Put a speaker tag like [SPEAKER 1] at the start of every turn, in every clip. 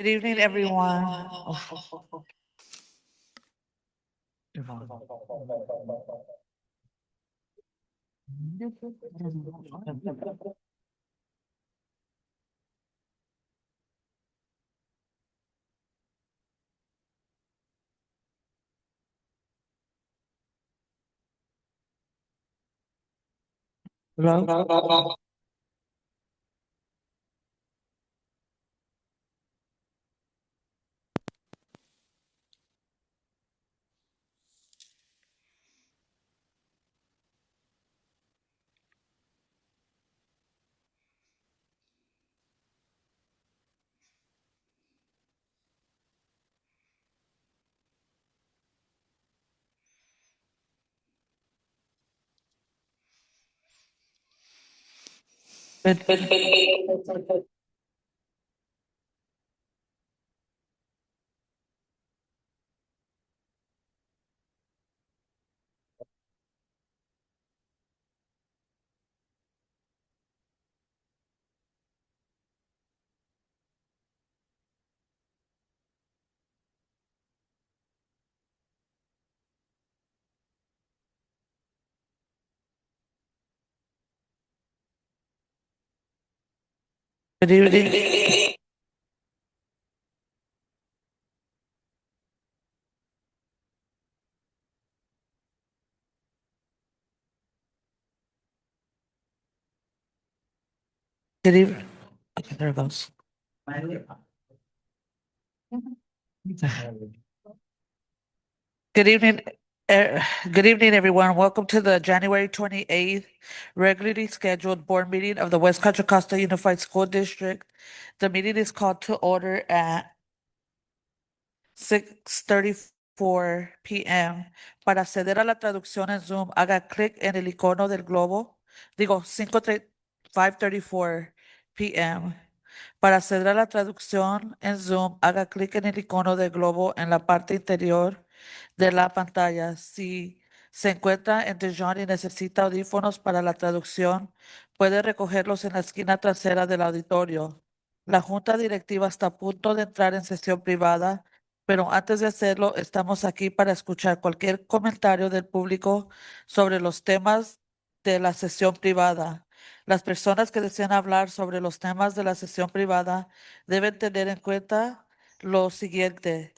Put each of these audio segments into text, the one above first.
[SPEAKER 1] Good evening, everyone. Hello? Good evening. Good evening. Okay, there it goes. Good evening. Good evening, everyone. Welcome to the January 28th regularly scheduled board meeting of the West Contra Costa Unified School District. The meeting is called to order at 6:34 p.m. Para acceder a la traducción en Zoom, haga clic en el icono del globo. Digo, 5:34 p.m. Para acceder a la traducción en Zoom, haga clic en el icono del globo en la parte interior de la pantalla. Si se encuentra en Dijon y necesita audífonos para la traducción, puede recogerlos en la esquina trasera del auditorio. La junta directiva está a punto de entrar en sesión privada, pero antes de hacerlo, estamos aquí para escuchar cualquier comentario del público sobre los temas de la sesión privada. Las personas que desean hablar sobre los temas de la sesión privada deben tener en cuenta lo siguiente.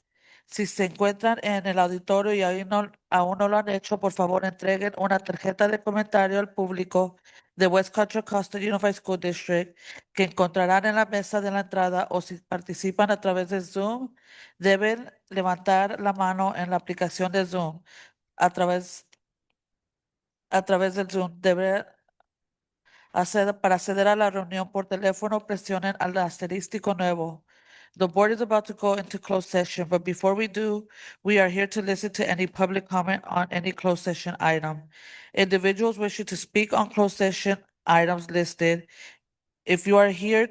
[SPEAKER 1] Si se encuentran en el auditorio y aún no lo han hecho, por favor entreguen una tarjeta de comentario al público de West Contra Costa Unified School District que encontrarán en la mesa de la entrada, o si participan a través de Zoom, deben levantar la mano en la aplicación de Zoom. A través, a través del Zoom, para acceder a la reunión por teléfono, presionen al asterístico nuevo. The board is about to go into closed session, but before we do, we are here to listen to any public comment on any closed session item. Individuals wishing to speak on closed session items listed, if you are here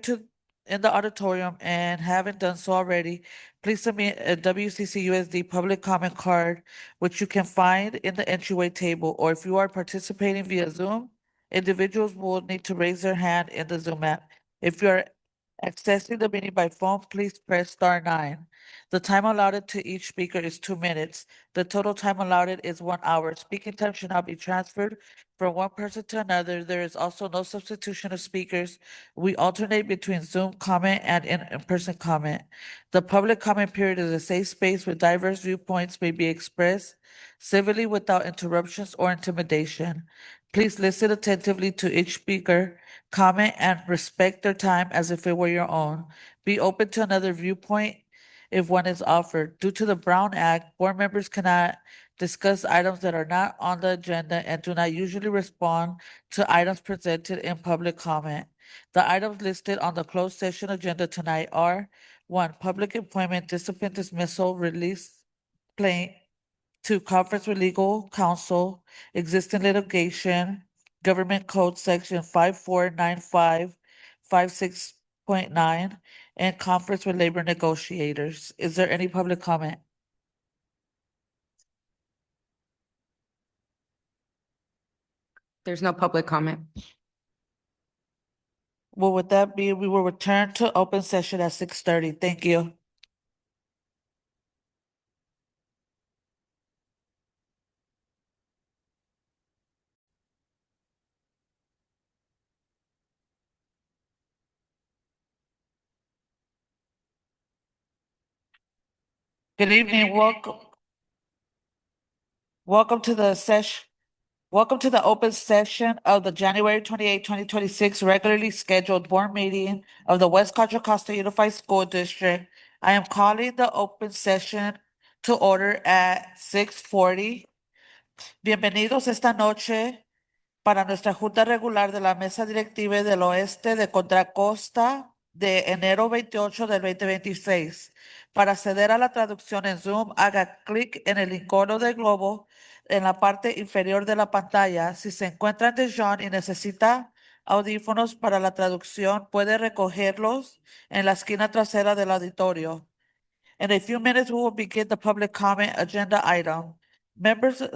[SPEAKER 1] in the auditorium and haven't done so already, please submit a WCC USD public comment card, which you can find in the entryway table, or if you are participating via Zoom, individuals will need to raise their hand in the Zoom app. If you are accessing the meeting by phone, please press *9. The time allotted to each speaker is 2 minutes. The total time allotted is 1 hour. Speaking time should not be transferred from one person to another. There is also no substitution of speakers. We alternate between Zoom comment and in-person comment. The public comment period is a safe space where diverse viewpoints may be expressed civilly without interruptions or intimidation. Please listen attentively to each speaker, comment, and respect their time as if it were your own. Be open to another viewpoint if one is offered. Due to the Brown Act, board members cannot discuss items that are not on the agenda and do not usually respond to items presented in public comment. The items listed on the closed session agenda tonight are: 1, public employment, discipline, dismissal, release, plain, 2, conference with legal counsel, existing litigation, government code section 5495, 56.9, and conference with labor negotiators. Is there any public comment?
[SPEAKER 2] There's no public comment.
[SPEAKER 1] Well, with that be, we will return to open session at 6:30. Thank you. Good evening, welcome to the open session of the January 28, 2026 regularly scheduled board meeting of the West Contra Costa Unified School District. I am calling the open session to order at 6:40. Bienvenidos esta noche para nuestra junta regular de la Mesa Directiva del Oeste de Contra Costa de enero 28 del 2026. Para acceder a la traducción en Zoom, haga clic en el icono del globo en la parte inferior de la pantalla. Si se encuentra en Dijon y necesita audífonos para la traducción, puede recogerlos en la esquina trasera del auditorio. In a few minutes, we will begin the public comment agenda item. Members of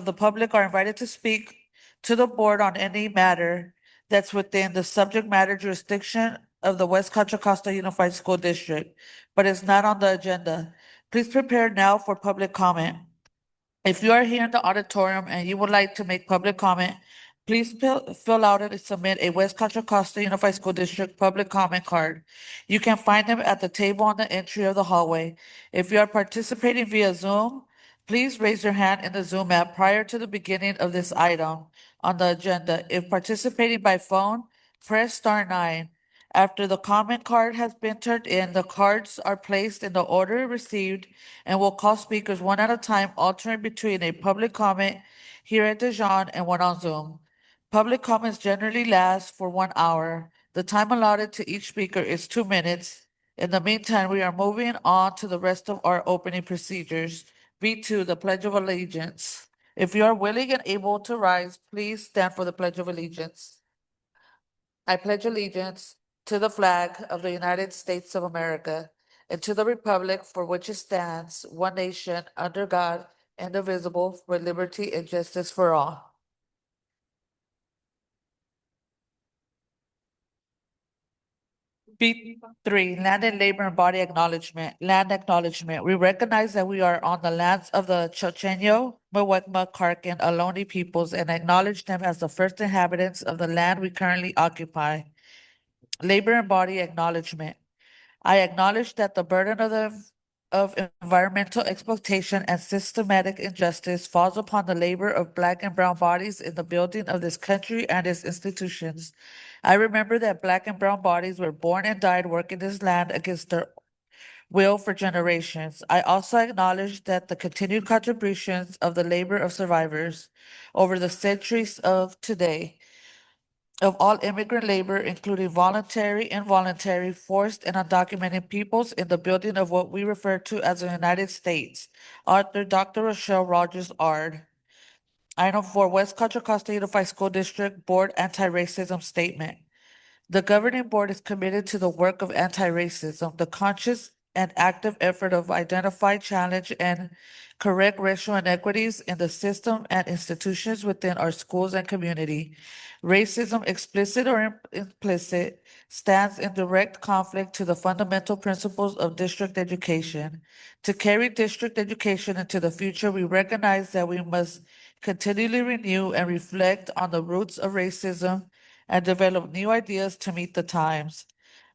[SPEAKER 1] the public are invited to speak to the board on any matter that's within the subject matter jurisdiction of the West Contra Costa Unified School District, but is not on the agenda. Please prepare now for public comment. If you are here in the auditorium and you would like to make public comment, please fill out and submit a West Contra Costa Unified School District public comment card. You can find them at the table on the entry of the hallway. If you are participating via Zoom, please raise your hand in the Zoom app prior to the beginning of this item on the agenda. If participating by phone, press *9. After the comment card has been turned in, the cards are placed in the order received and will call speakers one at a time, alternating between a public comment here at Dijon and one on Zoom. Public comments generally last for 1 hour. The time allotted to each speaker is 2 minutes. In the meantime, we are moving on to the rest of our opening procedures. B2, the Pledge of Allegiance. If you are willing and able to rise, please stand for the Pledge of Allegiance. I pledge allegiance to the flag of the United States of America and to the republic for which it stands, one nation, under God, indivisible, with liberty and justice for all. B3, land and labor and body acknowledgement. Land acknowledgement. We recognize that we are on the lands of the Chochenyo, Muwekma, Kark, and Ohlone peoples and acknowledge them as the first inhabitants of the land we currently occupy. Labor and body acknowledgement. I acknowledge that the burden of environmental exploitation and systematic injustice falls upon the labor of Black and brown bodies in the building of this country and its institutions. I remember that Black and brown bodies were born and died working this land against their will for generations. I also acknowledge that the continued contributions of the labor of survivors over the centuries of today of all immigrant labor, including voluntary, involuntary, forced, and undocumented peoples in the building of what we refer to as the United States. Author Dr. Rochelle Rogers Ard. Item 4, West Contra Costa Unified School District Board Anti-Racism Statement. The governing board is committed to the work of anti-racism, the conscious and active effort of identify, challenge, and correct racial inequities in the system and institutions within our schools and community. Racism, explicit or implicit, stands in direct conflict to the fundamental principles of district education. To carry district education into the future, we recognize that we must continually renew and reflect on the roots of racism and develop new ideas to meet the times.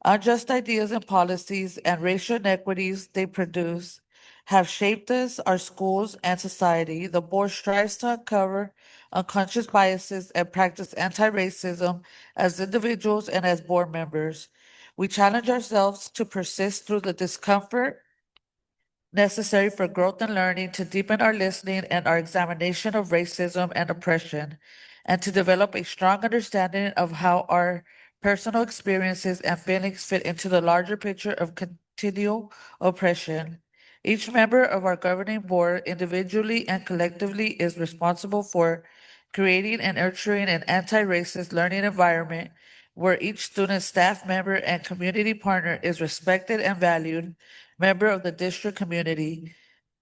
[SPEAKER 1] Unjust ideas and policies and racial inequities they produce have shaped us, our schools, and society. The board strives to uncover unconscious biases and practice anti-racism as individuals and as board members. We challenge ourselves to persist through the discomfort necessary for growth and learning, to deepen our listening and our examination of racism and oppression, and to develop a strong understanding of how our personal experiences and feelings fit into the larger picture of continual oppression. Each member of our governing board, individually and collectively, is responsible for creating and nurturing an anti-racist learning environment where each student, staff member, and community partner is respected and valued member of the district community.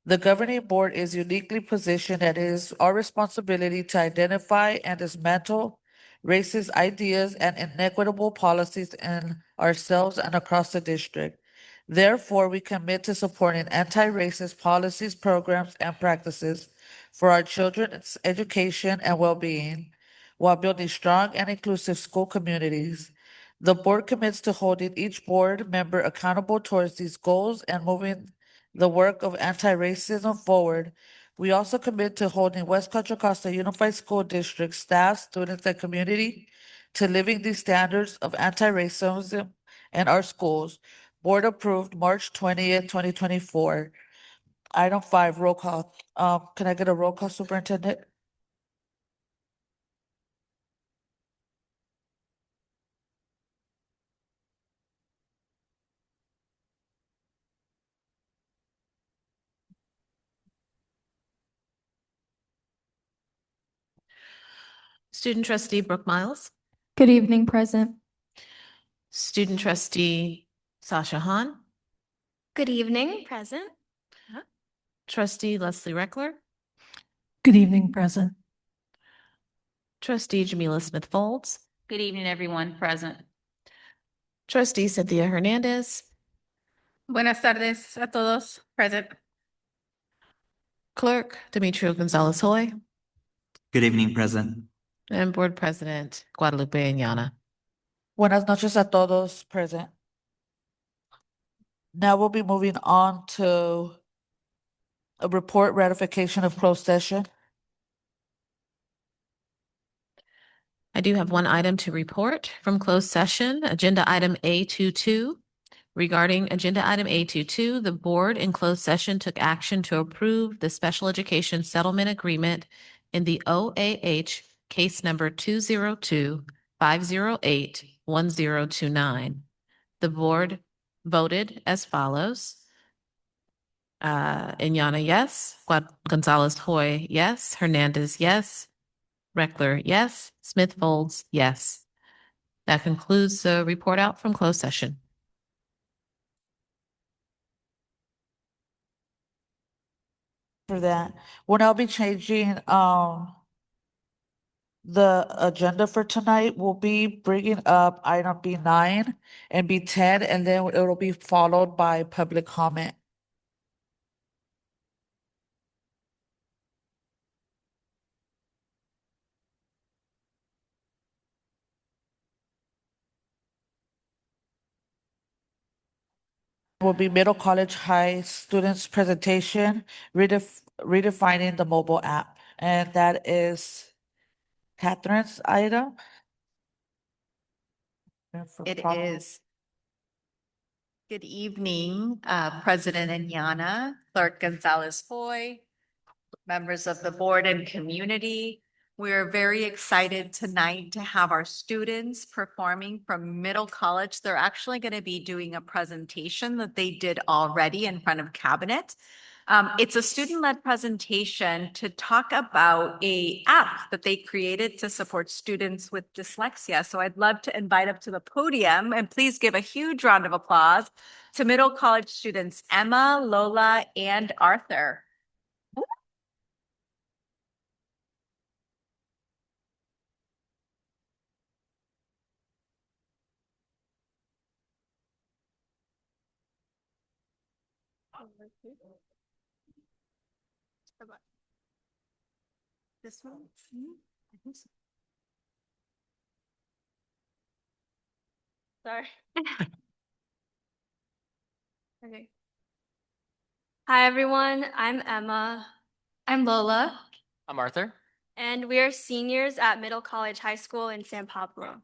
[SPEAKER 1] The governing board is uniquely positioned that it is our responsibility to identify and dismantle racist ideas and inequitable policies in ourselves and across the district. Therefore, we commit to supporting anti-racist policies, programs, and practices for our children's education and well-being while building strong and inclusive school communities. The board commits to holding each board member accountable towards these goals and moving the work of anti-racism forward. We also commit to holding West Contra Costa Unified School District staff, students, and community to living these standards of anti-racism in our schools. Board approved March 20th, 2024. Item 5, roll call. Can I get a roll call, Superintendent?
[SPEAKER 3] Student trustee Brooke Miles,
[SPEAKER 4] Good evening, present.
[SPEAKER 3] student trustee Sasha Hahn,
[SPEAKER 4] Good evening, present.
[SPEAKER 3] trustee Leslie Reckler,
[SPEAKER 4] Good evening, present.
[SPEAKER 3] trustee Jamila Smith Folds,
[SPEAKER 5] Good evening, everyone present.
[SPEAKER 3] trustee Cynthia Hernandez,
[SPEAKER 5] Buenas tardes a todos present.
[SPEAKER 3] clerk Demetrio Gonzalez Hoy,
[SPEAKER 6] Good evening, President.
[SPEAKER 3] and board president Guadalupe Añana.
[SPEAKER 1] Buenas noches a todos present. Now we'll be moving on to a report ratification of closed session.
[SPEAKER 3] I do have one item to report from closed session, agenda item A22. Regarding agenda item A22, the board in closed session took action to approve the special education settlement agreement in the OAH case number 202-508-1029. The board voted as follows. Inyana, yes. Gonzalez Hoy, yes. Hernandez, yes. Reckler, yes. Smith Folds, yes. That concludes the report out from closed session.
[SPEAKER 1] For that, we'll now be changing, the agenda for tonight. We'll be bringing up item B9 and B10, and then it'll be followed by public comment. Will be middle college high students presentation, redefining the mobile app, and that is Catherine's item.
[SPEAKER 7] It is. Good evening, President Inyana, Clerk Gonzalez Foy, members of the board and community. We're very excited tonight to have our students performing from middle college. They're actually going to be doing a presentation that they did already in front of cabinet. It's a student-led presentation to talk about a app that they created to support students with dyslexia. So I'd love to invite up to the podium and please give a huge round of applause to middle college students Emma, Lola, and Arthur. This one? I think so. Sorry.
[SPEAKER 8] Okay. Hi, everyone. I'm Emma. I'm Lola,
[SPEAKER 9] I'm Arthur.
[SPEAKER 8] and we are seniors at Middle College High School in San Pablo.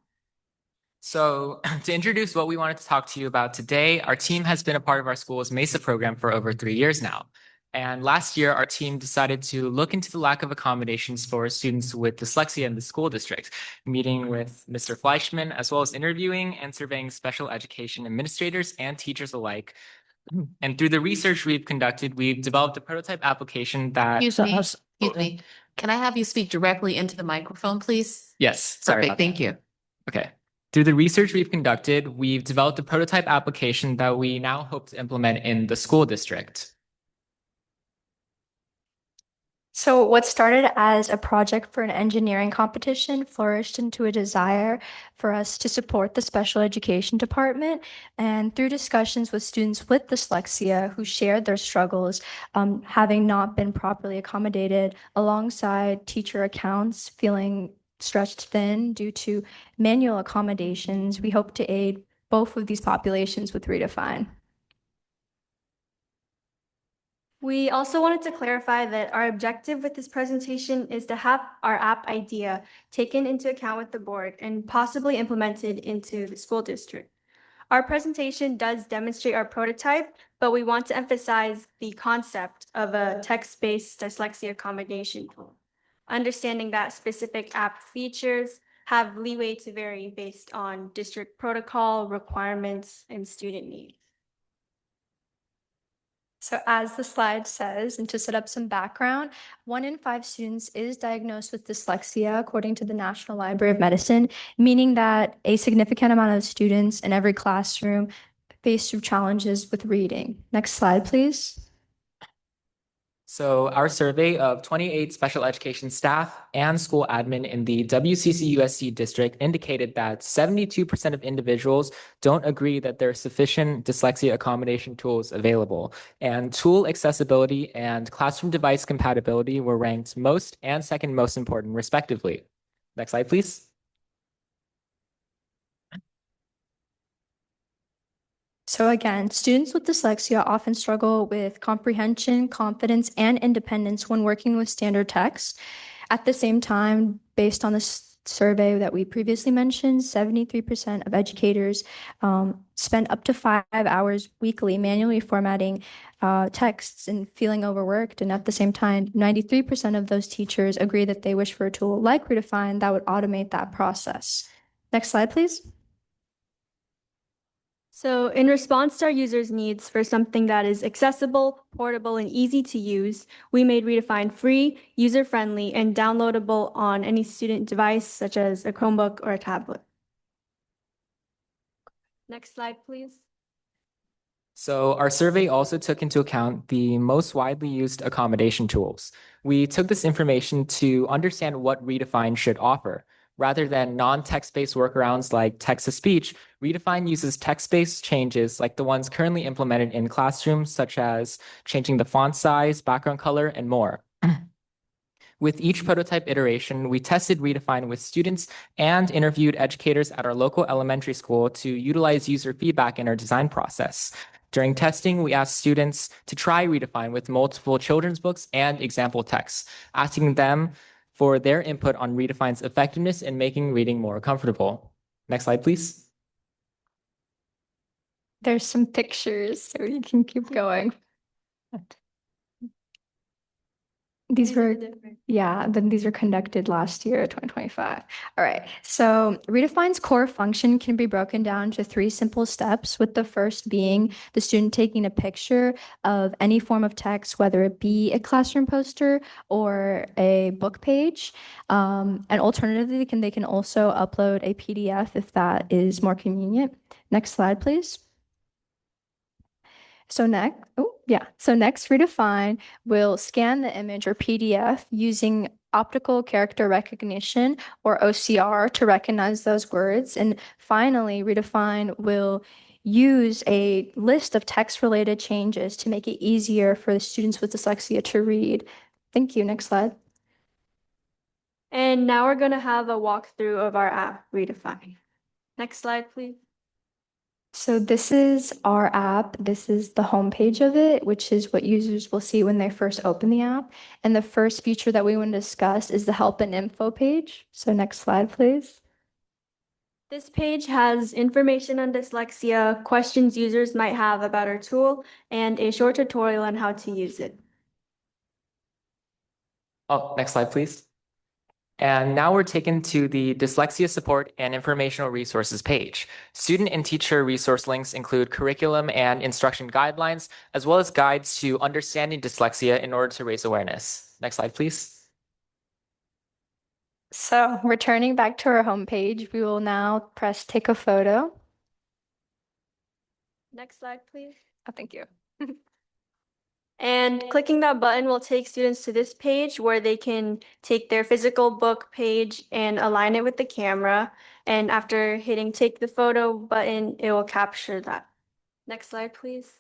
[SPEAKER 9] So to introduce what we wanted to talk to you about today, our team has been a part of our school's MESA program for over 3 years now. And last year, our team decided to look into the lack of accommodations for students with dyslexia in the school district, meeting with Mr. Fleischman, as well as interviewing and surveying special education administrators and teachers alike. And through the research we've conducted, we've developed a prototype application that.
[SPEAKER 3] Excuse me. Can I have you speak directly into the microphone, please?
[SPEAKER 9] Yes, sorry
[SPEAKER 3] Perfect,
[SPEAKER 9] about
[SPEAKER 3] thank
[SPEAKER 9] that.
[SPEAKER 3] you.
[SPEAKER 9] Okay. Through the research we've conducted, we've developed a prototype application that we now hope to implement in the school district.
[SPEAKER 4] So what started as a project for an engineering competition flourished into a desire for us to support the special education department. And through discussions with students with dyslexia who shared their struggles, having not been properly accommodated, alongside teacher accounts feeling stretched thin due to manual accommodations, we hope to aid both of these populations with Redefine.
[SPEAKER 8] We also wanted to clarify that our objective with this presentation is to have our app idea taken into account with the board and possibly implemented into the school district. Our presentation does demonstrate our prototype, but we want to emphasize the concept of a text-based dyslexia accommodation tool, understanding that specific app features have leeway to vary based on district protocol, requirements, and student needs.
[SPEAKER 4] So as the slide says, and to set up some background, 1 in 5 students is diagnosed with dyslexia according to the National Library of Medicine, meaning that a significant amount of students in every classroom face through challenges with reading. Next slide, please.
[SPEAKER 9] So our survey of 28 special education staff and school admin in the WCC-USC district indicated that 72% of individuals don't agree that there are sufficient dyslexia accommodation tools available. And tool accessibility and classroom device compatibility were ranked most and second most important, respectively. Next slide, please.
[SPEAKER 4] So again, students with dyslexia often struggle with comprehension, confidence, and independence when working with standard text. At the same time, based on the survey that we previously mentioned, 73% of educators spend up to 5 hours weekly manually formatting texts and feeling overworked. And at the same time, 93% of those teachers agree that they wish for a tool like Redefine that would automate that process. Next slide, please.
[SPEAKER 8] So in response to our users' needs for something that is accessible, portable, and easy to use, we made Redefine free, user-friendly, and downloadable on any student device, such as a Chromebook or a tablet. Next slide, please.
[SPEAKER 9] So our survey also took into account the most widely used accommodation tools. We took this information to understand what Redefine should offer. Rather than non-text-based workarounds like text-to-speech, Redefine uses text-based changes like the ones currently implemented in classrooms, such as changing the font size, background color, and more. With each prototype iteration, we tested Redefine with students and interviewed educators at our local elementary school to utilize user feedback in our design process. During testing, we asked students to try Redefine with multiple children's books and example texts, asking them for their input on Redefine's effectiveness in making reading more comfortable. Next slide, please.
[SPEAKER 4] There's some pictures, so you can keep going. These were, these were conducted last year, 2025. All right, so Redefine's core function can be broken down to 3 simple steps, with the first being the student taking a picture of any form of text, whether it be a classroom poster or a book page. And alternatively, they can also upload a PDF if that is more convenient. Next slide, please. So next, Redefine will scan the image or PDF using optical character recognition or OCR to recognize those words. And finally, Redefine will use a list of text-related changes to make it easier for the students with dyslexia to read. Thank you. Next slide.
[SPEAKER 8] And now we're going to have a walkthrough of our app, Redefine. Next slide, please.
[SPEAKER 4] So this is our app. This is the homepage of it, which is what users will see when they first open the app. And the first feature that we want to discuss is the help and info page. So next slide, please.
[SPEAKER 8] This page has information on dyslexia, questions users might have about our tool, and a short tutorial on how to use it.
[SPEAKER 9] Oh, next slide, please. And now we're taken to the Dyslexia Support and Informational Resources page. Student and teacher resource links include curriculum and instruction guidelines, as well as guides to understanding dyslexia in order to raise awareness. Next slide, please.
[SPEAKER 4] So returning back to our homepage, we will now press take a photo.
[SPEAKER 8] Next slide, please.
[SPEAKER 4] Oh, thank you.
[SPEAKER 8] And clicking that button will take students to this page where they can take their physical book page and align it with the camera. And after hitting take the photo button, it will capture that. Next slide, please.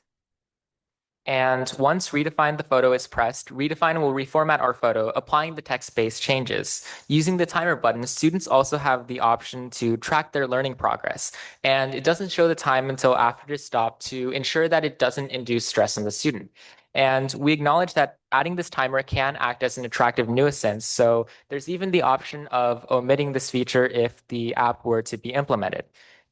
[SPEAKER 9] And once Redefine the photo is pressed, Redefine will reformat our photo, applying the text-based changes. Using the timer button, students also have the option to track their learning progress. And it doesn't show the time until after the stop to ensure that it doesn't induce stress on the student. And we acknowledge that adding this timer can act as an attractive nuisance. So there's even the option of omitting this feature if the app were to be implemented.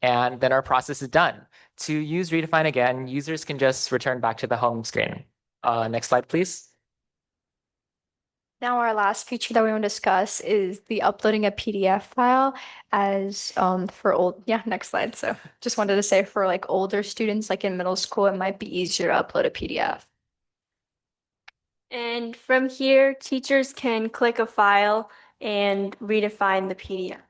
[SPEAKER 9] And then our process is done. To use Redefine again, users can just return back to the home screen. Next slide, please.
[SPEAKER 4] Now, our last feature that we want to discuss is the uploading a PDF file as for next slide. So just wanted to say for like older students, like in middle school, it might be easier to upload a PDF.
[SPEAKER 8] And from here, teachers can click a file and redefine the PDF.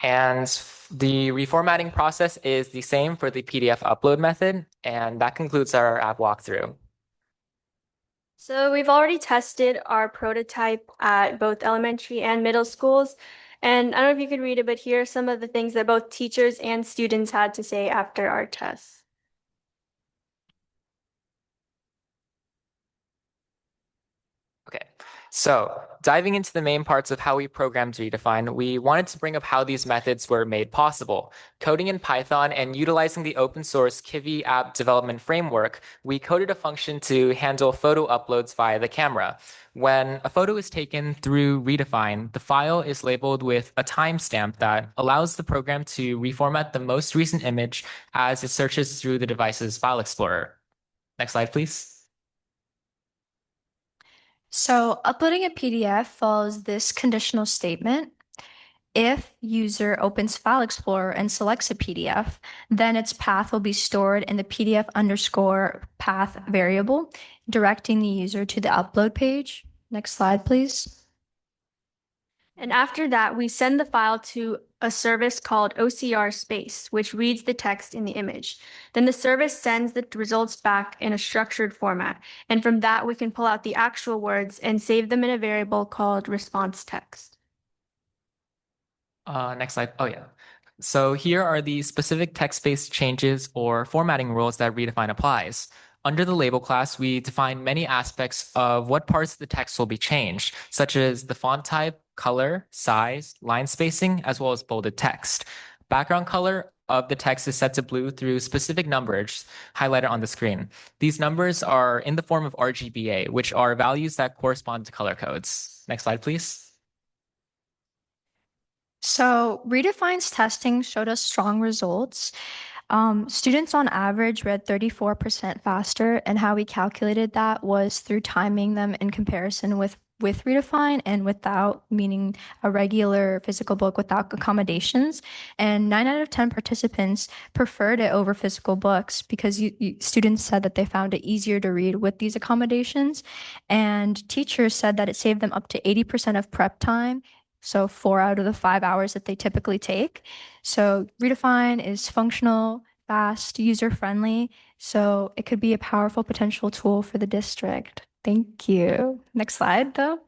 [SPEAKER 9] And the reformatting process is the same for the PDF upload method. And that concludes our app walkthrough.
[SPEAKER 8] So we've already tested our prototype at both elementary and middle schools. And I don't know if you could read it, but here are some of the things that both teachers and students had to say after our tests.
[SPEAKER 9] Okay, so diving into the main parts of how we programmed Redefine, we wanted to bring up how these methods were made possible. Coding in Python and utilizing the open source Kivy app development framework, we coded a function to handle photo uploads via the camera. When a photo is taken through Redefine, the file is labeled with a timestamp that allows the program to reformat the most recent image as it searches through the device's file explorer. Next slide, please.
[SPEAKER 4] So uploading a PDF follows this conditional statement. If user opens File Explorer and selects a PDF, then its path will be stored in the PDF_path variable, directing the user to the upload page. Next slide, please.
[SPEAKER 8] And after that, we send the file to a service called OCR Space, which reads the text in the image. Then the service sends the results back in a structured format. And from that, we can pull out the actual words and save them in a variable called response text.
[SPEAKER 9] Next slide. Oh, yeah. So here are the specific text-based changes or formatting rules that Redefine applies. Under the label class, we define many aspects of what parts of the text will be changed, such as the font type, color, size, line spacing, as well as bolded text. Background color of the text is set to blue through specific numbers highlighted on the screen. These numbers are in the form of RGBA, which are values that correspond to color codes. Next slide, please.
[SPEAKER 4] So Redefine's testing showed us strong results. Students on average read 34% faster, and how we calculated that was through timing them in comparison with Redefine and without, meaning a regular physical book without accommodations. And 9 out of 10 participants preferred it over physical books because students said that they found it easier to read with these accommodations. And teachers said that it saved them up to 80% of prep time. So 4 out of the 5 hours that they typically take. So Redefine is functional, fast, user-friendly. So it could be a powerful potential tool for the district. Thank you. Next slide, though.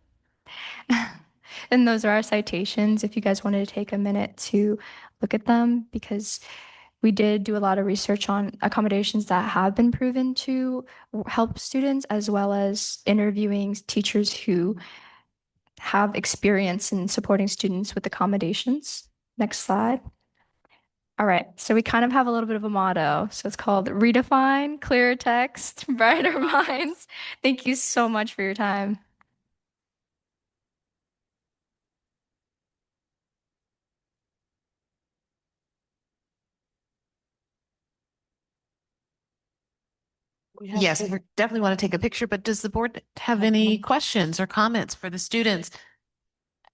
[SPEAKER 4] And those are our citations if you guys wanted to take a minute to look at them, because we did do a lot of research on accommodations that have been proven to help students, as well as interviewing teachers who have experience in supporting students with accommodations. Next slide. All right, so we kind of have a little bit of a motto. So it's called Redefine, Clearer Text, Brighter Minds. Thank you so much for your time.
[SPEAKER 3] Yes, we definitely want to take a picture, but does the board have any questions or comments for the students?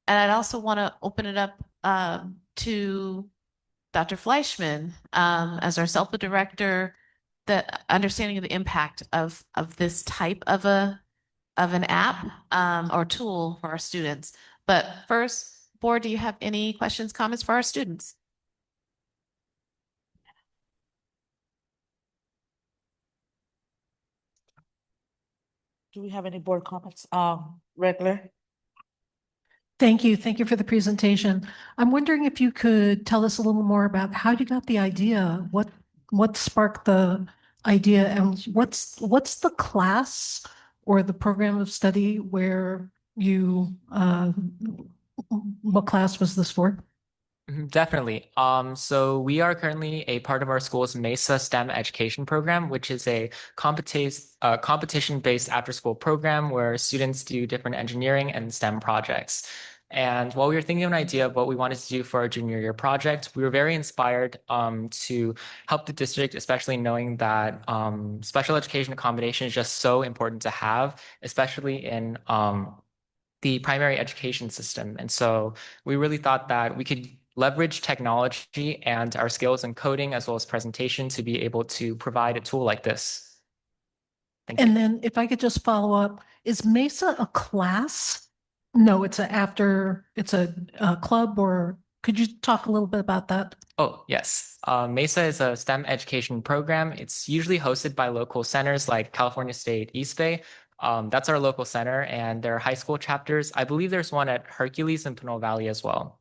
[SPEAKER 3] And I'd also want to open it up to Dr. Fleischman as our SELPA director, the understanding of the impact of this type of an app or tool for our students. But first, board, do you have any questions, comments for our students?
[SPEAKER 1] Do we have any board comments? Regular?
[SPEAKER 10] Thank you. Thank you for the presentation. I'm wondering if you could tell us a little more about how you got the idea, what sparked the idea, and what's the class or the program of study where you, what class was this for?
[SPEAKER 9] Definitely. So we are currently a part of our school's Mesa STEM education program, which is a competition-based after-school program where students do different engineering and STEM projects. And while we were thinking of an idea of what we wanted to do for our junior year project, we were very inspired to help the district, especially knowing that special education accommodation is just so important to have, especially in the primary education system. And so we really thought that we could leverage technology and our skills in coding as well as presentation to be able to provide a tool like this. Thank you.
[SPEAKER 10] And then if I could just follow up, is Mesa a class? No, it's a club, or could you talk a little bit about that?
[SPEAKER 9] Oh, yes. Mesa is a STEM education program. It's usually hosted by local centers like California State East Bay. That's our local center, and there are high school chapters. I believe there's one at Hercules in Pinole Valley as well.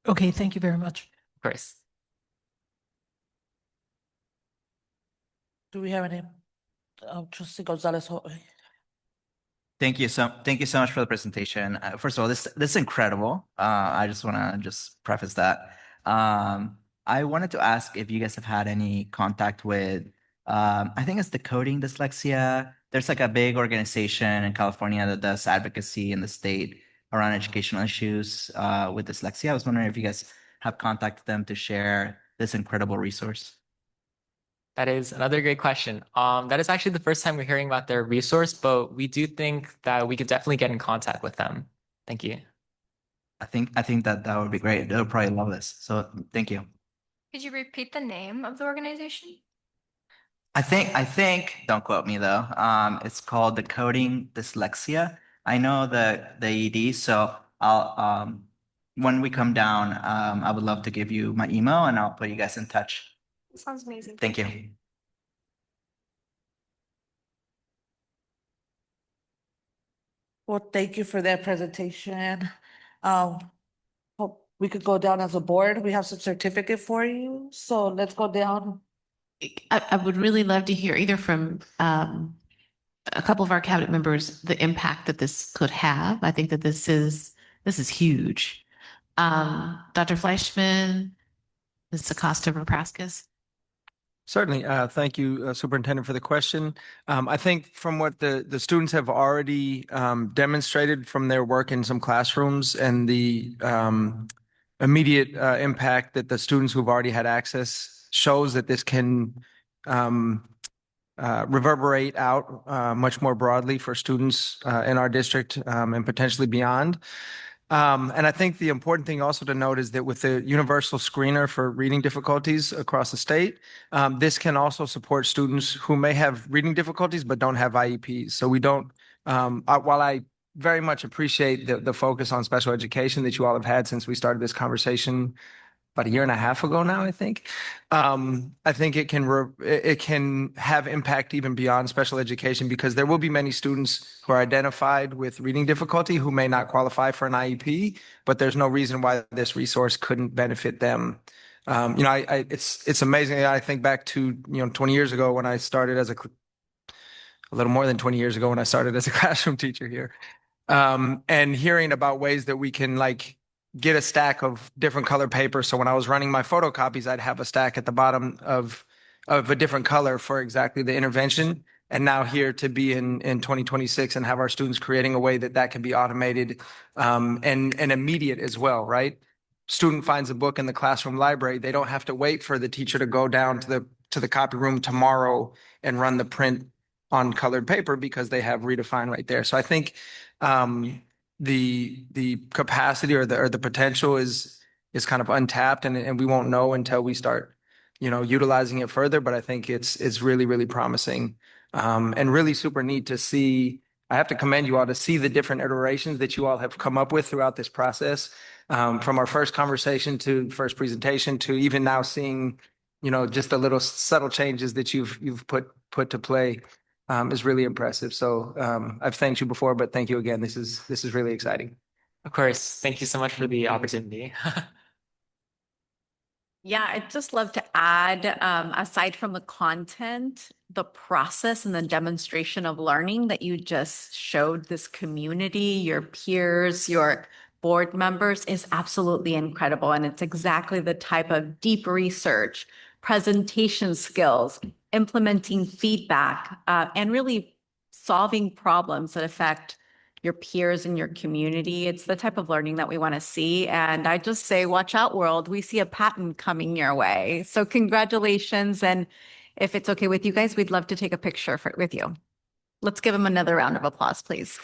[SPEAKER 10] Okay, thank you very much.
[SPEAKER 9] Of course.
[SPEAKER 1] Do we have any? Trustee Gonzalez.
[SPEAKER 6] Thank you so much for the presentation. First of all, this is incredible. I just want to preface that. I wanted to ask if you guys have had any contact with, I think it's Decoding Dyslexia. There's like a big organization in California that does advocacy in the state around educational issues with dyslexia. I was wondering if you guys have contacted them to share this incredible resource.
[SPEAKER 9] That is another great question. That is actually the first time we're hearing about their resource, but we do think that we could definitely get in contact with them. Thank you.
[SPEAKER 6] I think that would be great. They'll probably love this. So thank you.
[SPEAKER 4] Could you repeat the name of the organization?
[SPEAKER 6] I think, don't quote me though. It's called Decoding Dyslexia. I know the ED, so I'll when we come down, I would love to give you my email and I'll put you guys in touch.
[SPEAKER 8] Sounds amazing.
[SPEAKER 6] Thank you.
[SPEAKER 1] Well, thank you for that presentation. Hope we could go down as a board. We have some certificate for you, so let's go down.
[SPEAKER 3] I would really love to hear either from a couple of our cabinet members, the impact that this could have. I think that this is huge. Dr. Fleischman, Ms. Acosta-Rapraskis.
[SPEAKER 11] Certainly. Thank you, Superintendent, for the question. I think from what the students have already demonstrated from their work in some classrooms and the immediate impact that the students who've already had access shows that this can reverberate out much more broadly for students in our district and potentially beyond. And I think the important thing also to note is that with the universal screener for reading difficulties across the state, this can also support students who may have reading difficulties but don't have IEPs. So we don't, while I very much appreciate the focus on special education that you all have had since we started this conversation about a year and a half ago now, I think. I think it can have impact even beyond special education because there will be many students who are identified with reading difficulty who may not qualify for an IEP, but there's no reason why this resource couldn't benefit them. It's amazing. I think back to 20 years ago when I started as a little more than 20 years ago when I started as a classroom teacher here, and hearing about ways that we can get a stack of different color paper. So when I was running my photocopies, I'd have a stack at the bottom of a different color for exactly the intervention. And now here to be in 2026 and have our students creating a way that can be automated and immediate as well, right? Student finds a book in the classroom library. They don't have to wait for the teacher to go down to the copy room tomorrow and run the print on colored paper because they have Redefine right there. So I think the capacity or the potential is kind of untapped and we won't know until we start, utilizing it further. But I think it's really, really promising and really super neat to see. I have to commend you all to see the different iterations that you all have come up with throughout this process, from our first conversation to first presentation to even now seeing, just the little subtle changes that you've put to play. Is really impressive. So I've thanked you before, but thank you again. This is really exciting.
[SPEAKER 9] Of course. Thank you so much for the opportunity.
[SPEAKER 7] Yeah, I'd just love to add, aside from the content, the process and the demonstration of learning that you just showed this community, your peers, your board members is absolutely incredible. And it's exactly the type of deep research, presentation skills, implementing feedback, and really solving problems that affect your peers in your community. It's the type of learning that we want to see. And I just say, watch out, world. We see a patent coming your way. So congratulations. And if it's okay with you guys, we'd love to take a picture with you. Let's give them another round of applause, please.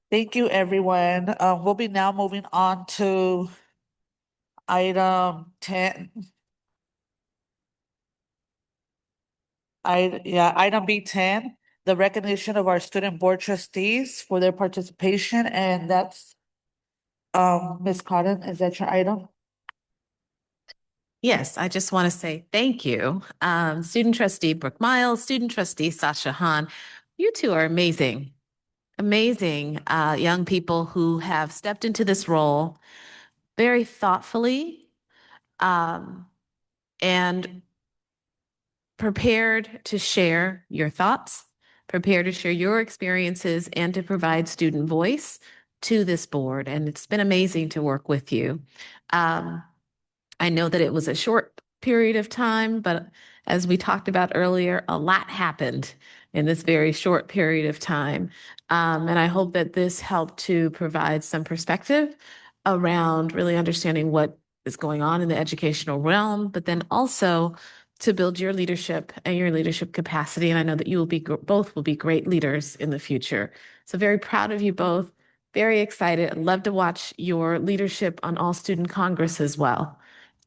[SPEAKER 1] Thank you, everyone. We'll be now moving on to Item 10. Item B10, the recognition of our student board trustees for their participation, and that's Ms. Cotton, is that your item?
[SPEAKER 3] Yes, I just want to say thank you. Student trustee Brooke Miles, student trustee Sasha Han. You two are amazing, amazing young people who have stepped into this role very thoughtfully and prepared to share your thoughts, prepared to share your experiences, and to provide student voice to this board. And it's been amazing to work with you. I know that it was a short period of time, but as we talked about earlier, a lot happened in this very short period of time. And I hope that this helped to provide some perspective around really understanding what is going on in the educational realm, but then also to build your leadership and your leadership capacity. And I know that you will be both will be great leaders in the future. So very proud of you both. Very excited. I'd love to watch your leadership on All Student Congress as well.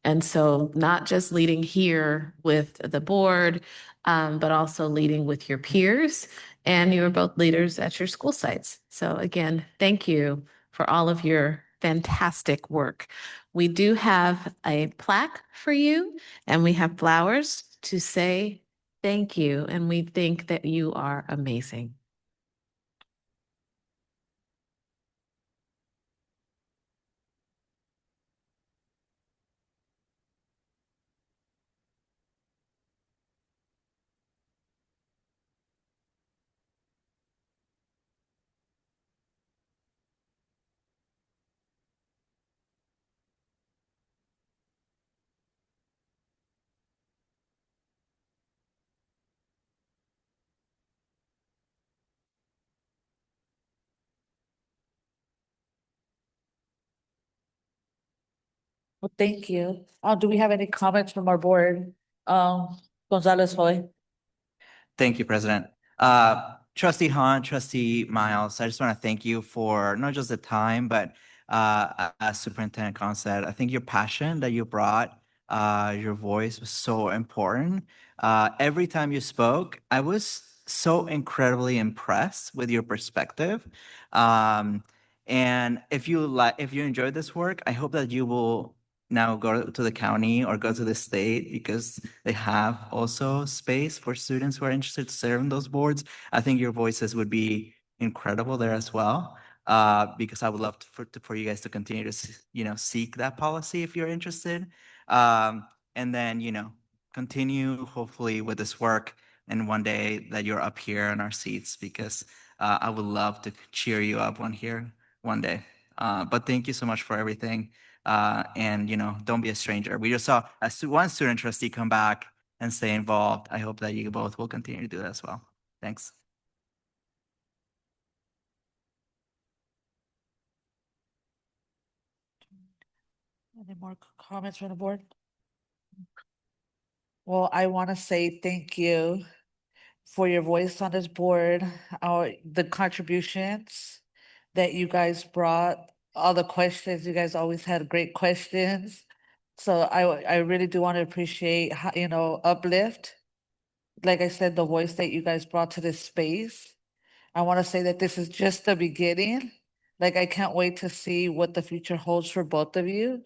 [SPEAKER 3] And so not just leading here with the board, but also leading with your peers. And you are both leaders at your school sites. So again, thank you for all of your fantastic work. We do have a plaque for you, and we have flowers to say thank you. And we think that you are amazing.
[SPEAKER 1] Well, thank you. Do we have any comments from our board? Gonzalez Hoy.
[SPEAKER 6] Thank you, President. Trustee Han, Trustee Miles, I just want to thank you for not just the time, but as Superintendent Khan said, I think your passion that you brought, your voice was so important. Every time you spoke, I was so incredibly impressed with your perspective. And if you enjoyed this work, I hope that you will now go to the county or go to the state because they have also space for students who are interested to serve in those boards. I think your voices would be incredible there as well. Because I would love for you guys to continue to seek that policy if you're interested. And then continue hopefully with this work and one day that you're up here in our seats because I would love to cheer you up one day. But thank you so much for everything. And don't be a stranger. We just saw one student trustee come back and stay involved. I hope that you both will continue to do that as well. Thanks.
[SPEAKER 1] Any more comments from the board? Well, I want to say thank you for your voice on this board, the contributions that you guys brought, all the questions. You guys always had great questions. So I really do want to appreciate how, uplift. Like I said, the voice that you guys brought to this space. I want to say that this is just the beginning. Like I can't wait to see what the future holds for both of you,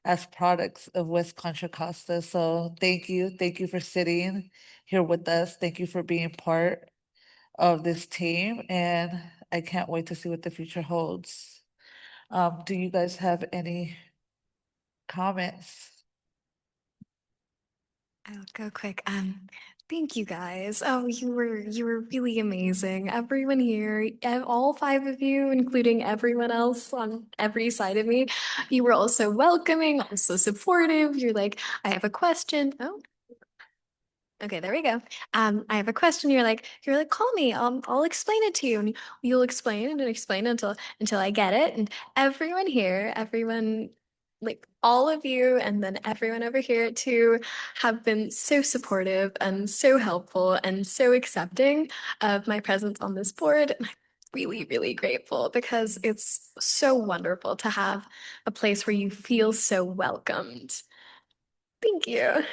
[SPEAKER 1] as products of West Contra Costa. So thank you. Thank you for sitting here with us. Thank you for being part of this team. And I can't wait to see what the future holds. Do you guys have any comments?
[SPEAKER 12] I'll go quick. Thank you guys. Oh, you were really amazing. Everyone here, all five of you, including everyone else on every side of me, you were also welcoming, also supportive. You're like, I have a question. Oh. Okay, there we go. I have a question. You're like, call me. I'll explain it to you, and you'll explain and explain until I get it. And everyone here, everyone, like all of you, and then everyone over here too, have been so supportive and so helpful and so accepting of my presence on this board. really, really grateful because it's so wonderful to have a place where you feel so welcomed. Thank you.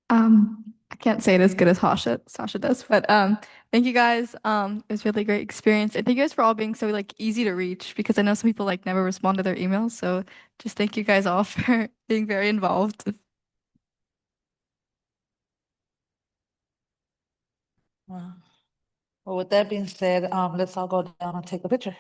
[SPEAKER 8] I can't say it as good as Sasha does, but thank you guys. It was a really great experience. And thank you guys for all being so like easy to reach because I know some people like never respond to their emails. So just thank you guys all for being very involved.
[SPEAKER 1] Well, with that being said, let's all go down and take a picture.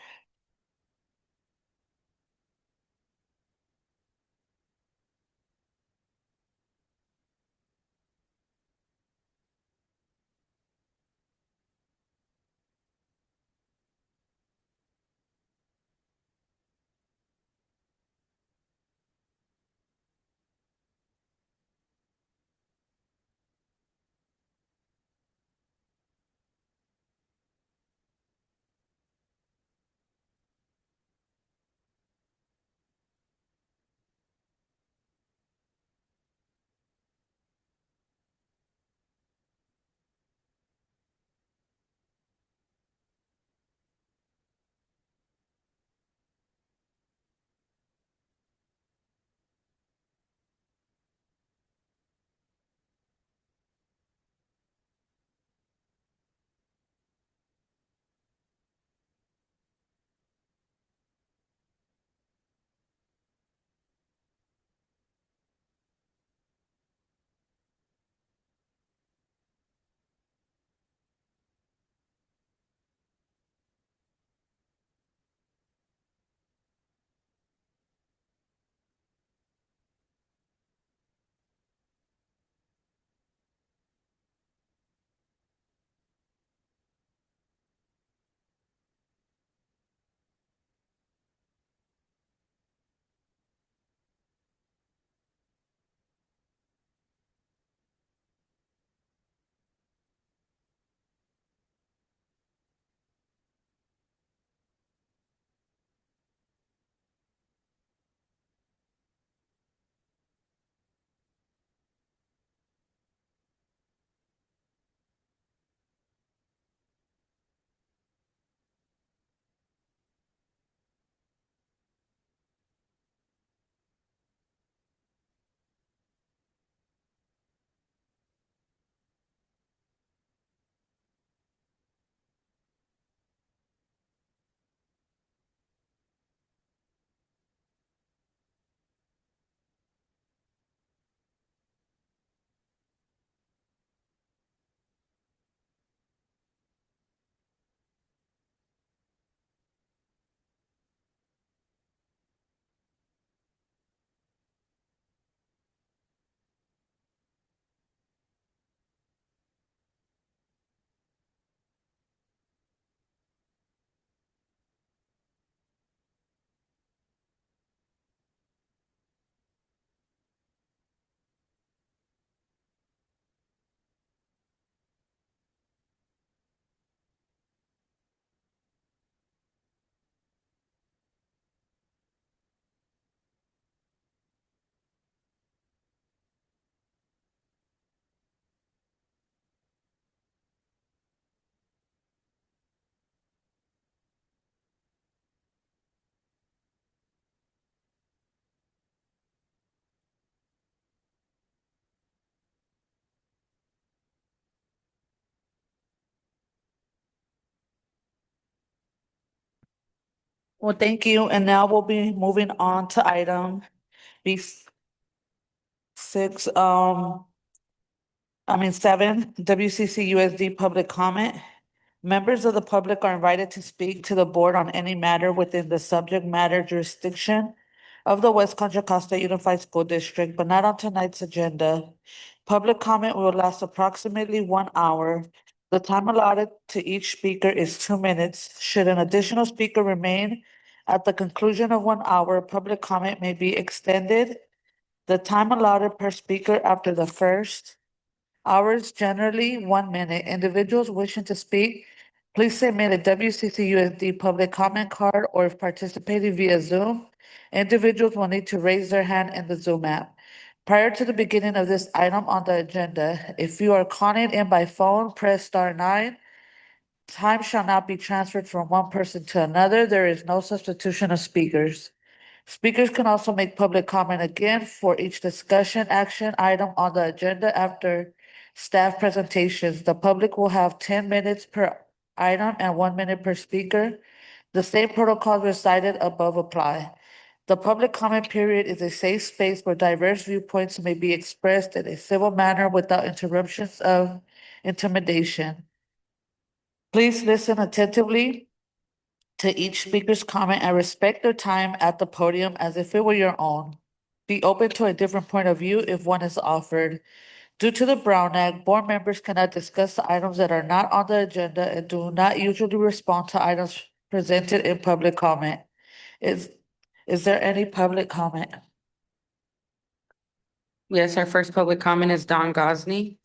[SPEAKER 1] Well, thank you. And now we'll be moving on to item B6, 7, WCC USD public comment. Members of the public are invited to speak to the board on any matter within the subject matter jurisdiction of the West Contra Costa Unified School District, but not on tonight's agenda. Public comment will last approximately 1 hour. The time allotted to each speaker is 2 minutes. Should an additional speaker remain at the conclusion of 1 hour, public comment may be extended. The time allotted per speaker after the first hour is generally 1 minute. Individuals wishing to speak, please submit a WCC USD public comment card, or if participating via Zoom, individuals will need to raise their hand in the Zoom app. Prior to the beginning of this item on the agenda, if you are calling in by phone, press *9. Time shall not be transferred from one person to another. There is no substitution of speakers. Speakers can also make public comment again for each discussion action item on the agenda after staff presentations. The public will have 10 minutes per item and 1 minute per speaker. The same protocols recited above apply. The public comment period is a safe space where diverse viewpoints may be expressed in a civil manner without interruptions of intimidation. Please listen attentively to each speaker's comment and respect their time at the podium as if it were your own. Be open to a different point of view if one is offered. Due to the Brown Act, board members cannot discuss the items that are not on the agenda and do not usually respond to items presented in public comment. Is there any public comment?
[SPEAKER 2] Yes, our first public comment is Don Gosney.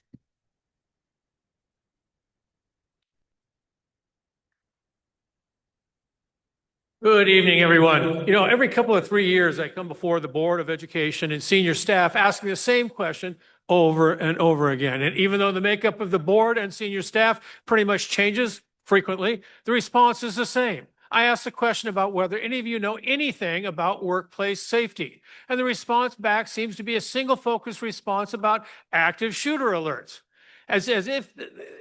[SPEAKER 13] Good evening, everyone. You know, every couple of 3 years, I come before the Board of Education and senior staff asking the same question over and over again. And even though the makeup of the board and senior staff pretty much changes frequently, the response is the same. I ask the question about whether any of you know anything about workplace safety. And the response back seems to be a single focused response about active shooter alerts. As if,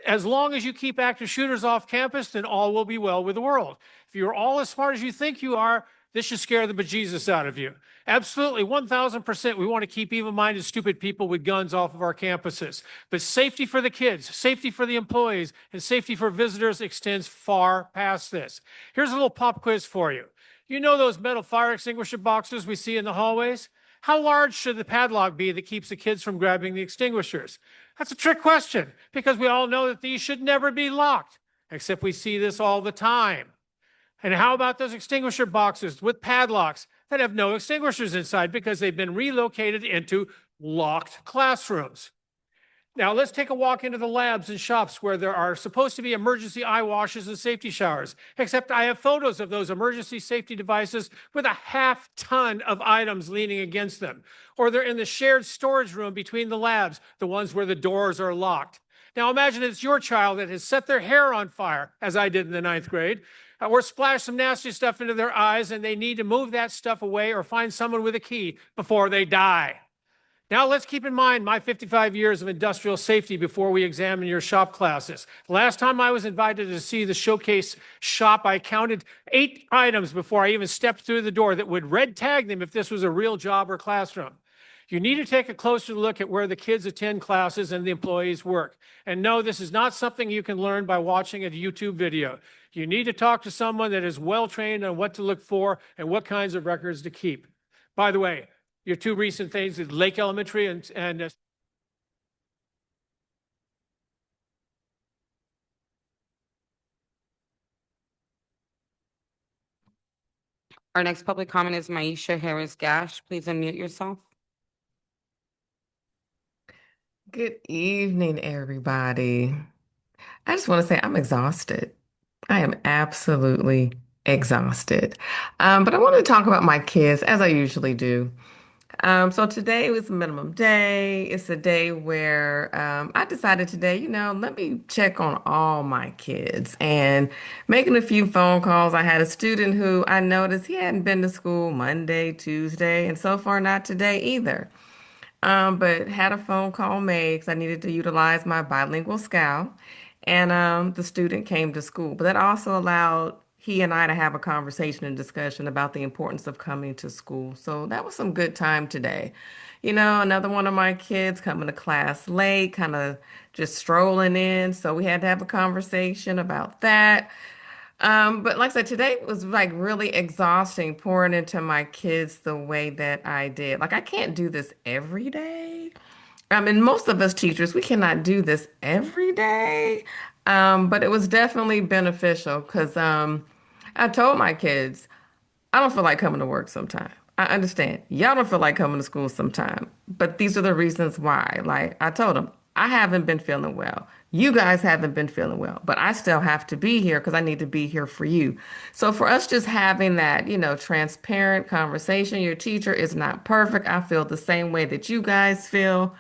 [SPEAKER 13] as long as you keep active shooters off campus, then all will be well with the world. If you're all as smart as you think you are, this should scare the bejesus out of you. Absolutely, 1000%, we want to keep evil-minded, stupid people with guns off of our campuses. But safety for the kids, safety for the employees, and safety for visitors extends far past this. Here's a little pop quiz for you. You know those metal fire extinguisher boxes we see in the hallways? How large should the padlock be that keeps the kids from grabbing the extinguishers? That's a trick question, because we all know that these should never be locked, except we see this all the time. And how about those extinguisher boxes with padlocks that have no extinguishers inside because they've been relocated into locked classrooms? Now, let's take a walk into the labs and shops where there are supposed to be emergency eye washes and safety showers, except I have photos of those emergency safety devices with a half ton of items leaning against them. Or they're in the shared storage room between the labs, the ones where the doors are locked. Now, imagine it's your child that has set their hair on fire, as I did in the 9th grade, or splashed some nasty stuff into their eyes, and they need to move that stuff away or find someone with a key before they die. Now, let's keep in mind my 55 years of industrial safety before we examine your shop classes. Last time I was invited to see the showcase shop, I counted 8 items before I even stepped through the door that would red tag them if this was a real job or classroom. You need to take a closer look at where the kids attend classes and the employees work. And no, this is not something you can learn by watching a YouTube video. You need to talk to someone that is well-trained on what to look for and what kinds of records to keep. By the way, your 2 recent things is Lake Elementary and
[SPEAKER 2] Our next public comment is Maisha Harris Gash. Please unmute yourself.
[SPEAKER 14] Good evening, everybody. I just want to say I'm exhausted. I am absolutely exhausted. But I want to talk about my kids as I usually do. So today was minimum day. It's a day where I decided today, let me check on all my kids and making a few phone calls. I had a student who I noticed he hadn't been to school Monday, Tuesday, and so far not today either. But had a phone call made because I needed to utilize my bilingual scout, and the student came to school. But that also allowed he and I to have a conversation and discussion about the importance of coming to school. So that was some good time today. Another one of my kids coming to class late, kind of just strolling in. So we had to have a conversation about that. But like I said, today was like really exhausting pouring into my kids the way that I did. Like I can't do this every day. And most of us teachers, we cannot do this every day. But it was definitely beneficial because I told my kids, I don't feel like coming to work sometime. I understand. Y'all don't feel like coming to school sometime. But these are the reasons why. Like I told them, I haven't been feeling well. You guys haven't been feeling well, but I still have to be here because I need to be here for you. So for us just having that, transparent conversation, your teacher is not perfect. I feel the same way that you guys feel.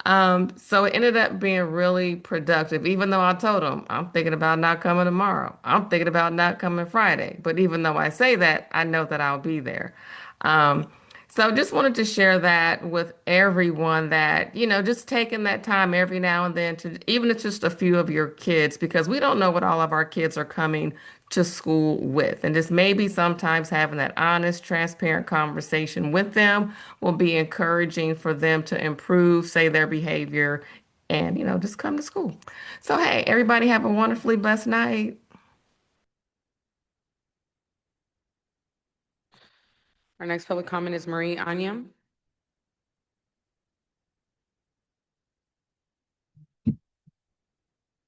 [SPEAKER 14] So it ended up being really productive, even though I told them I'm thinking about not coming tomorrow. I'm thinking about not coming Friday. But even though I say that, I know that I'll be there. Um, so just wanted to share that with everyone that, just taking that time every now and then to, even if it's just a few of your kids, because we don't know what all of our kids are coming to school with. And just maybe sometimes having that honest, transparent conversation with them will be encouraging for them to improve, say, their behavior and, just come to school. So, hey, everybody have a wonderfully blessed night.
[SPEAKER 2] Our next public comment is Marie Anyam.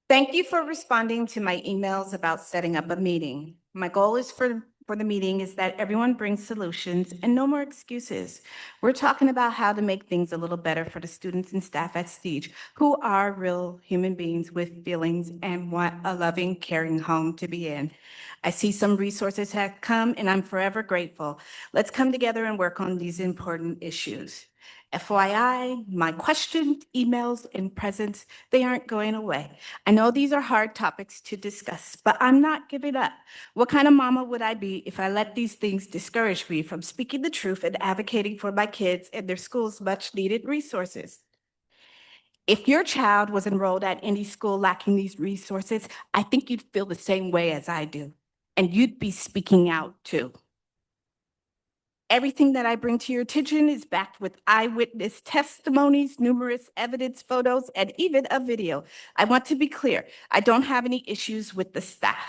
[SPEAKER 15] Thank you for responding to my emails about setting up a meeting. My goal is for the meeting is that everyone brings solutions and no more excuses. We're talking about how to make things a little better for the students and staff at Stige, who are real human beings with feelings and want a loving, caring home to be in. I see some resources have come and I'm forever grateful. Let's come together and work on these important issues. FYI, my questions, emails, and presents, they aren't going away. I know these are hard topics to discuss, but I'm not giving up. What kind of mama would I be if I let these things discourage me from speaking the truth and advocating for my kids and their school's much needed resources? If your child was enrolled at any school lacking these resources, I think you'd feel the same way as I do, and you'd be speaking out too. Everything that I bring to your attention is backed with eyewitness testimonies, numerous evidence, photos, and even a video. I want to be clear, I don't have any issues with the staff.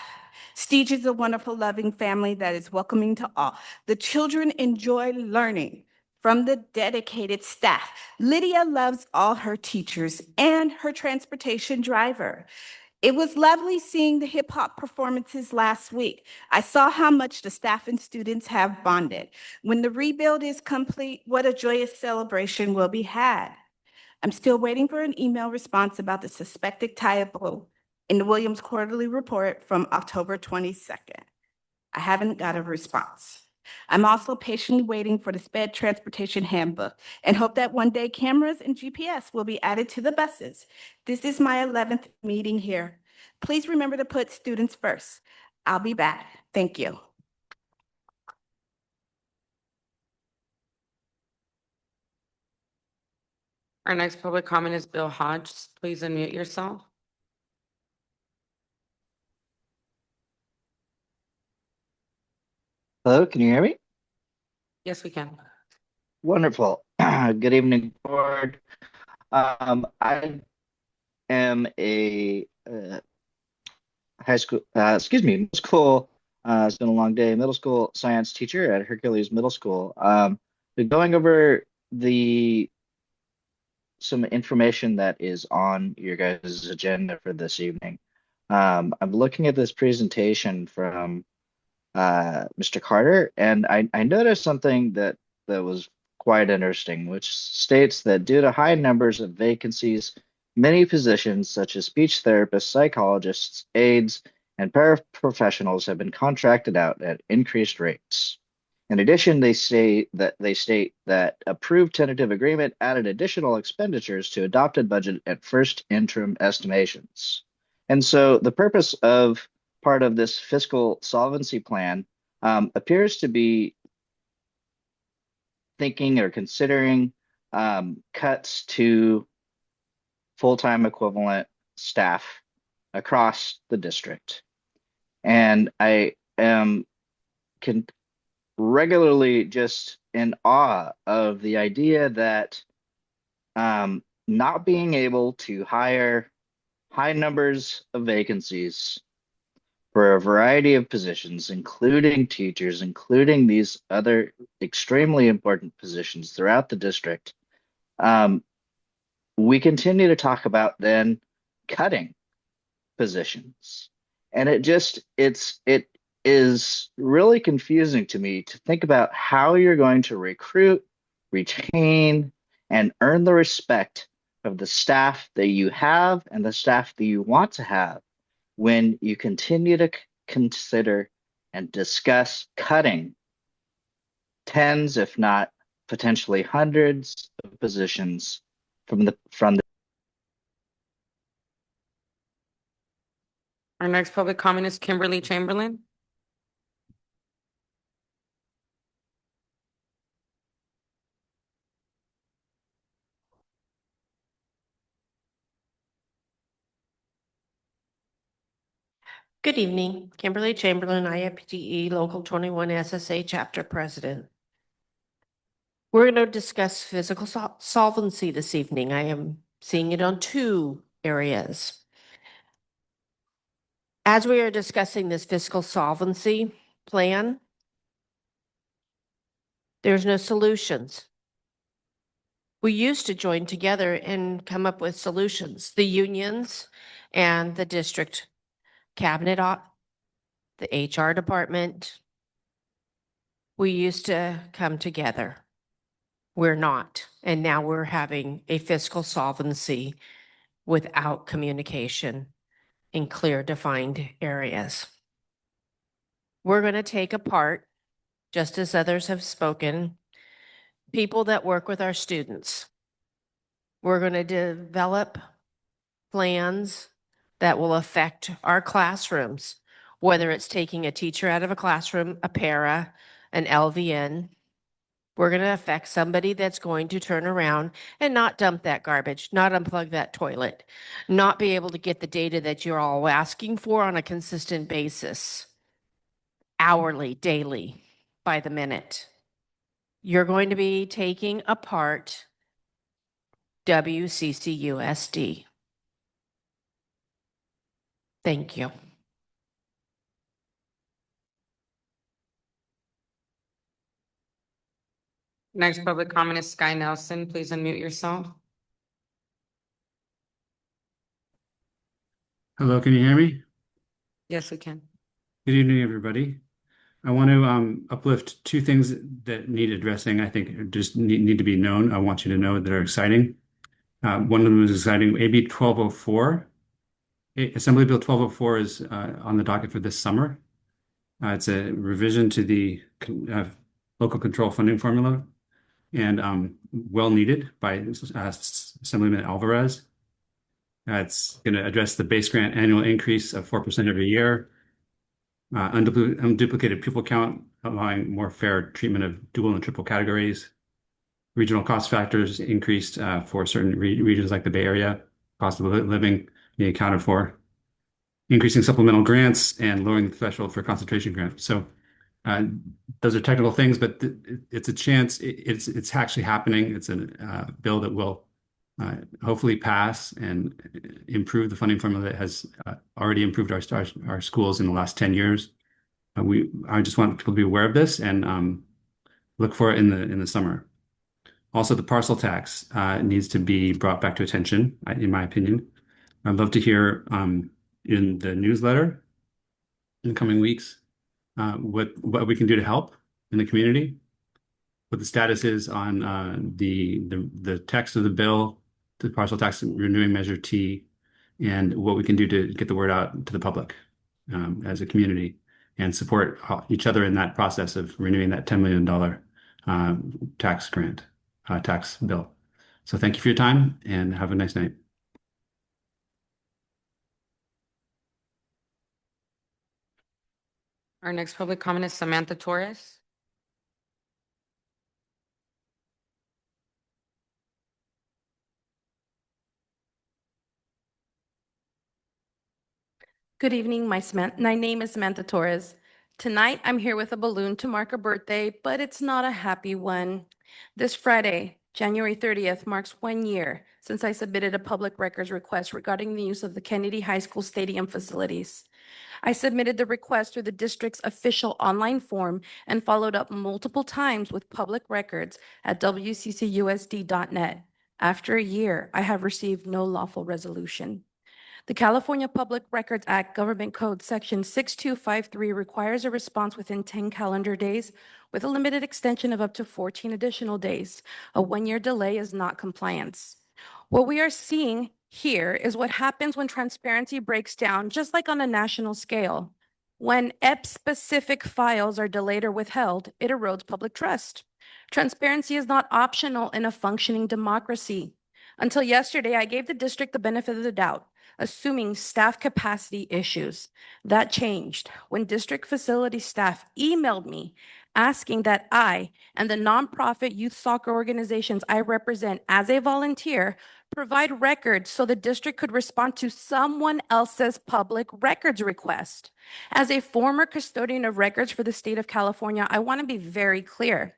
[SPEAKER 15] Stige is a wonderful, loving family that is welcoming to all. The children enjoy learning from the dedicated staff. Lydia loves all her teachers and her transportation driver. It was lovely seeing the hip hop performances last week. I saw how much the staff and students have bonded. When the rebuild is complete, what a joyous celebration will be had. I'm still waiting for an email response about the suspected typo in the Williams Quarterly Report from October 22nd. I haven't got a response. I'm also patiently waiting for the SPED Transportation Handbook and hope that one day cameras and GPS will be added to the buses. This is my 11th meeting here. Please remember to put students first. I'll be back. Thank you.
[SPEAKER 2] Our next public comment is Bill Hodge. Please unmute yourself.
[SPEAKER 16] Hello, can you hear me?
[SPEAKER 2] Yes, we can.
[SPEAKER 16] Wonderful. Good evening, board. I am a middle school, it's been a long day, middle school science teacher at Hercules Middle School. Been going over some information that is on your guys' agenda for this evening. I'm looking at this presentation from Mr. Carter, and I noticed something that was quite interesting, which states that due to high numbers of vacancies, many positions such as speech therapists, psychologists, aides, and paraprofessionals have been contracted out at increased rates. In addition, they state that approved tentative agreement added additional expenditures to adopted budget at first interim estimations. And so the purpose of part of this fiscal solvency plan appears to be thinking or considering cuts to full-time equivalent staff across the district. And I am regularly just in awe of the idea that not being able to hire high numbers of vacancies for a variety of positions, including teachers, including these other extremely important positions throughout the district, we continue to talk about then cutting positions. And it is really confusing to me to think about how you're going to recruit, retain, and earn the respect of the staff that you have and the staff that you want to have when you continue to consider and discuss cutting tens, if not potentially hundreds of positions from the
[SPEAKER 2] Our next public comment is Kimberly Chamberlain.
[SPEAKER 17] Good evening, Kimberly Chamberlain, IFPTE Local 21 SSA Chapter President. We're going to discuss physical solvency this evening. I am seeing it on two areas. As we are discussing this fiscal solvency plan, there's no solutions. We used to join together and come up with solutions, the unions and the district cabinet, the HR department. We used to come together. We're not. And now we're having a fiscal solvency without communication in clear defined areas. We're going to take apart, just as others have spoken, people that work with our students. We're going to develop plans that will affect our classrooms, whether it's taking a teacher out of a classroom, a para, an LVN. We're going to affect somebody that's going to turn around and not dump that garbage, not unplug that toilet, not be able to get the data that you're all asking for on a consistent basis, hourly, daily, by the minute. You're going to be taking apart WCCUSD. Thank you.
[SPEAKER 2] Next public comment is Sky Nelson. Please unmute yourself.
[SPEAKER 18] Hello, can you hear me?
[SPEAKER 2] Yes, we can.
[SPEAKER 18] Good evening, everybody. I want to uplift two things that need addressing. I think just need to be known. I want you to know that are exciting. One of them is exciting. AB 1204. Assembly Bill 1204 is on the docket for this summer. It's a revision to the local control funding formula and well needed by Assemblyman Alvarez. It's going to address the base grant annual increase of 4% every year, unduplicated pupil count, allowing more fair treatment of dual and triple categories, regional cost factors increased for certain regions like the Bay Area, cost of living being accounted for, increasing supplemental grants, and lowering the threshold for concentration grants. So those are technical things, but it's a chance. It's actually happening. It's a bill that will hopefully pass and improve the funding formula that has already improved our schools in the last 10 years. I just want people to be aware of this and look for it in the summer. Also, the parcel tax needs to be brought back to attention, in my opinion. I'd love to hear in the newsletter in the coming weeks what we can do to help in the community, what the status is on the text of the bill, the parcel tax renewing measure T, and what we can do to get the word out to the public as a community and support each other in that process of renewing that $10 million tax bill. So thank you for your time and have a nice night.
[SPEAKER 2] Our next public comment is Samantha Torres.
[SPEAKER 5] Good evening, my name is Samantha Torres. Tonight, I'm here with a balloon to mark a birthday, but it's not a happy one. This Friday, January 30th, marks 1 year since I submitted a public records request regarding the use of the Kennedy High School stadium facilities. I submitted the request through the district's official online form and followed up multiple times with public records at wccusd.net. After a year, I have received no lawful resolution. The California Public Records Act Government Code Section 6253 requires a response within 10 calendar days with a limited extension of up to 14 additional days. A 1-year delay is not compliance. What we are seeing here is what happens when transparency breaks down, just like on a national scale. When EP-specific files are delayed or withheld, it erodes public trust. Transparency is not optional in a functioning democracy. Until yesterday, I gave the district the benefit of the doubt, assuming staff capacity issues. That changed when district facility staff emailed me asking that I and the nonprofit youth soccer organizations I represent as a volunteer provide records so the district could respond to someone else's public records request. As a former custodian of records for the state of California, I want to be very clear.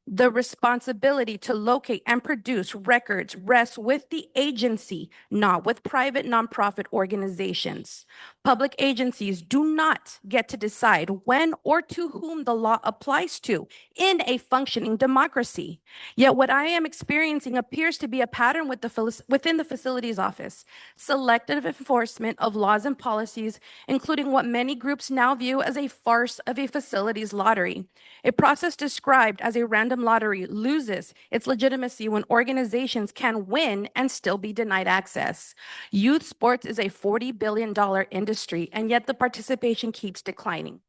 [SPEAKER 5] The responsibility to locate and produce records rests with the agency, not with private nonprofit organizations. Public agencies do not get to decide when or to whom the law applies to in a functioning democracy. Yet what I am experiencing appears to be a pattern within the facilities office. Selective enforcement of laws and policies, including what many groups now view as a farce of a facilities lottery. A process described as a random lottery loses its legitimacy when organizations can win and still be denied access. Youth sports is a $40 billion industry, and yet the participation keeps declining.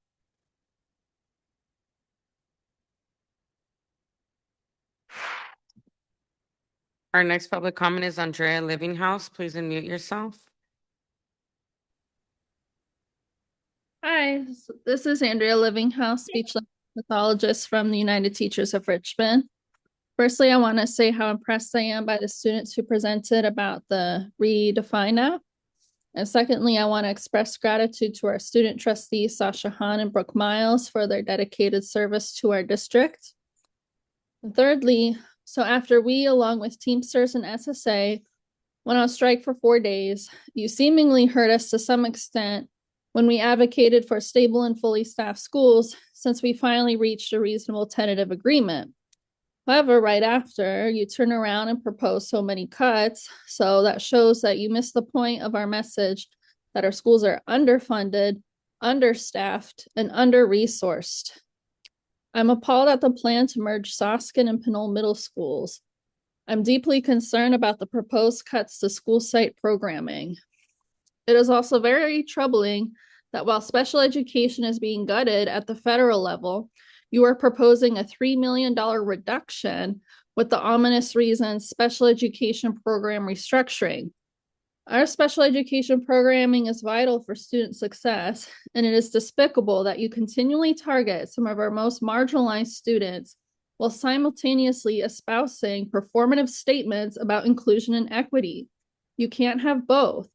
[SPEAKER 2] Our next public comment is Andrea Livinghouse. Please unmute yourself.
[SPEAKER 19] Hi, this is Andrea Livinghouse, speech pathologist from the United Teachers of Richmond. Firstly, I want to say how impressed I am by the students who presented about the Redefine app. And secondly, I want to express gratitude to our student trustees, Sasha Hahn and Brooke Miles, for their dedicated service to our district. And thirdly, so after we, along with Teamsters and SSA, went on strike for 4 days, you seemingly heard us to some extent when we advocated for stable and fully staffed schools, since we finally reached a reasonable tentative agreement. However, right after, you turn around and propose so many cuts, so that shows that you missed the point of our message that our schools are underfunded, understaffed, and under-resourced. I'm appalled at the plan to merge Soskin and Pinole middle schools. I'm deeply concerned about the proposed cuts to school site programming. It is also very troubling that while special education is being gutted at the federal level, you are proposing a $3 million reduction with the ominous reason special education program restructuring. Our special education programming is vital for student success, and it is despicable that you continually target some of our most marginalized students while simultaneously espousing performative statements about inclusion and equity. You can't have both.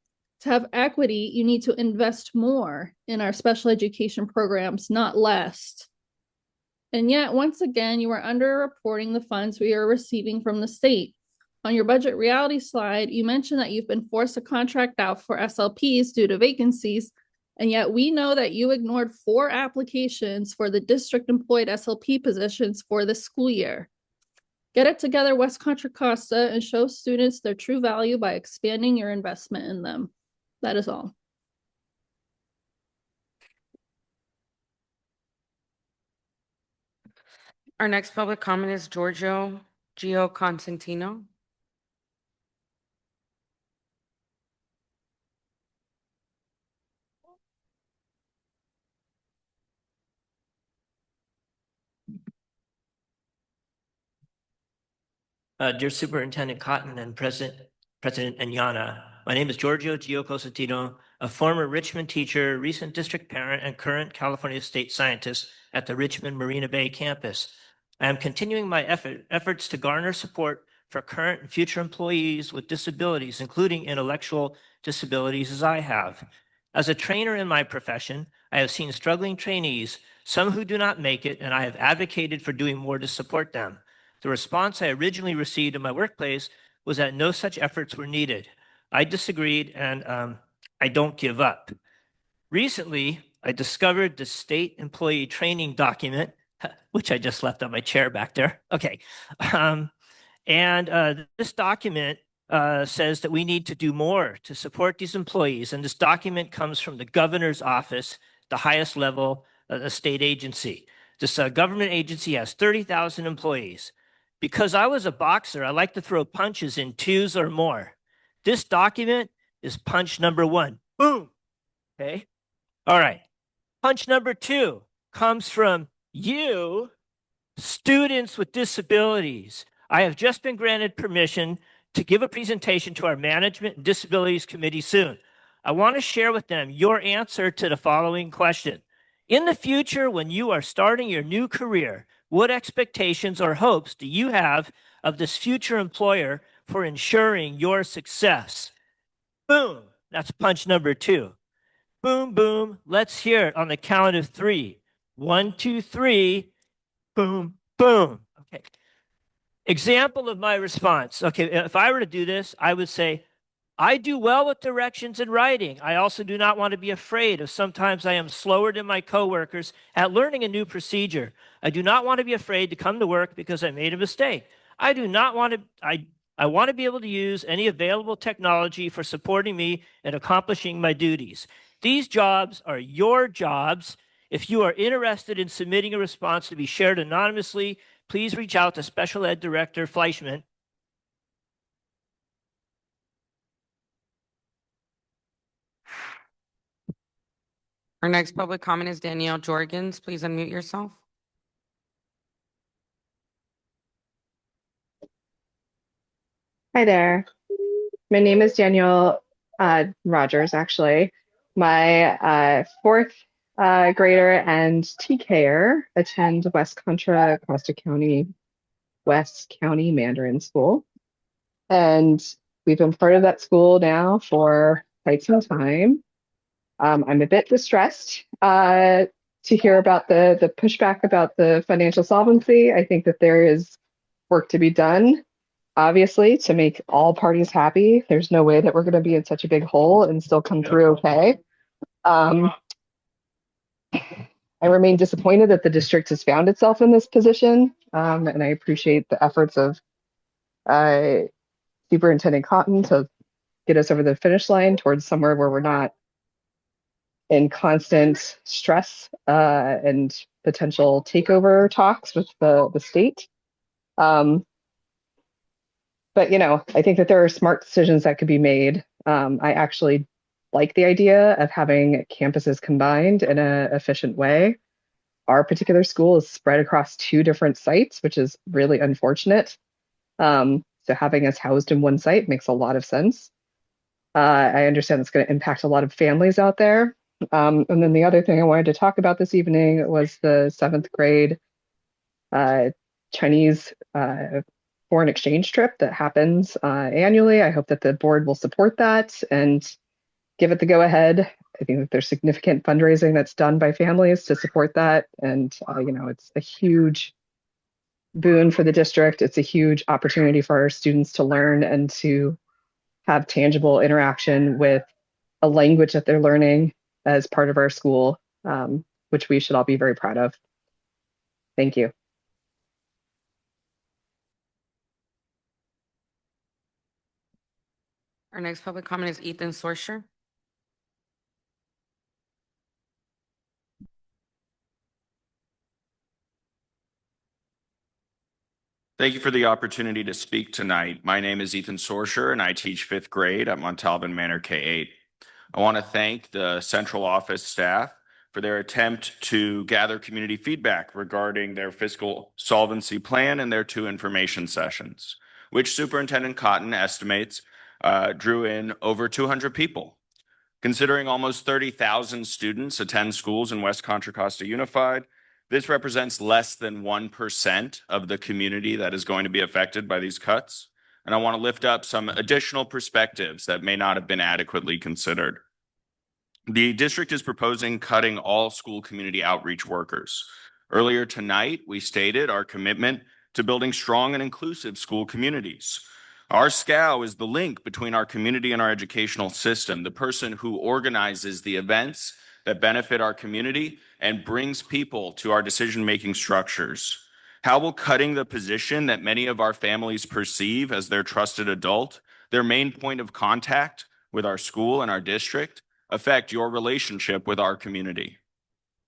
[SPEAKER 19] To have equity, you need to invest more in our special education programs, not less. And yet, once again, you are underreporting the funds we are receiving from the state. On your budget reality slide, you mentioned that you've been forced to contract out for SLPs due to vacancies, and yet we know that you ignored 4 applications for the district-employed SLP positions for this school year. Get it together, West Contra Costa, and show students their true value by expanding your investment in them. That is all.
[SPEAKER 2] Our next public comment is Giorgio Constantino.
[SPEAKER 20] Dear Superintendent Cotton and President Anyana, my name is Giorgio Cosentino, a former Richmond teacher, recent district parent, and current California State scientist at the Richmond Marina Bay campus. I am continuing my efforts to garner support for current and future employees with disabilities, including intellectual disabilities as I have. As a trainer in my profession, I have seen struggling trainees, some who do not make it, and I have advocated for doing more to support them. The response I originally received in my workplace was that no such efforts were needed. I disagreed, and I don't give up. Recently, I discovered the state employee training document, which I just left on my chair back there. Okay. This document says that we need to do more to support these employees. And this document comes from the governor's office, the highest level of the state agency. This government agency has 30,000 employees. Because I was a boxer, I like to throw punches in 2s or more. This document is punch number 1. Boom. Okay. All right. Punch number 2 comes from you, students with disabilities. I have just been granted permission to give a presentation to our Management and Disabilities Committee soon. I want to share with them your answer to the following question. In the future, when you are starting your new career, what expectations or hopes do you have of this future employer for ensuring your success? Boom. That's punch number 2. Boom, boom. Let's hear it on the count of 3. 1, 2, 3. Boom, boom. Okay. Example of my response. Okay, if I were to do this, I would say, I do well with directions and writing. I also do not want to be afraid of sometimes I am slower than my coworkers at learning a new procedure. I do not want to be afraid to come to work because I made a mistake. I want to be able to use any available technology for supporting me in accomplishing my duties. These jobs are your jobs. If you are interested in submitting a response to be shared anonymously, please reach out to Special Ed Director Fleischman.
[SPEAKER 2] Our next public comment is Danielle Jorgens. Please unmute yourself.
[SPEAKER 21] Hi there. My name is Danielle Rogers, actually. My fourth grader and TKer attend West Contra Costa County, West County Mandarin School. And we've been part of that school now for quite some time. I'm a bit distressed to hear about the pushback about the financial solvency. I think that there is work to be done, obviously, to make all parties happy. There's no way that we're going to be in such a big hole and still come through okay. I remain disappointed that the district has found itself in this position, and I appreciate the efforts of Superintendent Cotton to get us over the finish line towards somewhere where we're not in constant stress and potential takeover talks with the state. But, you know, I think that there are smart decisions that could be made. I actually like the idea of having campuses combined in an efficient way. Our particular school is spread across 2 different sites, which is really unfortunate. So having us housed in one site makes a lot of sense. I understand it's going to impact a lot of families out there. And then the other thing I wanted to talk about this evening was the 7th grade Chinese foreign exchange trip that happens annually. I hope that the board will support that and give it the go ahead. I think that there's significant fundraising that's done by families to support that. And, you know, it's a huge boon for the district. It's a huge opportunity for our students to learn and to have tangible interaction with a language that they're learning as part of our school, which we should all be very proud of. Thank you.
[SPEAKER 2] Our next public comment is Ethan Sorsher.
[SPEAKER 22] Thank you for the opportunity to speak tonight. My name is Ethan Sorsher, and I teach 5th grade at Montalban Manor K-8. I want to thank the central office staff for their attempt to gather community feedback regarding their fiscal solvency plan and their 2 information sessions, which Superintendent Cotton estimates drew in over 200 people. Considering almost 30,000 students attend schools in West Contra Costa Unified, this represents less than 1% of the community that is going to be affected by these cuts. And I want to lift up some additional perspectives that may not have been adequately considered. The district is proposing cutting all school community outreach workers. Earlier tonight, we stated our commitment to building strong and inclusive school communities. Our SCOW is the link between our community and our educational system, the person who organizes the events that benefit our community and brings people to our decision-making structures. How will cutting the position that many of our families perceive as their trusted adult, their main point of contact with our school and our district, affect your relationship with our community?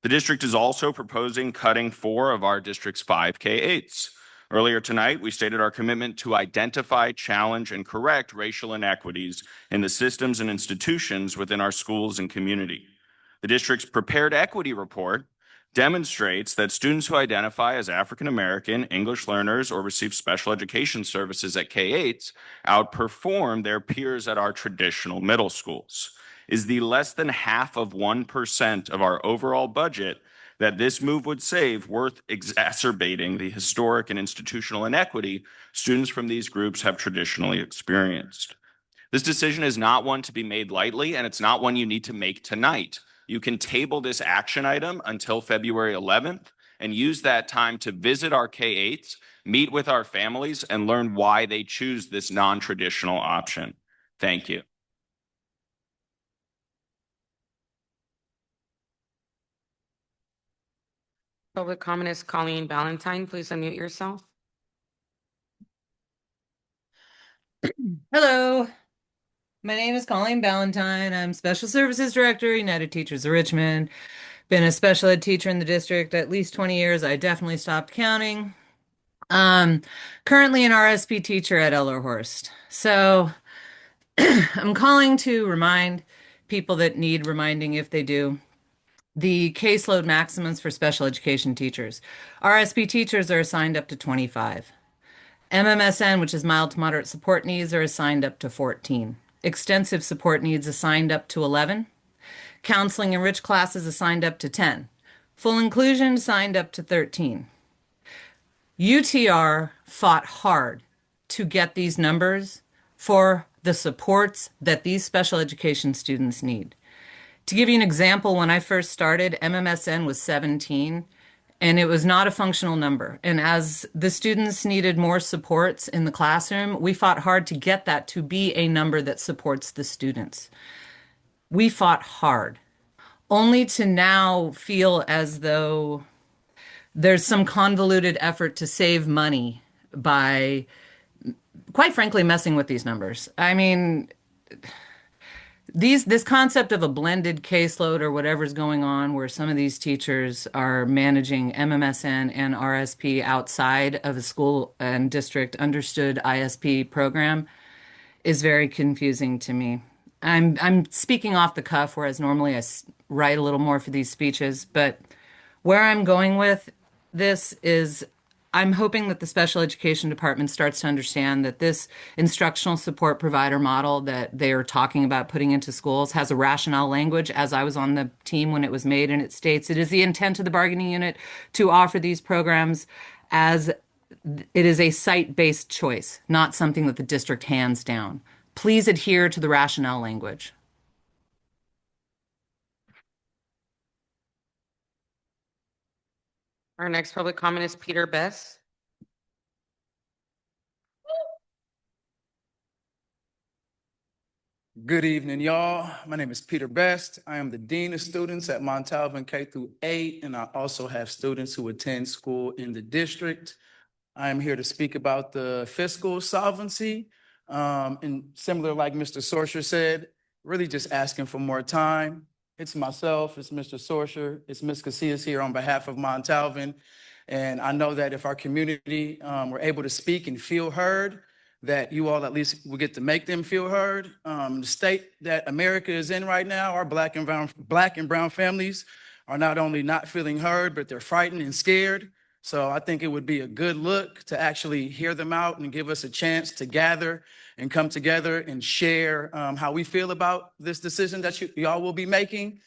[SPEAKER 22] The district is also proposing cutting 4 of our district's 5 K-8s. Earlier tonight, we stated our commitment to identify, challenge, and correct racial inequities in the systems and institutions within our schools and community. The district's prepared equity report demonstrates that students who identify as African American, English learners, or receive special education services at K-8s outperform their peers at our traditional middle schools. Is the less than half of 1% of our overall budget that this move would save worth exacerbating the historic and institutional inequity students from these groups have traditionally experienced? This decision is not one to be made lightly, and it's not one you need to make tonight. You can table this action item until February 11th and use that time to visit our K-8s, meet with our families, and learn why they choose this non-traditional option. Thank you.
[SPEAKER 2] Public comment is Colleen Ballantyne. Please unmute yourself.
[SPEAKER 4] Hello, my name is Colleen Ballantyne. I'm Special Services Director, United Teachers of Richmond. Been a special ed teacher in the district at least 20 years. I definitely stopped counting. Currently an RSP teacher at Ellerhorst. So I'm calling to remind people that need reminding if they do. The caseload maximums for special education teachers. RSP teachers are assigned up to 25. MMSN, which is mild to moderate support needs, are assigned up to 14. Extensive support needs assigned up to 11. Counseling and rich classes assigned up to 10. Full inclusion assigned up to 13. UTR fought hard to get these numbers for the supports that these special education students need. To give you an example, when I first started, MMSN was 17, and it was not a functional number. And as the students needed more supports in the classroom, we fought hard to get that to be a number that supports the students. We fought hard, only to now feel as though there's some convoluted effort to save money by, quite frankly, messing with these numbers. I mean, this concept of a blended caseload or whatever's going on where some of these teachers are managing MMSN and RSP outside of a school and district understood ISP program is very confusing to me. I'm speaking off the cuff, whereas normally I write a little more for these speeches, but where I'm going with this is I'm hoping that the special education department starts to understand that this instructional support provider model that they are talking about putting into schools has a rationale language, as I was on the team when it was made, and it states it is the intent of the bargaining unit to offer these programs as it is a site-based choice, not something that the district hands down. Please adhere to the rationale language.
[SPEAKER 2] Our next public comment is Peter Best.
[SPEAKER 10] Good evening, y'all. My name is Peter Best. I am the Dean of Students at Montalban K-8, and I also have students who attend school in the district. I am here to speak about the fiscal solvency. And similar like Mr. Sorsher said, really just asking for more time. It's myself, it's Mr. Sorsher, it's Ms. Casillas here on behalf of Montalban. And I know that if our community were able to speak and feel heard, that you all at least will get to make them feel heard. The state that America is in right now, our black and brown families are not only not feeling heard, but they're frightened and scared. So I think it would be a good look to actually hear them out and give us a chance to gather and come together and share how we feel about this decision that y'all will be making.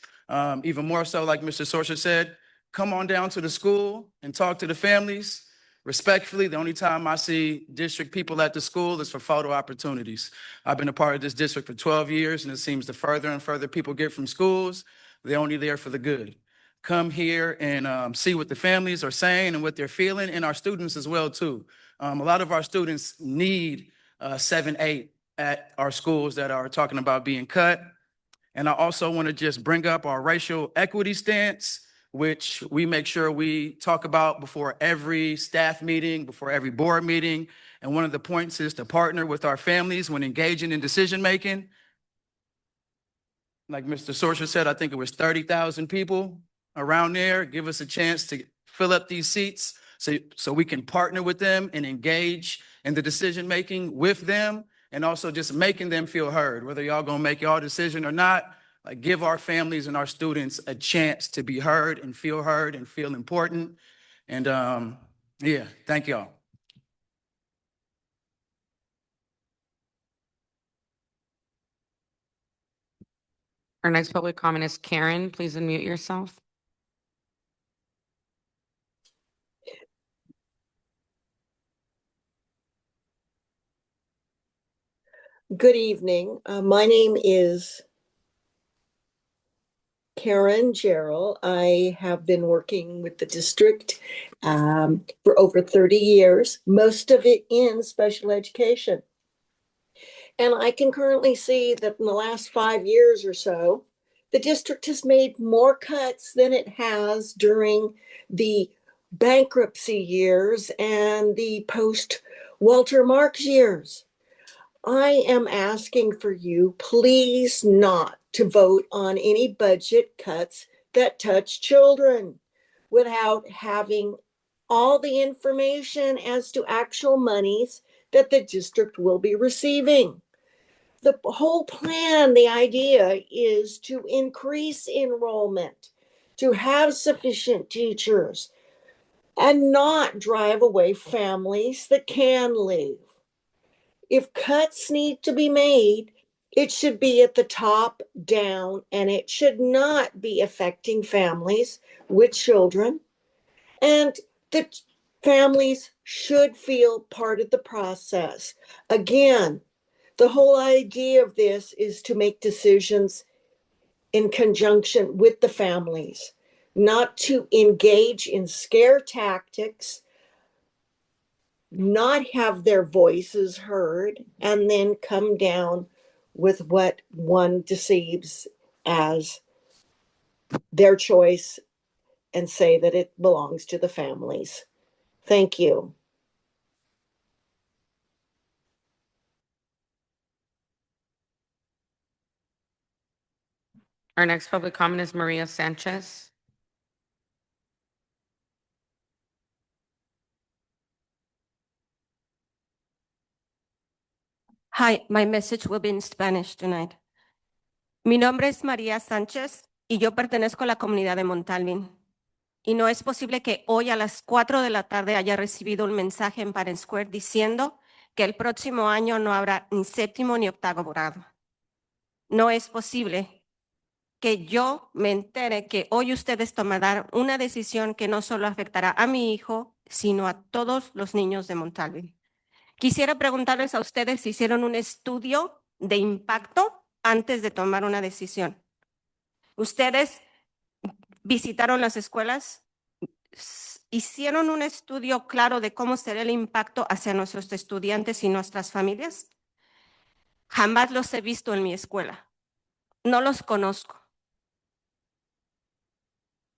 [SPEAKER 10] Even more so, like Mr. Sorsher said, come on down to the school and talk to the families. Respectfully, the only time I see district people at the school is for photo opportunities. I've been a part of this district for 12 years, and it seems the further and further people get from schools, they're only there for the good. Come here and see what the families are saying and what they're feeling, and our students as well, too. A lot of our students need 7-8 at our schools that are talking about being cut. And I also want to just bring up our racial equity stance, which we make sure we talk about before every staff meeting, before every board meeting. And one of the points is to partner with our families when engaging in decision-making. Like Mr. Sorsher said, I think it was 30,000 people around there. Give us a chance to fill up these seats so we can partner with them and engage in the decision-making with them, and also just making them feel heard. Whether y'all gonna make y'all decision or not, Like, give our families and our students a chance to be heard and feel important. And yeah, thank y'all.
[SPEAKER 2] Our next public comment is Karen. Please unmute yourself.
[SPEAKER 9] Good evening. My name is Karen Gerald. I have been working with the district for over 30 years, most of it in special education. And I can currently see that in the last 5 years or so, the district has made more cuts than it has during the bankruptcy years and the post Walter Marks years. I am asking for you, please not to vote on any budget cuts that touch children without having all the information as to actual monies that the district will be receiving. The whole plan, the idea is to increase enrollment, to have sufficient teachers, and not drive away families that can leave. If cuts need to be made, it should be at the top down, and it should not be affecting families with children. And the families should feel part of the process. Again, the whole idea of this is to make decisions in conjunction with the families, not to engage in scare tactics, not have their voices heard, and then come down with what one deceives as their choice and say that it belongs to the families. Thank you.
[SPEAKER 2] Our next public comment is Maria Sanchez.
[SPEAKER 11] Hi, my message will be in Spanish tonight. Mi nombre es María Sánchez y yo pertenezco a la comunidad de Montalvin. Y no es posible que hoy a las 4 de la tarde haya recibido un mensaje en Parent Square diciendo que el próximo año no habrá ni séptimo ni octavo grado. No es posible que yo me entere que hoy ustedes tomarán una decisión que no solo afectará a mi hijo, sino a todos los niños de Montalvin. Quisiera preguntarles a ustedes si hicieron un estudio de impacto antes de tomar una decisión. ¿Ustedes visitaron las escuelas? ¿Hicieron un estudio claro de cómo será el impacto hacia nuestros estudiantes y nuestras familias? Jamás los he visto en mi escuela. No los conozco.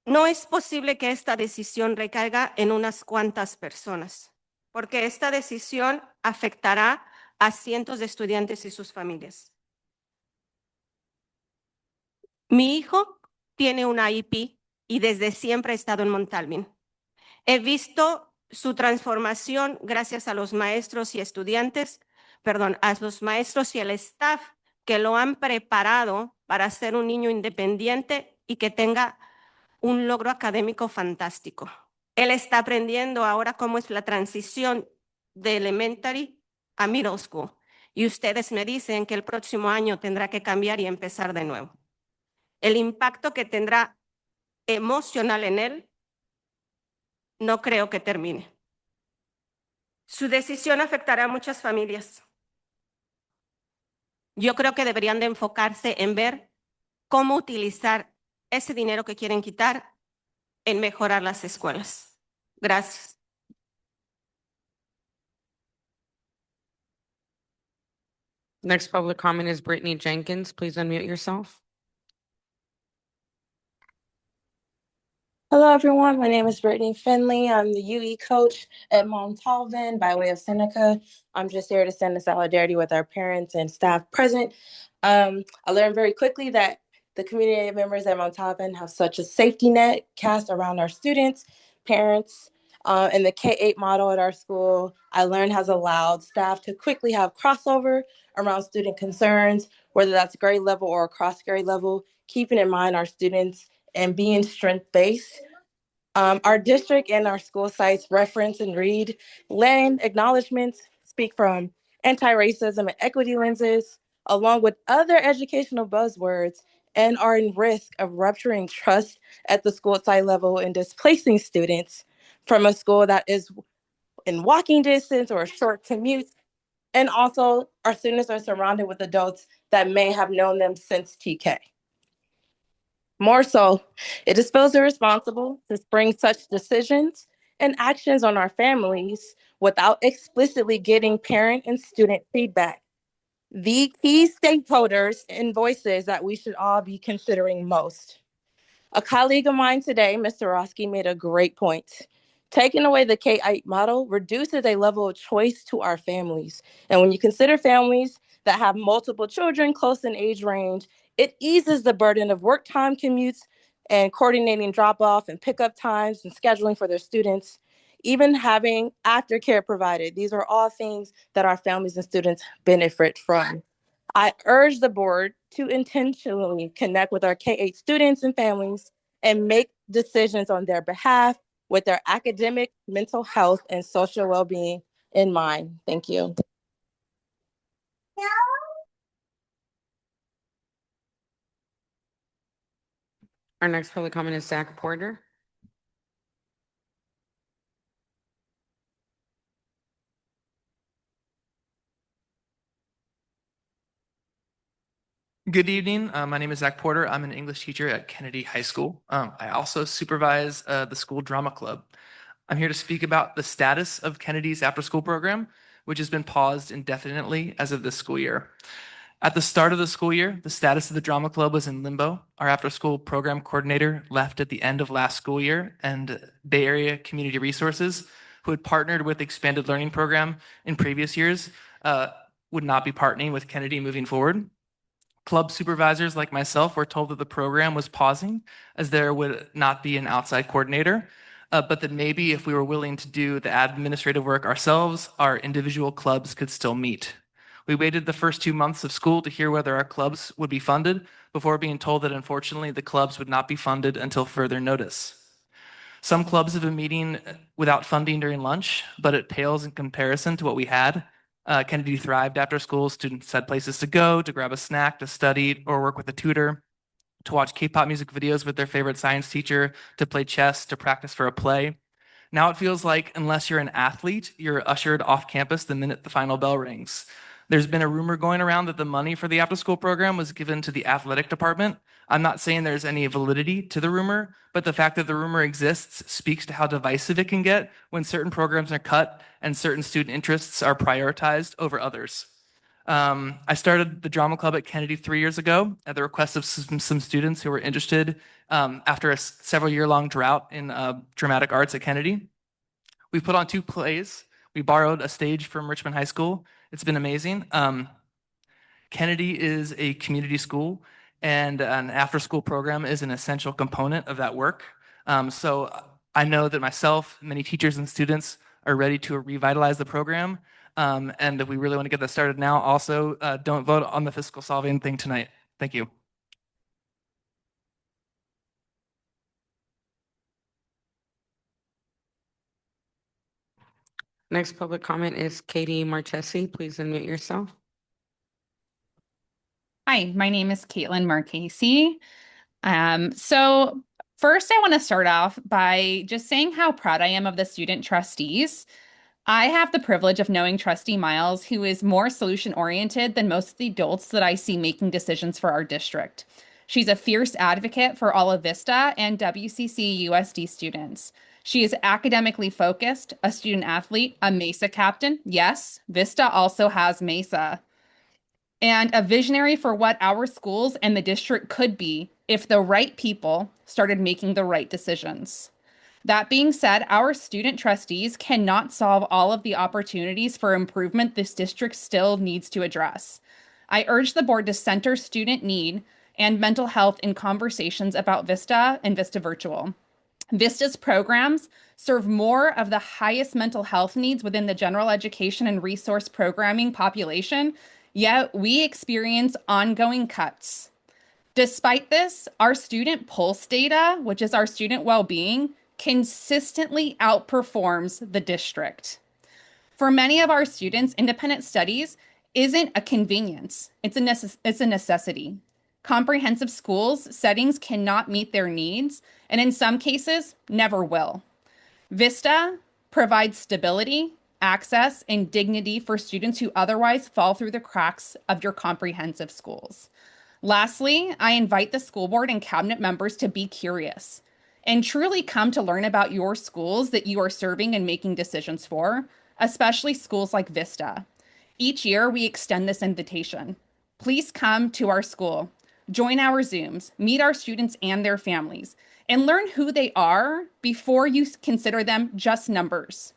[SPEAKER 11] No es posible que esta decisión recaiga en unas cuantas personas, porque esta decisión afectará a cientos de estudiantes y sus familias. Mi hijo tiene una IEP y desde siempre ha estado en Montalvin. He visto su transformación gracias a los maestros y estudiantes, a los maestros y el staff que lo han preparado para ser un niño independiente y que tenga un logro académico fantástico. Él está aprendiendo ahora cómo es la transición de elementary a middle school. Y ustedes me dicen que el próximo año tendrá que cambiar y empezar de nuevo. El impacto que tendrá emocional en él, no creo que termine. Su decisión afectará a muchas familias. Yo creo que deberían de enfocarse en ver cómo utilizar ese dinero que quieren quitar en mejorar las escuelas. Gracias.
[SPEAKER 2] Next public comment is Brittany Jenkins. Please unmute yourself.
[SPEAKER 23] Hello, everyone. My name is Brittany Finley. I'm the UE coach at Montalvin by way of Seneca. I'm just here to send a solidarity with our parents and staff present. I learned very quickly that the community members at Montalvin have such a safety net cast around our students, parents, and the K-8 model at our school, I learned has allowed staff to quickly have crossover around student concerns, whether that's grade level or across grade level. keeping in mind our students and being strength-based. Our district and our school sites reference and read land acknowledgements, speak from anti-racism and equity lenses, along with other educational buzzwords, and are in risk of rupturing trust at the school site level and displacing students from a school that is in walking distance or a short commute. And also, our students are surrounded with adults that may have known them since TK. More so, it is feels irresponsible to spring such decisions and actions on our families without explicitly getting parent and student feedback. The key stakeholders and voices that we should all be considering most. A colleague of mine today, Mr. Roski, made a great point. Taking away the K-8 model reduces a level of choice to our families. And when you consider families that have multiple children close in age range, it eases the burden of work time commutes and coordinating drop-off and pickup times and scheduling for their students, even having aftercare provided. These are all things that our families and students benefit from. I urge the board to intentionally connect with our K-8 students and families and make decisions on their behalf with their academic, mental health, and social well-being in mind. Thank you.
[SPEAKER 2] Our next public comment is Zach Porter.
[SPEAKER 3] Good evening. My name is Zach Porter. I'm an English teacher at Kennedy High School. I also supervise the school drama club. I'm here to speak about the status of Kennedy's after-school program, which has been paused indefinitely as of this school year. At the start of the school year, the status of the drama club was in limbo. Our after-school program coordinator left at the end of last school year, and Bay Area Community Resources, who had partnered with Expanded Learning Program in previous years, would not be partnering with Kennedy moving forward. Club supervisors like myself were told that the program was pausing as there would not be an outside coordinator, but that maybe if we were willing to do the administrative work ourselves, our individual clubs could still meet. We waited the first 2 months of school to hear whether our clubs would be funded before being told that unfortunately the clubs would not be funded until further notice. Some clubs have been meeting without funding during lunch, but it pales in comparison to what we had. Kennedy thrived after school. Students had places to go, to grab a snack, to study, or work with a tutor, to watch K-pop music videos with their favorite science teacher, to play chess, to practice for a play. Now it feels like unless you're an athlete, you're ushered off campus the minute the final bell rings. There's been a rumor going around that the money for the after-school program was given to the athletic department. I'm not saying there's any validity to the rumor, but the fact that the rumor exists speaks to how divisive it can get when certain programs are cut and certain student interests are prioritized over others. I started the drama club at Kennedy 3 years ago at the request of some students who were interested after a several-year-long drought in dramatic arts at Kennedy. We put on 2 plays. We borrowed a stage from Richmond High School. It's been amazing. Kennedy is a community school, and an after-school program is an essential component of that work. So I know that myself, many teachers and students are ready to revitalize the program, and if we really want to get that started now, also don't vote on the fiscal solving thing tonight. Thank you.
[SPEAKER 2] Next public comment is Katie Marchesi. Please unmute yourself.
[SPEAKER 6] Hi, my name is Caitlin Marchesi. So first I want to start off by just saying how proud I am of the student trustees. I have the privilege of knowing Trustee Miles, who is more solution-oriented than most of the adults that I see making decisions for our district. She's a fierce advocate for all of Vista and WCC USD students. She is academically focused, a student athlete, a MESA captain. Yes, Vista also has MESA. And a visionary for what our schools and the district could be if the right people started making the right decisions. That being said, our student trustees cannot solve all of the opportunities for improvement this district still needs to address. I urge the board to center student need and mental health in conversations about Vista and Vista Virtual. Vista's programs serve more of the highest mental health needs within the general education and resource programming population, yet we experience ongoing cuts. Despite this, our student pulse data, which is our student well-being, consistently outperforms the district. For many of our students, independent studies isn't a convenience, it's a necessity. Comprehensive schools settings cannot meet their needs, and in some cases, never will. Vista provides stability, access, and dignity for students who otherwise fall through the cracks of your comprehensive schools. Lastly, I invite the school board and cabinet members to be curious and truly come to learn about your schools that you are serving and making decisions for, especially schools like Vista. Each year, we extend this invitation. Please come to our school, join our Zooms, meet our students and their families, and learn who they are before you consider them just numbers.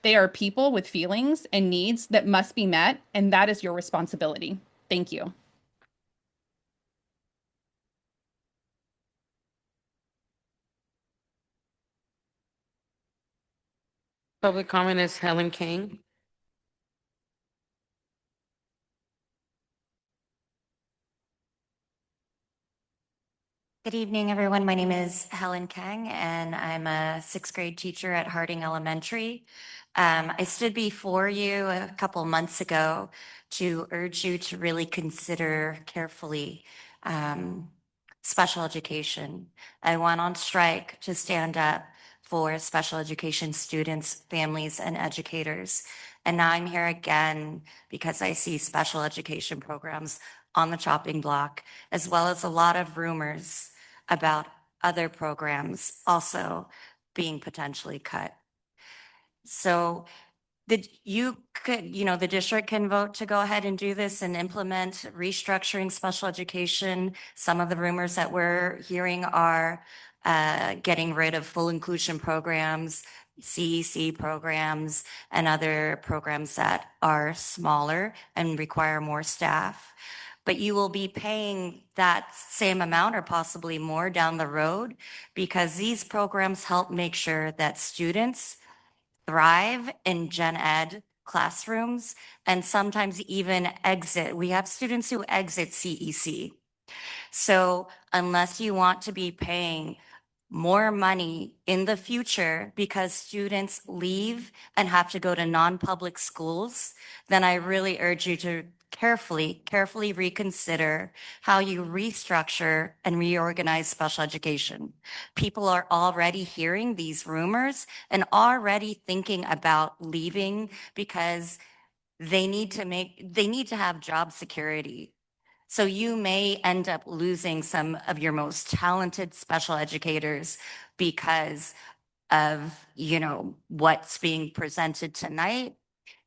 [SPEAKER 6] They are people with feelings and needs that must be met, and that is your responsibility. Thank you.
[SPEAKER 2] Public comment is Helen King.
[SPEAKER 7] Good evening, everyone. My name is Helen Kang, and I'm a sixth grade teacher at Harding Elementary. I stood before you a couple months ago to urge you to really consider carefully special education. I went on strike to stand up for special education students, families, and educators. And now I'm here again because I see special education programs on the chopping block, as well as a lot of rumors about other programs also being potentially cut. So the district can vote to go ahead and do this and implement restructuring special education. Some of the rumors that we're hearing are getting rid of full inclusion programs, CEC programs, and other programs that are smaller and require more staff. But you will be paying that same amount or possibly more down the road because these programs help make sure that students thrive in gen ed classrooms and sometimes even exit. We have students who exit CEC. So unless you want to be paying more money in the future because students leave and have to go to non-public schools, then I really urge you to carefully reconsider how you restructure and reorganize special education. People are already hearing these rumors and already thinking about leaving because they need to have job security. So you may end up losing some of your most talented special educators because of, what's being presented tonight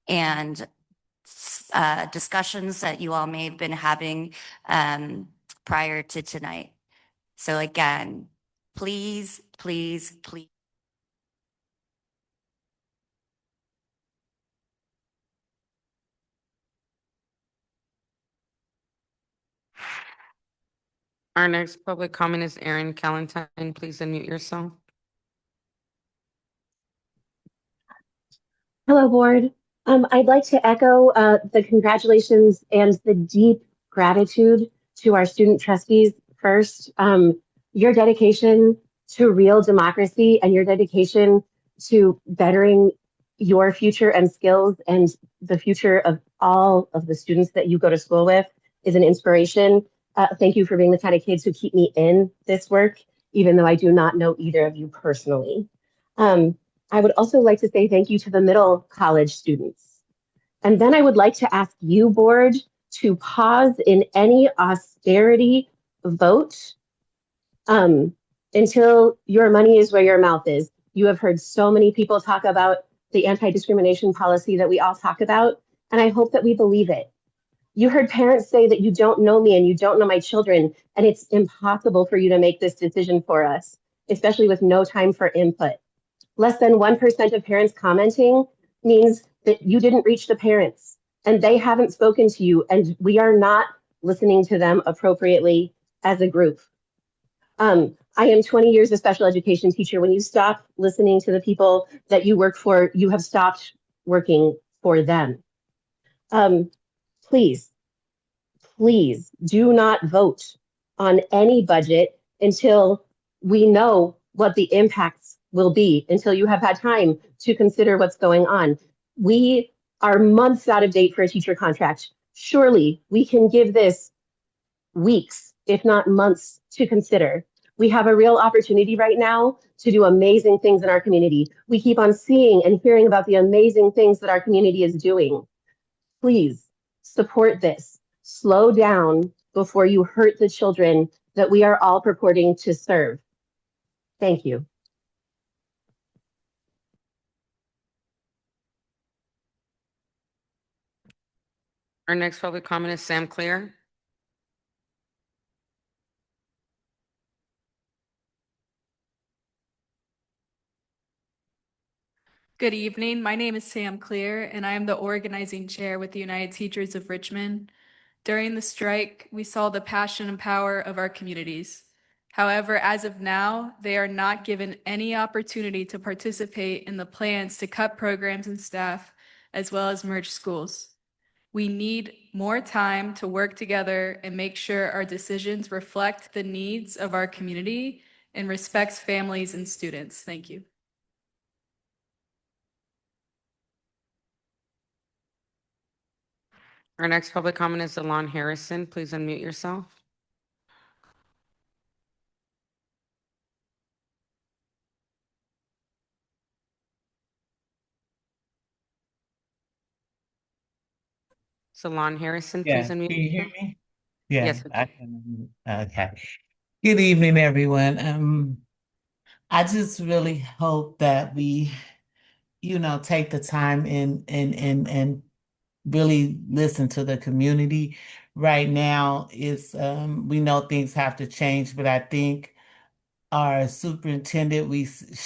[SPEAKER 7] and discussions that you all may have been having prior to tonight. So again, please.
[SPEAKER 2] Our next public comment is Erin Callentine. Please unmute yourself.
[SPEAKER 8] Hello, board. I'd like to echo the congratulations and the deep gratitude to our student trustees. First, your dedication to real democracy and your dedication to bettering your future and skills and the future of all of the students that you go to school with is an inspiration. Thank you for being the kind of kids who keep me in this work, even though I do not know either of you personally. I would also like to say thank you to the middle college students. And then I would like to ask you, board, to pause in any austerity vote until your money is where your mouth is. You have heard so many people talk about the anti-discrimination policy that we all talk about, and I hope that we believe it. You heard parents say that you don't know me and you don't know my children, and it's impossible for you to make this decision for us, especially with no time for input. Less than 1% of parents commenting means that you didn't reach the parents and they haven't spoken to you, and we are not listening to them appropriately as a group. I am 20 years a special education teacher. When you stop listening to the people that you work for, you have stopped working for them. Please do not vote on any budget until we know what the impacts will be, until you have had time to consider what's going on. We are months out of date for a teacher contract. Surely we can give this weeks, if not months, to consider. We have a real opportunity right now to do amazing things in our community. We keep on seeing and hearing about the amazing things that our community is doing. Please support this. Slow down before you hurt the children that we are all purporting to serve. Thank you.
[SPEAKER 2] Our next public comment is Sam Clear.
[SPEAKER 1] Good evening. My name is Sam Clear, and I am the organizing chair with the United Teachers of Richmond. During the strike, we saw the passion and power of our communities. However, as of now, they are not given any opportunity to participate in the plans to cut programs and staff, as well as merge schools. We need more time to work together and make sure our decisions reflect the needs of our community and respects families and students. Thank you.
[SPEAKER 2] Our next public comment is Alon Harrison. Please unmute yourself. Salon Harrison,
[SPEAKER 12] Yeah,
[SPEAKER 2] please unmute
[SPEAKER 12] can you hear
[SPEAKER 2] yourself.
[SPEAKER 12] me? Yeah,
[SPEAKER 2] Yes,
[SPEAKER 12] I can. Okay. Good evening, everyone. I just really hope that we, take the time and really listen to the community. Right now, it's we know things have to change, but I think our superintendent,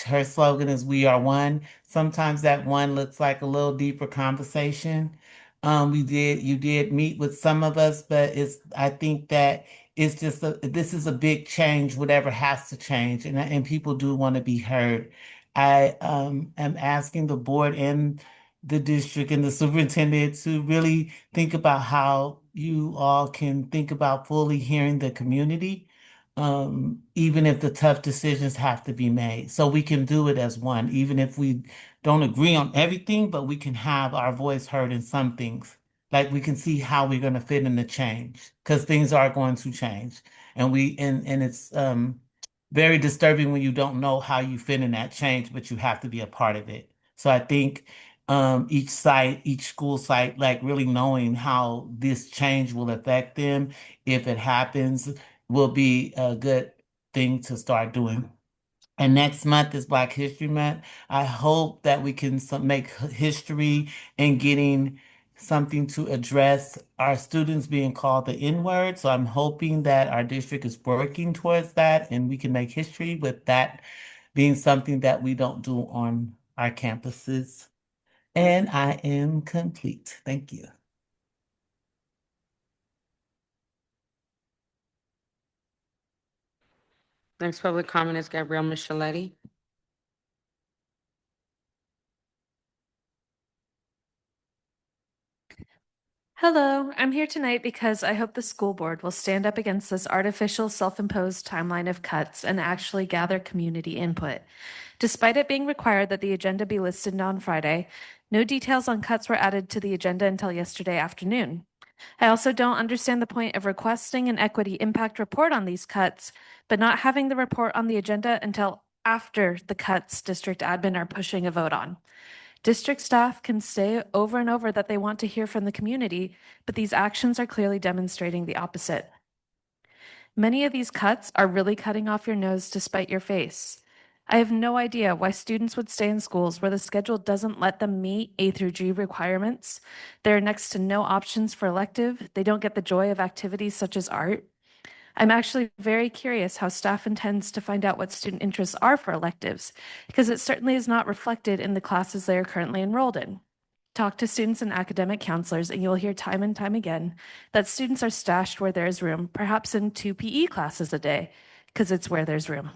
[SPEAKER 12] her slogan is "We are one." Sometimes that one looks like a little deeper conversation. You did meet with some of us, but I think that it's just this is a big change, whatever has to change, and people do want to be heard. I am asking the board and the district and the superintendent to really think about how you all can think about fully hearing the community, even if the tough decisions have to be made. So we can do it as one, even if we don't agree on everything, but we can have our voice heard in some things. Like we can see how we're going to fit in the change, because things are going to change. And it's very disturbing when you don't know how you fit in that change, but you have to be a part of it. So I think each school site, like really knowing how this change will affect them if it happens, will be a good thing to start doing. And next month is Black History Month. I hope that we can make history and getting something to address our students being called the N-word. So I'm hoping that our district is working towards that and we can make history with that being something that we don't do on our campuses. And I am complete. Thank you.
[SPEAKER 2] Next public comment is Gabrielle Micheletti.
[SPEAKER 13] Hello, I'm here tonight because I hope the school board will stand up against this artificial self-imposed timeline of cuts and actually gather community input. Despite it being required that the agenda be listed on Friday, no details on cuts were added to the agenda until yesterday afternoon. I also don't understand the point of requesting an equity impact report on these cuts, but not having the report on the agenda until after the cuts district admin are pushing a vote on. District staff can say over and over that they want to hear from the community, but these actions are clearly demonstrating the opposite. Many of these cuts are really cutting off your nose to spite your face. I have no idea why students would stay in schools where the schedule doesn't let them meet A through G requirements. There are next to no options for elective. They don't get the joy of activities such as art. I'm actually very curious how staff intends to find out what student interests are for electives, because it certainly is not reflected in the classes they are currently enrolled in. Talk to students and academic counselors, and you'll hear time and time again that students are stashed where there is room, perhaps in 2 PE classes a day, because it's where there's room.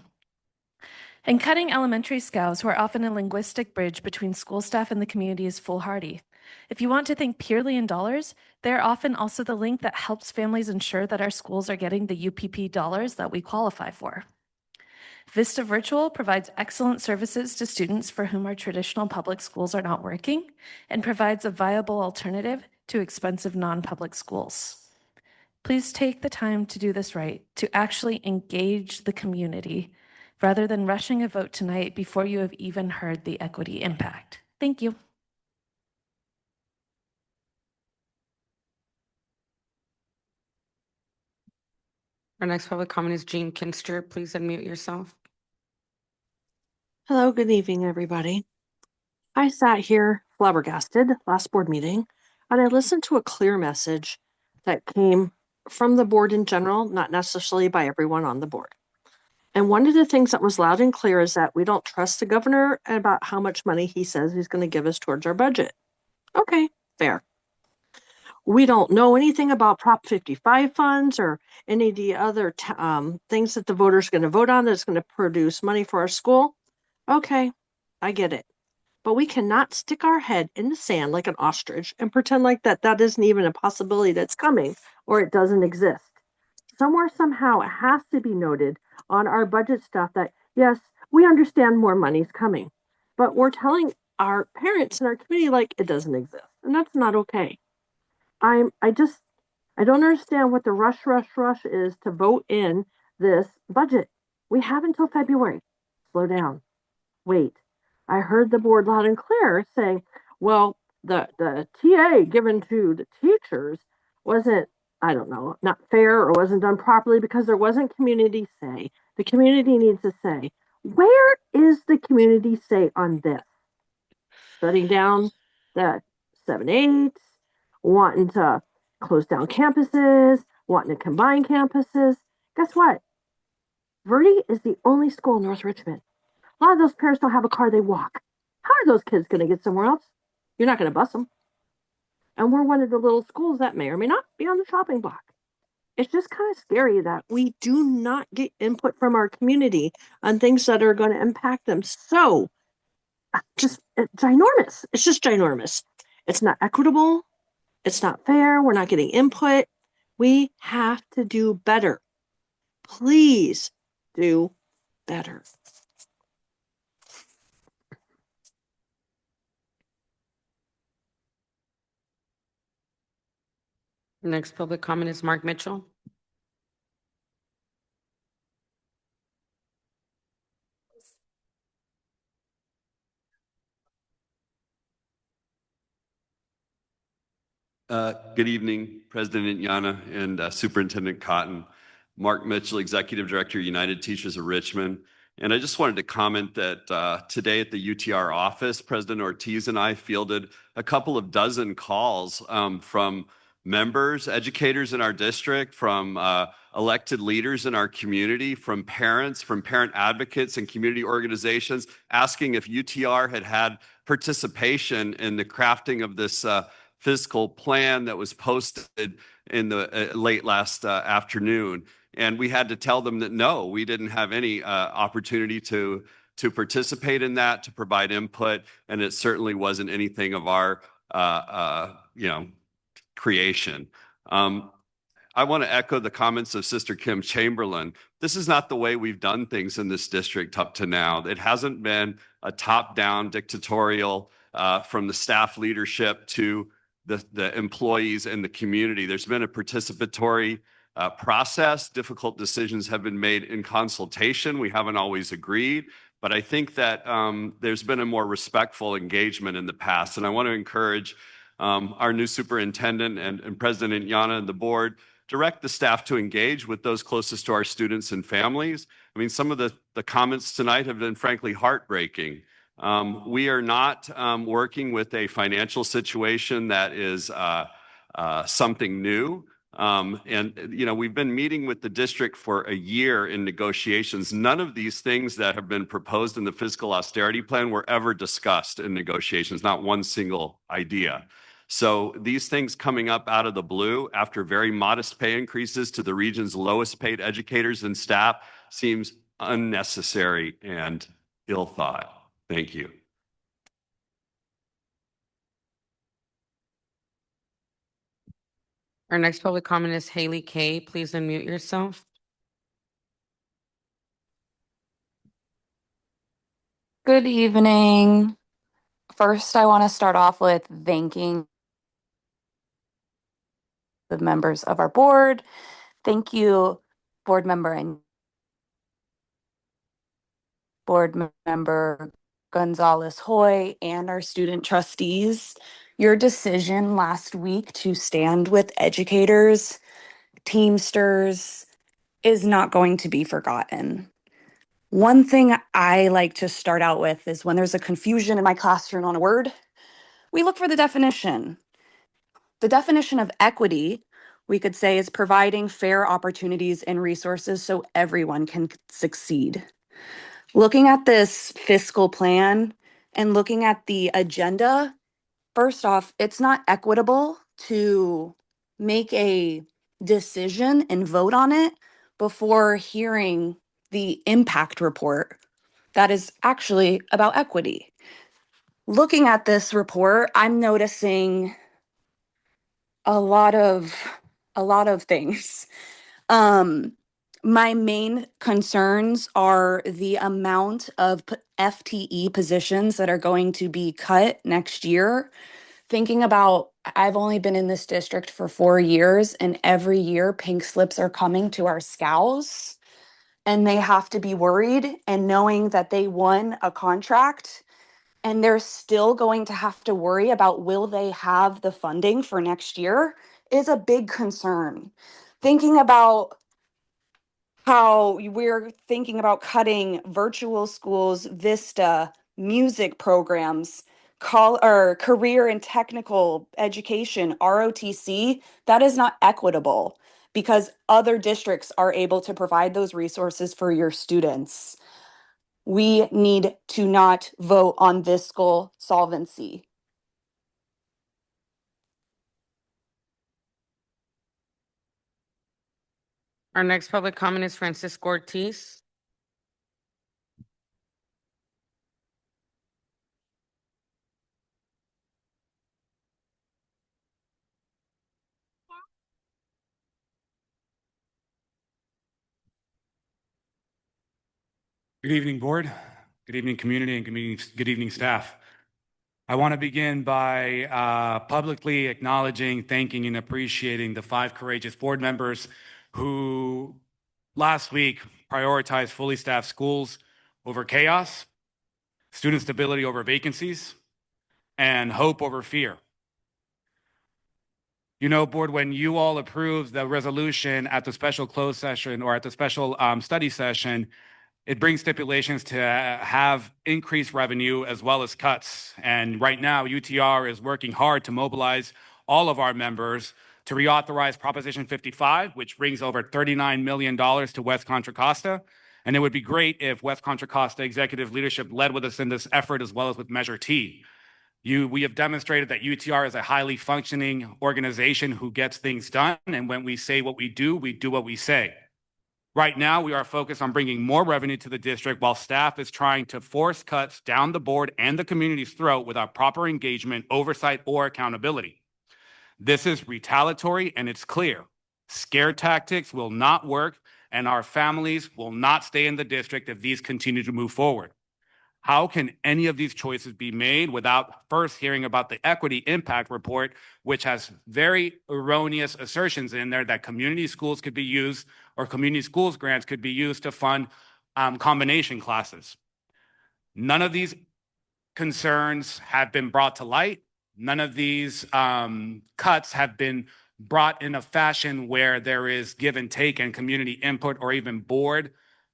[SPEAKER 13] And cutting elementary scouts, who are often a linguistic bridge between school staff and the community, is foolhardy. If you want to think purely in dollars, they're often also the link that helps families ensure that our schools are getting the UPP dollars that we qualify for. Vista Virtual provides excellent services to students for whom our traditional public schools are not working and provides a viable alternative to expensive non-public schools. Please take the time to do this right, to actually engage the community, rather than rushing a vote tonight before you have even heard the equity impact. Thank you.
[SPEAKER 2] Our next public comment is Jean Kinster. Please unmute yourself.
[SPEAKER 14] Hello, good evening, everybody. I sat here flabbergasted last board meeting, and I listened to a clear message that came from the board in general, not necessarily by everyone on the board. And one of the things that was loud and clear is that we don't trust the governor about how much money he says he's going to give us towards our budget. Okay, fair. We don't know anything about Prop 55 funds or any of the other things that the voters are going to vote on that's going to produce money for our school. Okay, I get it. But we cannot stick our head in the sand like an ostrich and pretend like that isn't even a possibility that's coming or it doesn't exist. Somewhere, somehow, it has to be noted on our budget stuff that, yes, we understand more money's coming, but we're telling our parents and our community like it doesn't exist, and that's not okay. I don't understand what the rush is to vote in this budget. We have until February. Slow down. Wait. I heard the board loud and clear saying, well, the TA given to the teachers wasn't, I don't know, not fair or wasn't done properly because there wasn't community say. The community needs to say. Where is the community say on this? Shutting down the 7-8s, wanting to close down campuses, wanting to combine campuses. Guess what? Verde is the only school in North Richmond. A lot of those parents don't have a car, they walk. How are those kids going to get somewhere else? You're not going to bus them. And we're one of the little schools that may or may not be on the shopping block. It's just kind of scary that we do not get input from our community on things that are going to impact them. So, it's ginormous. It's just ginormous. It's not equitable. It's not fair. We're not getting input. We have to do better. Please do better.
[SPEAKER 2] Next public comment is Mark Mitchell.
[SPEAKER 15] Good evening, President Yana and Superintendent Cotton. Mark Mitchell, Executive Director, United Teachers of Richmond. And I just wanted to comment that today at the UTR office, President Ortiz and I fielded a couple of dozen calls from members, educators in our district, from elected leaders in our community, from parents, from parent advocates and community organizations, asking if UTR had participation in the crafting of this fiscal plan that was posted in the late last afternoon. And we had to tell them that no, we didn't have any opportunity to participate in that, to provide input, and it certainly wasn't anything of our creation. I want to echo the comments of Sister Kim Chamberlain. This is not the way we've done things in this district up to now. It hasn't been a top-down dictatorial from the staff leadership to the employees and the community. There's been a participatory process. Difficult decisions have been made in consultation. We haven't always agreed, but I think that there's been a more respectful engagement in the past. And I want to encourage our new superintendent and President Yana and the board, direct the staff to engage with those closest to our students and families. I mean, some of the comments tonight have been frankly heartbreaking. We are not working with a financial situation that is something new. We've been meeting with the district for a year in negotiations. None of these things that have been proposed in the fiscal austerity plan were ever discussed in negotiations, not one single idea. So these things coming up out of the blue after very modest pay increases to the region's lowest paid educators and staff seems unnecessary and ill thought. Thank you.
[SPEAKER 2] Our next public comment is Haley Kay. Please unmute yourself.
[SPEAKER 16] Good evening. First, I want to start off with thanking the members of our board. Thank you, board member and member Gonzalez Hoy and our student trustees. Your decision last week to stand with educators, Teamsters, is not going to be forgotten. One thing I like to start out with is when there's a confusion in my classroom on a word, we look for the definition. The definition of equity, we could say, is providing fair opportunities and resources so everyone can succeed. Looking at this fiscal plan and looking at the agenda, first off, it's not equitable to make a decision and vote on it before hearing the impact report that is actually about equity. Looking at this report, I'm noticing a lot of things. My main concerns are the amount of FTE positions that are going to be cut next year. Thinking about, I've only been in this district for 4 years, and every year pink slips are coming to our scouts, and they have to be worried and knowing that they won a contract and they're still going to have to worry about will they have the funding for next year is a big concern. Thinking about how we're thinking about cutting virtual schools, Vista, music programs, career and technical education, ROTC, that is not equitable because other districts are able to provide those resources for your students. We need to not vote on fiscal solvency.
[SPEAKER 2] Our next public comment is Francisco Ortiz.
[SPEAKER 17] Good evening, board. Good evening, community, and good evening, staff. I want to begin by publicly acknowledging, thanking, and appreciating the 5 courageous board members who last week prioritized fully staffed schools over chaos, student stability over vacancies, and hope over fear. You know, board, when you all approved the resolution at the special closed session or at the special study session, it brings stipulations to have increased revenue as well as cuts. And right now, UTR is working hard to mobilize all of our members to reauthorize Proposition 55, which brings over $39 million to West Contra Costa. And it would be great if West Contra Costa executive leadership led with us in this effort as well as with Measure T. We have demonstrated that UTR is a highly functioning organization who gets things done. And when we say what we do what we say. Right now, we are focused on bringing more revenue to the district while staff is trying to force cuts down the board and the community's throat without proper engagement, oversight, or accountability. This is retaliatory and it's clear. Scare tactics will not work and our families will not stay in the district if these continue to move forward. How can any of these choices be made without first hearing about the equity impact report, which has very erroneous assertions in there that community schools could be used or community schools grants could be used to fund combination classes? None of these concerns have been brought to light. None of these cuts have been brought in a fashion where there is give and take and community input or even board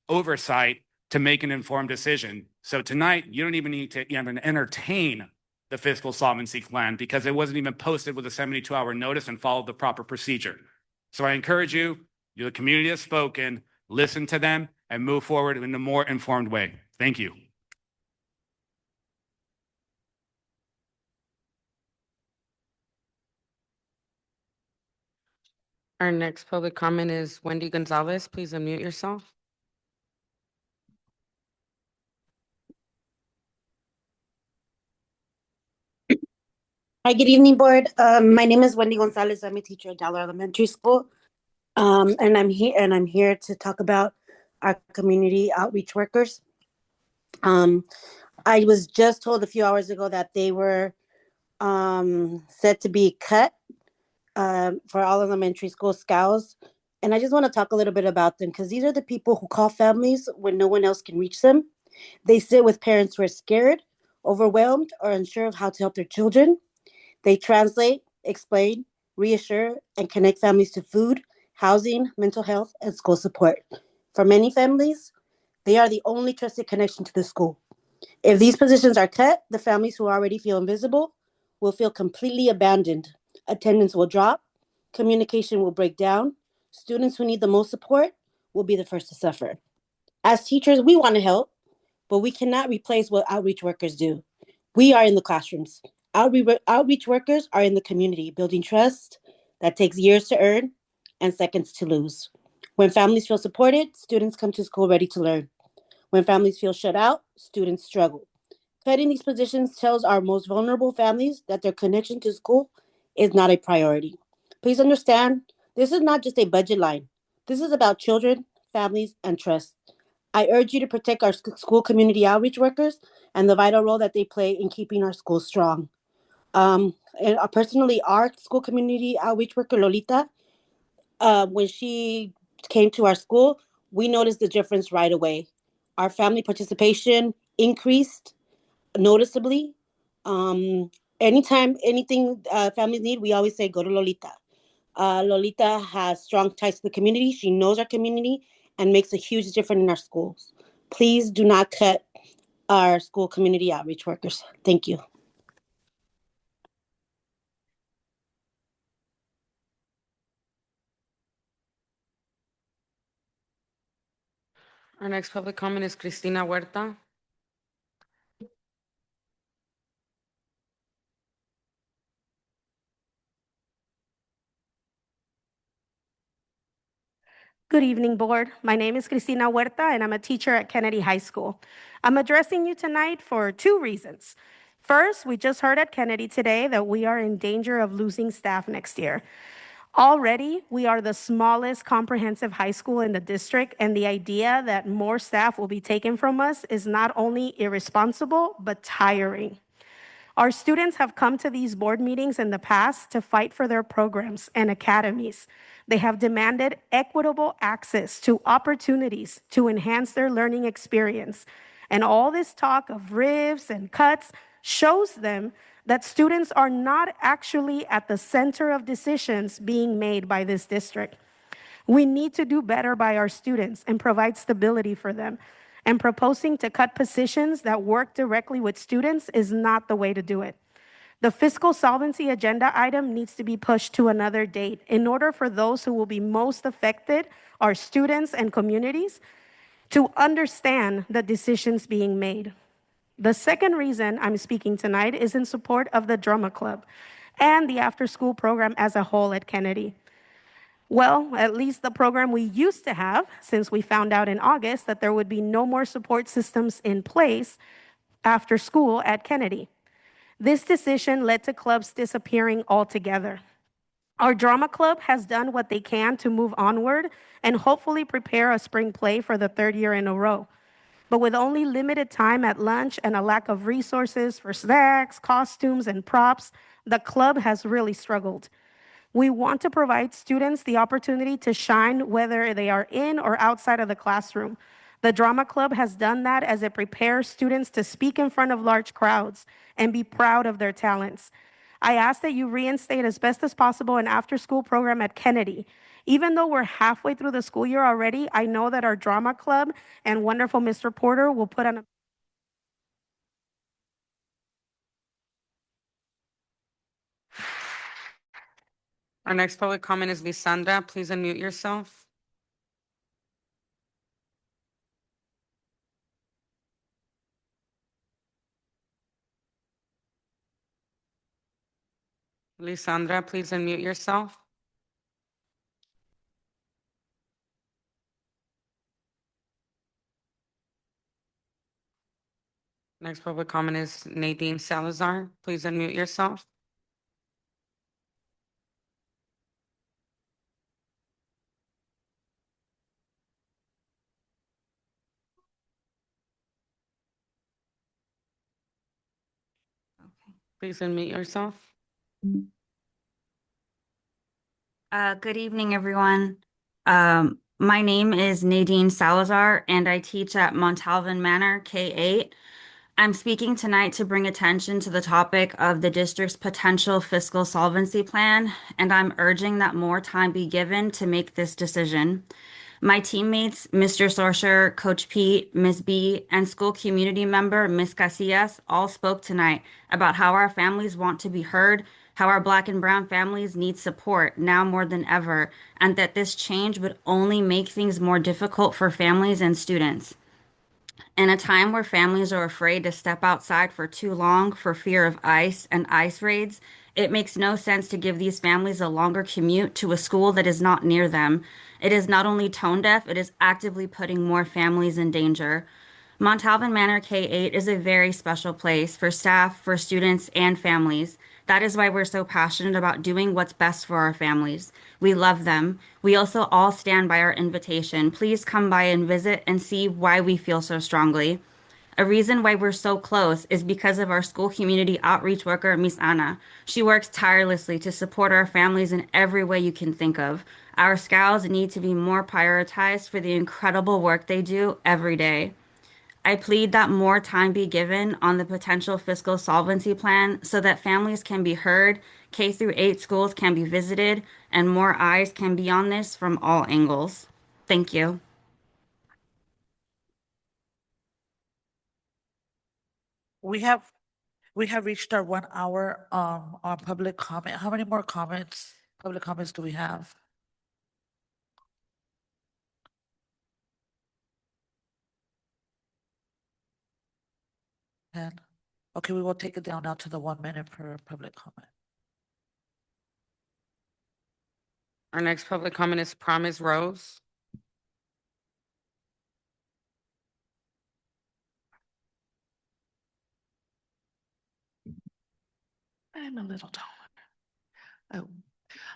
[SPEAKER 17] oversight to make an informed decision. So tonight, you don't even need to even entertain the fiscal solvency plan because it wasn't even posted with a 72-hour notice and followed the proper procedure. So I encourage you, the community has spoken, listen to them, and move forward in a more informed way. Thank you.
[SPEAKER 2] Our next public comment is Wendy Gonzalez. Please unmute yourself.
[SPEAKER 5] Hi, good evening, board. My name is Wendy Gonzalez. I'm a teacher at Dollar Elementary School. And I'm here to talk about our community outreach workers. I was just told a few hours ago that they were said to be cut for all elementary school scouts. And I just want to talk a little bit about them because these are the people who call families when no one else can reach them. They sit with parents who are scared, overwhelmed, or unsure of how to help their children. They translate, explain, reassure, and connect families to food, housing, mental health, and school support. For many families, they are the only trusted connection to the school. If these positions are cut, the families who already feel invisible will feel completely abandoned. Attendance will drop, communication will break down, students who need the most support will be the first to suffer. As teachers, we want to help, but we cannot replace what outreach workers do. We are in the classrooms. Outreach workers are in the community, building trust that takes years to earn and seconds to lose. When families feel supported, students come to school ready to learn. When families feel shut out, students struggle. Cutting these positions tells our most vulnerable families that their connection to school is not a priority. Please understand, this is not just a budget line. This is about children, families, and trust. I urge you to protect our school community outreach workers and the vital role that they play in keeping our schools strong. And personally, our school community outreach worker, Lolita, when she came to our school, we noticed the difference right away. Our family participation increased noticeably. Anytime anything families need, we always say go to Lolita. Lolita has strong ties to the community. She knows our community and makes a huge difference in our schools. Please do not cut our school community outreach workers. Thank you.
[SPEAKER 2] Our next public comment is Cristina Huerta.
[SPEAKER 18] Good evening, board. My name is Cristina Huerta, and I'm a teacher at Kennedy High School. I'm addressing you tonight for two reasons. First, we just heard at Kennedy today that we are in danger of losing staff next year. Already, we are the smallest comprehensive high school in the district, and the idea that more staff will be taken from us is not only irresponsible, but tiring. Our students have come to these board meetings in the past to fight for their programs and academies. They have demanded equitable access to opportunities to enhance their learning experience. And all this talk of rifts and cuts shows them that students are not actually at the center of decisions being made by this district. We need to do better by our students and provide stability for them. And proposing to cut positions that work directly with students is not the way to do it. The fiscal solvency agenda item needs to be pushed to another date in order for those who will be most affected, our students and communities, to understand the decisions being made. The second reason I'm speaking tonight is in support of the drama club and the after-school program as a whole at Kennedy. Well, at least the program we used to have, since we found out in August that there would be no more support systems in place after school at Kennedy. This decision led to clubs disappearing altogether. Our drama club has done what they can to move onward and hopefully prepare a spring play for the third year in a row. But with only limited time at lunch and a lack of resources for snacks, costumes, and props, the club has really struggled. We want to provide students the opportunity to shine whether they are in or outside of the classroom. The drama club has done that as it prepares students to speak in front of large crowds and be proud of their talents. I ask that you reinstate as best as possible an after-school program at Kennedy. Even though we're halfway through the school year already, I know that our drama club and wonderful Mr. Porter will put on a
[SPEAKER 2] Our next public comment is Lisandra. Please unmute yourself. Lisandra, please unmute yourself. Next public comment is Nadine Salazar. Please unmute yourself. Please unmute yourself.
[SPEAKER 19] Good evening, everyone. My name is Nadine Salazar, and I teach at Montalvan Manor K-8. I'm speaking tonight to bring attention to the topic of the district's potential fiscal solvency plan, and I'm urging that more time be given to make this decision. My teammates, Mr. Sorsher, Coach Pete, Ms. B, and school community member, Ms. Casillas, all spoke tonight about how our families want to be heard, how our Black and Brown families need support now more than ever, and that this change would only make things more difficult for families and students. In a time where families are afraid to step outside for too long for fear of ICE and ICE raids, it makes no sense to give these families a longer commute to a school that is not near them. It is not only tone deaf, it is actively putting more families in danger. Montalvan Manor K-8 is a very special place for staff, for students, and families. That is why we're so passionate about doing what's best for our families. We love them. We also all stand by our invitation. Please come by and visit and see why we feel so strongly. A reason why we're so close is because of our school community outreach worker, Miss Anna. She works tirelessly to support our families in every way you can think of. Our scouts need to be more prioritized for the incredible work they do every day. I plead that more time be given on the potential fiscal solvency plan so that families can be heard, K through 8 schools can be visited, and more eyes can be on this from all angles. Thank you.
[SPEAKER 20] We have reached our 1 hour on public comment. How many more public comments do we have? Ten. Okay, we will take it down now to the 1 minute per public comment.
[SPEAKER 2] Our next public comment is Promise Rose.
[SPEAKER 21] I'm a little taller. Oh,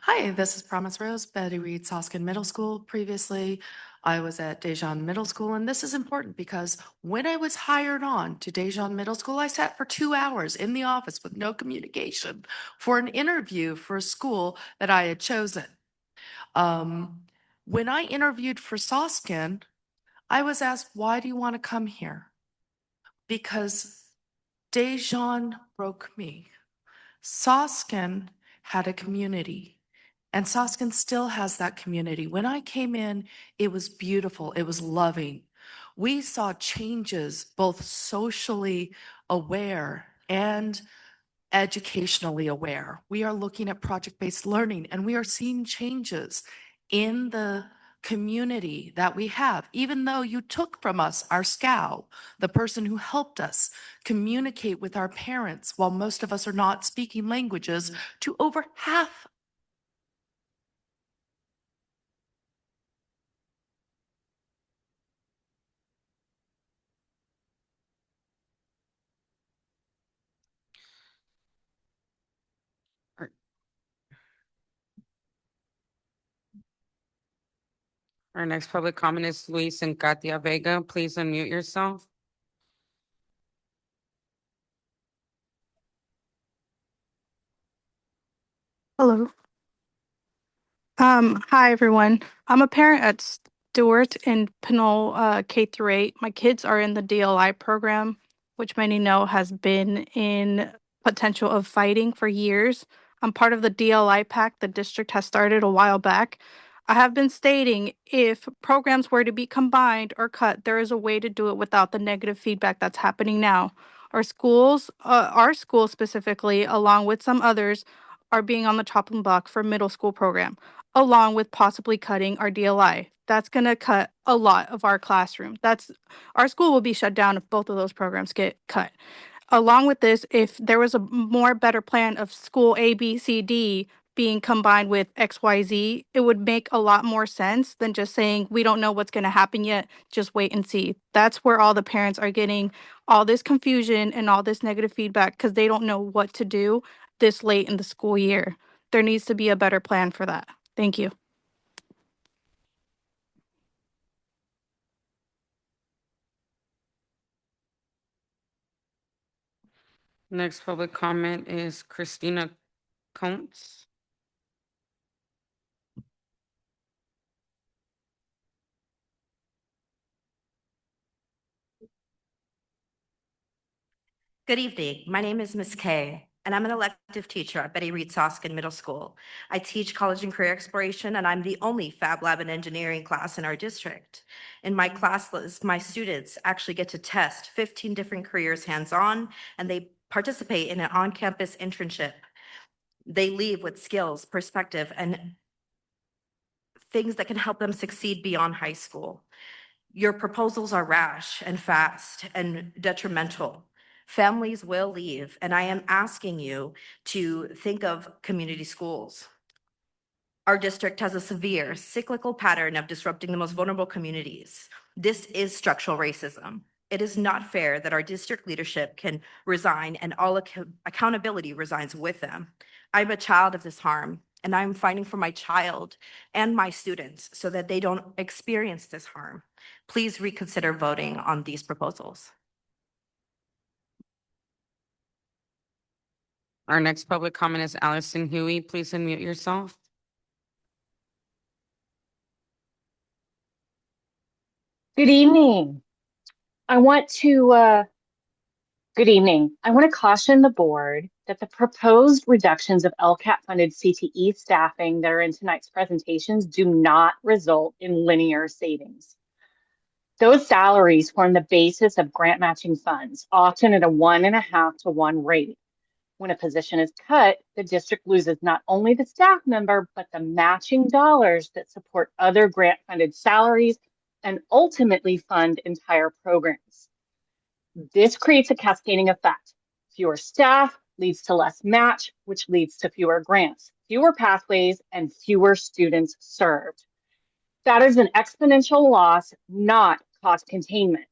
[SPEAKER 21] hi, this is Promise Rose, Betty Reed Soskin Middle School. Previously, I was at Dejan Middle School, and this is important because when I was hired on to Dejan Middle School, I sat for 2 hours in the office with no communication for an interview for a school that I had chosen. When I interviewed for Soskin, I was asked, why do you want to come here? Because Dejan broke me. Soskin had a community, and Soskin still has that community. When I came in, it was beautiful. It was loving. We saw changes both socially aware and educationally aware. We are looking at project-based learning, and we are seeing changes in the community that we have. Even though you took from us our SCOW, the person who helped us communicate with our parents while most of us are not speaking languages, to over half.
[SPEAKER 2] Our next public comment is Luis and Katia Vega. Please unmute yourself.
[SPEAKER 24] Hello. Hi everyone. I'm a parent at Stewart in Pinole K through 8. My kids are in the DLI program, which many know has been in potential of fighting for years. I'm part of the DLI pack the district has started a while back. I have been stating if programs were to be combined or cut, there is a way to do it without the negative feedback that's happening now. Our school specifically, along with some others, are being on the chopping block for middle school program, along with possibly cutting our DLI. That's going to cut a lot of our classroom. Our school will be shut down if both of those programs get cut. Along with this, if there was a more better plan of school A, B, C, D being combined with XYZ, it would make a lot more sense than just saying, we don't know what's going to happen yet, just wait and see. That's where all the parents are getting all this confusion and all this negative feedback because they don't know what to do this late in the school year. There needs to be a better plan for that. Thank you.
[SPEAKER 2] Next public comment is Christina Counts.
[SPEAKER 4] Good evening. My name is Ms. Kay, and I'm an elective teacher at Betty Reed Soskin Middle School. I teach college and career exploration, and I'm the only Fab Lab and engineering class in our district. In my class list, my students actually get to test 15 different careers hands-on, and they participate in an on-campus internship. They leave with skills, perspective, and things that can help them succeed beyond high school. Your proposals are rash and fast and detrimental. Families will leave, and I am asking you to think of community schools. Our district has a severe cyclical pattern of disrupting the most vulnerable communities. This is structural racism. It is not fair that our district leadership can resign and all accountability resigns with them. I'm a child of this harm, and I'm fighting for my child and my students so that they don't experience this harm. Please reconsider voting on these proposals.
[SPEAKER 2] Our next public comment is Allison Huey. Please unmute yourself.
[SPEAKER 9] Good evening. I want to caution the board that the proposed reductions of LCAP-funded CTE staffing that are in tonight's presentations do not result in linear savings. Those salaries form the basis of grant matching funds, often at a 1.5 to 1 rate. When a position is cut, the district loses not only the staff member, but the matching dollars that support other grant-funded salaries and ultimately fund entire programs. This creates a cascading effect. Fewer staff leads to less match, which leads to fewer grants, fewer pathways, and fewer students served. That is an exponential loss, not cost containment.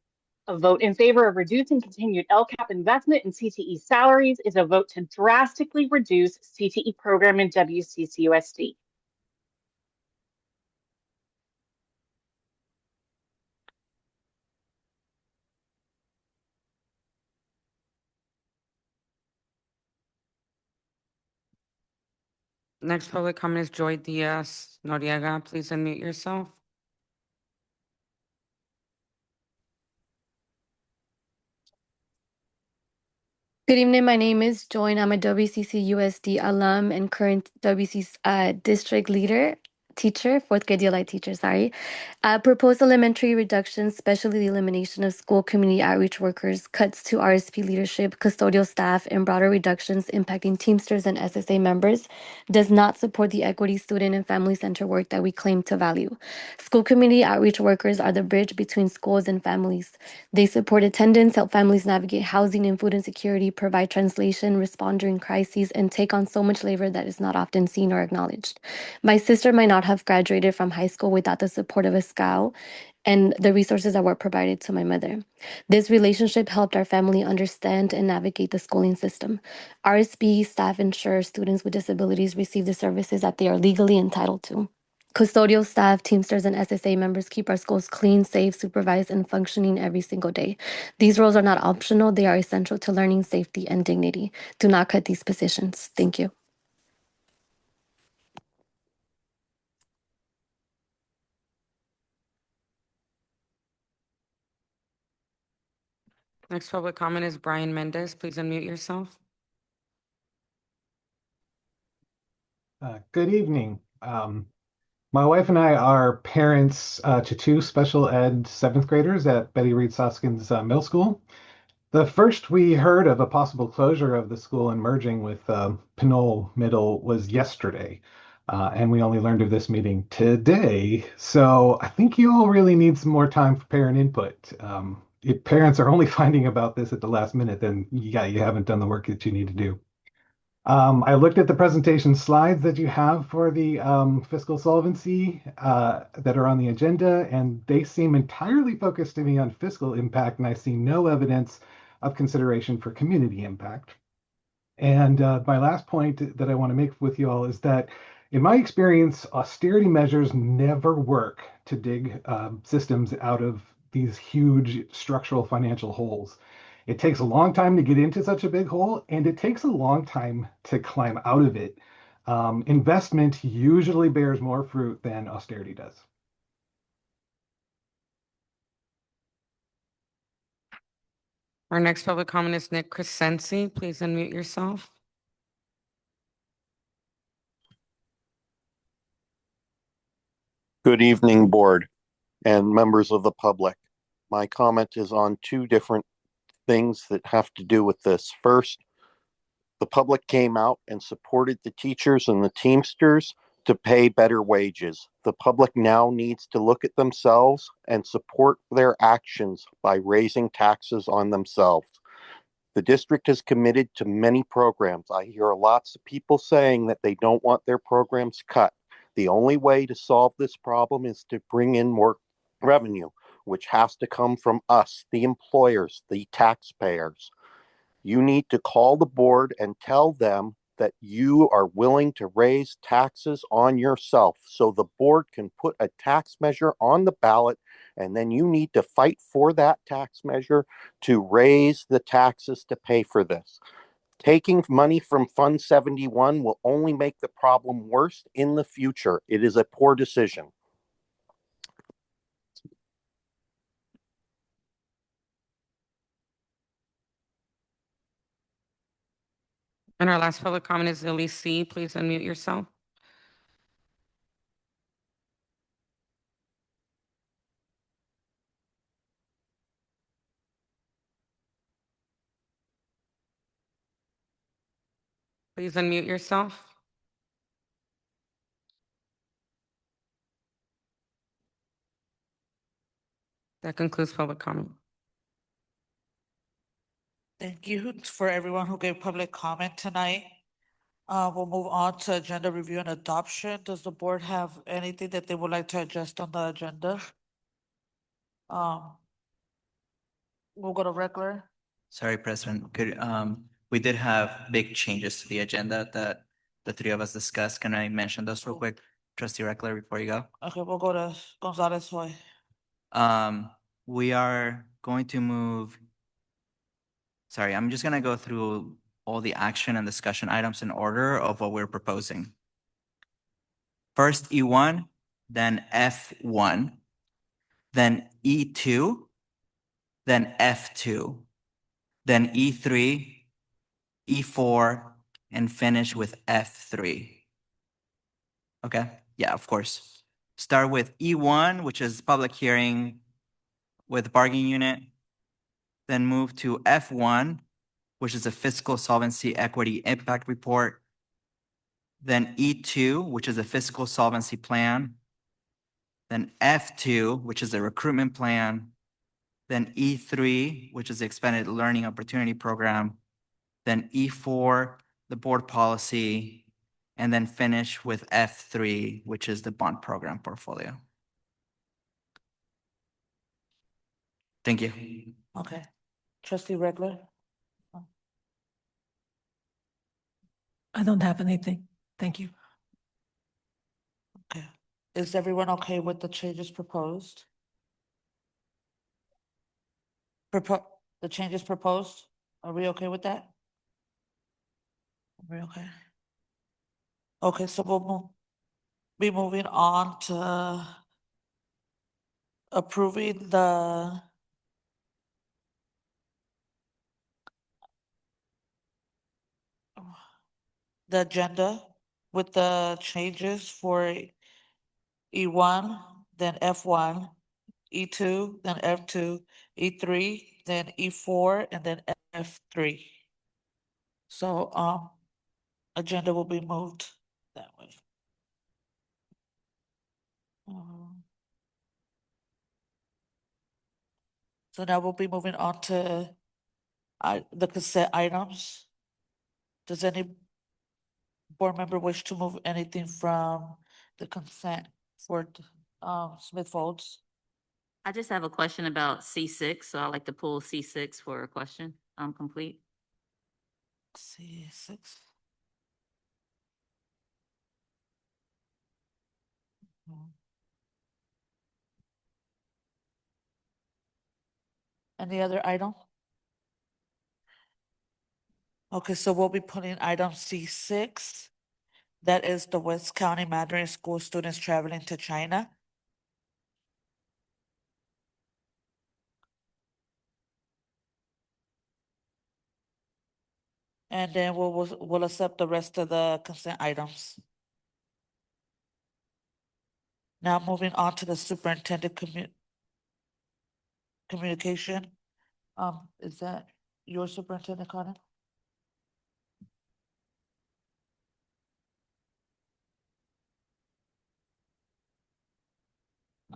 [SPEAKER 9] A vote in favor of reducing continued LCAP investment in CTE salaries is a vote to drastically reduce CTE program in WCCUSD.
[SPEAKER 2] Next public comment is Joy Diaz Noriega. Please unmute yourself.
[SPEAKER 10] Good evening. My name is Joy, and I'm a WCC USD alum and current WCC district leader, teacher, fourth grade DLI teacher, sorry. Proposed elementary reductions, especially the elimination of school community outreach workers, cuts to RSP leadership, custodial staff, and broader reductions impacting Teamsters and SSA members does not support the equity, student, and family center work that we claim to value. School community outreach workers are the bridge between schools and families. They support attendance, help families navigate housing and food insecurity, provide translation, respond during crises, and take on so much labor that is not often seen or acknowledged. My sister might not have graduated from high school without the support of a SCOW and the resources that were provided to my mother. This relationship helped our family understand and navigate the schooling system. RSP staff ensure students with disabilities receive the services that they are legally entitled to. Custodial staff, Teamsters, and SSA members keep our schools clean, safe, supervised, and functioning every single day. These roles are not optional. They are essential to learning, safety, and dignity. Do not cut these positions. Thank you.
[SPEAKER 2] Next public comment is Brian Mendez. Please unmute yourself.
[SPEAKER 22] Good evening. My wife and I are parents to two special ed seventh graders at Betty Reed Soskin's middle school. The first we heard of a possible closure of the school and merging with Pinole Middle was yesterday. And we only learned of this meeting today. So I think you all really need some more time for parent input. If parents are only finding about this at the last minute, then yeah, you haven't done the work that you need to do. I looked at the presentation slides that you have for the fiscal solvency that are on the agenda, and they seem entirely focused to me on fiscal impact, and I see no evidence of consideration for community impact. And my last point that I want to make with you all is that, in my experience, austerity measures never work to dig systems out of these huge structural financial holes. It takes a long time to get into such a big hole, and it takes a long time to climb out of it. Investment usually bears more fruit than austerity does.
[SPEAKER 2] Our next public comment is Nick Crescenzi. Please unmute yourself.
[SPEAKER 3] Good evening, board and members of the public. My comment is on two different things that have to do with this. First, the public came out and supported the teachers and the Teamsters to pay better wages. The public now needs to look at themselves and support their actions by raising taxes on themselves. The district is committed to many programs. I hear lots of people saying that they don't want their programs cut. The only way to solve this problem is to bring in more revenue, which has to come from us, the employers, the taxpayers. You need to call the board and tell them that you are willing to raise taxes on yourself so the board can put a tax measure on the ballot, and then you need to fight for that tax measure to raise the taxes to pay for this. Taking money from Fund 71 will only make the problem worse in the future. It is a poor decision.
[SPEAKER 2] And our last public comment is Lily C. Please unmute yourself. Please unmute yourself. That concludes public comment.
[SPEAKER 20] Thank you for everyone who gave public comment tonight. We'll move on to agenda review and adoption. Does the board have anything that they would like to adjust on the agenda? We'll go to regular.
[SPEAKER 6] Sorry, President. We did have big changes to the agenda that the three of us discussed. Can I mention those real quick, Trustee Reckler, before you go?
[SPEAKER 20] Okay, we'll go to Gonzalez Hoy.
[SPEAKER 6] We are going to move. Sorry, I'm just gonna go through all the action and discussion items in order of what we're proposing. First E1, then F1, then E2, then F2, then E3, E4, and finish with F3. Okay, yeah, of course. Start with E1, which is public hearing with bargaining unit. Then move to F1, which is a fiscal solvency equity impact report. Then E2, which is a fiscal solvency plan. Then F2, which is a recruitment plan. Then E3, which is the expanded learning opportunity program. Then E4, the board policy, and then finish with F3, which is the bond program portfolio. Thank you.
[SPEAKER 20] Okay. Trustee Regler?
[SPEAKER 11] I don't have anything. Thank you.
[SPEAKER 20] Okay. Is everyone okay with the changes proposed? The changes proposed? Are we okay with that? Are we okay? Okay, so we'll be moving on to approving the agenda with the changes for E1, then F1, E2, then F2, E3, then E4, and then F3. So, agenda will be moved that way. So now we'll be moving on to the consent items. Does any board member wish to move anything from the consent for Smith Folds?
[SPEAKER 23] I just have a question about C6, so I'd like to pull C6 for a question. Complete.
[SPEAKER 20] C6. Any other item? Okay, so we'll be putting item C6. That is the West County Mandarin School students traveling to China. And then we'll accept the rest of the consent items. Now moving on to the superintendent communication. Is that your superintendent, Connor?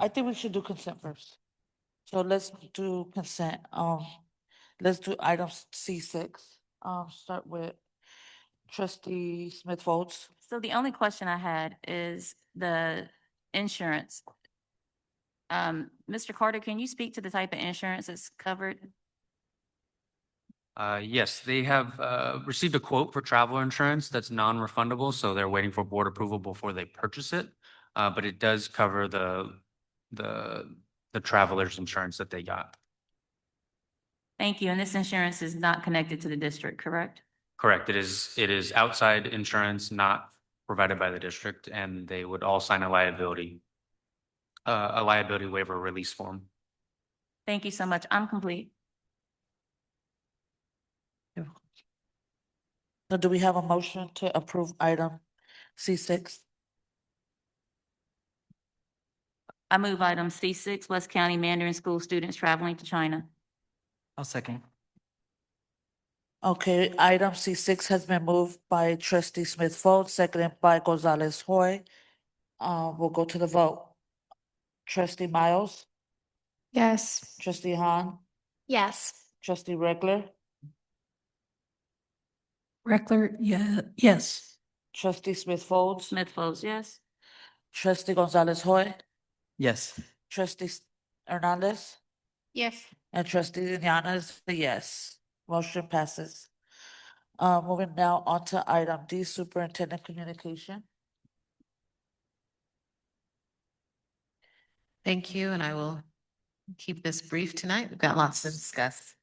[SPEAKER 20] I think we should do consent first. So let's do consent. Let's do item C6. Start with trustee Smith Folds.
[SPEAKER 23] So the only question I had is the insurance. Mr. Carter, can you speak to the type of insurance that's covered?
[SPEAKER 1] Yes, they have received a quote for travel insurance that's non-refundable, so they're waiting for board approval before they purchase it. But it does cover the traveler's insurance that they got.
[SPEAKER 23] Thank you. And this insurance is not connected to the district, correct?
[SPEAKER 1] Correct. It is outside insurance, not provided by the district, and they would all sign a liability waiver release form.
[SPEAKER 23] Thank you so much. I'm complete.
[SPEAKER 20] So do we have a motion to approve item C6?
[SPEAKER 23] I move item C6, West County Mandarin School students traveling to China.
[SPEAKER 6] I'll second.
[SPEAKER 20] Okay, item C6 has been moved by trustee Smith Folds, seconded by Gonzalez Hoy. We'll go to the vote. Trustee Miles,
[SPEAKER 10] Yes.
[SPEAKER 20] trustee Han,
[SPEAKER 10] Yes.
[SPEAKER 20] trustee Regler,
[SPEAKER 11] Reckler, yeah, yes.
[SPEAKER 20] trustee Smith Folds,
[SPEAKER 23] Smith Folds, yes.
[SPEAKER 20] trustee Gonzalez Hoy,
[SPEAKER 6] Yes.
[SPEAKER 20] trustee Hernandez,
[SPEAKER 10] Yes.
[SPEAKER 20] and trustee Liana is a yes. Motion passes. Moving now on to item D, superintendent communication.
[SPEAKER 7] Thank you, and I will keep this brief tonight. We've got lots to discuss.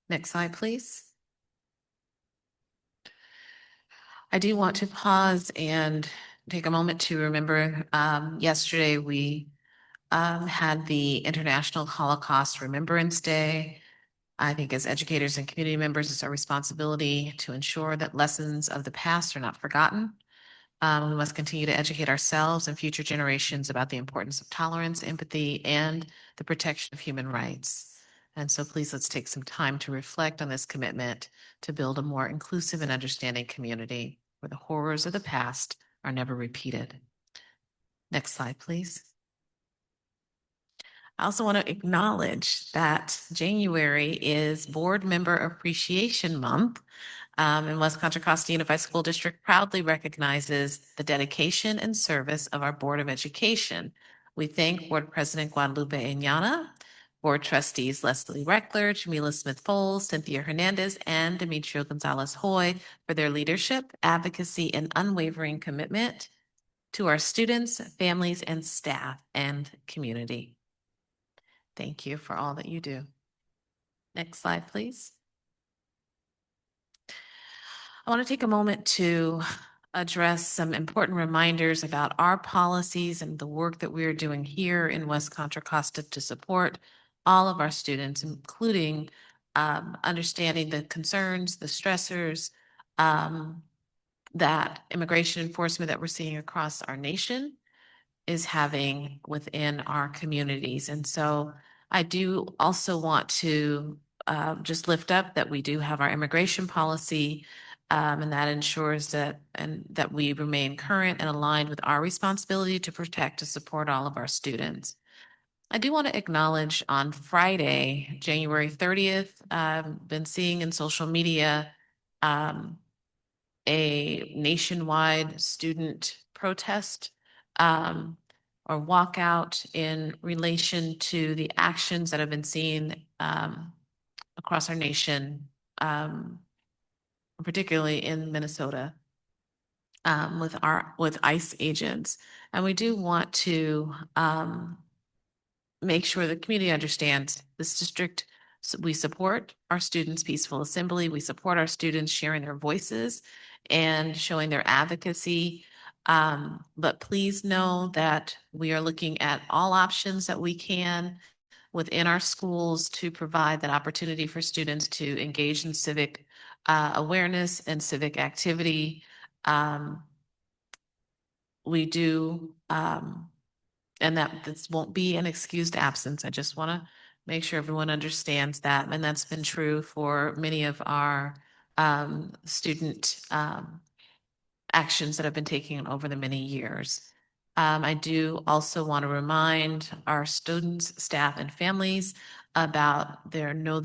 [SPEAKER 7] Next slide, please. I do want to pause and take a moment to remember, yesterday we had the International Holocaust Remembrance Day. I think as educators and community members, it's our responsibility to ensure that lessons of the past are not forgotten. We must continue to educate ourselves and future generations about the importance of tolerance, empathy, and the protection of human rights. And so please, let's take some time to reflect on this commitment to build a more inclusive and understanding community where the horrors of the past are never repeated. Next slide, please. I also want to acknowledge that January is Board Member Appreciation Month. And West Contra Costa Unified School District proudly recognizes the dedication and service of our Board of Education. We thank Board President Guadalupe Eñana, Board Trustees Leslie Reckler, Jamila Smith Foles, Cynthia Hernandez, and Demetrio Gonzalez Hoy for their leadership, advocacy, and unwavering commitment to our students, families, and staff and community. Thank you for all that you do. Next slide, please. I want to take a moment to address some important reminders about our policies and the work that we are doing here in West Contra Costa to support all of our students, including understanding the concerns, the stressors, that immigration enforcement that we're seeing across our nation is having within our communities. And so I do also want to just lift up that we do have our immigration policy, and that ensures that we remain current and aligned with our responsibility to protect and support all of our students. I do want to acknowledge on Friday, January 30th, been seeing in social media a nationwide student protest or walkout in relation to the actions that have been seen across our nation, particularly in Minnesota, with ICE agents. And we do want to make sure the community understands this district So we support our students' peaceful assembly. We support our students sharing their voices and showing their advocacy. But please know that we are looking at all options that we can within our schools to provide that opportunity for students to engage in civic awareness and civic activity. We do, and that this won't be an excused absence. I just want to make sure everyone understands that. And that's been true for many of our student actions that have been taken over the many years. I do also want to remind our students, staff, and families about their Know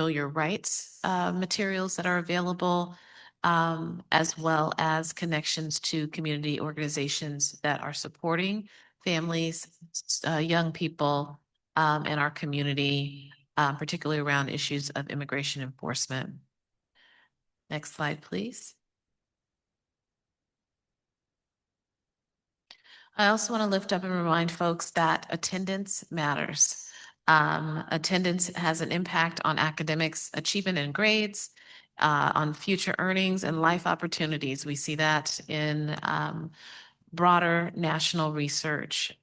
[SPEAKER 7] Your Rights materials that are available, as well as connections to community organizations that are supporting families, young people in our community, particularly around issues of immigration enforcement. Next slide, please. I also want to lift up and remind folks that attendance matters. Attendance has an impact on academics, achievement and grades, on future earnings and life opportunities. We see that in broader national research.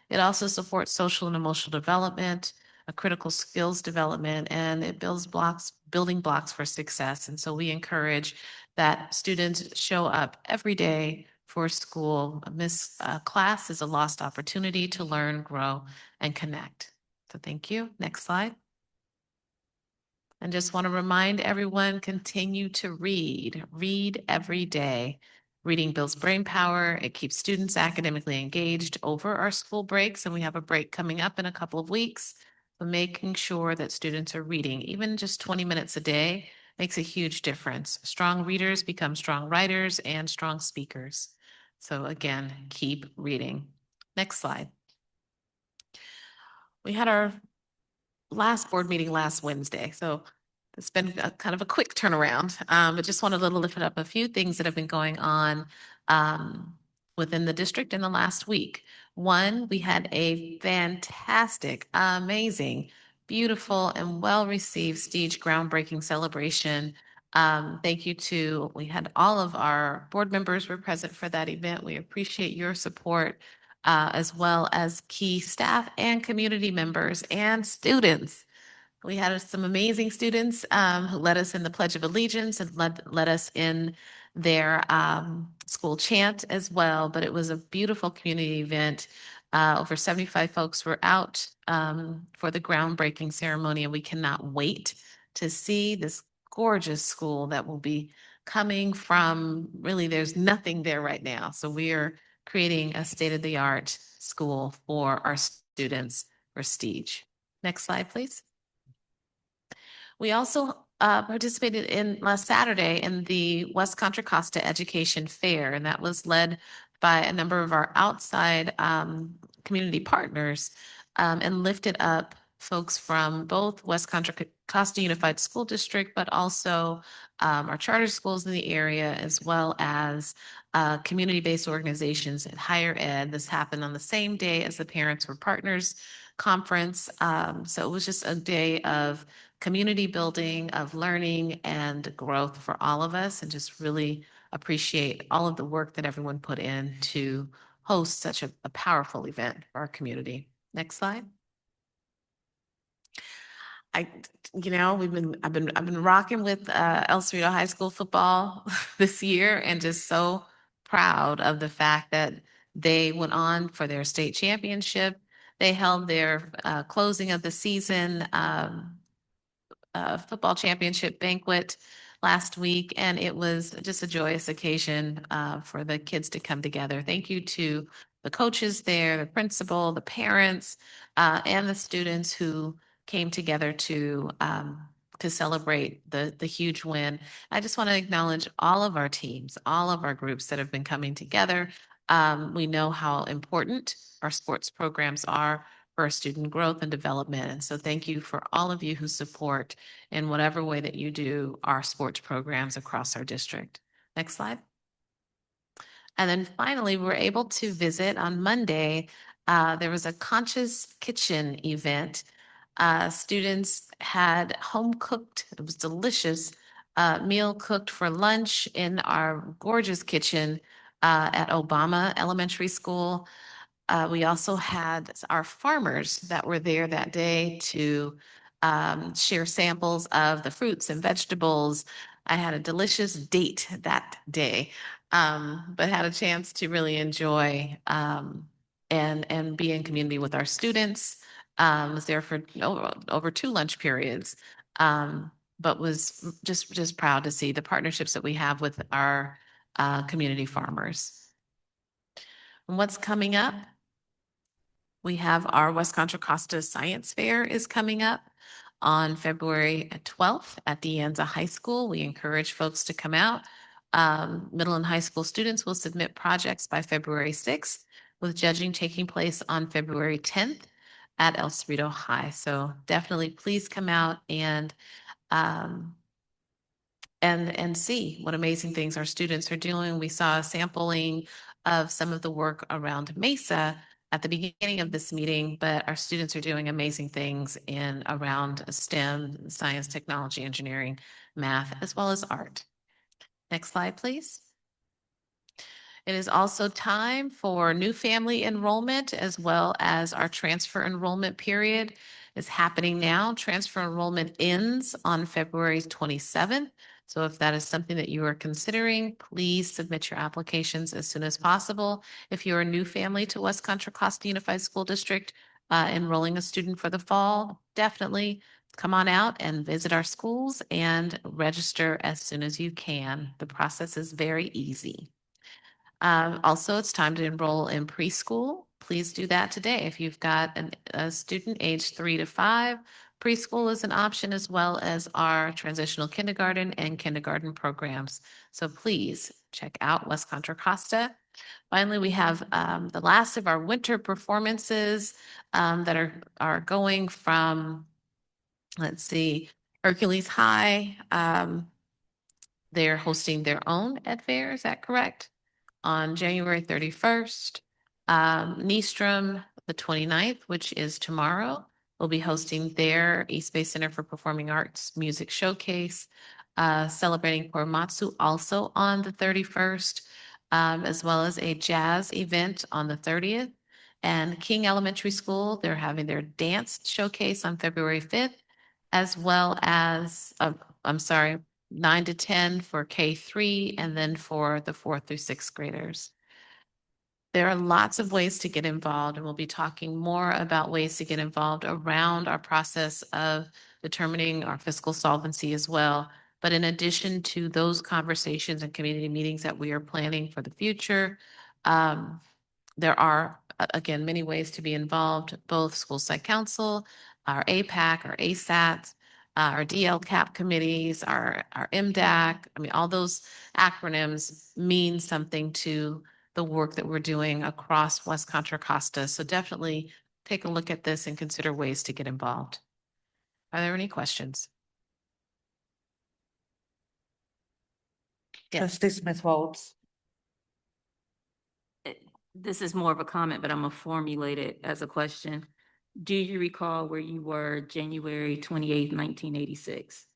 [SPEAKER 7] It also supports social and emotional development, a critical skills development, and it building blocks for success. And so we encourage that students show up every day for school. Miss class is a lost opportunity to learn, grow, and connect. So thank you. Next slide. And just want to remind everyone, continue to read every day. Reading builds brain power. It keeps students academically engaged over our school breaks, and we have a break coming up in a couple of weeks. So making sure that students are reading, even just 20 minutes a day, makes a huge difference. Strong readers become strong writers and strong speakers. So again, keep reading. Next slide. We had our last board meeting last Wednesday, so it's been kind of a quick turnaround, but just wanted to lift up a few things that have been going on within the district in the last week. One, we had a fantastic, amazing, beautiful, and well-received stage groundbreaking celebration. Thank you to, we had all of our board members were present for that event. We appreciate your support, as well as key staff and community members and students. We had some amazing students who led us in the Pledge of Allegiance and led us in their school chant as well. But it was a beautiful community event. Over 75 folks were out for the groundbreaking ceremony, and we cannot wait to see this gorgeous school that will be coming from, really, there's nothing there right now. So we are creating a state-of-the-art school for our students, Prestige. Next slide, please. We also participated in last Saturday in the West Contra Costa Education Fair, and that was led by a number of our outside community partners, and lifted up folks from both West Contra Costa Unified School District, but also our charter schools in the area, as well as community-based organizations in higher ed. This happened on the same day as the Parents Were Partners conference. So it was just a day of community building, of learning and growth for all of us, and just really appreciate all of the work that everyone put in to host such a powerful event for our community. Next slide. I've been rocking with El Cerrito High School football this year, and just so proud of the fact that they went on for their state championship. They held their closing of the season football championship banquet last week, and it was just a joyous occasion for the kids to come together. Thank you to the coaches there, the principal, the parents, and the students who came together to celebrate the huge win. I just want to acknowledge all of our teams, all of our groups that have been coming together. We know how important our sports programs are for our student growth and development. And so thank you for all of you who support in whatever way that you do our sports programs across our district. Next slide. And then finally, we were able to visit on Monday. There was a Concha's Kitchen event Students had home cooked, it was delicious, meal cooked for lunch in our gorgeous kitchen at Obama Elementary School. We also had our farmers that were there that day to share samples of the fruits and vegetables. I had a delicious date that day, but had a chance to really enjoy and be in community with our students. Was there for over 2 lunch periods, but was just proud to see the partnerships that we have with our community farmers. And what's coming up? We have our West Contra Costa Science Fair is coming up on February 12th at De Anza High School. We encourage folks to come out. Middle and high school students will submit projects by February 6th, with judging taking place on February 10th at El Cerrito High. So definitely please come out and see what amazing things our students are doing. We saw a sampling of some of the work around Mesa at the beginning of this meeting, but our students are doing amazing things in around STEM, science, technology, engineering, math, as well as art. Next slide, please. It is also time for new family enrollment as well as our transfer enrollment period is happening now. Transfer enrollment ends on February 27th. So if that is something that you are considering, please submit your applications as soon as possible. If you're a new family to West Contra Costa Unified School District, enrolling a student for the fall, definitely come on out and visit our schools and register as soon as you can. The process is very easy. Also, it's time to enroll in preschool. Please do that today. If you've got a student age 3 to 5, preschool is an option, as well as our transitional kindergarten and kindergarten programs. So please check out West Contra Costa. Finally, we have the last of our winter performances that are going from, let's see, Hercules High. They're hosting their own Ed Fair, is that correct? On January 31st. Nystrom, the 29th, which is tomorrow, will be hosting their East Bay Center for Performing Arts Music Showcase, celebrating Korematsu also on the 31st, as well as a jazz event on the 30th. And King Elementary School, they're having their dance showcase on February 5th, as well as, 9 to 10 for K3, and then for the 4th through 6th graders. There are lots of ways to get involved, and we'll be talking more about ways to get involved around our process of determining our fiscal solvency as well. But in addition to those conversations and community meetings that we are planning for the future, there are, again, many ways to be involved, both school site council, our APAC, our ASATs, our DLCAP committees, our MDAC. I mean, all those acronyms mean something to the work that we're doing across West Contra Costa. So definitely take a look at this and consider ways to get involved. Are there any questions? Yes.
[SPEAKER 20] Trustee Smith Folds.
[SPEAKER 23] This is more of a comment, but I'm gonna formulate it as a question. Do you recall where you were January 28th, 1986?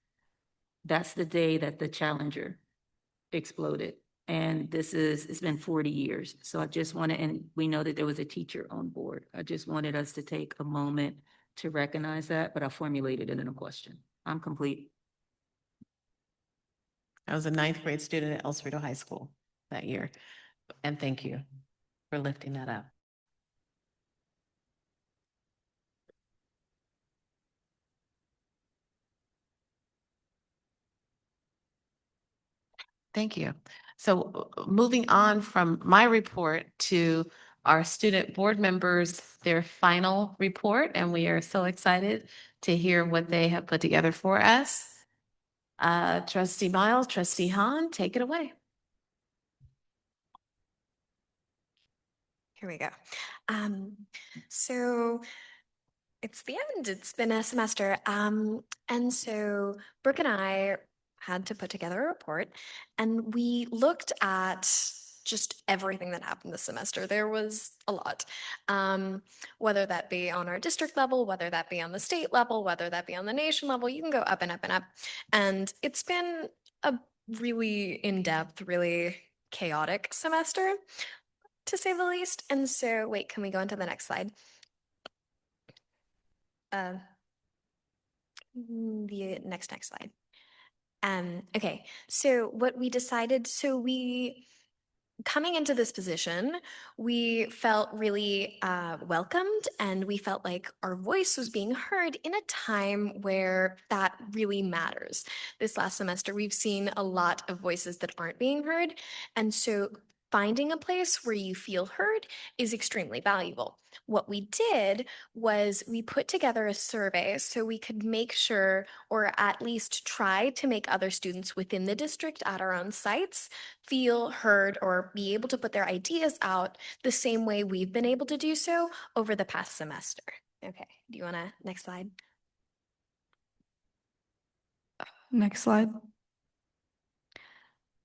[SPEAKER 23] That's the day that the Challenger exploded. And it's been 40 years. So I just wanted, and we know that there was a teacher on board. I just wanted us to take a moment to recognize that, but I formulated it in a question. I'm complete.
[SPEAKER 7] I was a 9th grade student at El Cerrito High School that year. And thank you for lifting that up. Thank you. So moving on from my report to our student board members, their final report, and we are so excited to hear what they have put together for us. Trustee Miles, Trustee Hahn, take it away.
[SPEAKER 8] Here we go. So it's the end. It's been a semester. And so Brooke and I had to put together a report, and we looked at just everything that happened this semester. There was a lot, whether that be on our district level, whether that be on the state level, whether that be on the nation level. You can go up and up and up. And it's been a really in-depth, really chaotic semester, to say the least. And so, wait, can we go into the next slide? The next slide. Okay, so what we decided, coming into this position, we felt really welcomed, and we felt like our voice was being heard in a time where that really matters. This last semester, we've seen a lot of voices that aren't being heard, and so finding a place where you feel heard is extremely valuable. What we did was we put together a survey so we could make sure, or at least try to make other students within the district at our own sites feel heard or be able to put their ideas out the same way we've been able to do so over the past semester. Okay, do you want to, next slide?
[SPEAKER 24] Next slide.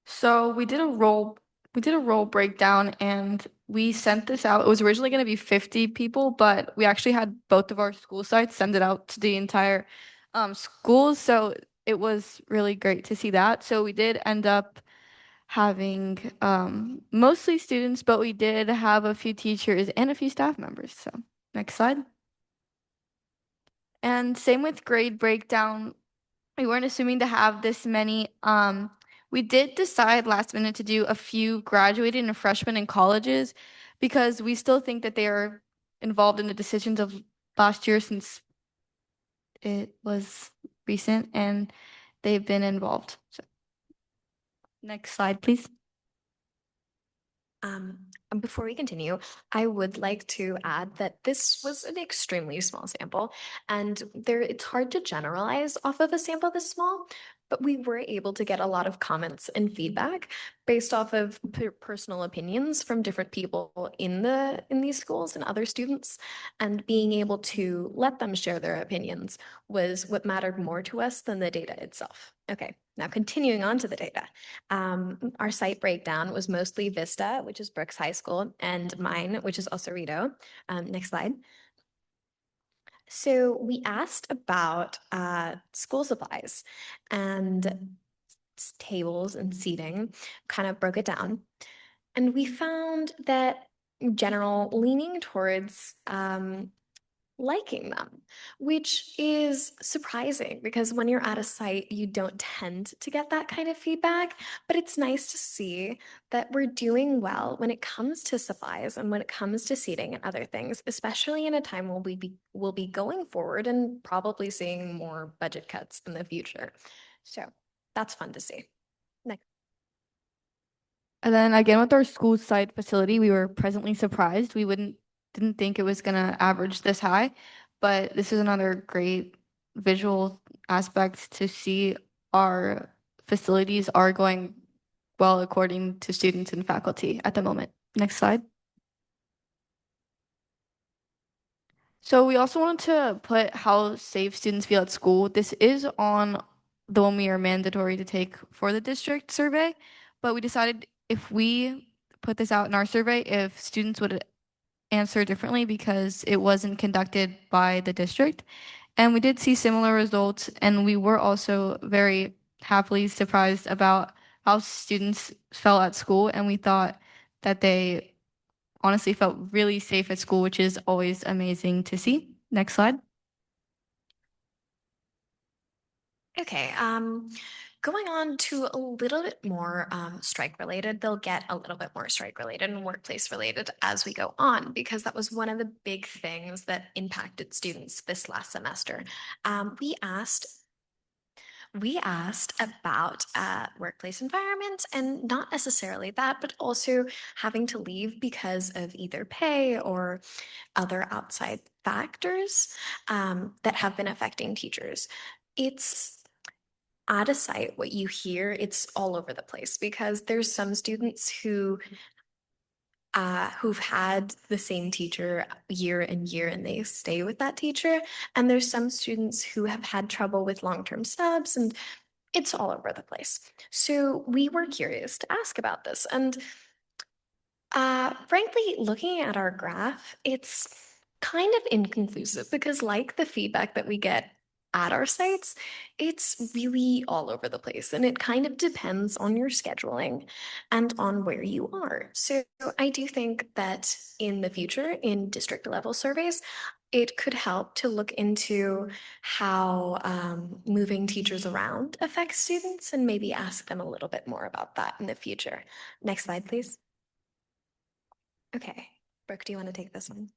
[SPEAKER 24] So we did a role breakdown, and we sent this out. It was originally going to be 50 people, but we actually had both of our school sites send it out to the entire schools. So it was really great to see that. So we did end up having mostly students, but we did have a few teachers and a few staff members. So next slide. And same with grade breakdown. We weren't assuming to have this many. We did decide last minute to do a few graduated and freshmen in colleges because we still think that they are involved in the decisions of last year, since it was recent and they've been involved. So next slide, please.
[SPEAKER 8] Before we continue, I would like to add that this was an extremely small sample, and it's hard to generalize off of a sample this small, but we were able to get a lot of comments and feedback based off of personal opinions from different people in these schools and other students, and being able to let them share their opinions was what mattered more to us than the data itself. Okay, now continuing on to the data. Our site breakdown was mostly Vista, which is Brooks High School, and mine, which is El Cerrito. Next slide. So we asked about school supplies and tables and seating, kind of broke it down. And we found that in general, leaning towards liking them, which is surprising because when you're at a site, you don't tend to get that kind of feedback. But it's nice to see that we're doing well when it comes to supplies and when it comes to seating and other things, especially in a time when we'll be going forward and probably seeing more budget cuts in the future. So that's fun to see. Next.
[SPEAKER 24] And then again, with our school site facility, we were pleasantly surprised. We didn't think it was gonna average this high, but this is another great visual aspect to see our facilities are going well according to students and faculty at the moment. Next slide. So we also wanted to put how safe students feel at school. This is on the one we are mandatory to take for the district survey, but we decided if we put this out in our survey, if students would answer differently because it wasn't conducted by the district. And we did see similar results, and we were also very happily surprised about how students felt at school, and we thought that they honestly felt really safe at school, which is always amazing to see. Next slide.
[SPEAKER 8] Okay, going on to a little bit more strike related. They'll get a little bit more strike related and workplace related as we go on, because that was one of the big things that impacted students this last semester. We asked about workplace environment, and not necessarily that, but also having to leave because of either pay or other outside factors that have been affecting teachers. It's at a site, what you hear, it's all over the place because there's some students who've had the same teacher year and year and they stay with that teacher. And there's some students who have had trouble with long-term subs, and it's all over the place. So we were curious to ask about this. And Frankly, looking at our graph, it's kind of inconclusive because, like the feedback that we get at our sites, it's really all over the place and it kind of depends on your scheduling and on where you are. So, I do think that in the future, in district level surveys, it could help to look into how moving teachers around affects students and maybe ask them a little bit more about that in the future. Next slide, please. Okay, Brooke, do you want to take this one?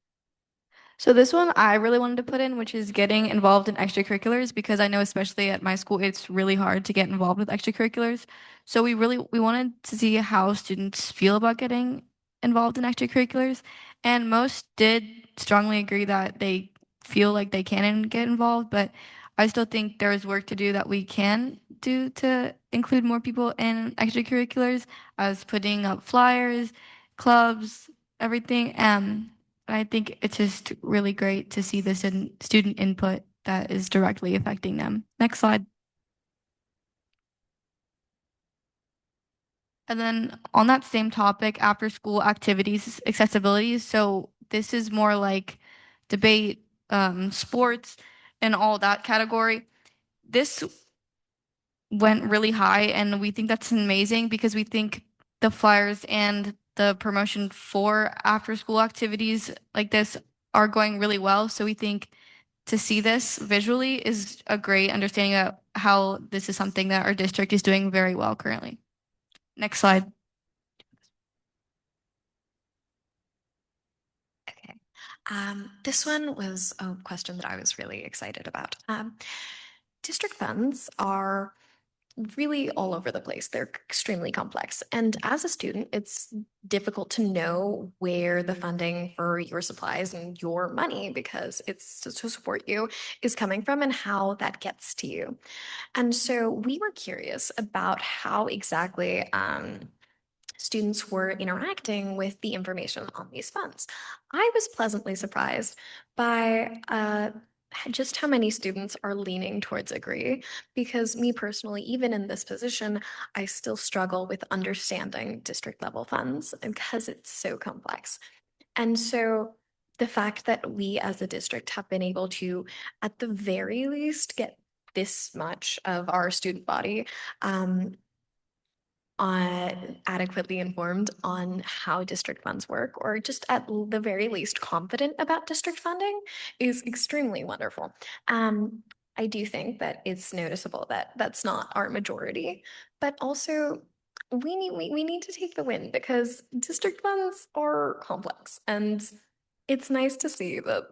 [SPEAKER 12] So this one I really wanted to put in, which is getting involved in extracurriculars, because I know especially at my school, it's really hard to get involved with extracurriculars. So we wanted to see how students feel about getting involved in extracurriculars, and most did strongly agree that they feel like they can get involved, but I still think there is work to do that we can do to include more people in extracurriculars, as putting up flyers, clubs, everything. I think it's just really great to see this in student input that is directly affecting them. Next slide. And then on that same topic, after school activities, accessibility. So this is more like debate, sports, and all that category. This went really high, and we think that's amazing because we think the flyers and the promotion for after school activities like this are going really well. So we think to see this visually is a great understanding of how this is something that our district is doing very well currently. Next slide.
[SPEAKER 8] This one was a question that I was really excited about. District funds are really all over the place. They're extremely complex. And as a student, it's difficult to know where the funding for your supplies and your money, because it's to support you, is coming from and how that gets to you. And so we were curious about how exactly students were interacting with the information on these funds. I was pleasantly surprised by just how many students are leaning towards agree, because me personally, even in this position, I still struggle with understanding district level funds because it's so complex. And so the fact that we as a district have been able to, at the very least, get this much of our student body adequately informed on how district funds work, or just at the very least confident about district funding, is extremely wonderful. I do think that it's noticeable that that's not our majority, but also we need to take the win because district funds are complex, and it's nice to see that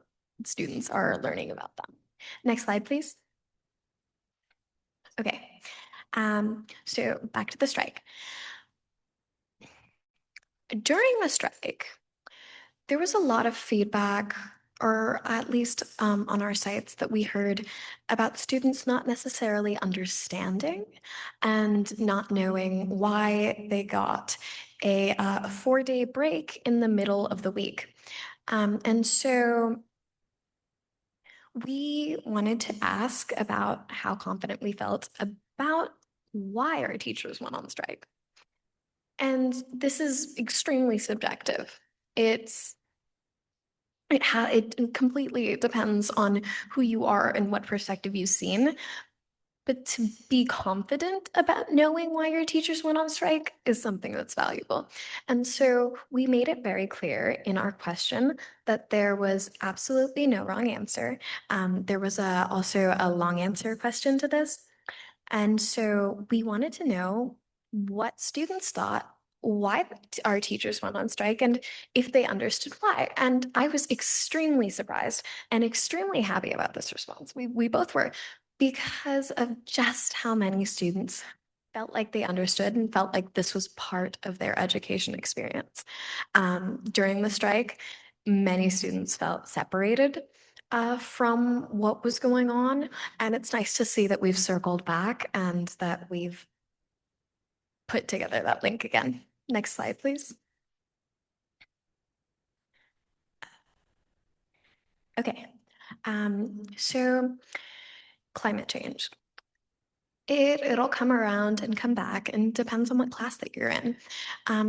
[SPEAKER 8] students are learning about them. Next slide, please. Okay. So back to the strike. During the strike, there was a lot of feedback, or at least on our sites, that we heard about students not necessarily understanding and not knowing why they got a 4-day break in the middle of the week. And so we wanted to ask about how confident we felt about why our teachers went on strike. And this is extremely subjective. It completely depends on who you are and what perspective you've seen. But to be confident about knowing why your teachers went on strike is something that's valuable. And so we made it very clear in our question that there was absolutely no wrong answer. There was also a long answer question to this. And so we wanted to know what students thought, why our teachers went on strike, and if they understood why. And I was extremely surprised and extremely happy about this response. We both were, because of just how many students felt like they understood and felt like this was part of their education experience. During the strike, many students felt separated from what was going on. And it's nice to see that we've circled back and that we've put together that link again. Next slide, please. Okay, so climate change. It'll come around and come back and depends on what class that you're in.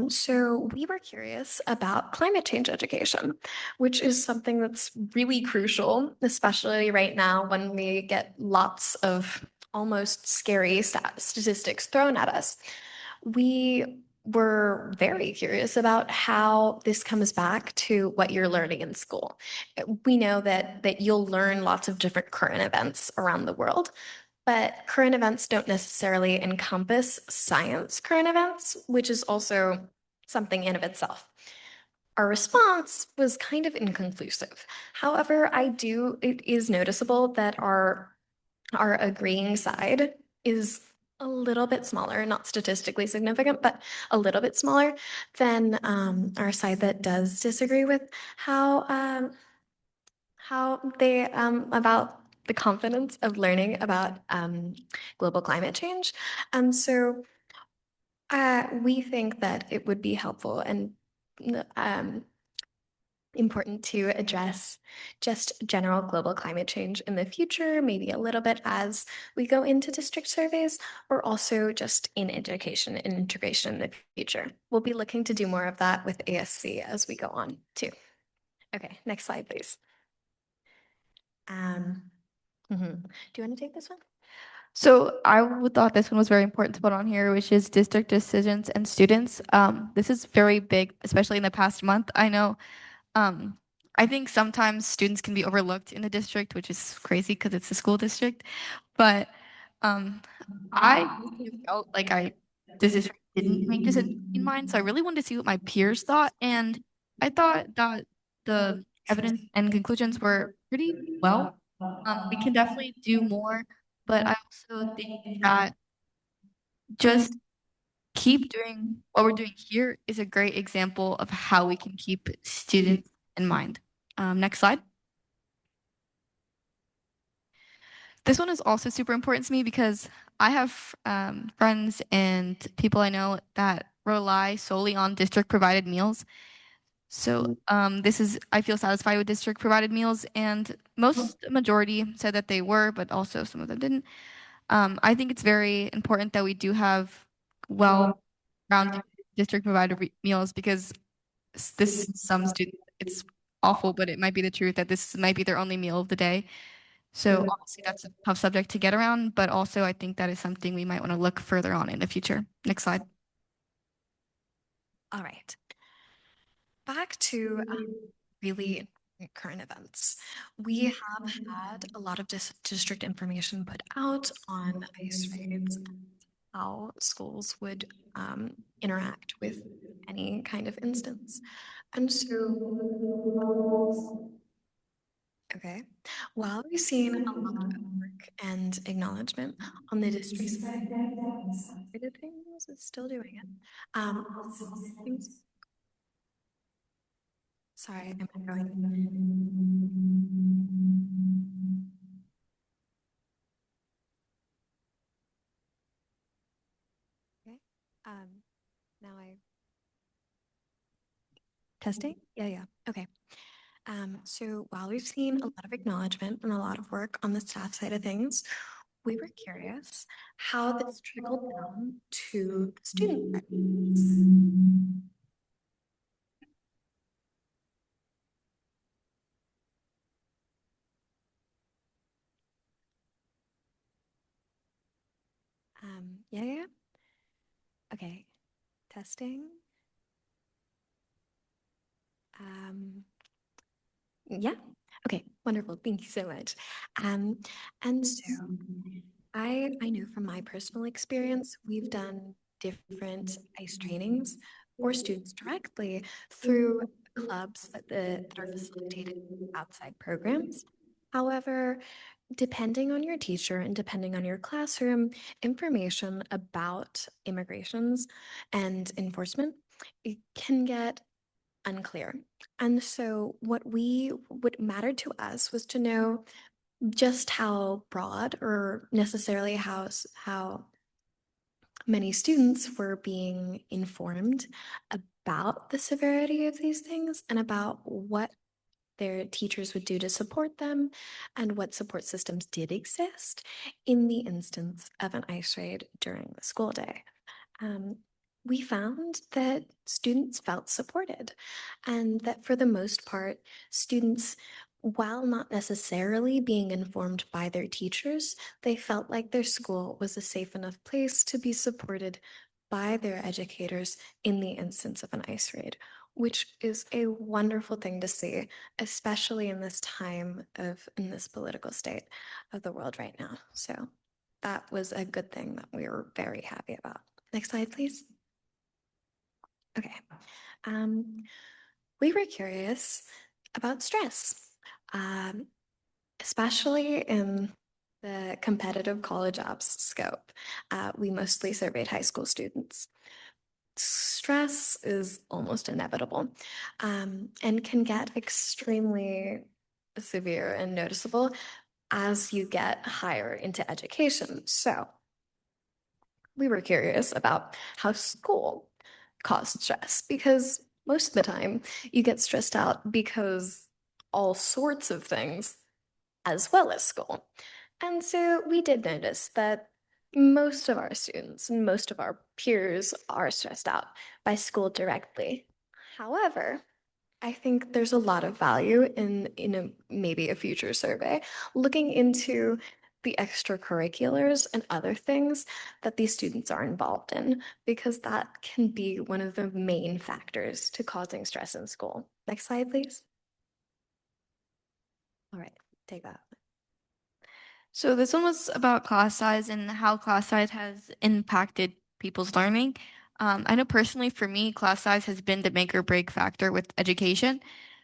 [SPEAKER 8] So we were curious about climate change education, which is something that's really crucial, especially right now when we get lots of almost scary statistics thrown at us. We were very curious about how this comes back to what you're learning in school. We know that you'll learn lots of different current events around the world, but current events don't necessarily encompass science current events, which is also something in of itself. Our response was kind of inconclusive. However, it is noticeable that our agreeing side is a little bit smaller, not statistically significant, but a little bit smaller than our side that does disagree with how they about the confidence of learning about global climate change. And so we think that it would be helpful and important to address just general global climate change in the future, maybe a little bit as we go into district surveys, or also just in education and integration in the future. We'll be looking to do more of that with ASC as we go on too. Okay, next slide, please. Do you want to take this one?
[SPEAKER 12] So thought this one was very important to put on here, which is district decisions and students. This is very big, especially in the past month. I know, I think sometimes students can be overlooked in the district, which is crazy because it's a school district. But I felt like this district didn't make this in mind, so I really wanted to see what my peers thought, and I thought that the evidence and conclusions were pretty well. We can definitely do more, but I also think that just keep doing what we're doing here is a great example of how we can keep students in mind. Next slide. This one is also super important to me because I have friends and people I know that rely solely on district provided meals. So I feel satisfied with district provided meals, and majority said that they were, but also some of them didn't. I think it's very important that we do have well-rounded district provided meals because some students, it's awful, but it might be the truth that this might be their only meal of the day. So obviously that's a tough subject to get around, but also I think that is something we might want to look further on in the future. Next slide.
[SPEAKER 8] All right. Back to really current events. We have had a lot of district information put out on ice raids, how schools would interact with any kind of instance. And so, okay, while we've seen a lot of work and acknowledgement on the district side, it's still doing it. Sorry, I'm going. Okay. Now testing? Yeah. Okay. So while we've seen a lot of acknowledgement and a lot of work on the staff side of things, we were curious how this trickled down to student practices. Yeah. Okay, testing. Yeah. Okay, wonderful. Thank you so much. And so I know from my personal experience, we've done different ICE trainings for students directly through clubs that are facilitated outside programs. However, depending on your teacher and depending on your classroom, information about immigrations and enforcement, it can get unclear. And so what mattered to us was to know just how broad or necessarily how many students were being informed about the severity of these things and about what their teachers would do to support them, and what support systems did exist in the instance of an ice raid during the school day. We found that students felt supported, and that for the most part, students, while not necessarily being informed by their teachers, they felt like their school was a safe enough place to be supported by their educators in the instance of an ice raid, which is a wonderful thing to see, especially in this in this political state of the world right now. So that was a good thing that we were very happy about. Next slide, please. Okay. We were curious about stress, especially in the competitive college ops scope. We mostly surveyed high school students. Stress is almost inevitable, and can get extremely severe and noticeable as you get higher into education. So we were curious about how school caused stress, because most of the time you get stressed out because all sorts of things as well as school. And so we did notice that most of our students and most of our peers are stressed out by school directly. However, I think there's a lot of value in maybe a future survey looking into the extracurriculars and other things that these students are involved in, because that can be one of the main factors to causing stress in school. Next slide, please. All right, take that.
[SPEAKER 12] So this one was about class size and how class size has impacted people's learning. I know personally for me, class size has been the make or break factor with education.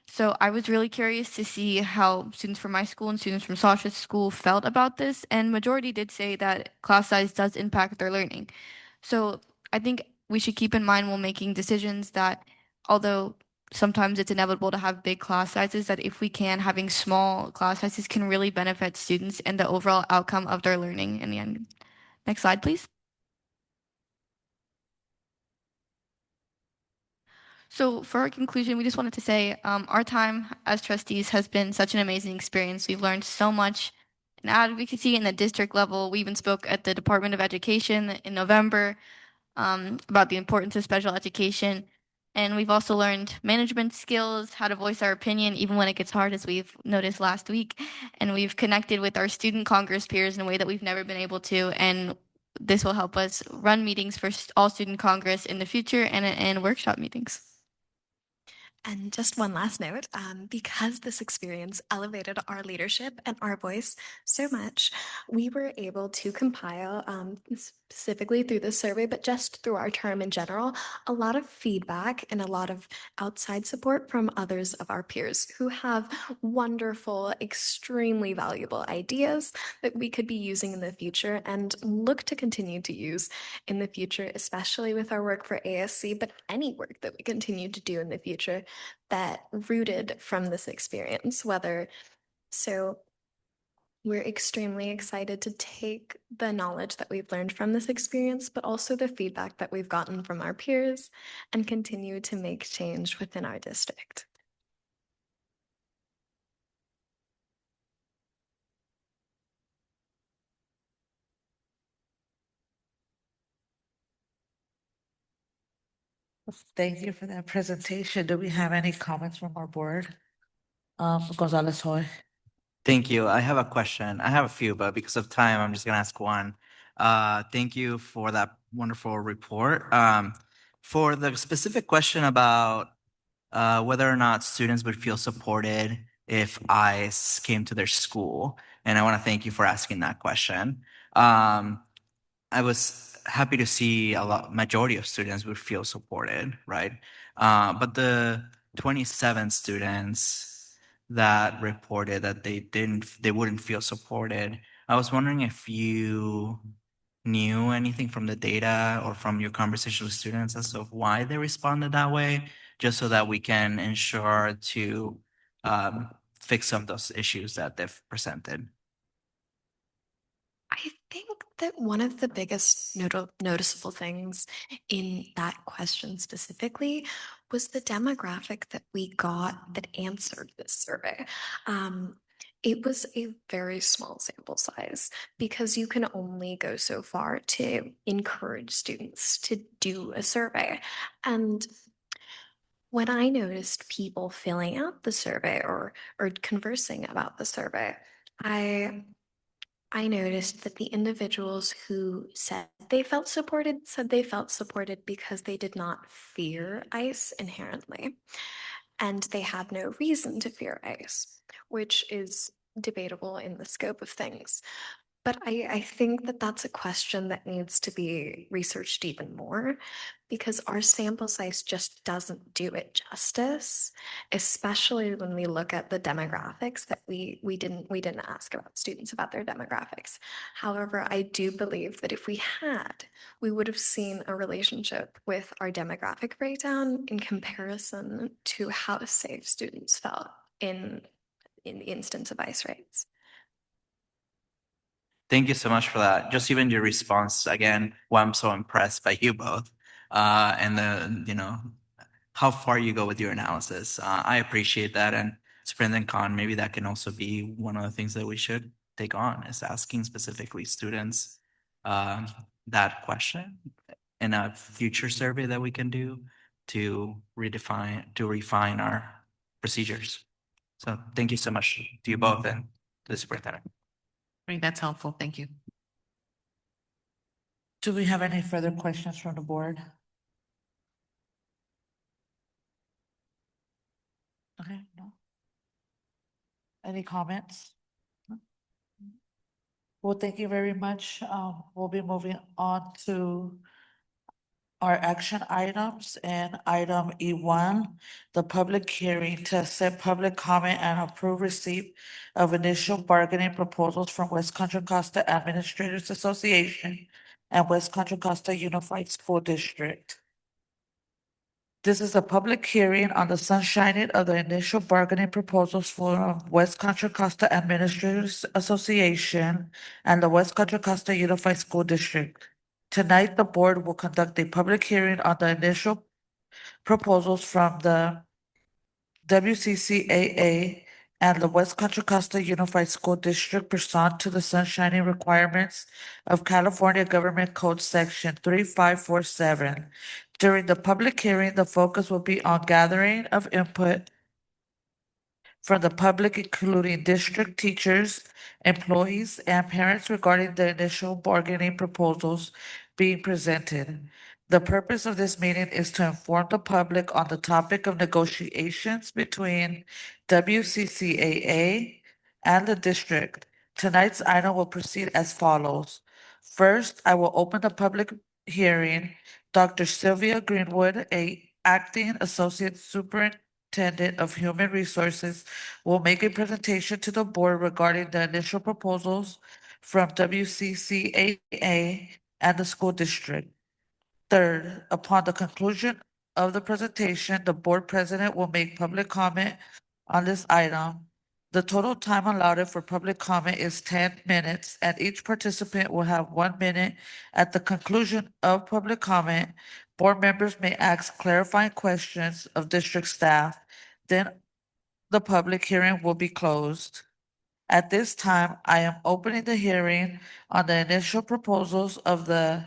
[SPEAKER 12] So I was really curious to see how students from my school and students from Sasha's school felt about this, and majority did say that class size does impact their learning. So I think we should keep in mind while making decisions that although sometimes it's inevitable to have big class sizes, that if we can, having small class sizes can really benefit students and the overall outcome of their learning in the end. Next slide, please. So for our conclusion, we just wanted to say our time as trustees has been such an amazing experience. We've learned so much in advocacy in the district level. We even spoke at the Department of Education in November about the importance of special education. And we've also learned management skills, how to voice our opinion, even when it gets hard, as we've noticed last week. And we've connected with our student Congress peers in a way that we've never been able to. And this will help us run meetings for all student Congress in the future and workshop meetings.
[SPEAKER 8] And just one last note, because this experience elevated our leadership and our voice so much, we were able to compile, specifically through this survey, but just through our term in general, a lot of feedback and a lot of outside support from others of our peers who have wonderful, extremely valuable ideas that we could be using in the future and look to continue to use in the future, especially with our work for ASC, but any work that we continue to do in the future that rooted from this experience, so we're extremely excited to take the knowledge that we've learned from this experience, but also the feedback that we've gotten from our peers, and continue to make change within our district.
[SPEAKER 20] Thank you for that presentation. Do we have any comments from our board? Gonzalez Hoy.
[SPEAKER 6] Thank you. I have a question. I have a few, but because of time, I'm just gonna ask one. Thank you for that wonderful report. For the specific question about whether or not students would feel supported if ICE came to their school, and I want to thank you for asking that question. I was happy to see majority of students would feel supported, right? But the 27 students that reported that they wouldn't feel supported. I was wondering if you knew anything from the data or from your conversation with students as to why they responded that way, just so that we can ensure to fix some of those issues that they've presented.
[SPEAKER 8] I think that one of the biggest noticeable things in that question specifically was the demographic that we got that answered this survey. It was a very small sample size because you can only go so far to encourage students to do a survey. And when I noticed people filling out the survey or conversing about the survey, I noticed that the individuals who said they felt supported because they did not fear ICE inherently. And they had no reason to fear ICE, which is debatable in the scope of things. But I think that that's a question that needs to be researched even more because our sample size just doesn't do it justice, especially when we look at the demographics that we didn't ask about students about their demographics. However, I do believe that if we had, we would have seen a relationship with our demographic breakdown in comparison to how safe students felt in the instance of ICE raids.
[SPEAKER 6] Thank you so much for that. Just even your response again, why I'm so impressed by you both, and how far you go with your analysis. I appreciate that. And Sprint and Con, maybe that can also be one of the things that we should take on is asking specifically students that question in a future survey that we can do to refine our procedures. So thank you so much to you both and to the superintendent.
[SPEAKER 7] Great, that's helpful. Thank you.
[SPEAKER 20] Do we have any further questions from the board? Okay, no. Any comments? No? Well, thank you very much. We'll be moving on to our action items and item E1, the public hearing to accept public comment and approve receipt of initial bargaining proposals from West Contra Costa Administrators Association and West Contra Costa Unified School District. This is a public hearing on the sunshining of the initial bargaining proposals for West Contra Costa Administrators Association and the West Contra Costa Unified School District. Tonight, the board will conduct a public hearing on the initial proposals from the WCCAA and the West Contra Costa Unified School District pursuant to the sunshining requirements of California Government Code Section 3547. During the public hearing, the focus will be on gathering of input from the public, including district teachers, employees, and parents regarding the initial bargaining proposals being presented. The purpose of this meeting is to inform the public on the topic of negotiations between WCCAA and the district. Tonight's item will proceed as follows. First, I will open the public hearing. Dr. Sylvia Greenwood, a acting associate superintendent of human resources, will make a presentation to the board regarding the initial proposals from WCCAA and the school district. Third, upon the conclusion of the presentation, the board president will make public comment on this item. The total time allotted for public comment is 10 minutes, and each participant will have 1 minute. At the conclusion of public comment, board members may ask clarifying questions of district staff. Then the public hearing will be closed. At this time, I am opening the hearing on the initial proposals of the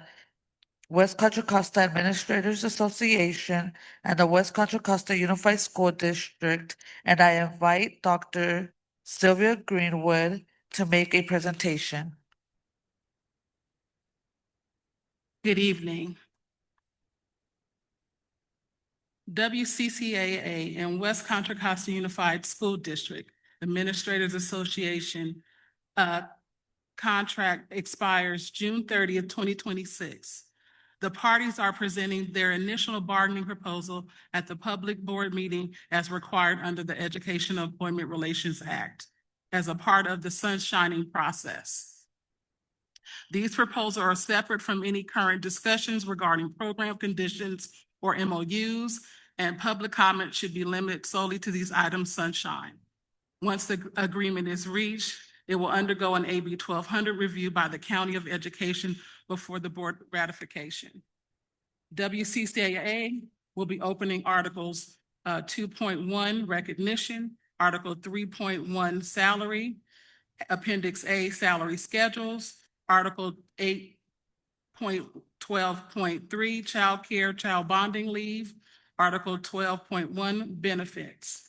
[SPEAKER 20] West Contra Costa Administrators Association and the West Contra Costa Unified School District, and I invite Dr. Sylvia Greenwood to make a presentation.
[SPEAKER 13] Good evening. WCCAA and West Contra Costa Unified School District Administrators Association contract expires June 30th, 2026. The parties are presenting their initial bargaining proposal at the public board meeting as required under the Educational Employment Relations Act as a part of the sunshining process. These proposals are separate from any current discussions regarding program conditions or MOUs, and public comment should be limited solely to these items sunshine. Once the agreement is reached, it will undergo an AB 1200 review by the County of Education before the board ratification. WCCAA We'll be opening Articles 2.1 Recognition, Article 3.1 Salary, Appendix A Salary Schedules, Article 8.12.3 Child Care, Child Bonding Leave, Article 12.1 Benefits.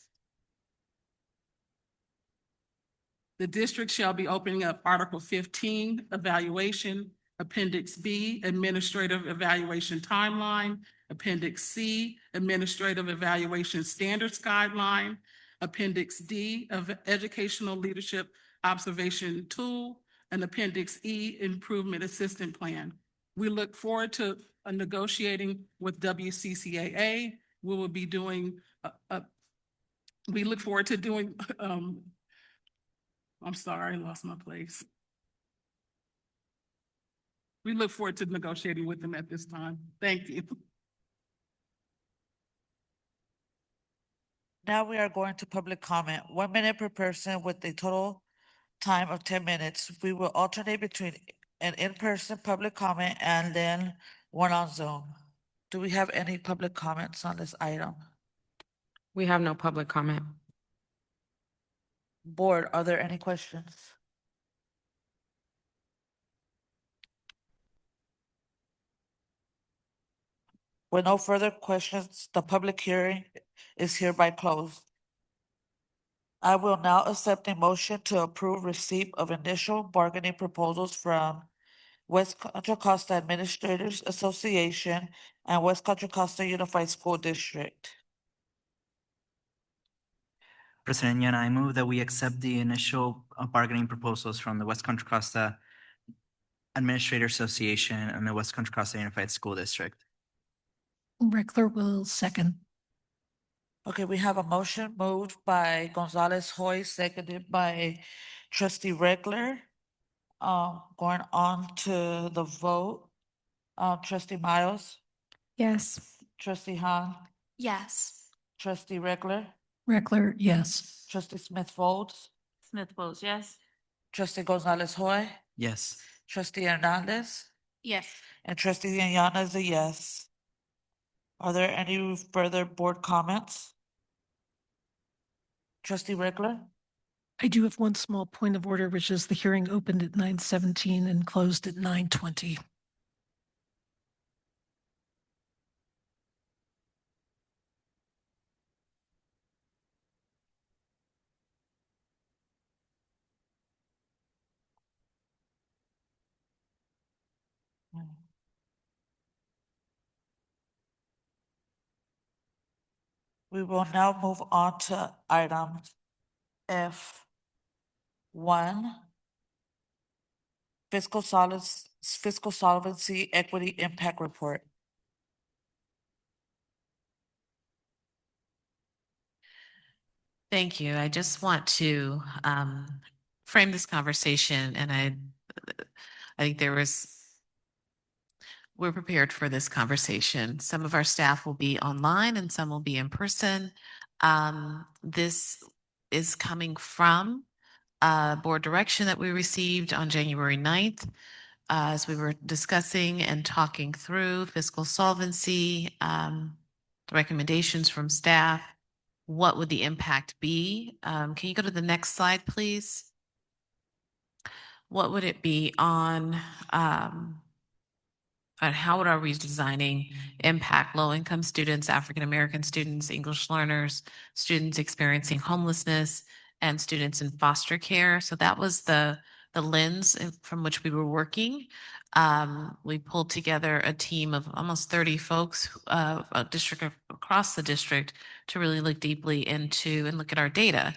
[SPEAKER 13] The district shall be opening up Article 15, Evaluation, Appendix B, Administrative Evaluation Timeline, Appendix C, Administrative Evaluation Standards Guideline, Appendix D of Educational Leadership Observation Tool, and Appendix E, Improvement Assistant Plan. We look forward to negotiating with WCCAA. We will be doing, we look forward to doing, I'm sorry, I lost my place. We look forward to negotiating with them at this time. Thank you.
[SPEAKER 20] Now we are going to public comment. 1 minute per person with a total time of 10 minutes. We will alternate between an in-person public comment and then one on Zoom. Do we have any public comments on this item?
[SPEAKER 2] We have no public comment.
[SPEAKER 20] Board, are there any questions? With no further questions, the public hearing is hereby closed. I will now accept a motion to approve receipt of initial bargaining proposals from West Contra Costa Administrators Association and West Contra Costa Unified School District.
[SPEAKER 6] President Yana, I move that we accept the initial bargaining proposals from the West Contra Costa Administrator Association and the West Contra Costa Unified School District.
[SPEAKER 11] Reckler will second.
[SPEAKER 20] Okay, we have a motion moved by Gonzalez Hoy, seconded by Trustee Reckler. Going on to the vote. Trustee Miles,
[SPEAKER 12] Yes.
[SPEAKER 20] Trustee Han,
[SPEAKER 8] Yes.
[SPEAKER 20] Trustee Reckler,
[SPEAKER 11] Reckler, yes.
[SPEAKER 20] Trustee Smith Folds,
[SPEAKER 23] Smith votes yes.
[SPEAKER 20] Trustee Gonzalez Hoy,
[SPEAKER 6] Yes.
[SPEAKER 20] Trustee Hernandez,
[SPEAKER 8] Yes.
[SPEAKER 20] and Trustee Yana is a yes. Are there any further board comments? Trustee Reckler?
[SPEAKER 11] I do have one small point of order, which is the hearing opened at 9:17 and closed at 9:20.
[SPEAKER 20] We will now move on to item F1. Fiscal Solvency Equity Impact Report.
[SPEAKER 7] Thank you. I just want to frame this conversation, and I think we're prepared for this conversation. Some of our staff will be online and some will be in person. This is coming from board direction that we received on January 9th. As we were discussing and talking through fiscal solvency, recommendations from staff, what would the impact be? Can you go to the next slide, please? What would it be on how would our redesigning impact low-income students, African-American students, English learners, students experiencing homelessness, and students in foster care? So that was the lens from which we were working. We pulled together a team of almost 30 folks, a district across the district, to really look deeply into and look at our data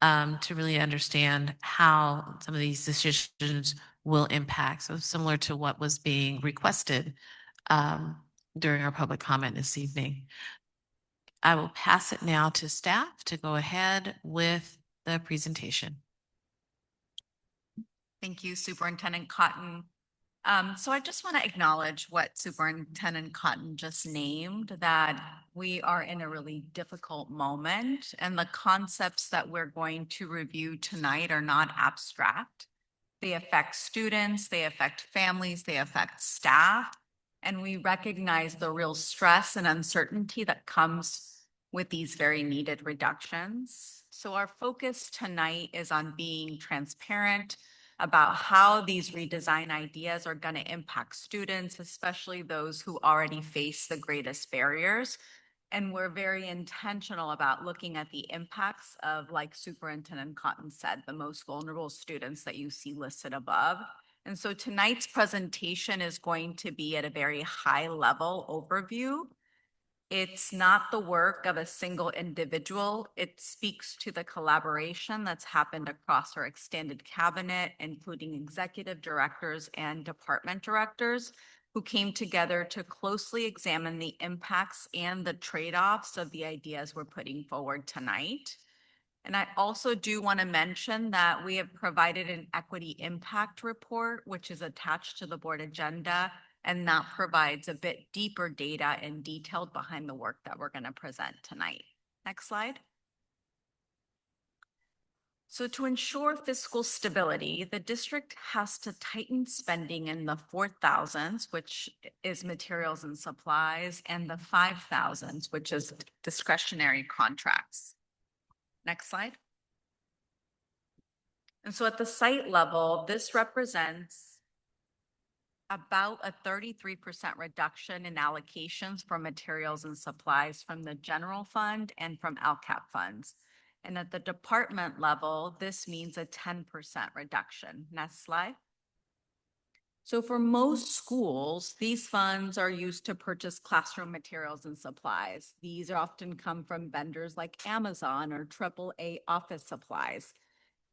[SPEAKER 7] to really understand how some of these decisions will impact. So similar to what was being requested during our public comment this evening. I will pass it now to staff to go ahead with the presentation.
[SPEAKER 14] Thank you, Superintendent Cotton. So I just want to acknowledge what Superintendent Cotton just named, that we are in a really difficult moment, and the concepts that we're going to review tonight are not abstract. They affect students, they affect families, they affect staff, And we recognize the real stress and uncertainty that comes with these very needed reductions. So our focus tonight is on being transparent about how these redesign ideas are going to impact students, especially those who already face the greatest barriers. And we're very intentional about looking at the impacts of, like Superintendent Cotton said, the most vulnerable students that you see listed above. And so tonight's presentation is going to be at a very high level overview. It's not the work of a single individual. It speaks to the collaboration that's happened across our extended cabinet, including executive directors and department directors who came together to closely examine the impacts and the trade-offs of the ideas we're putting forward tonight. And I also do want to mention that we have provided an equity impact report, which is attached to the board agenda, and that provides a bit deeper data and detailed behind the work that we're going to present tonight. Next slide. So to ensure fiscal stability, the district has to tighten spending in the 4,000s, which is materials and supplies, and the 5,000s, which is discretionary contracts. Next slide. And so at the site level, this represents about a 33% reduction in allocations for materials and supplies from the general fund and from LCAP funds. And at the department level, this means a 10% reduction. Next slide. So for most schools, these funds are used to purchase classroom materials and supplies. These often come from vendors like Amazon or AAA office supplies.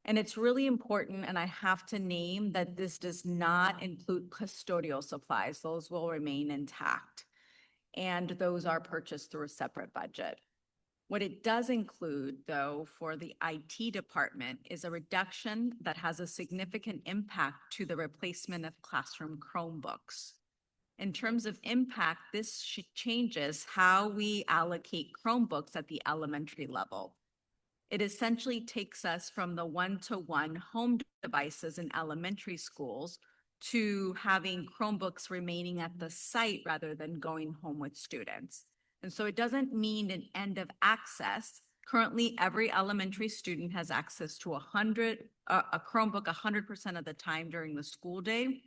[SPEAKER 14] And it's really important, and I have to name that this does not include custodial supplies. Those will remain intact. And those are purchased through a separate budget. What it does include, though, for the IT department is a reduction that has a significant impact to the replacement of classroom Chromebooks. In terms of impact, this changes how we allocate Chromebooks at the elementary level. It essentially takes us from the one-to-one home devices in elementary schools to having Chromebooks remaining at the site rather than going home with students. And so it doesn't mean an end of access. Currently, every elementary student has access to a Chromebook 100% of the time during the school day.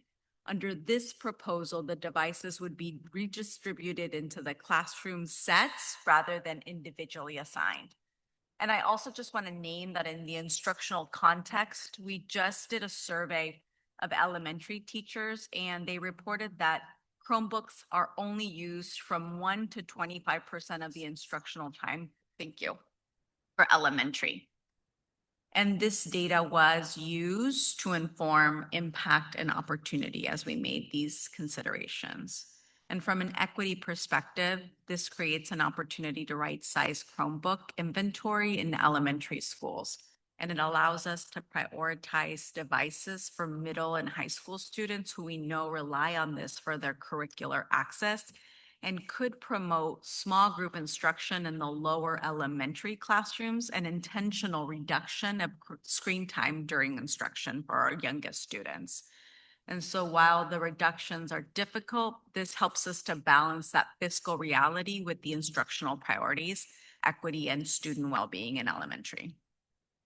[SPEAKER 14] Under this proposal, the devices would be redistributed into the classroom sets rather than individually assigned. And I also just want to name that in the instructional context, we just did a survey of elementary teachers, and they reported that Chromebooks are only used from 1 to 25% of the instructional time. Thank you. For elementary. And this data was used to inform impact and opportunity as we made these considerations. And from an equity perspective, this creates an opportunity to right-size Chromebook inventory in elementary schools. And it allows us to prioritize devices for middle and high school students who we know rely on this for their curricular access and could promote small group instruction in the lower elementary classrooms and intentional reduction of screen time during instruction for our youngest students. And so while the reductions are difficult, this helps us to balance that fiscal reality with the instructional priorities, equity, and student well-being in elementary.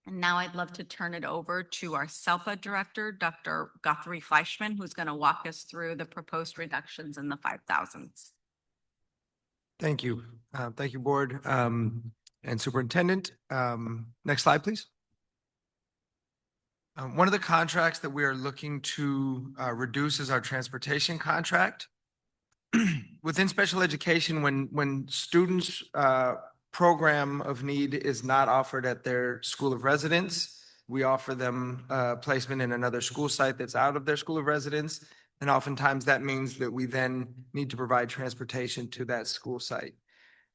[SPEAKER 14] And now I'd love to turn it over to our SELPA director, Dr. Guthrie Fleischman, who's going to walk us through the proposed reductions in the 5,000s.
[SPEAKER 5] Thank you. Thank you, board and superintendent. Next slide, please. One of the contracts that we are looking to reduce is our transportation contract. Within special education, when students' program of need is not offered at their school of residence, we offer them placement in another school site that's out of their school of residence. And oftentimes that means that we then need to provide transportation to that school site.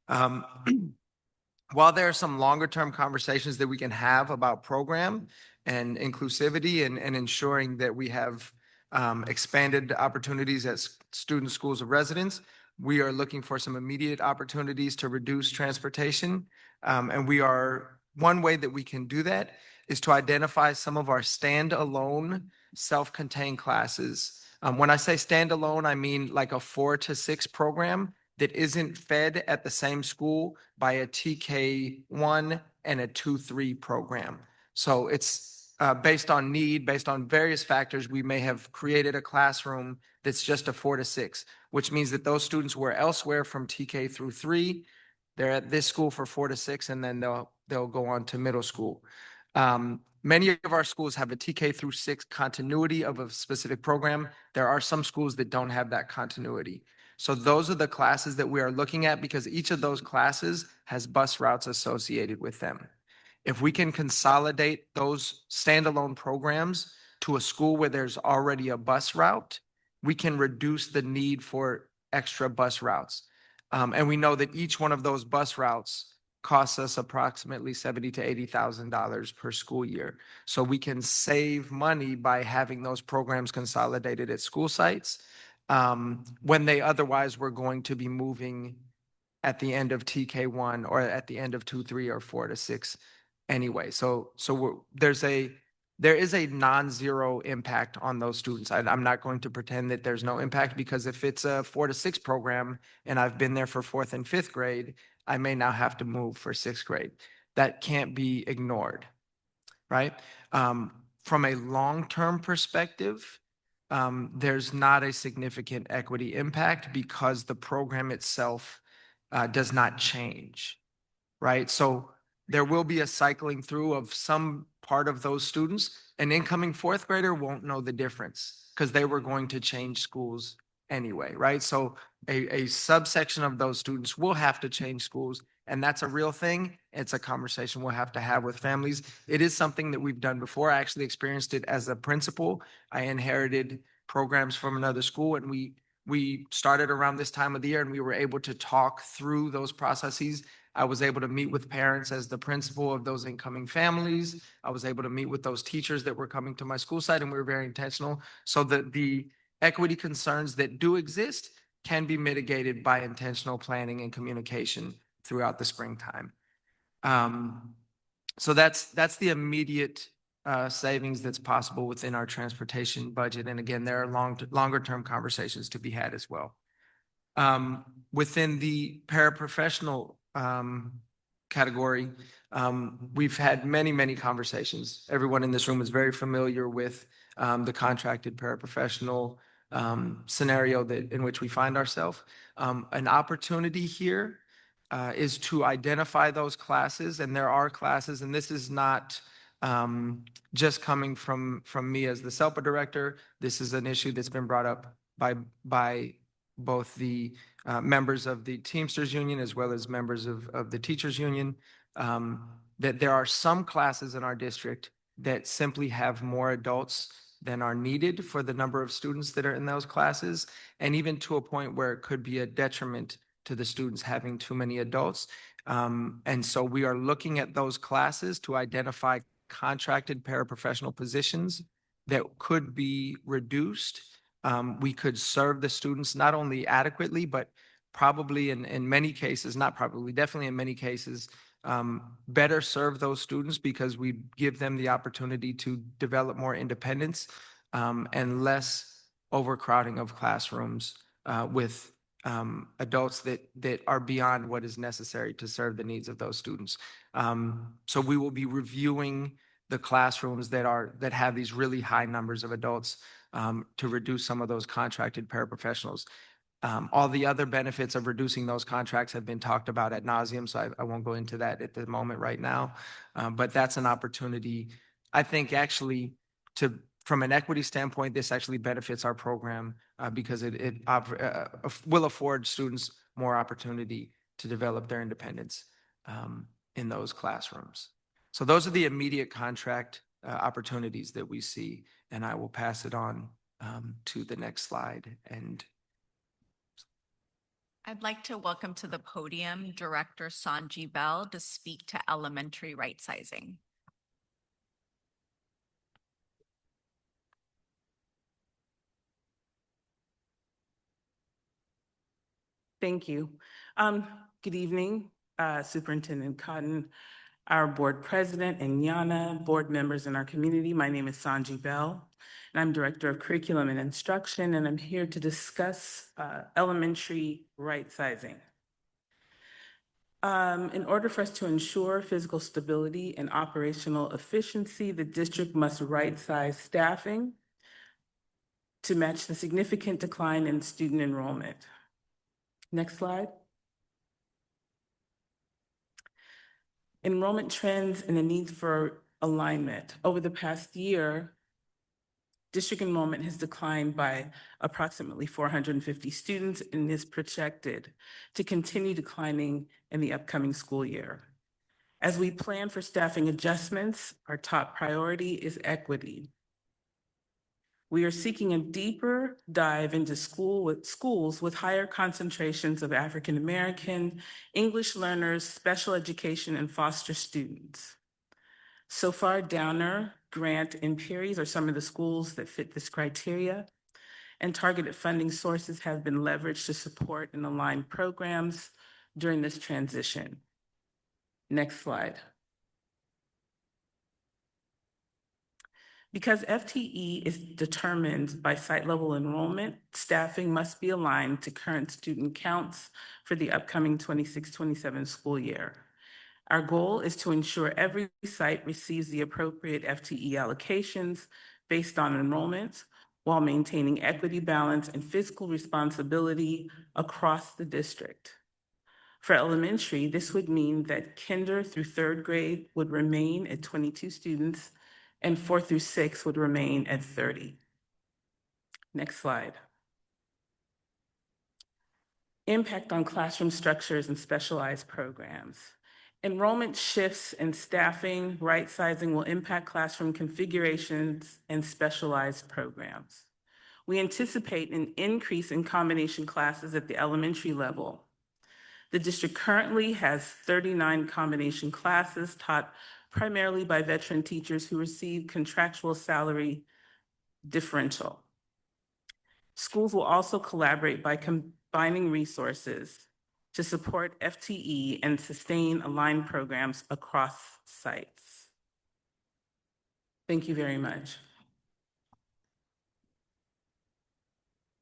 [SPEAKER 5] While there are some longer term conversations that we can have about program and inclusivity and ensuring that we have expanded opportunities at student schools of residence, we are looking for some immediate opportunities to reduce transportation. And one way that we can do that is to identify some of our standalone self-contained classes When I say standalone, I mean like a 4 to 6 program that isn't fed at the same school by a TK1 and a 2-3 program. So it's based on need, based on various factors, we may have created a classroom that's just a 4 to 6, which means that those students who are elsewhere from TK through 3, they're at this school for 4 to 6, and then they'll go on to middle school. Many of our schools have a TK through 6 continuity of a specific program. There are some schools that don't have that continuity. So those are the classes that we are looking at because each of those classes has bus routes associated with them. If we can consolidate those standalone programs to a school where there's already a bus route, we can reduce the need for extra bus routes. And we know that each one of those bus routes costs us approximately $70,000 to $80,000 per school year. So we can save money by having those programs consolidated at school sites when they otherwise were going to be moving at the end of TK1 or at the end of 2-3 or 4 to 6 anyway. So there is a non-zero impact on those students. I'm not going to pretend that there's no impact because if it's a 4 to 6 program and I've been there for 4th and 5th grade, I may now have to move for 6th grade. That can't be ignored, right? From a long-term perspective, there's not a significant equity impact because the program itself does not change, right? So there will be a cycling through of some part of those students. An incoming 4th grader won't know the difference because they were going to change schools anyway, right? So a subsection of those students will have to change schools, and that's a real thing. It's a conversation we'll have to have with families. It is something that we've done before. I actually experienced it as a principal. I inherited programs from another school, and we started around this time of the year, and we were able to talk through those processes. I was able to meet with parents as the principal of those incoming families. I was able to meet with those teachers that were coming to my school site, and we were very intentional so that the equity concerns that do exist can be mitigated by intentional planning and communication throughout the springtime. So that's the immediate savings that's possible within our transportation budget. And again, there are longer term conversations to be had as well. Within the paraprofessional category, we've had many conversations. Everyone in this room is very familiar with the contracted paraprofessional scenario in which we find ourselves. An opportunity here is to identify those classes, and there are classes, and this is not just coming from me as the SELPA director. This is an issue that's been brought up by both the members of the Teamsters Union as well as members of the Teachers Union, that there are some classes in our district that simply have more adults than are needed for the number of students that are in those classes, and even to a point where it could be a detriment to the students having too many adults. And so we are looking at those classes to identify contracted paraprofessional positions that could be reduced. We could serve the students not only adequately, but probably in many cases, not probably, definitely in many cases, better serve those students because we give them the opportunity to develop more independence and less overcrowding of classrooms with adults that are beyond what is necessary to serve the needs of those students. So we will be reviewing the classrooms that have these really high numbers of adults to reduce some of those contracted paraprofessionals. All the other benefits of reducing those contracts have been talked about ad nauseum, so I won't go into that at the moment right now. But that's an opportunity, I think, actually, from an equity standpoint, this actually benefits our program because it will afford students more opportunity to develop their independence in those classrooms. So those are the immediate contract opportunities that we see, and I will pass it on to the next slide. And
[SPEAKER 14] I'd like to welcome to the podium Director Sanji Bell to speak to elementary right sizing.
[SPEAKER 15] Thank you. Good evening, Superintendent Cotton,
[SPEAKER 13] our board president and Yana, board members in our community. My name is Sanji Bell, and I'm Director of Curriculum and Instruction, and I'm here to discuss elementary right sizing. In order for us to ensure physical stability and operational efficiency, the district must right-size staffing to match the significant decline in student enrollment. Next slide. Enrollment trends and the need for alignment. Over the past year, district enrollment has declined by approximately 450 students and is projected to continue declining in the upcoming school year. As we plan for staffing adjustments, our top priority is equity. We are seeking a deeper dive into schools with higher concentrations of African American, English learners, special education, and foster students. So far, Downer, Grant, and Perry's are some of the schools that fit this criteria, and targeted funding sources have been leveraged to support and align programs during this transition. Next slide. Because FTE is determined by site level enrollment, staffing must be aligned to current student counts for the upcoming 26-27 school year. Our goal is to ensure every site receives the appropriate FTE allocations based on enrollment while maintaining equity, balance, and fiscal responsibility across the district. For elementary, this would mean that kinder through third grade would remain at 22 students and 4 through 6 would remain at 30. Next slide. Impact on classroom structures and specialized programs. Enrollment shifts and staffing right sizing will impact classroom configurations and specialized programs. We anticipate an increase in combination classes at the elementary level. The district currently has 39 combination classes taught primarily by veteran teachers who receive contractual salary differential. Schools will also collaborate by combining resources to support FTE and sustain aligned programs across sites. Thank you very much.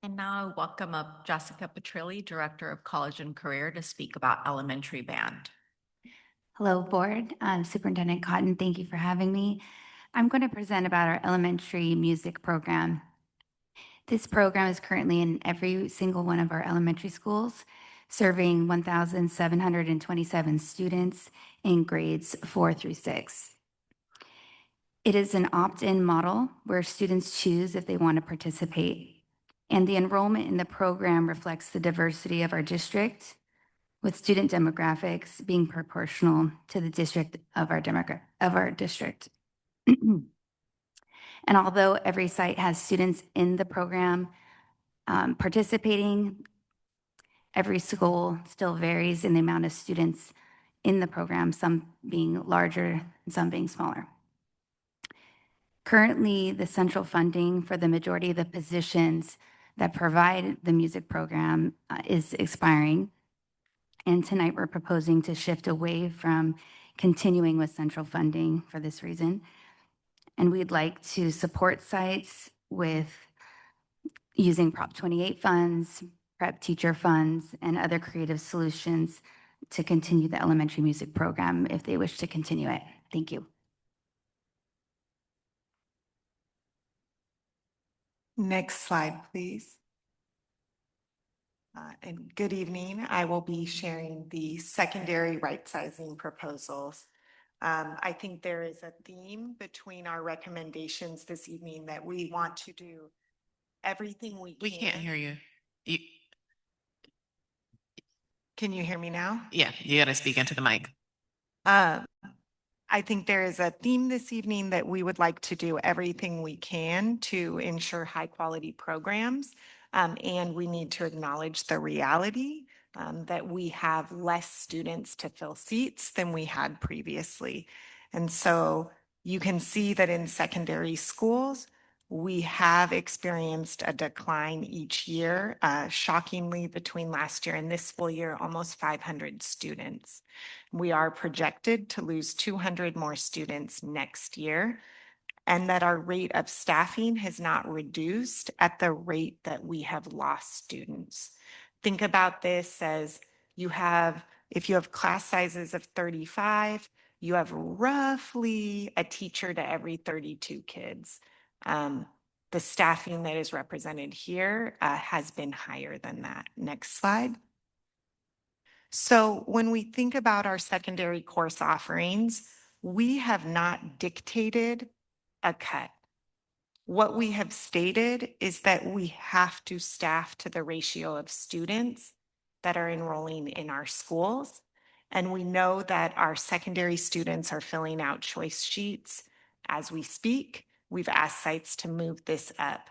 [SPEAKER 14] And now I welcome up Jessica Petrilli, Director of College and Career, to speak about elementary band.
[SPEAKER 15] Hello, Board. Superintendent Cotton, thank you for having me. I'm going to present about our elementary music program. This program is currently in every single one of our elementary schools, serving 1,727 students in grades 4 through 6. It is an opt-in model where students choose if they want to participate, and the enrollment in the program reflects the diversity of our district, with student demographics being proportional to the district of our district. And although every site has students in the program participating, every school still varies in the amount of students in the program, some being larger and some being smaller. Currently, the central funding for the majority of the positions that provide the music program is expiring. And tonight we're proposing to shift away from continuing with central funding for this reason. And we'd like to support sites with using Prop 28 funds, prep teacher funds, and other creative solutions to continue the elementary music program if they wish to continue it. Thank you.
[SPEAKER 16] Next slide, please. And good evening. I will be sharing the secondary right sizing proposals. I think there is a theme between our recommendations this evening that we want to do everything we can.
[SPEAKER 7] We can't hear you.
[SPEAKER 16] Can you hear me now?
[SPEAKER 7] Yeah, you gotta speak into the mic.
[SPEAKER 16] I think there is a theme this evening that we would like to do everything we can to ensure high quality programs. And we need to acknowledge the reality that we have less students to fill seats than we had previously. And so you can see that in secondary schools, We have experienced a decline each year. Shockingly, between last year and this school year, almost 500 students. We are projected to lose 200 more students next year, and that our rate of staffing has not reduced at the rate that we have lost students. Think about this as if you have class sizes of 35, you have roughly a teacher to every 32 kids. The staffing that is represented here has been higher than that. Next slide. So when we think about our secondary course offerings, we have not dictated a cut. What we have stated is that we have to staff to the ratio of students that are enrolling in our schools. And we know that our secondary students are filling out choice sheets as we speak. We've asked sites to move this up.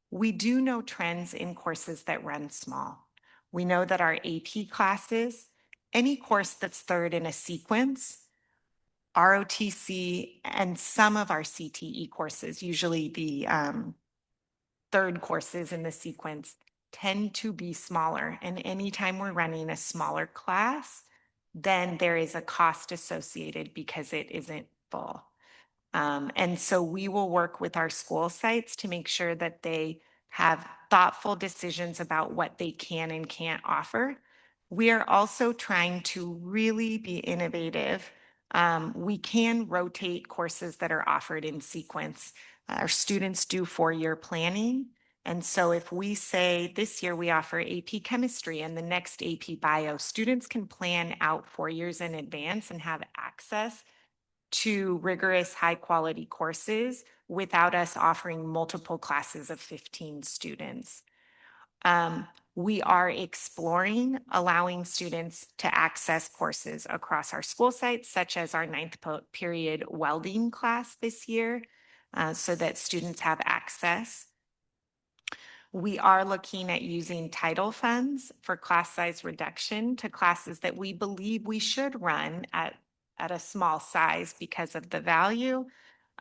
[SPEAKER 16] We do know trends in courses that run small. We know that our AP classes, any course that's third in a sequence, ROTC, and some of our CTE courses, usually the third courses in the sequence, tend to be smaller. And anytime we're running a smaller class, then there is a cost associated because it isn't full. And so we will work with our school sites to make sure that they have thoughtful decisions about what they can and can't offer. We are also trying to really be innovative. We can rotate courses that are offered in sequence. Our students do 4-year planning. And so if we say this year we offer AP Chemistry and the next AP Bio, students can plan out 4 years in advance and have access to rigorous, high-quality courses without us offering multiple classes of 15 students. We are exploring allowing students to access courses across our school sites, such as our 9th period welding class this year, so that students have access. We are looking at using title funds for class size reduction to classes that we believe we should run at a small size because of the value.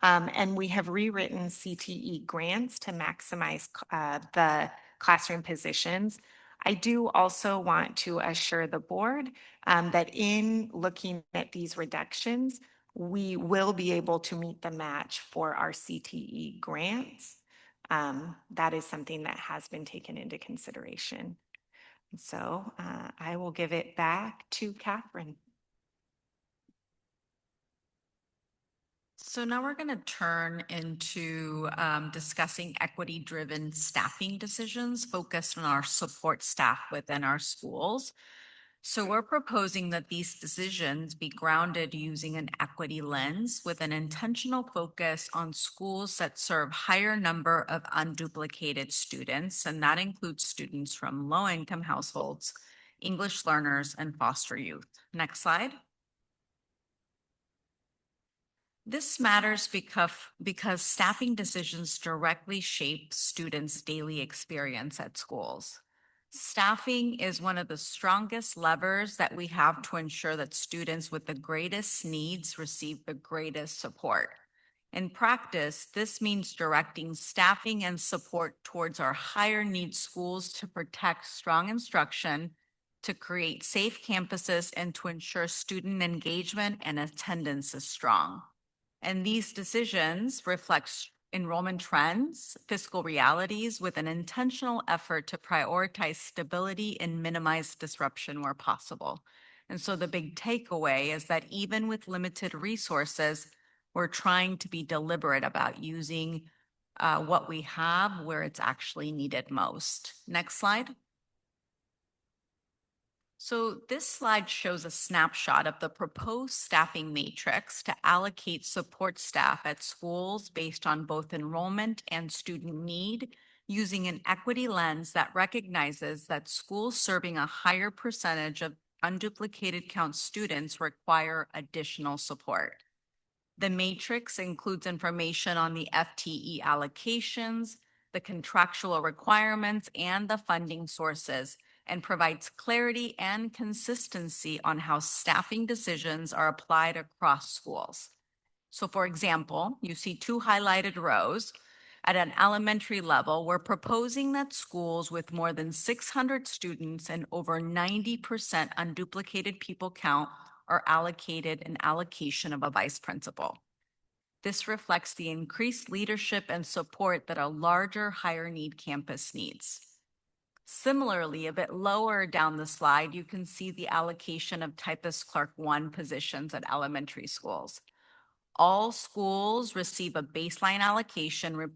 [SPEAKER 16] And we have rewritten CTE grants to maximize the classroom positions. I do also want to assure the board that in looking at these reductions, we will be able to meet the match for our CTE grants. That is something that has been taken into consideration. So I will give it back to Catherine.
[SPEAKER 14] So now we're going to turn into discussing equity-driven staffing decisions focused on our support staff within our schools. So we're proposing that these decisions be grounded using an equity lens with an intentional focus on schools that serve higher number of unduplicated students, and that includes students from low-income households, English learners, and foster youth. Next slide. This matters because staffing decisions directly shape students' daily experience at schools. Staffing is one of the strongest levers that we have to ensure that students with the greatest needs receive the greatest support. In practice, this means directing staffing and support towards our higher needs schools to protect strong instruction, to create safe campuses, and to ensure student engagement and attendance is strong. And these decisions reflect enrollment trends, fiscal realities, with an intentional effort to prioritize stability and minimize disruption where possible. And so the big takeaway is that even with limited resources, we're trying to be deliberate about using what we have where it's actually needed most. Next slide. So this slide shows a snapshot of the proposed staffing matrix to allocate support staff at schools based on both enrollment and student need, using an equity lens that recognizes that schools serving a higher percentage of unduplicated count students require additional support. The matrix includes information on the FTE allocations, the contractual requirements, and the funding sources, and provides clarity and consistency on how staffing decisions are applied across schools. So for example, you see 2 highlighted rows. At an elementary level, we're proposing that schools with more than 600 students and over 90% unduplicated pupil count are allocated an allocation of a vice principal. This reflects the increased leadership and support that a larger, higher need campus needs. Similarly, a bit lower down the slide, you can see the allocation of Typist Clark 1 positions at elementary schools. All schools receive a baseline allocation,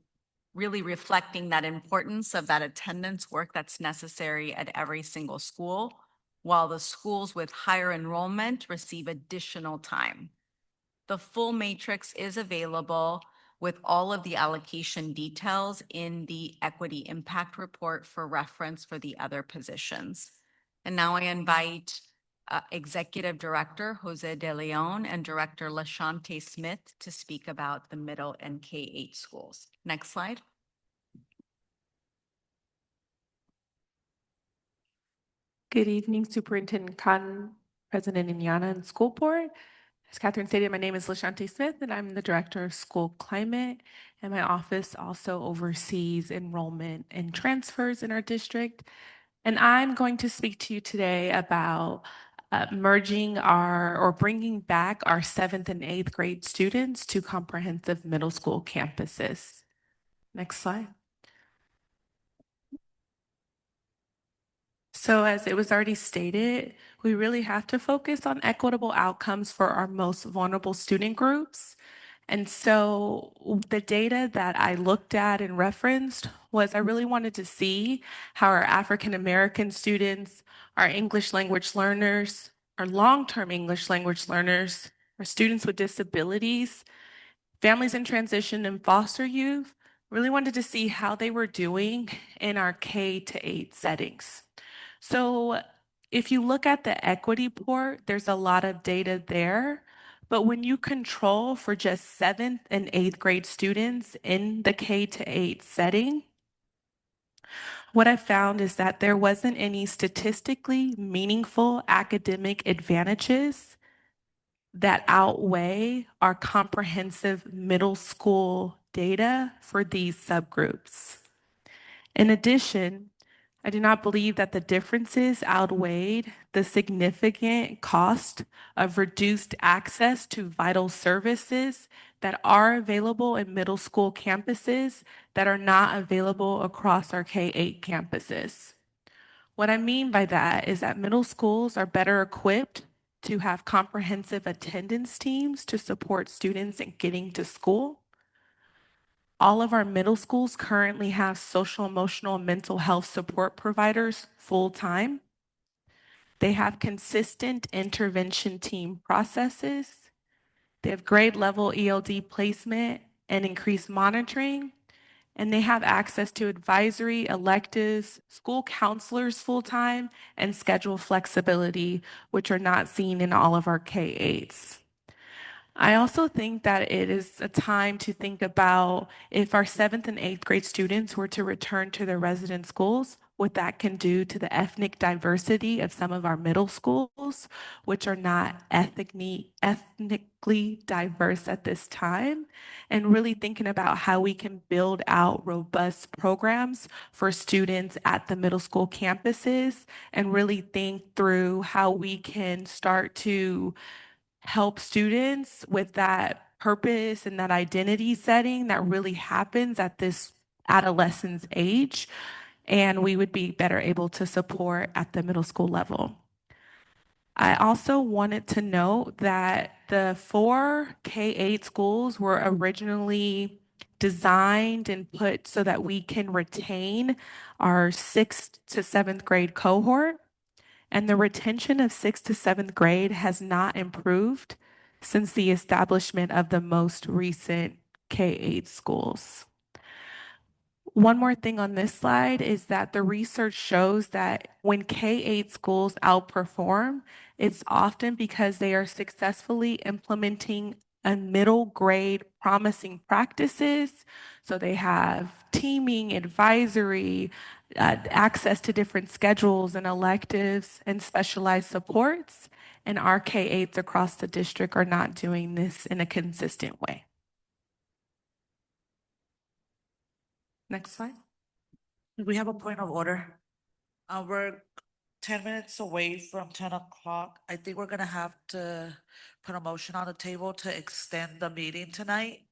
[SPEAKER 14] really reflecting that importance of that attendance work that's necessary at every single school, while the schools with higher enrollment receive additional time. The full matrix is available with all of the allocation details in the equity impact report for reference for the other positions. And now I invite Executive Director Jose De Leon and Director LaShante Smith to speak about the middle and K-8 schools. Next slide.
[SPEAKER 17] Good evening, Superintendent Cotton, President Inyana, and School Board. As Catherine stated, my name is LaShante Smith, and I'm the Director of School Climate, and my office also oversees enrollment and transfers in our district. And I'm going to speak to you today about merging or bringing back our 7th and 8th grade students to comprehensive middle school campuses. Next slide. So as it was already stated, we really have to focus on equitable outcomes for our most vulnerable student groups. And so the data that I looked at and referenced was I really wanted to see how our African American students, our English language learners, our long-term English language learners, our students with disabilities, families in transition, and foster youth, really wanted to see how they were doing in our K-8 settings. So if you look at the equity port, there's a lot of data there. But when you control for just 7th and 8th grade students in the K-8 setting, what I found is that there wasn't any statistically meaningful academic advantages that outweigh our comprehensive middle school data for these subgroups. In addition, I do not believe that the differences outweighed the significant cost of reduced access to vital services that are available in middle school campuses that are not available across our K-8 campuses. What I mean by that is that middle schools are better equipped to have comprehensive attendance teams to support students in getting to school. All of our middle schools currently have social, emotional, and mental health support providers full-time. They have consistent intervention team processes. They have grade level ELD placement and increased monitoring. And they have access to advisory, electives, school counselors full-time, and schedule flexibility, which are not seen in all of our K-8s. I also think that it is a time to think about if our 7th and 8th grade students were to return to their resident schools, what that can do to the ethnic diversity of some of our middle schools, which are not ethnically diverse at this time, and really thinking about how we can build out robust programs for students at the middle school campuses and really think through how we can start to help students with that purpose and that identity setting that really happens at this adolescence age, and we would be better able to support at the middle school level. I also wanted to note that the 4 K-8 schools were originally designed and put so that we can retain our 6th to 7th grade cohort. And the retention of 6th to 7th grade has not improved since the establishment of the most recent K-8 schools. One more thing on this slide is that the research shows that when K-8 schools outperform, it's often because they are successfully implementing a middle grade promising practices. So they have teaming, advisory, access to different schedules and electives and specialized supports. And our K-8s across the district are not doing this in a consistent way. Next slide.
[SPEAKER 20] We have a point of order. We're 10 minutes away from 10 o'clock. I think we're gonna have to put a motion on the table to extend the meeting tonight.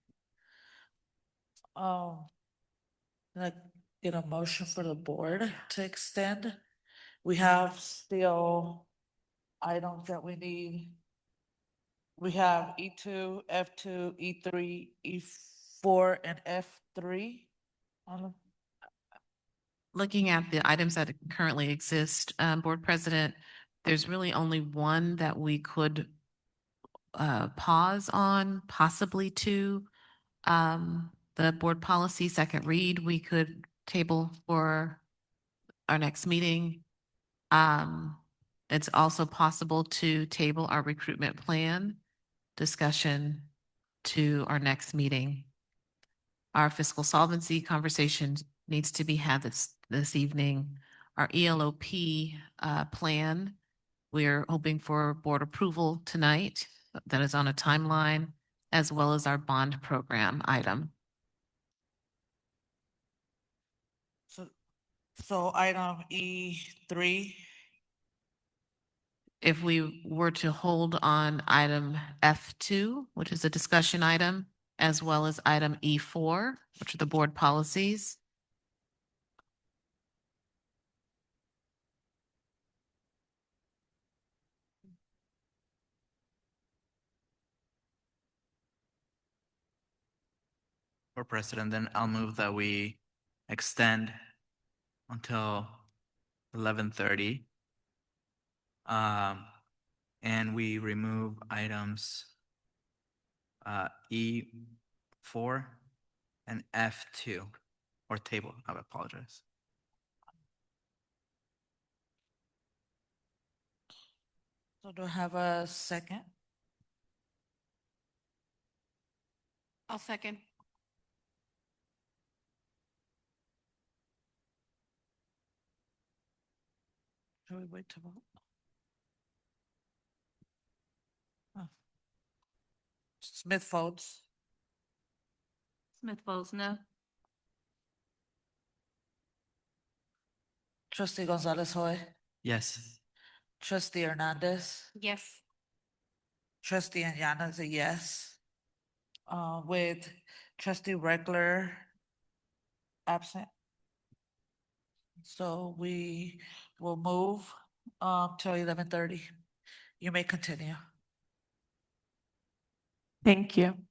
[SPEAKER 20] Like, get a motion for the board to extend. We have still items that we need. We have E2, F2, E3, E4, and F3.
[SPEAKER 7] Looking at the items that currently exist, Board President, there's really only one that we could pause on, possibly two. The board policy second read, we could table for our next meeting. It's also possible to table our recruitment plan discussion to our next meeting. Our fiscal solvency conversation needs to be had this evening. Our ELOP plan, we're hoping for board approval tonight. That is on a timeline, as well as our bond program item.
[SPEAKER 20] So item E3.
[SPEAKER 7] If we were to hold on item F2, which is a discussion item, as well as item E4, which are the board policies.
[SPEAKER 6] For President, then I'll move that we extend until 11:30. And we remove items E4 and F2, or table, I apologize.
[SPEAKER 20] So do I have a second?
[SPEAKER 2] I'll second.
[SPEAKER 20] Should we wait to vote? Oh. Smith votes.
[SPEAKER 23] Smith votes no.
[SPEAKER 20] Trustee Gonzalez Hoy.
[SPEAKER 6] Yes.
[SPEAKER 20] Trustee Hernandez.
[SPEAKER 2] Yes.
[SPEAKER 20] Trustee Anyana is a yes. With trustee Reckler absent. So we will move till 11:30. You may continue.
[SPEAKER 17] Thank you.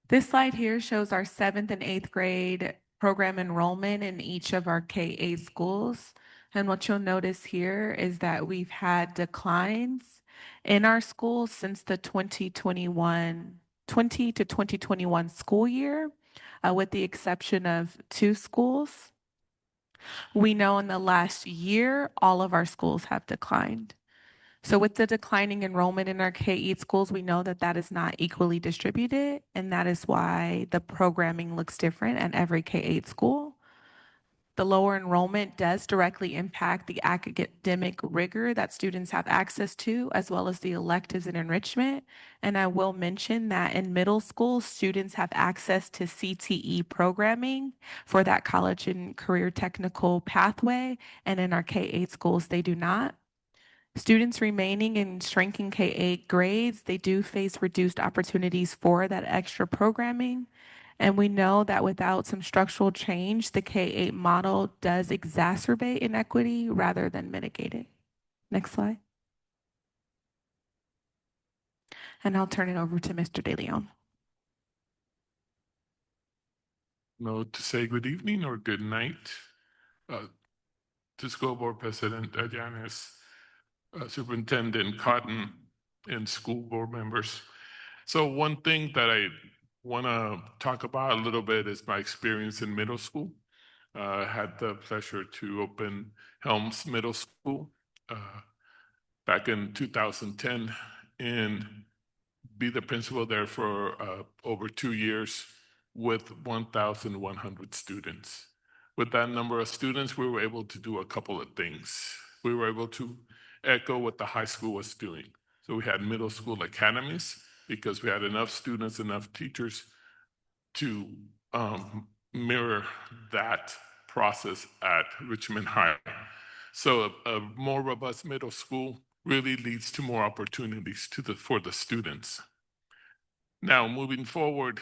[SPEAKER 17] This slide here shows our 7th and 8th grade program enrollment in each of our K-8 schools. And what you'll notice here is that we've had declines in our schools since the 20 to 2021 school year, with the exception of 2 schools. We know in the last year, all of our schools have declined. So with the declining enrollment in our K-8 schools, we know that that is not equally distributed, and that is why the programming looks different at every K-8 school. The lower enrollment does directly impact the academic rigor that students have access to, as well as the electives and enrichment. And I will mention that in middle school, students have access to CTE programming for that college and career technical pathway, and in our K-8 schools, they do not. Students remaining in shrinking K-8 grades, they do face reduced opportunities for that extra programming. And we know that without some structural change, the K-8 model does exacerbate inequity rather than mitigate it. Next slide. And I'll turn it over to Mr. De Leon.
[SPEAKER 4] No, to say good evening or good night to School Board President Yanis, Superintendent Cotton, and school board members. So one thing that I want to talk about a little bit is my experience in middle school. I had the pleasure to open Helms Middle School back in 2010 and be the principal there for over 2 years with 1,100 students. With that number of students, we were able to do a couple of things. We were able to echo what the high school was doing. So we had middle school academies because we had enough students, enough teachers to mirror that process at Richmond High. So a more robust middle school really leads to more opportunities for the students. Now, moving forward,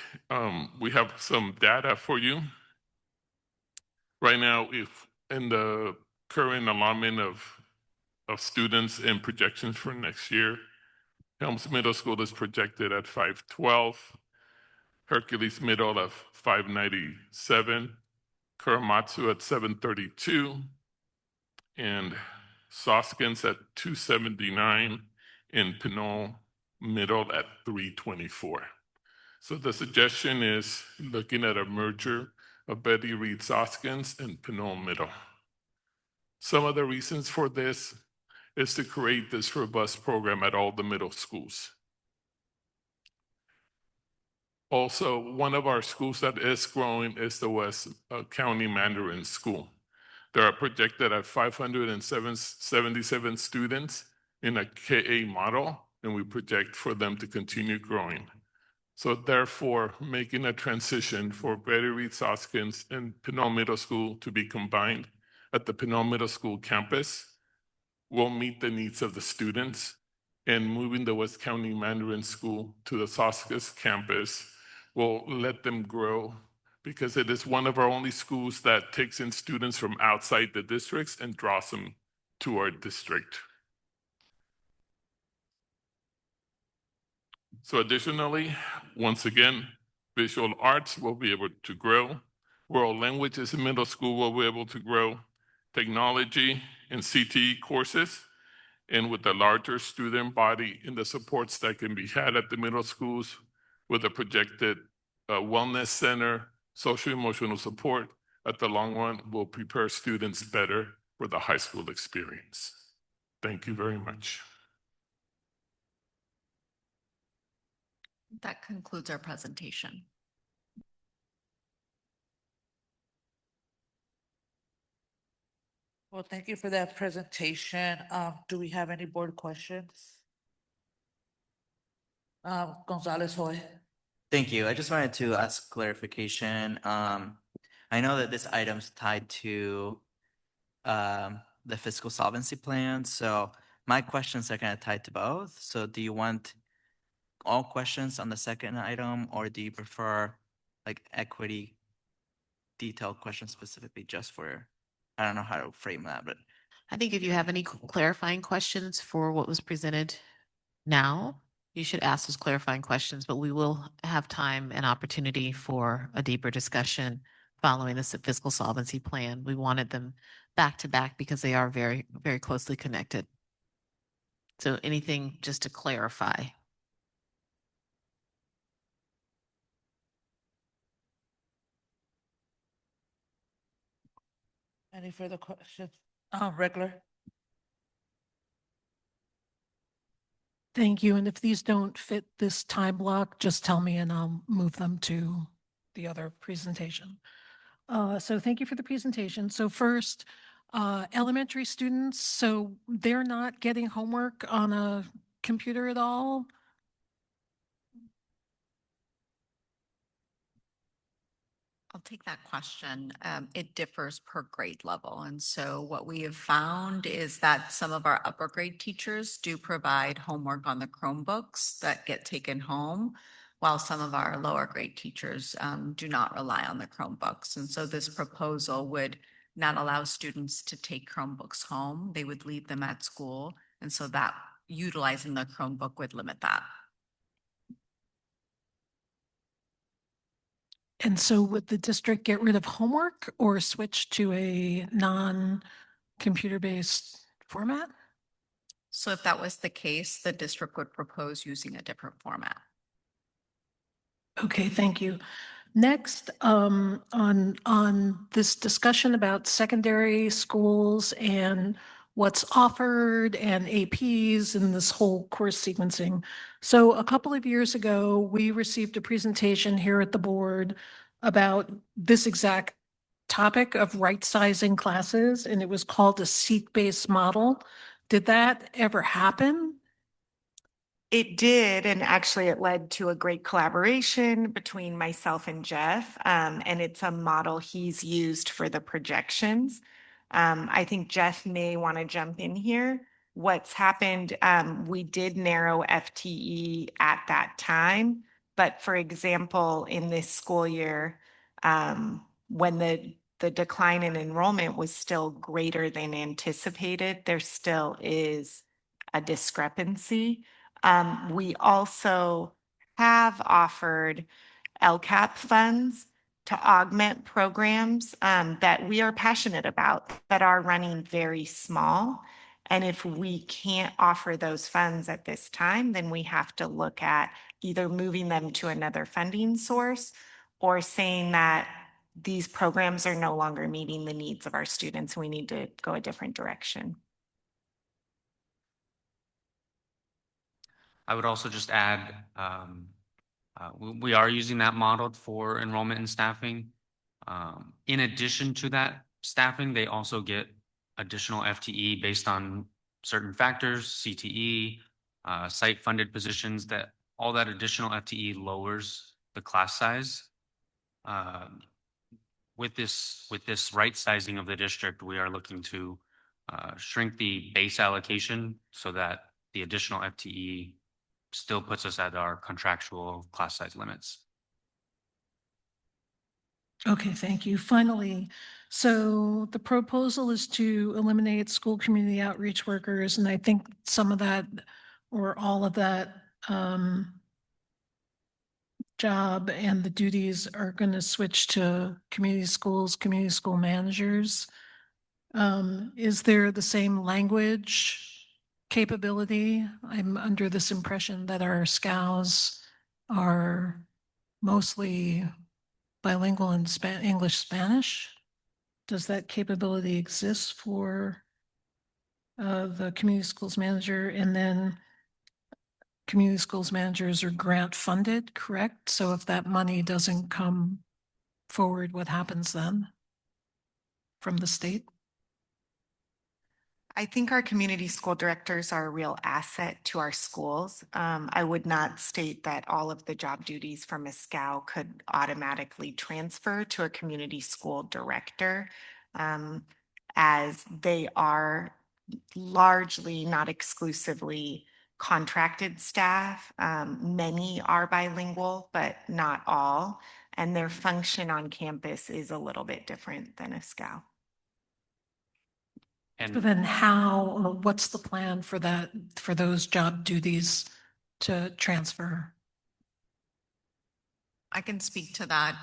[SPEAKER 4] we have some data for you. Right now, if in the current allotment of students and projections for next year, Helms Middle School is projected at 512, Hercules Middle at 597, Kuramatsu at 732, and Soskins at 279, and Pinole Middle at 324. So the suggestion is looking at a merger of Betty Reed Soskins and Pinole Middle. Some of the reasons for this is to create this robust program at all the middle schools. Also, one of our schools that is growing is the West County Mandarin School. They are projected at 577 students in a KA model, and we project for them to continue growing. So therefore, making a transition for Betty Reed Soskins and Pinole Middle School to be combined at the Pinole Middle School campus will meet the needs of the students, and moving the West County Mandarin School to the Soskins campus will let them grow, because it is one of our only schools that takes in students from outside the districts and draws them to our district. So additionally, once again, visual arts will be able to grow. World languages in middle school will be able to grow. Technology and CTE courses, and with a larger student body and the supports that can be had at the middle schools with a projected wellness center, social emotional support, at the long run will prepare students better for the high school experience. Thank you very much.
[SPEAKER 14] That concludes our presentation.
[SPEAKER 20] Well, thank you for that presentation. Do we have any board questions? Gonzalez Hoy.
[SPEAKER 6] Thank you. I just wanted to ask clarification. I know that this item's tied to the fiscal solvency plan, so my questions are kind of tied to both. So do you want all questions on the second item, or do you prefer like equity detailed questions specifically just for, I don't know how to frame that, but
[SPEAKER 7] I think if you have any clarifying questions for what was presented now, you should ask those clarifying questions, but we will have time and opportunity for a deeper discussion following this fiscal solvency plan. We wanted them back to back because they are very, very closely connected. So anything just to clarify.
[SPEAKER 20] Any further questions? Regular.
[SPEAKER 11] Thank you. And if these don't fit this time block, just tell me and I'll move them to the other presentation. So thank you for the presentation. So first, elementary students, so they're not getting homework on a computer at all?
[SPEAKER 14] I'll take that question. It differs per grade level. And so what we have found is that some of our upper grade teachers do provide homework on the Chromebooks that get taken home, while some of our lower grade teachers do not rely on the Chromebooks. And so this proposal would not allow students to take Chromebooks home. They would leave them at school. And so that utilizing the Chromebook would limit that.
[SPEAKER 11] And so would the district get rid of homework or switch to a non-computer based format?
[SPEAKER 14] So if that was the case, the district would propose using a different format.
[SPEAKER 11] Okay, thank you. Next, on this discussion about secondary schools and what's offered and APs and this whole course sequencing. So a couple of years ago, we received a presentation here at the board about this exact topic of right-sizing classes, and it was called a seat-based model. Did that ever happen?
[SPEAKER 16] It did, and actually it led to a great collaboration between myself and Jeff. And it's a model he's used for the projections. I think Jeff may want to jump in here. What's happened, we did narrow FTE at that time, but for example, in this school year, when the decline in enrollment was still greater than anticipated, there still is a discrepancy. We also have offered LCAP funds to augment programs that we are passionate about that are running very small. And if we can't offer those funds at this time, then we have to look at either moving them to another funding source or saying that these programs are no longer meeting the needs of our students. We need to go a different direction.
[SPEAKER 1] I would also just add, we are using that model for enrollment and staffing. In addition to that staffing, they also get additional FTE based on certain factors, CTE, site-funded positions, that all that additional FTE lowers the class size. With this right sizing of the district, we are looking to shrink the base allocation so that the additional FTE still puts us at our contractual class size limits.
[SPEAKER 11] Okay, thank you. Finally, so the proposal is to eliminate school community outreach workers, and I think some of that or all of that job and the duties are going to switch to community schools, community school managers. Is there the same language capability? I'm under this impression that our SCOWs are mostly bilingual in English, Spanish. Does that capability exist for the community schools manager? And then community schools managers are grant funded, correct? So if that money doesn't come forward, what happens then from the state?
[SPEAKER 16] I think our community school directors are a real asset to our schools. I would not state that all of the job duties from a SCOW could automatically transfer to a community school director, as they are largely, not exclusively, contracted staff. Many are bilingual, but not all. And their function on campus is a little bit different than a SCOW.
[SPEAKER 11] So then how, or what's the plan for that, for those job duties to transfer?
[SPEAKER 14] I can speak to that.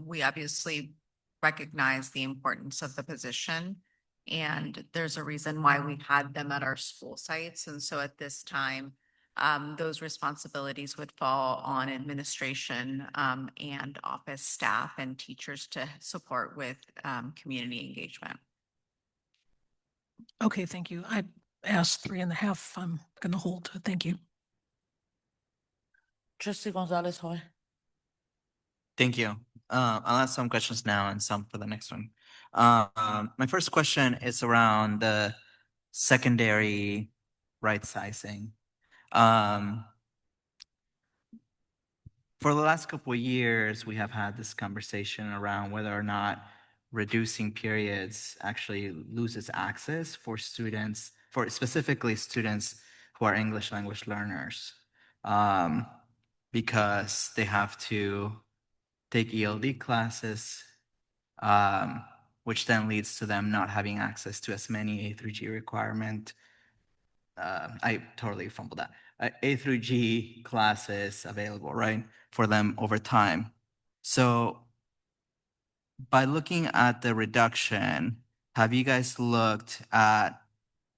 [SPEAKER 14] We obviously recognize the importance of the position, and there's a reason why we had them at our school sites. And so at this time, those responsibilities would fall on administration and office staff and teachers to support with community engagement.
[SPEAKER 11] Okay, thank you. I asked 3.5. I'm going to hold. Thank you.
[SPEAKER 20] Trustee Gonzalez Hoy.
[SPEAKER 6] Thank you. I'll ask some questions now and some for the next one. My first question is around the secondary right sizing. For the last couple of years, we have had this conversation around whether or not reducing periods actually loses access for students, for specifically students who are English language learners, because they have to take ELD classes, which then leads to them not having access to as many A through G requirement. I totally fumbled that. A through G classes available, right, for them over time. So by looking at the reduction, have you guys looked at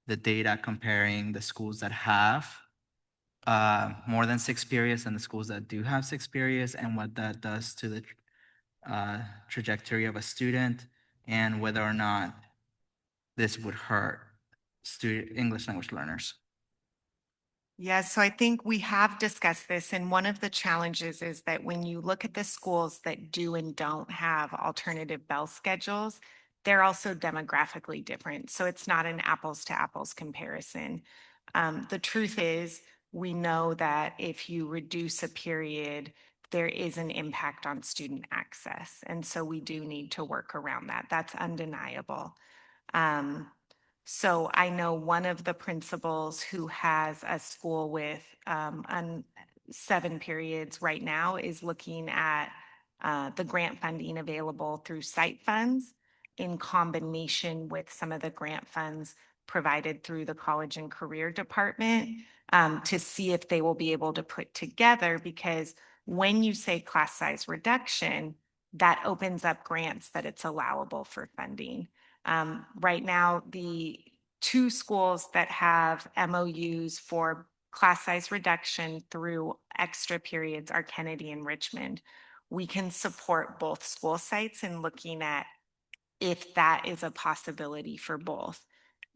[SPEAKER 6] the data comparing the schools that have more than 6 periods and the schools that do have 6 periods, and what that does to the trajectory of a student, and whether or not this would hurt English language learners?
[SPEAKER 16] Yes, so I think we have discussed this, and one of the challenges is that when you look at the schools that do and don't have alternative bell schedules, they're also demographically different. So it's not an apples to apples comparison. The truth is, we know that if you reduce a period, there is an impact on student access. And so we do need to work around that. That's undeniable. So I know one of the principals who has a school with 7 periods right now is looking at the grant funding available through site funds in combination with some of the grant funds provided through the College and Career Department to see if they will be able to put together, because when you say class size reduction, that opens up grants that it's allowable for funding. Right now, the 2 schools that have MOUs for class size reduction through extra periods are Kennedy and Richmond. We can support both school sites in looking at if that is a possibility for both.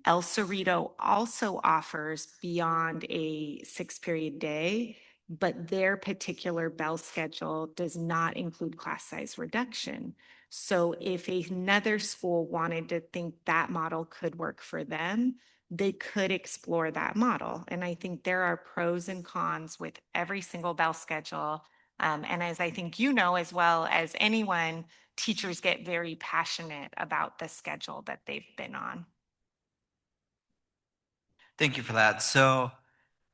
[SPEAKER 16] El Cerrito also offers beyond a 6-period day, but their particular bell schedule does not include class size reduction. So if another school wanted to think that model could work for them, they could explore that model. And I think there are pros and cons with every single bell schedule. And as I think you know as well as anyone, teachers get very passionate about the schedule that they've been on.
[SPEAKER 6] Thank you for that. So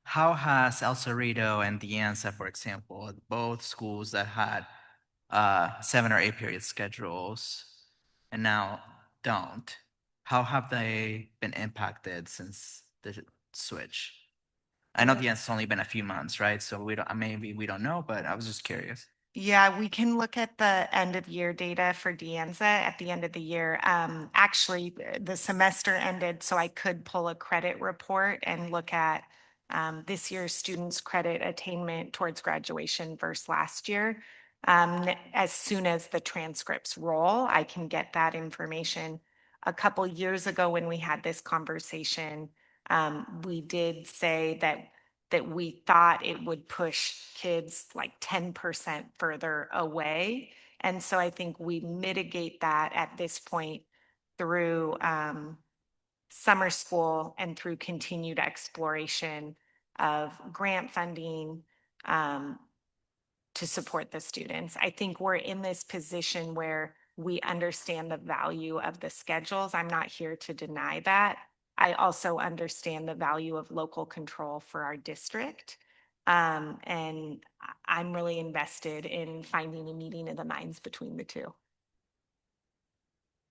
[SPEAKER 6] how has El Cerrito and De Anza, for example, both schools that had 7 or 8 period schedules and now don't, how have they been impacted since the switch? I know De Anza's only been a few months, right? So maybe we don't know, but I was just curious.
[SPEAKER 16] Yeah, we can look at the end of year data for De Anza at the end of the year. Actually, the semester ended, so I could pull a credit report and look at this year's students' credit attainment towards graduation versus last year. As soon as the transcripts roll, I can get that information. A couple years ago when we had this conversation, we did say that we thought it would push kids like 10% further away. And so I think we mitigate that at this point through summer school and through continued exploration of grant funding to support the students. I think we're in this position where we understand the value of the schedules. I'm not here to deny that. I also understand the value of local control for our district. And I'm really invested in finding a meeting of the minds between the two.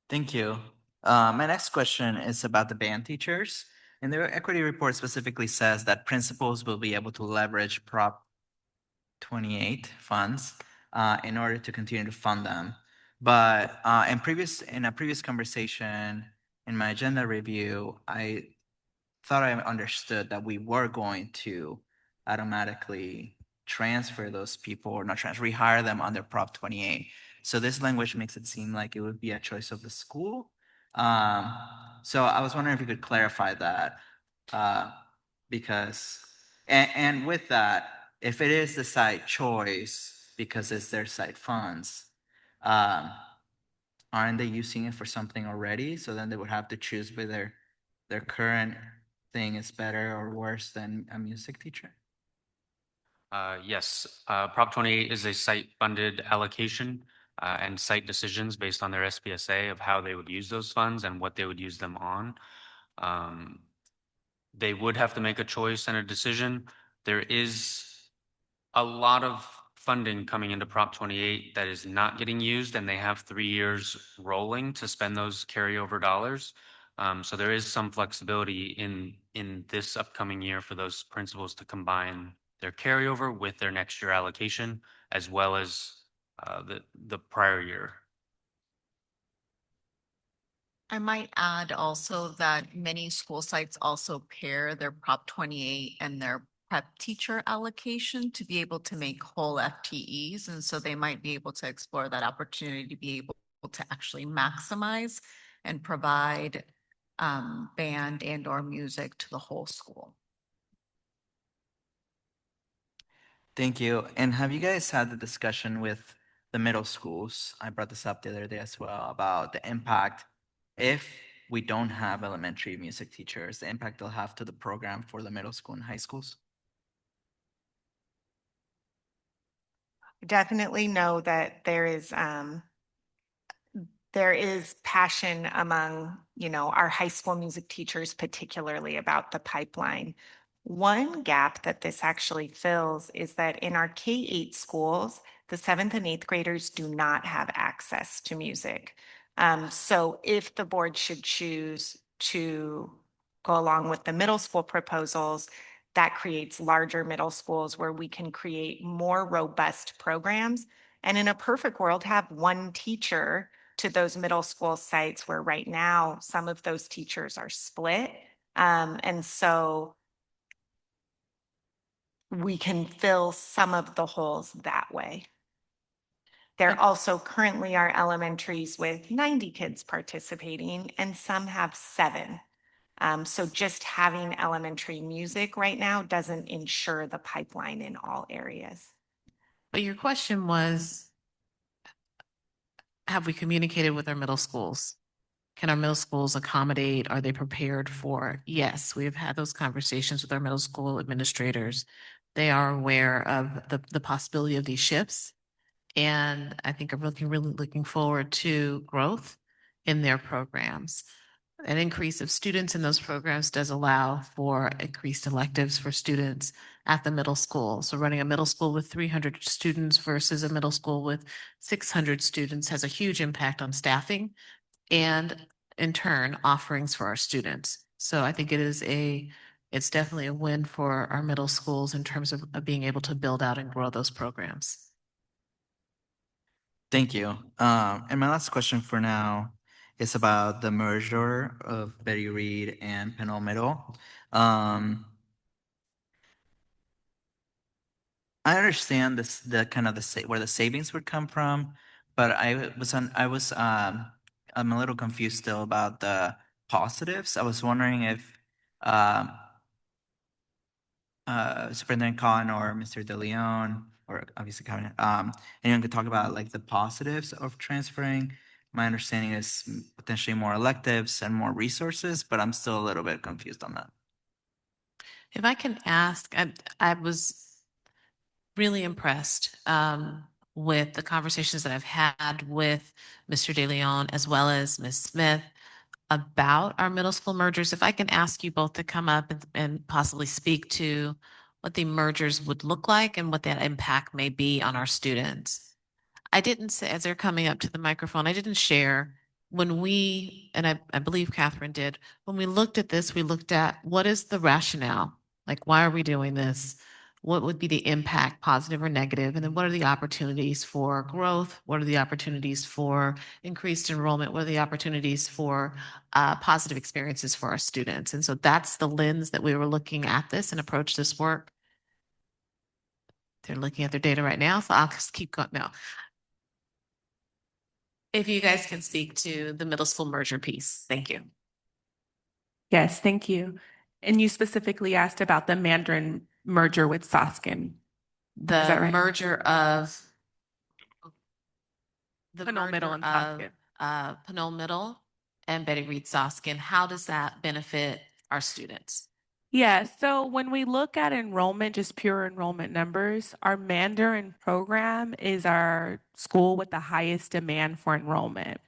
[SPEAKER 6] Thank you. My next question is about the band teachers. And their equity report specifically says that principals will be able to leverage Prop 28 funds in order to continue to fund them. But in a previous conversation in my agenda review, I thought I understood that we were going to automatically transfer those people, or not transfer, rehire them under Prop 28. So this language makes it seem like it would be a choice of the school. So I was wondering if you could clarify that, because, and with that, if it is the site choice because it's their site funds, aren't they using it for something already? So then they would have to choose whether their current thing is better or worse than a music teacher?
[SPEAKER 1] Yes, Prop 28 is a site-funded allocation and site decisions based on their SPSA of how they would use those funds and what they would use them on. They would have to make a choice and a decision. There is a lot of funding coming into Prop 28 that is not getting used, and they have 3 years rolling to spend those carryover dollars. So there is some flexibility in this upcoming year for those principals to combine their carryover with their next year allocation, as well as the prior year.
[SPEAKER 14] I might add also that many school sites also pair their Prop 28 and their prep teacher allocation to be able to make whole FTEs. And so they might be able to explore that opportunity to be able to actually maximize and provide band and or music to the whole school.
[SPEAKER 6] Thank you. And have you guys had the discussion with the middle schools? I brought this up the other day as well about the impact if we don't have elementary music teachers, the impact they'll have to the program for the middle school and high schools.
[SPEAKER 16] definitely know that there is passion among, our high school music teachers, particularly about the pipeline. One gap that this actually fills is that in our K-8 schools, the 7th and 8th graders do not have access to music. So if the board should choose to go along with the middle school proposals, that creates larger middle schools where we can create more robust programs. And in a perfect world, have one teacher to those middle school sites where right now some of those teachers are split. And so we can fill some of the holes that way. There also currently are elementaries with 90 kids participating and some have 7. So just having elementary music right now doesn't ensure the pipeline in all areas.
[SPEAKER 7] But your question was, have we communicated with our middle schools? Can our middle schools accommodate? Are they prepared for? Yes, we've had those conversations with our middle school administrators. They are aware of the possibility of these shifts. And I think are really looking forward to growth in their programs. An increase of students in those programs does allow for increased electives for students at the middle school. So running a middle school with 300 students versus a middle school with 600 students has a huge impact on staffing and in turn offerings for our students. So I think it's definitely a win for our middle schools in terms of being able to build out and grow those programs.
[SPEAKER 6] Thank you. And my last question for now is about the merger of Betty Reed and Pennell Middle. I understand this, the kind of where the savings would come from, but I'm a little confused still about the positives. I was wondering if Superintendent Khan or Mr. De Leon, or obviously Cabinet, anyone could talk about like the positives of transferring. My understanding is potentially more electives and more resources, but I'm still a little bit confused on that.
[SPEAKER 7] If I can ask, I was really impressed with the conversations that I've had with Mr. De Leon as well as Ms. Smith about our middle school mergers. If I can ask you both to come up and possibly speak to what the mergers would look like and what that impact may be on our students. I didn't say, as they're coming up to the microphone, I didn't share when we, and I believe Catherine did, when we looked at this, we looked at what is the rationale? Like, why are we doing this? What would be the impact, positive or negative? And then what are the opportunities for growth? What are the opportunities for increased enrollment? What are the opportunities for positive experiences for our students? And so that's the lens that we were looking at this and approach this work. They're looking at their data right now, so I'll just keep going now. If you guys can speak to the middle school merger piece, thank you.
[SPEAKER 17] Yes, thank you. And you specifically asked about the Mandarin merger with Soskin.
[SPEAKER 7] The merger of
[SPEAKER 17] Pennell Middle and Soskin.
[SPEAKER 7] Pennell Middle and Betty Reed Soskin. How does that benefit our students?
[SPEAKER 17] Yeah, so when we look at enrollment, just pure enrollment numbers, our Mandarin program is our school with the highest demand for enrollment.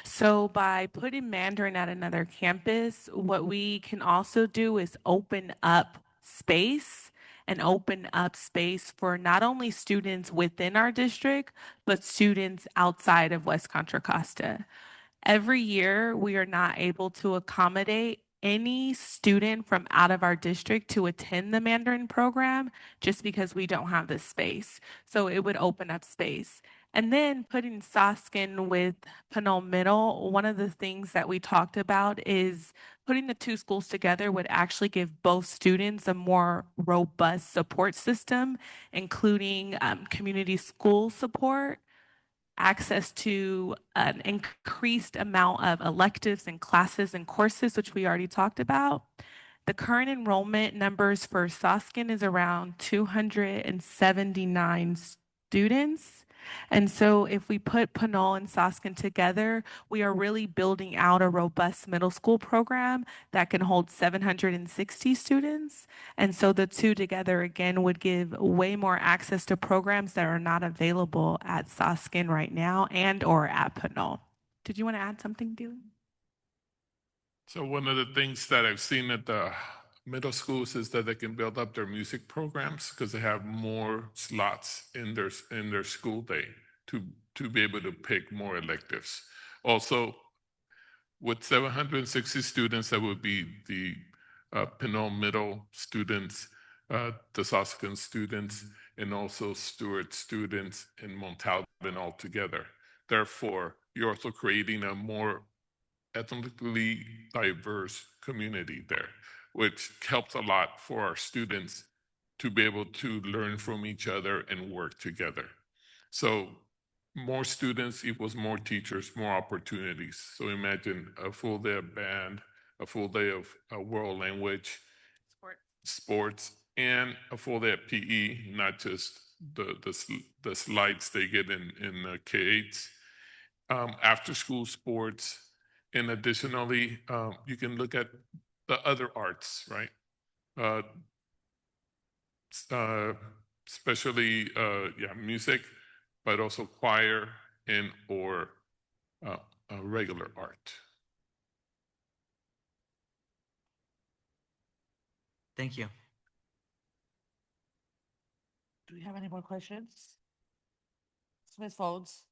[SPEAKER 17] So by putting Mandarin at another campus, what we can also do is open up space for not only students within our district, but students outside of West Contra Costa. Every year, we are not able to accommodate any student from out of our district to attend the Mandarin program just because we don't have the space. So it would open up space. And then putting Soskin with Pennell Middle, one of the things that we talked about is putting the two schools together would actually give both students a more robust support system, including community school support, access to an increased amount of electives and classes and courses, which we already talked about. The current enrollment numbers for Soskin is around 279 students. And so if we put Pinole and Soskin together, we are really building out a robust middle school program that can hold 760 students. And so the two together again would give way more access to programs that are not available at Soskin right now and or at Pinole. Did you want to add something, Dewey?
[SPEAKER 4] So one of the things that I've seen at the middle schools is that they can build up their music programs because they have more slots in their school day to be able to pick more electives. Also, with 760 students, that would be the Pinole Middle students, the Soskin students, and also Stewart students and Montalban altogether. Therefore, you're also creating a more ethnically diverse community there, which helps a lot for our students to be able to learn from each other and work together. So more students equals more teachers, more opportunities. So imagine a full day of band, a full day of world language, sports, and a full day of PE, not just the slides they get in K-8s. After school sports, and additionally, you can look at the other arts, right? Especially, music, but also choir and or regular art.
[SPEAKER 6] Thank you.
[SPEAKER 20] Do we have any more questions? Ms. Folds?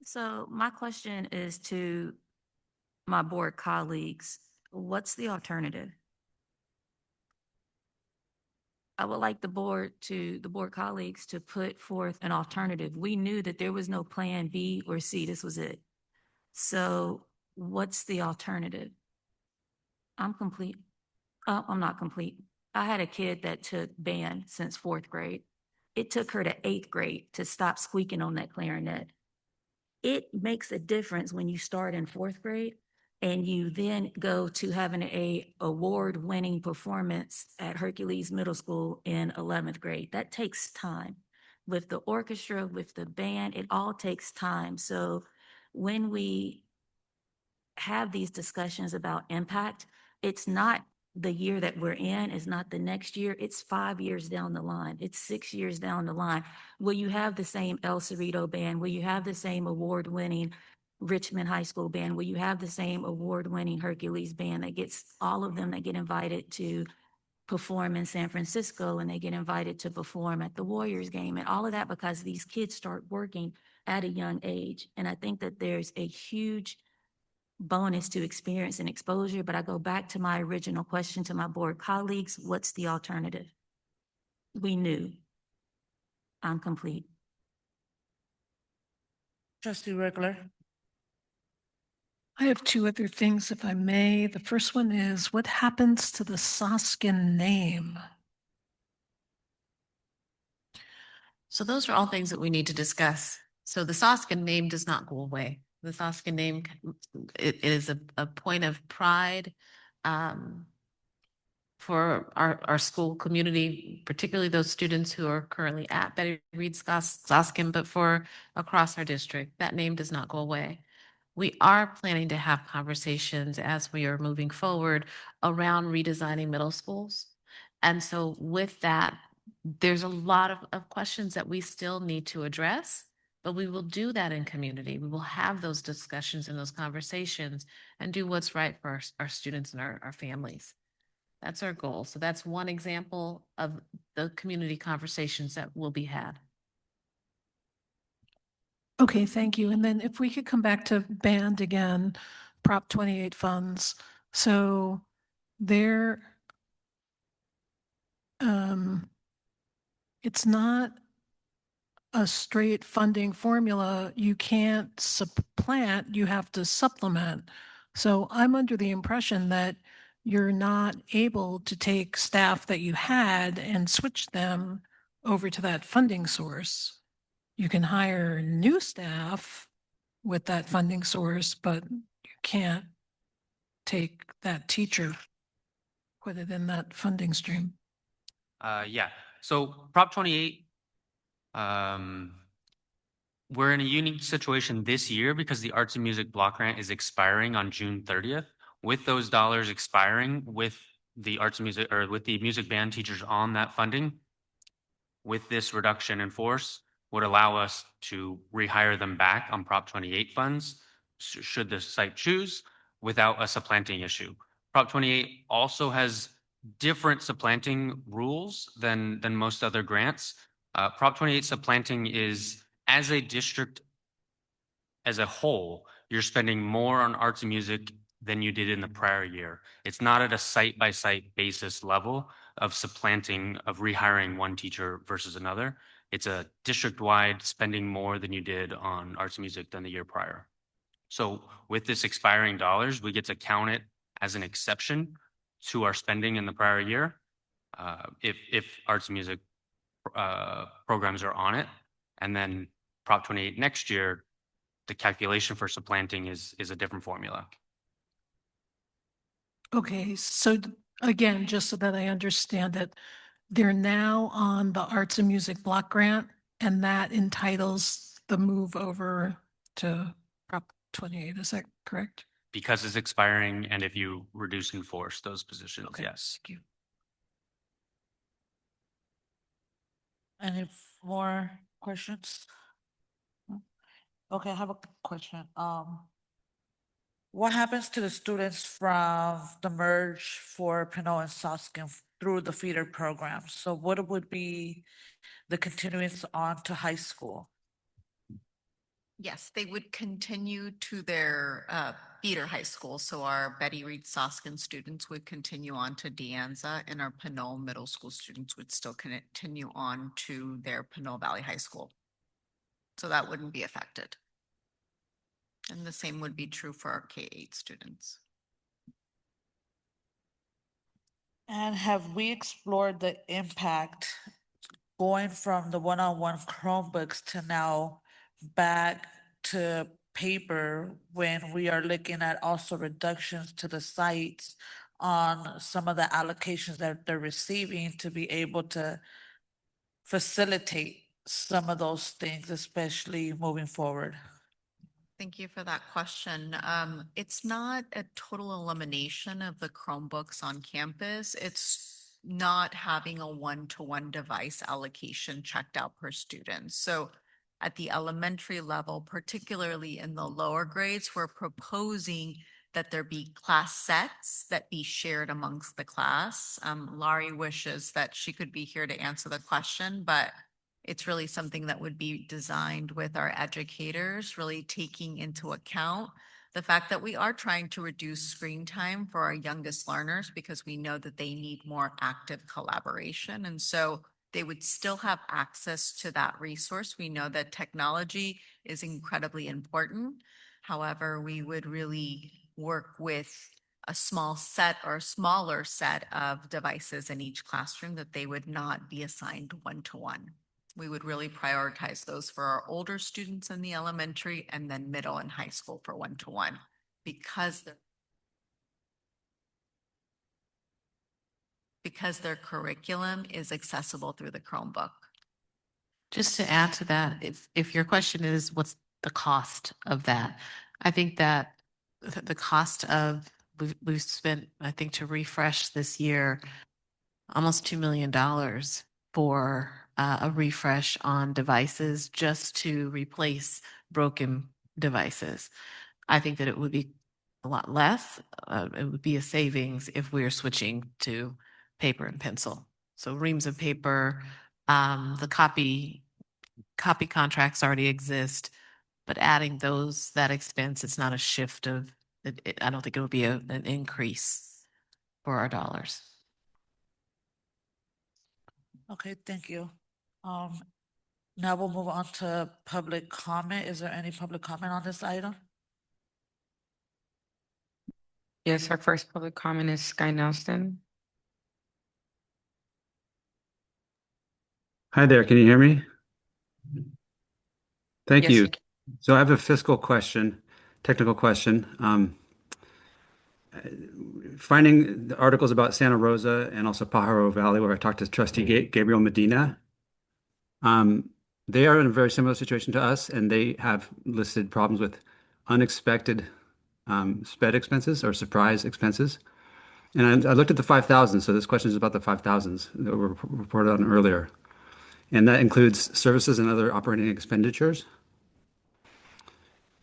[SPEAKER 23] So my question is to my board colleagues, what's the alternative? I would like the board colleagues to put forth an alternative. We knew that there was no plan B or C, this was it. So what's the alternative? I'm complete. I'm not complete. I had a kid that took band since 4th grade. It took her to 8th grade to stop squeaking on that clarinet. It makes a difference when you start in 4th grade and you then go to having a award-winning performance at Hercules Middle School in 11th grade. That takes time. With the orchestra, with the band, it all takes time. So when we have these discussions about impact, it's not the year that we're in, it's not the next year, it's 5 years down the line, it's 6 years down the line. Will you have the same El Cerrito band? Will you have the same award-winning Richmond High School band? Will you have the same award-winning Hercules band that gets all of them that get invited to perform in San Francisco and they get invited to perform at the Warriors game and all of that because these kids start working at a young age. And I think that there's a huge bonus to experience and exposure, but I go back to my original question to my board colleagues, what's the alternative? We knew. I'm complete.
[SPEAKER 20] Trustee Reckler?
[SPEAKER 11] I have two other things, if I may. The first one is, what happens to the Soskin name?
[SPEAKER 7] So those are all things that we need to discuss. So the Soskin name does not go away. The Soskin name, it is a point of pride for our school community, particularly those students who are currently at Betty Reed Soskin, but for across our district, that name does not go away. We are planning to have conversations as we are moving forward around redesigning middle schools. And so with that, there's a lot of questions that we still need to address, but we will do that in community. We will have those discussions and those conversations and do what's right for our students and our families. That's our goal. So that's one example of the community conversations that will be had.
[SPEAKER 11] Okay, thank you. And then if we could come back to band again, Prop 28 funds. So there, it's not a straight funding formula. You can't supplant, you have to supplement. So I'm under the impression that you're not able to take staff that you had and switch them over to that funding source. You can hire new staff with that funding source, but you can't take that teacher, put it in that funding stream.
[SPEAKER 1] Yeah, so Prop 28 we're in a unique situation this year because the Arts and Music Block Grant is expiring on June 30th. With those dollars expiring, with the arts and music, or with the music band teachers on that funding, with this reduction in force, would allow us to rehire them back on Prop 28 funds, should the site choose, without a supplanting issue. Prop 28 also has different supplanting rules than most other grants. Prop 28 supplanting is, as a district as a whole, you're spending more on arts and music than you did in the prior year. It's not at a site-by-site basis level of supplanting, of rehiring one teacher versus another. It's a district-wide spending more than you did on arts and music than the year prior. So with this expiring dollars, we get to count it as an exception to our spending in the prior year. If arts and music programs are on it, and then Prop 28 next year, the calculation for supplanting is a different formula.
[SPEAKER 11] Okay, so again, just so that I understand it, they're now on the Arts and Music Block Grant, and that entitles the move over to Prop 28. Is that correct?
[SPEAKER 1] Because it's expiring, and if you reduce in force those positions, yes.
[SPEAKER 11] Thank you.
[SPEAKER 20] Any more questions? Okay, I have a question. What happens to the students from the merge for Pinot and Soskin through the feeder program? So what would be the continuance on to high school?
[SPEAKER 14] Yes, they would continue to their feeder high school. So our Betty Reed Soskin students would continue on to De Anza, and our Pinot Middle School students would still continue on to their Pinot Valley High School. So that wouldn't be affected. And the same would be true for our K-8 students.
[SPEAKER 20] And have we explored the impact going from the one-on-one Chromebooks to now back to paper when we are looking at also reductions to the sites on some of the allocations that they're receiving to be able to facilitate some of those things, especially moving forward?
[SPEAKER 14] Thank you for that question. It's not a total elimination of the Chromebooks on campus. It's not having a one-to-one device allocation checked out per student. So at the elementary level, particularly in the lower grades, we're proposing that there be class sets that be shared amongst the class. Laurie wishes that she could be here to answer the question, but it's really something that would be designed with our educators, really taking into account the fact that we are trying to reduce screen time for our youngest learners because we know that they need more active collaboration. And so they would still have access to that resource. We know that technology is incredibly important. However, we would really work with a small set or smaller set of devices in each classroom that they would not be assigned one-to-one. We would really prioritize those for our older students in the elementary and then middle and high school for one-to-one because their curriculum is accessible through the Chromebook.
[SPEAKER 7] Just to add to that, if your question is what's the cost of that, I think that the cost of, we've spent, I think, to refresh this year, almost $2 million for a refresh on devices just to replace broken devices. I think that it would be a lot less. It would be a savings if we're switching to paper and pencil. So reams of paper, the copy contracts already exist, but adding that expense, it's not a shift of, I don't think it would be an increase for our dollars.
[SPEAKER 20] Okay, thank you. Now we'll move on to public comment. Is there any public comment on this item?
[SPEAKER 2] Yes, our first public comment is Sky Nelson.
[SPEAKER 9] Hi there, can you hear me? Thank
[SPEAKER 2] Yes,
[SPEAKER 9] you.
[SPEAKER 2] we can.
[SPEAKER 9] So I have a fiscal question, technical question. Finding the articles about Santa Rosa and also Pajaro Valley, where I talked to Trustee Gabriel Medina. They are in a very similar situation to us, and they have listed problems with unexpected sped expenses or surprise expenses. And I looked at the 5,000, so this question is about the 5,000s that were reported on earlier. And that includes services and other operating expenditures.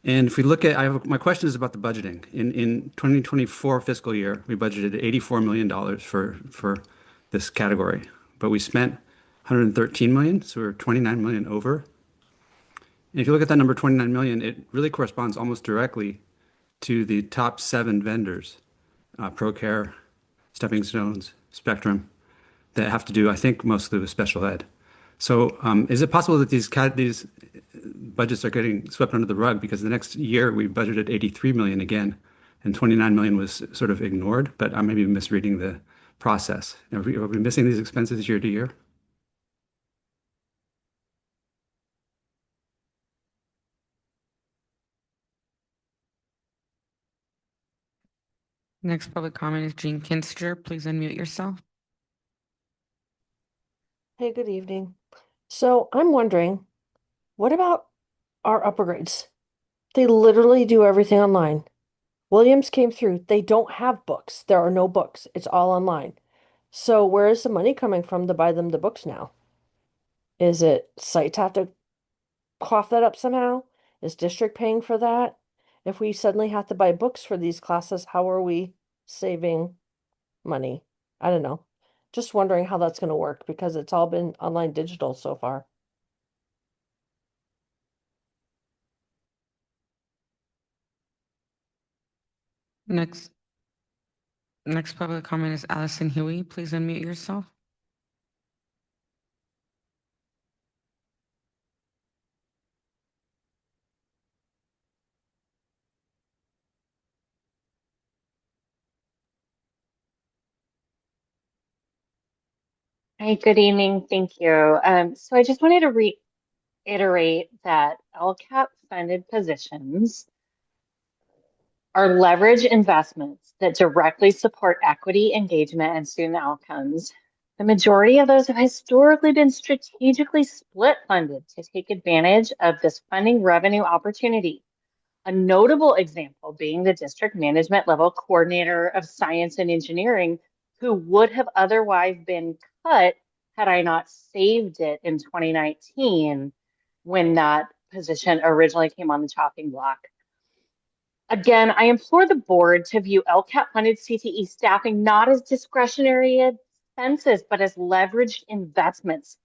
[SPEAKER 9] And if we look at, my question is about the budgeting. In 2024 fiscal year, we budgeted $84 million for this category, but we spent 113 million, so we're 29 million over. And if you look at that number, 29 million, it really corresponds almost directly to the top 7 vendors, ProCare, Stepping Stones, Spectrum, that have to do, I think, mostly with special ed. So is it possible that these budgets are getting swept under the rug because the next year we budgeted 83 million again, and 29 million was sort of ignored, but I may be misreading the process. Are we missing these expenses year to year?
[SPEAKER 2] Next public comment is Jean Kinster. Please unmute yourself.
[SPEAKER 18] Hey, good evening. So I'm wondering, what about our upper grades? They literally do everything online. Williams came through. They don't have books. There are no books. It's all online. So where is the money coming from to buy them the books now? Is it sites have to cough that up somehow? Is district paying for that? If we suddenly have to buy books for these classes, how are we saving money? I don't know. Just wondering how that's going to work because it's all been online digital so far.
[SPEAKER 2] Next public comment is Allison Huey. Please unmute yourself.
[SPEAKER 19] Hi, good evening. Thank you. So I just wanted to reiterate that LCAP funded positions are leverage investments that directly support equity, engagement, and student outcomes. The majority of those have historically been strategically split funded to take advantage of this funding revenue opportunity. A notable example being the district management level coordinator of science and engineering, who would have otherwise been cut had I not saved it in 2019 when that position originally came on the chopping block. Again, I implore the board to view LCAP funded CTE staffing not as discretionary expenses, but as leveraged investments.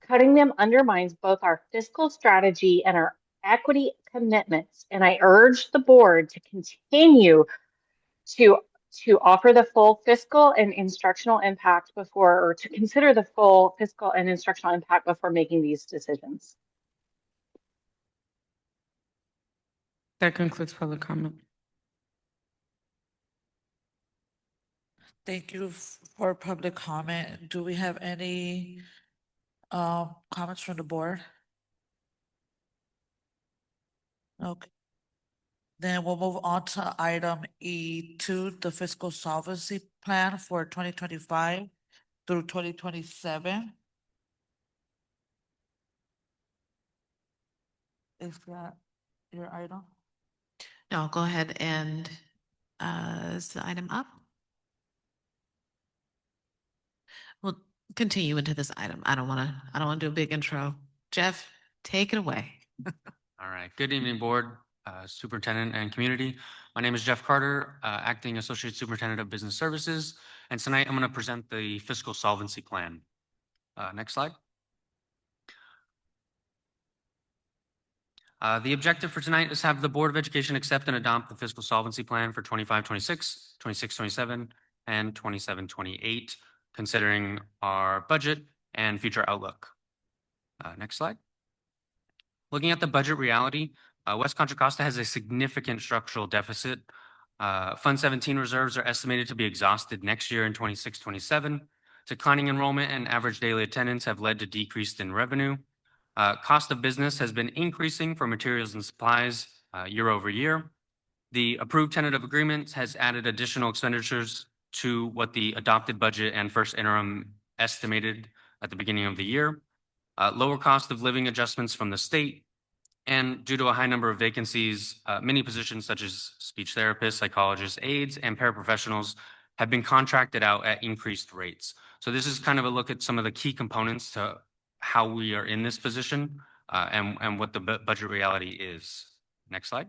[SPEAKER 19] Cutting them undermines both our fiscal strategy and our equity commitments. And I urge the board to continue to offer the full fiscal and instructional impact before, or to consider the full fiscal and instructional impact before making these decisions.
[SPEAKER 2] That concludes public comment.
[SPEAKER 20] Thank you for public comment. Do we have any comments from the board? Okay. Then we'll move on to item E2, the fiscal solvency plan for 2025 through 2027. Is that your item?
[SPEAKER 7] No, go ahead and is the item up? We'll continue into this item. I don't want to do a big intro. Jeff, take it away.
[SPEAKER 1] All right. Good evening, board, superintendent, and community. My name is Jeff Carter, acting associate superintendent of business services. And tonight I'm going to present the fiscal solvency plan. Next slide. The objective for tonight is have the Board of Education accept and adopt the fiscal solvency plan for 25-26, 26-27, and 27-28, considering our budget and future outlook. Next slide. Looking at the budget reality, West Contra Costa has a significant structural deficit. Fund 17 reserves are estimated to be exhausted next year in 26-27. Declining enrollment and average daily attendance have led to decreased in revenue. Cost of business has been increasing for materials and supplies year over year. The approved tentative agreement has added additional expenditures to what the adopted budget and first interim estimated at the beginning of the year. lower cost of living adjustments from the state, and due to a high number of vacancies, many positions such as speech therapists, psychologists, aides, and paraprofessionals have been contracted out at increased rates. So this is kind of a look at some of the key components to how we are in this position and what the budget reality is. Next slide.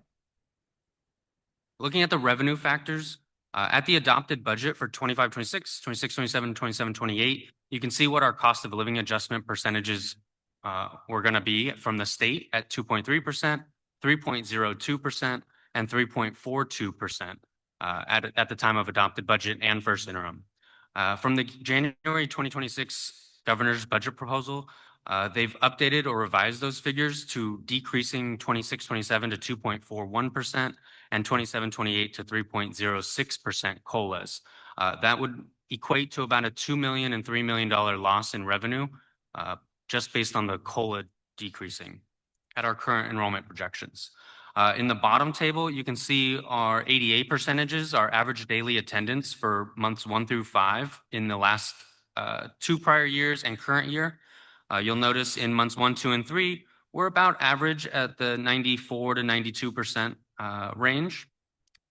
[SPEAKER 1] Looking at the revenue factors, at the adopted budget for 25-26, 26-27, 27-28, you can see what our cost of living adjustment percentages were going to be from the state at 2.3%, 3.02%, and 3.42% at the time of adopted budget and first interim. From the January 2026 governor's budget proposal, they've updated or revised those figures to decreasing 26-27 to 2.41% and 27-28 to 3.06% COLAs. That would equate to about a $2 million and $3 million loss in revenue just based on the COLA decreasing at our current enrollment projections. In the bottom table, you can see our ADA percentages, our average daily attendance for months 1 through 5 in the last 2 prior years and current year. You'll notice in months 1, 2, and 3, we're about average at the 94 to 92% range.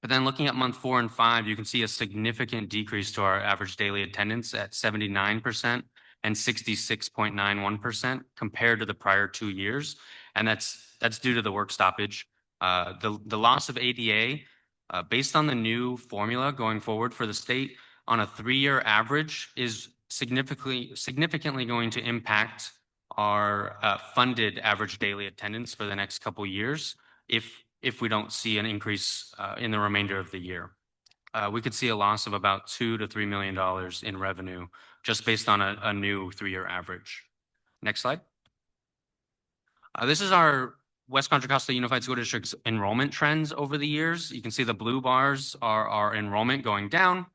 [SPEAKER 1] But then looking at month 4 and 5, you can see a significant decrease to our average daily attendance at 79% and 66.91% compared to the prior 2 years. And that's due to the work stoppage. The loss of ADA, based on the new formula going forward for the state on a 3-year average, is significantly going to impact our funded average daily attendance for the next couple years if we don't see an increase in the remainder of the year. We could see a loss of about $2 to $3 million in revenue just based on a new 3-year average. Next slide. This is our West Contra Costa Unified School District's enrollment trends over the years. You can see the blue bars are our enrollment going down.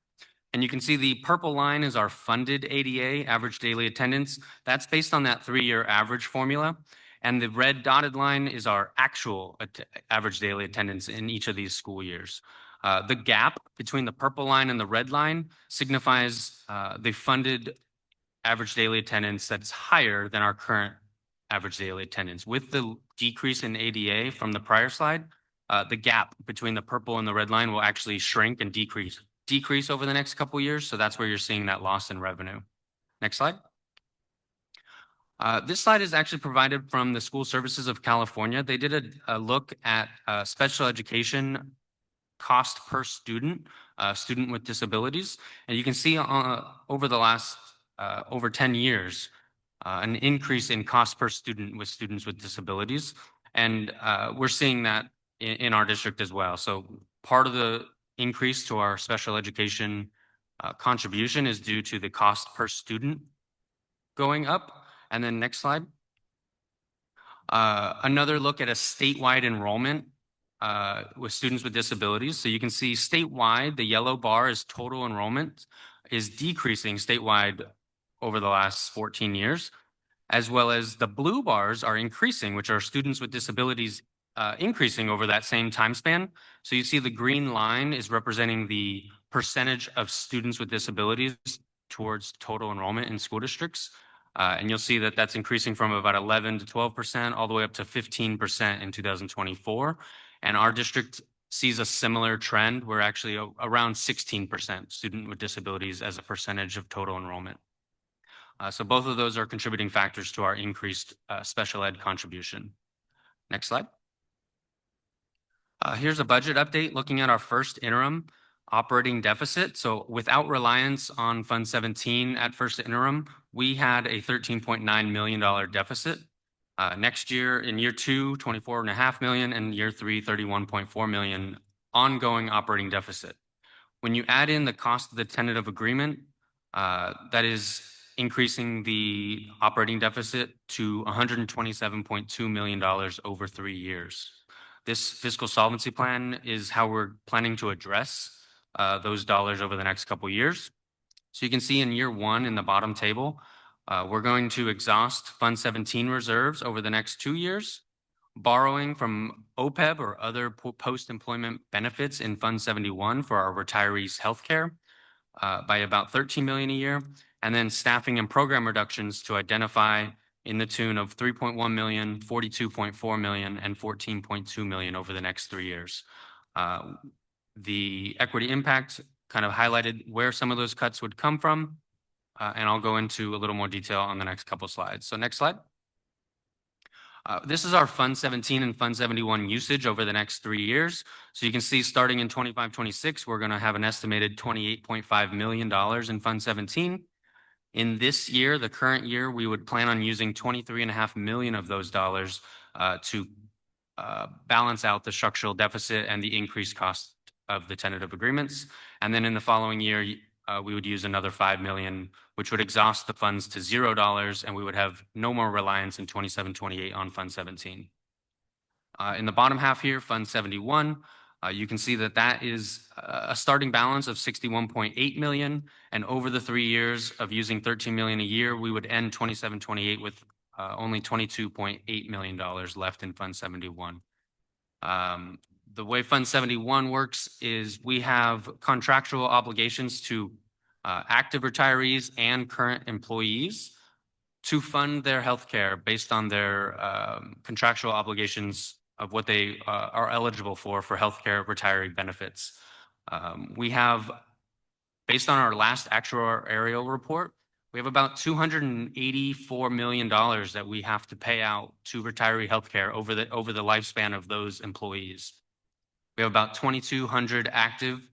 [SPEAKER 1] And you can see the purple line is our funded ADA, average daily attendance. That's based on that 3-year average formula. And the red dotted line is our actual average daily attendance in each of these school years. The gap between the purple line and the red line signifies the funded average daily attendance that's higher than our current average daily attendance. With the decrease in ADA from the prior slide, the gap between the purple and the red line will actually shrink and decrease over the next couple years. So that's where you're seeing that loss in revenue. Next slide. This slide is actually provided from the School Services of California. They did a look at special education cost per student with disabilities. And you can see over the last over 10 years, an increase in cost per student with students with disabilities. And we're seeing that in our district as well. So part of the increase to our special education contribution is due to the cost per student going up. And then next slide. Another look at a statewide enrollment with students with disabilities. So you can see statewide, the yellow bar is total enrollment is decreasing statewide over the last 14 years, as well as the blue bars are increasing, which are students with disabilities increasing over that same time span. So you see the green line is representing the percentage of students with disabilities towards total enrollment in school districts. And you'll see that that's increasing from about 11 to 12% all the way up to 15% in 2024. And our district sees a similar trend. We're actually around 16% student with disabilities as a percentage of total enrollment. So both of those are contributing factors to our increased special ed contribution. Next slide. Here's a budget update looking at our first interim operating deficit. So without reliance on Fund 17 at first interim, we had a $13.9 million deficit. Next year, in year 2, $24.5 million, and year 3, $31.4 million ongoing operating deficit. When you add in the cost of the tentative agreement, that is increasing the operating deficit to $127.2 million over 3 years. This fiscal solvency plan is how we're planning to address those dollars over the next couple years. So you can see in year 1 in the bottom table, we're going to exhaust Fund 17 reserves over the next 2 years, borrowing from OPEB or other post-employment benefits in Fund 71 for our retirees' healthcare by about $13 million a year, and then staffing and program reductions to identify, in the tune of 3.1 million, 42.4 million, and 14.2 million over the next 3 years. The equity impact kind of highlighted where some of those cuts would come from, and I'll go into a little more detail on the next couple slides. So next slide. This is our Fund 17 and Fund 71 usage over the next 3 years. So you can see starting in 25-26, we're going to have an estimated $28.5 million in Fund 17. In this year, the current year, we would plan on using 23.5 million of those dollars to balance out the structural deficit and the increased cost of the tentative agreements. And then in the following year, we would use another 5 million, which would exhaust the funds to $0, and we would have no more reliance in 27-28 on Fund 17. In the bottom half here, Fund 71, you can see that that is a starting balance of 61.8 million, and over the 3 years of using 13 million a year, we would end 27-28 with only $22.8 million left in Fund 71. The way Fund 71 works is we have contractual obligations to active retirees and current employees to fund their healthcare based on their contractual obligations of what they are eligible for healthcare retiree benefits. We have, based on our last actuarial report, we have about $284 million that we have to pay out to retiree healthcare over the lifespan of those employees. We have about 2,200 active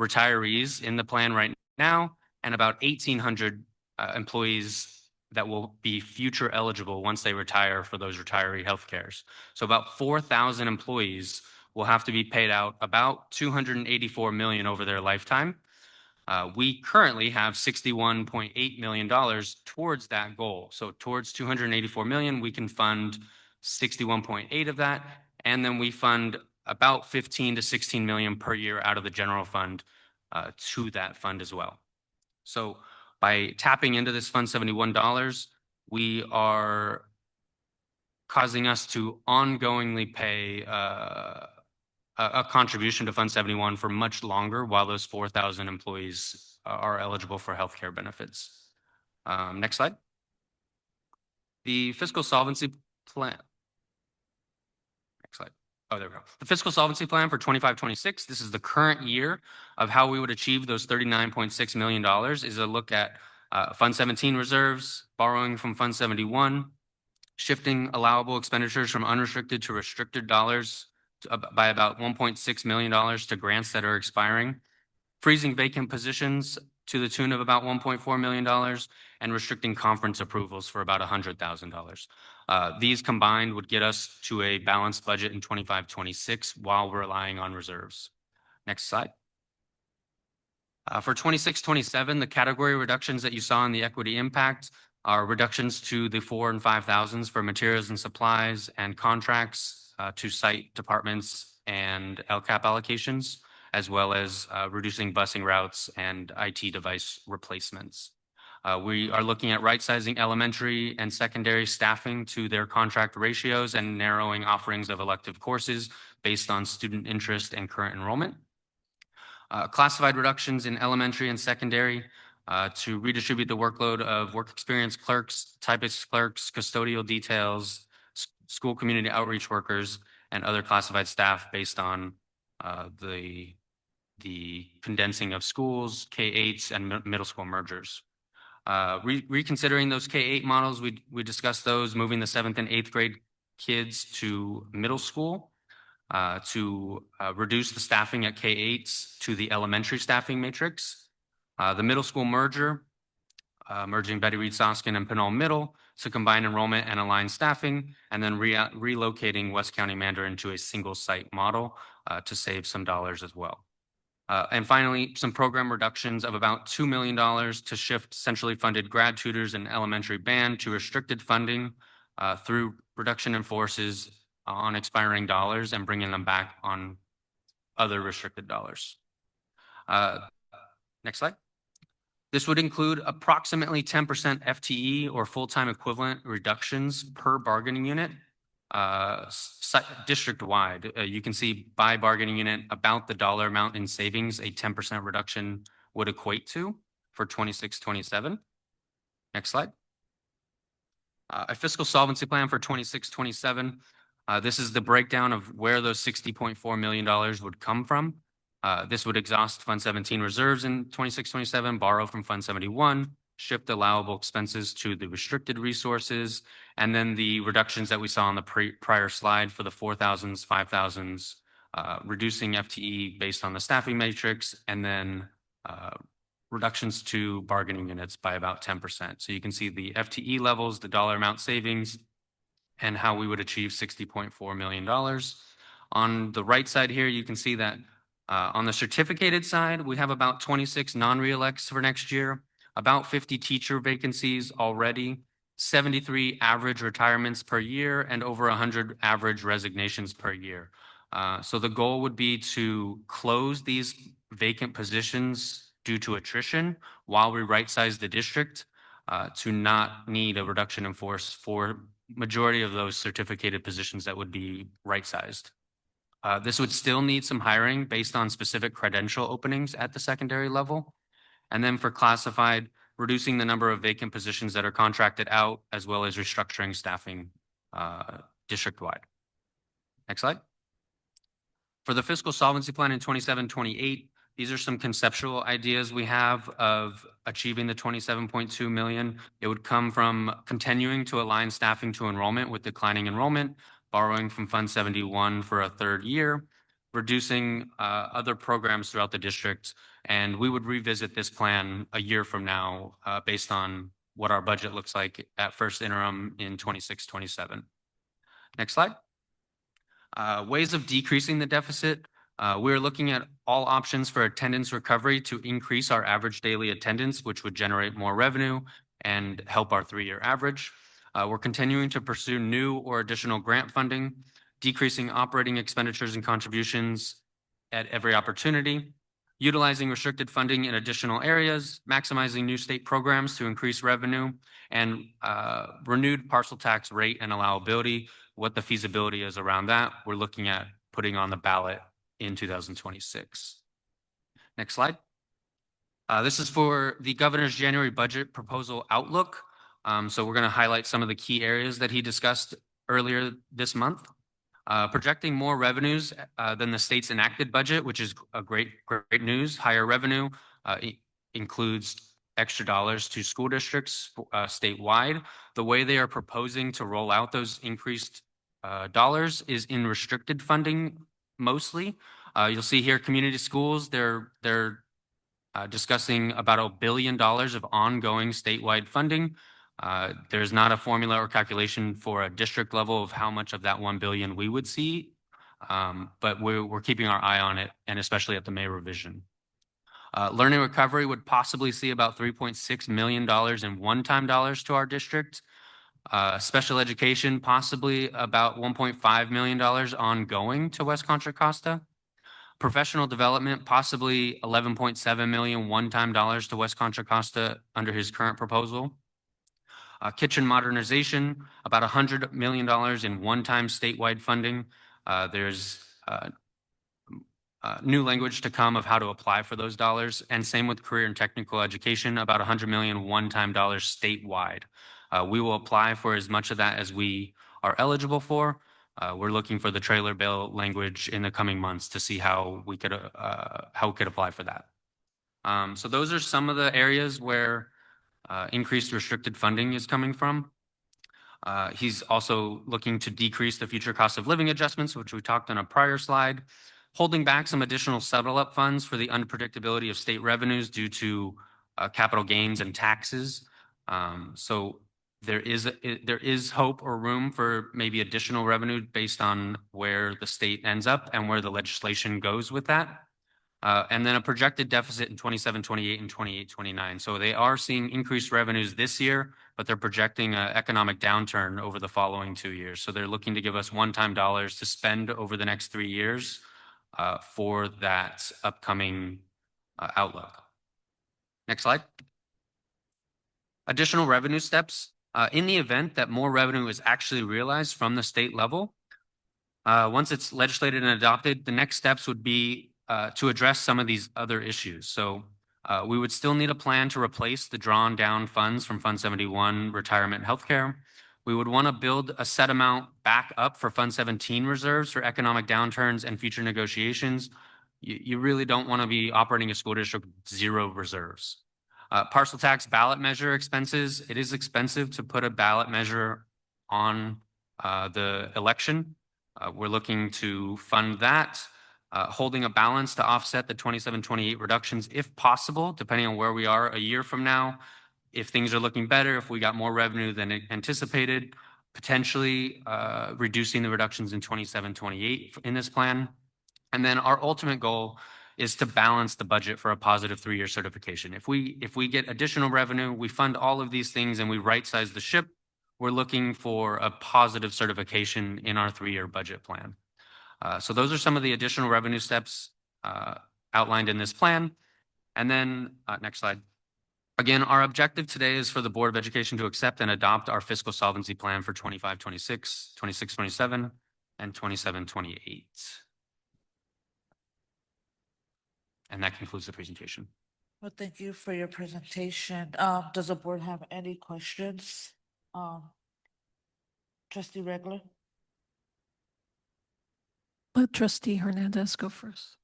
[SPEAKER 1] retirees in the plan right now, and about 1,800 employees that will be future eligible once they retire for those retiree health cares. So about 4,000 employees will have to be paid out about $284 million over their lifetime. We currently have $61.8 million towards that goal. So towards $284 million, we can fund 61.8 of that, and then we fund about 15 to 16 million per year out of the general fund to that fund as well. So by tapping into this Fund 71 dollars, we are causing us to ongoingly pay a contribution to Fund 71 for much longer while those 4,000 employees are eligible for healthcare benefits. Next slide. The fiscal solvency plan. Next slide. Oh, there we go. The fiscal solvency plan for 25-26, this is the current year of how we would achieve those $39.6 million, is a look at Fund 17 reserves, borrowing from Fund 71, shifting allowable expenditures from unrestricted to restricted dollars by about $1.6 million to grants that are expiring, freezing vacant positions to the tune of about $1.4 million, and restricting conference approvals for about $100,000. These combined would get us to a balanced budget in 25-26 while relying on reserves. Next slide. For 26-27, the category reductions that you saw in the equity impact are reductions to the 4,000 and 5,000s for materials and supplies and contracts to site departments and LCAP allocations, as well as reducing busing routes and IT device replacements. We are looking at right-sizing elementary and secondary staffing to their contract ratios and narrowing offerings of elective courses based on student interest and current enrollment. Classified reductions in elementary and secondary to redistribute the workload of work experience clerks, typist clerks, custodial details, school community outreach workers, and other classified staff based on the condensing of schools, K-8s, and middle school mergers. Reconsidering those K-8 models, we discussed those, moving the 7th and 8th grade kids to middle school to reduce the staffing at K-8s to the elementary staffing matrix. The middle school merger, merging Betty Reed Soskin and Pinole Middle to combine enrollment and align staffing, and then relocating West County Mandarin to a single site model to save some dollars as well. And finally, some program reductions of about $2 million to shift centrally funded grad tutors and elementary band to restricted funding through reduction in forces on expiring dollars and bringing them back on other restricted dollars. Next slide. This would include approximately 10% FTE or full-time equivalent reductions per bargaining unit district-wide. You can see by bargaining unit about the dollar amount in savings a 10% reduction would equate to for 26-27. Next slide. A fiscal solvency plan for 26-27. This is the breakdown of where those $60.4 million would come from. This would exhaust Fund 17 reserves in 26-27, borrow from Fund 71, shift allowable expenses to the restricted resources, and then the reductions that we saw on the prior slide for the 4,000s, 5,000s, reducing FTE based on the staffing matrix, and then reductions to bargaining units by about 10%. So you can see the FTE levels, the dollar amount savings, and how we would achieve $60.4 million. On the right side here, you can see that on the certificated side, we have about 26 non-reelects for next year, about 50 teacher vacancies already, 73 average retirements per year, and over 100 average resignations per year. So the goal would be to close these vacant positions due to attrition while we right-size the district to not need a reduction in force for majority of those certificated positions that would be right-sized. This would still need some hiring based on specific credential openings at the secondary level. And then for classified, reducing the number of vacant positions that are contracted out, as well as restructuring staffing district-wide. Next slide. For the fiscal solvency plan in 27-28, these are some conceptual ideas we have of achieving the 27.2 million. It would come from continuing to align staffing to enrollment with declining enrollment, borrowing from Fund 71 for a third year, reducing other programs throughout the district. And we would revisit this plan a year from now based on what our budget looks like at first interim in 26-27. Next slide. Ways of decreasing the deficit. We're looking at all options for attendance recovery to increase our average daily attendance, which would generate more revenue and help our three-year average. We're continuing to pursue new or additional grant funding, decreasing operating expenditures and contributions at every opportunity, utilizing restricted funding in additional areas, maximizing new state programs to increase revenue, and renewed parcel tax rate and allowability. What the feasibility is around that, we're looking at putting on the ballot in 2026. Next slide. This is for the governor's January budget proposal outlook. So we're going to highlight some of the key areas that he discussed earlier this month. Projecting more revenues than the state's enacted budget, which is a great news. Higher revenue includes extra dollars to school districts statewide. The way they are proposing to roll out those increased dollars is in restricted funding mostly. You'll see here community schools, they're discussing about $1 billion of ongoing statewide funding. There's not a formula or calculation for a district level of how much of that 1 billion we would see, but we're keeping our eye on it, and especially at the May revision. Learning recovery would possibly see about $3.6 million in one-time dollars to our district. Special education, possibly about $1.5 million ongoing to West Contra Costa. Professional development, possibly $11.7 million one-time dollars to West Contra Costa under his current proposal. Kitchen modernization, about $100 million in one-time statewide funding. There's new language to come of how to apply for those dollars. And same with career and technical education, about $100 million one-time dollars statewide. We will apply for as much of that as we are eligible for. We're looking for the trailer bill language in the coming months to see how we could apply for that. So those are some of the areas where increased restricted funding is coming from. He's also looking to decrease the future cost of living adjustments, which we talked on a prior slide, holding back some additional settle up funds for the unpredictability of state revenues due to capital gains and taxes. So there is hope or room for maybe additional revenue based on where the state ends up and where the legislation goes with that. And then a projected deficit in 27-28 and 28-29. So they are seeing increased revenues this year, but they're projecting an economic downturn over the following 2 years. So they're looking to give us one-time dollars to spend over the next 3 years for that upcoming outlook. Next slide. Additional revenue steps. In the event that more revenue is actually realized from the state level, once it's legislated and adopted, the next steps would be to address some of these other issues. So we would still need a plan to replace the drawn down funds from Fund 71 retirement and healthcare. we would want to build a set amount back up for Fund 17 reserves for economic downturns and future negotiations. You really don't want to be operating a school district with zero reserves. Parcel tax ballot measure expenses. It is expensive to put a ballot measure on the election. We're looking to fund that, holding a balance to offset the 27-28 reductions if possible, depending on where we are a year from now. If things are looking better, if we got more revenue than anticipated, potentially reducing the reductions in 27-28 in this plan. And then our ultimate goal is to balance the budget for a positive 3-year certification. If we get additional revenue, we fund all of these things and we right-size the ship, we're looking for a positive certification in our 3-year budget plan. So those are some of the additional revenue steps outlined in this plan. And then next slide. Again, our objective today is for the Board of Education to accept and adopt our fiscal solvency plan for 25-26, 26-27, and 27-28. And that concludes the presentation.
[SPEAKER 20] Well, thank you for your presentation. Does the board have any questions? Trustee Regler?
[SPEAKER 11] Let Trustee Hernandez go first.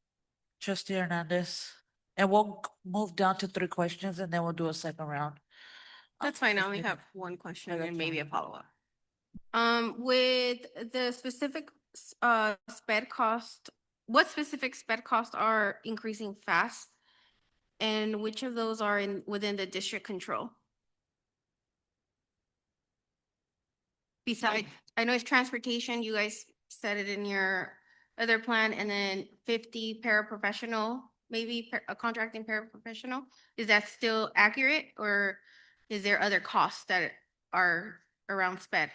[SPEAKER 20] Trustee Hernandez? And we'll move down to 3 questions and then we'll do a second round.
[SPEAKER 3] That's fine. I only
[SPEAKER 20] Trustee-
[SPEAKER 3] have one question
[SPEAKER 20] Okay,
[SPEAKER 3] and maybe a
[SPEAKER 20] fine.
[SPEAKER 3] follow-up. With the specific sped cost, what specific sped costs are increasing fast? And which of those are within the district control? Besides, I know it's transportation, you guys said it in your other plan, and then 50 paraprofessional, maybe a contracting paraprofessional. Is that still accurate, or is there other costs that are around sped?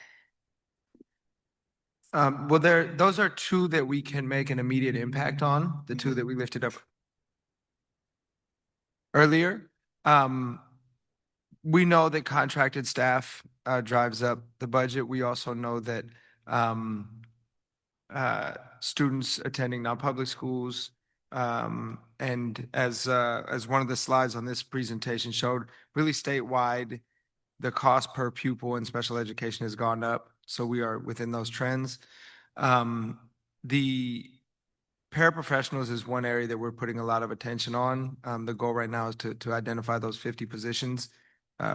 [SPEAKER 5] Well, those are 2 that we can make an immediate impact on, the 2 that we lifted up earlier. We know that contracted staff drives up the budget. We also know that students attending non-public schools, and as one of the slides on this presentation showed, really statewide, the cost per pupil in special education has gone up. So we are within those trends. The paraprofessionals is one area that we're putting a lot of attention on. The goal right now is to identify those 50 positions.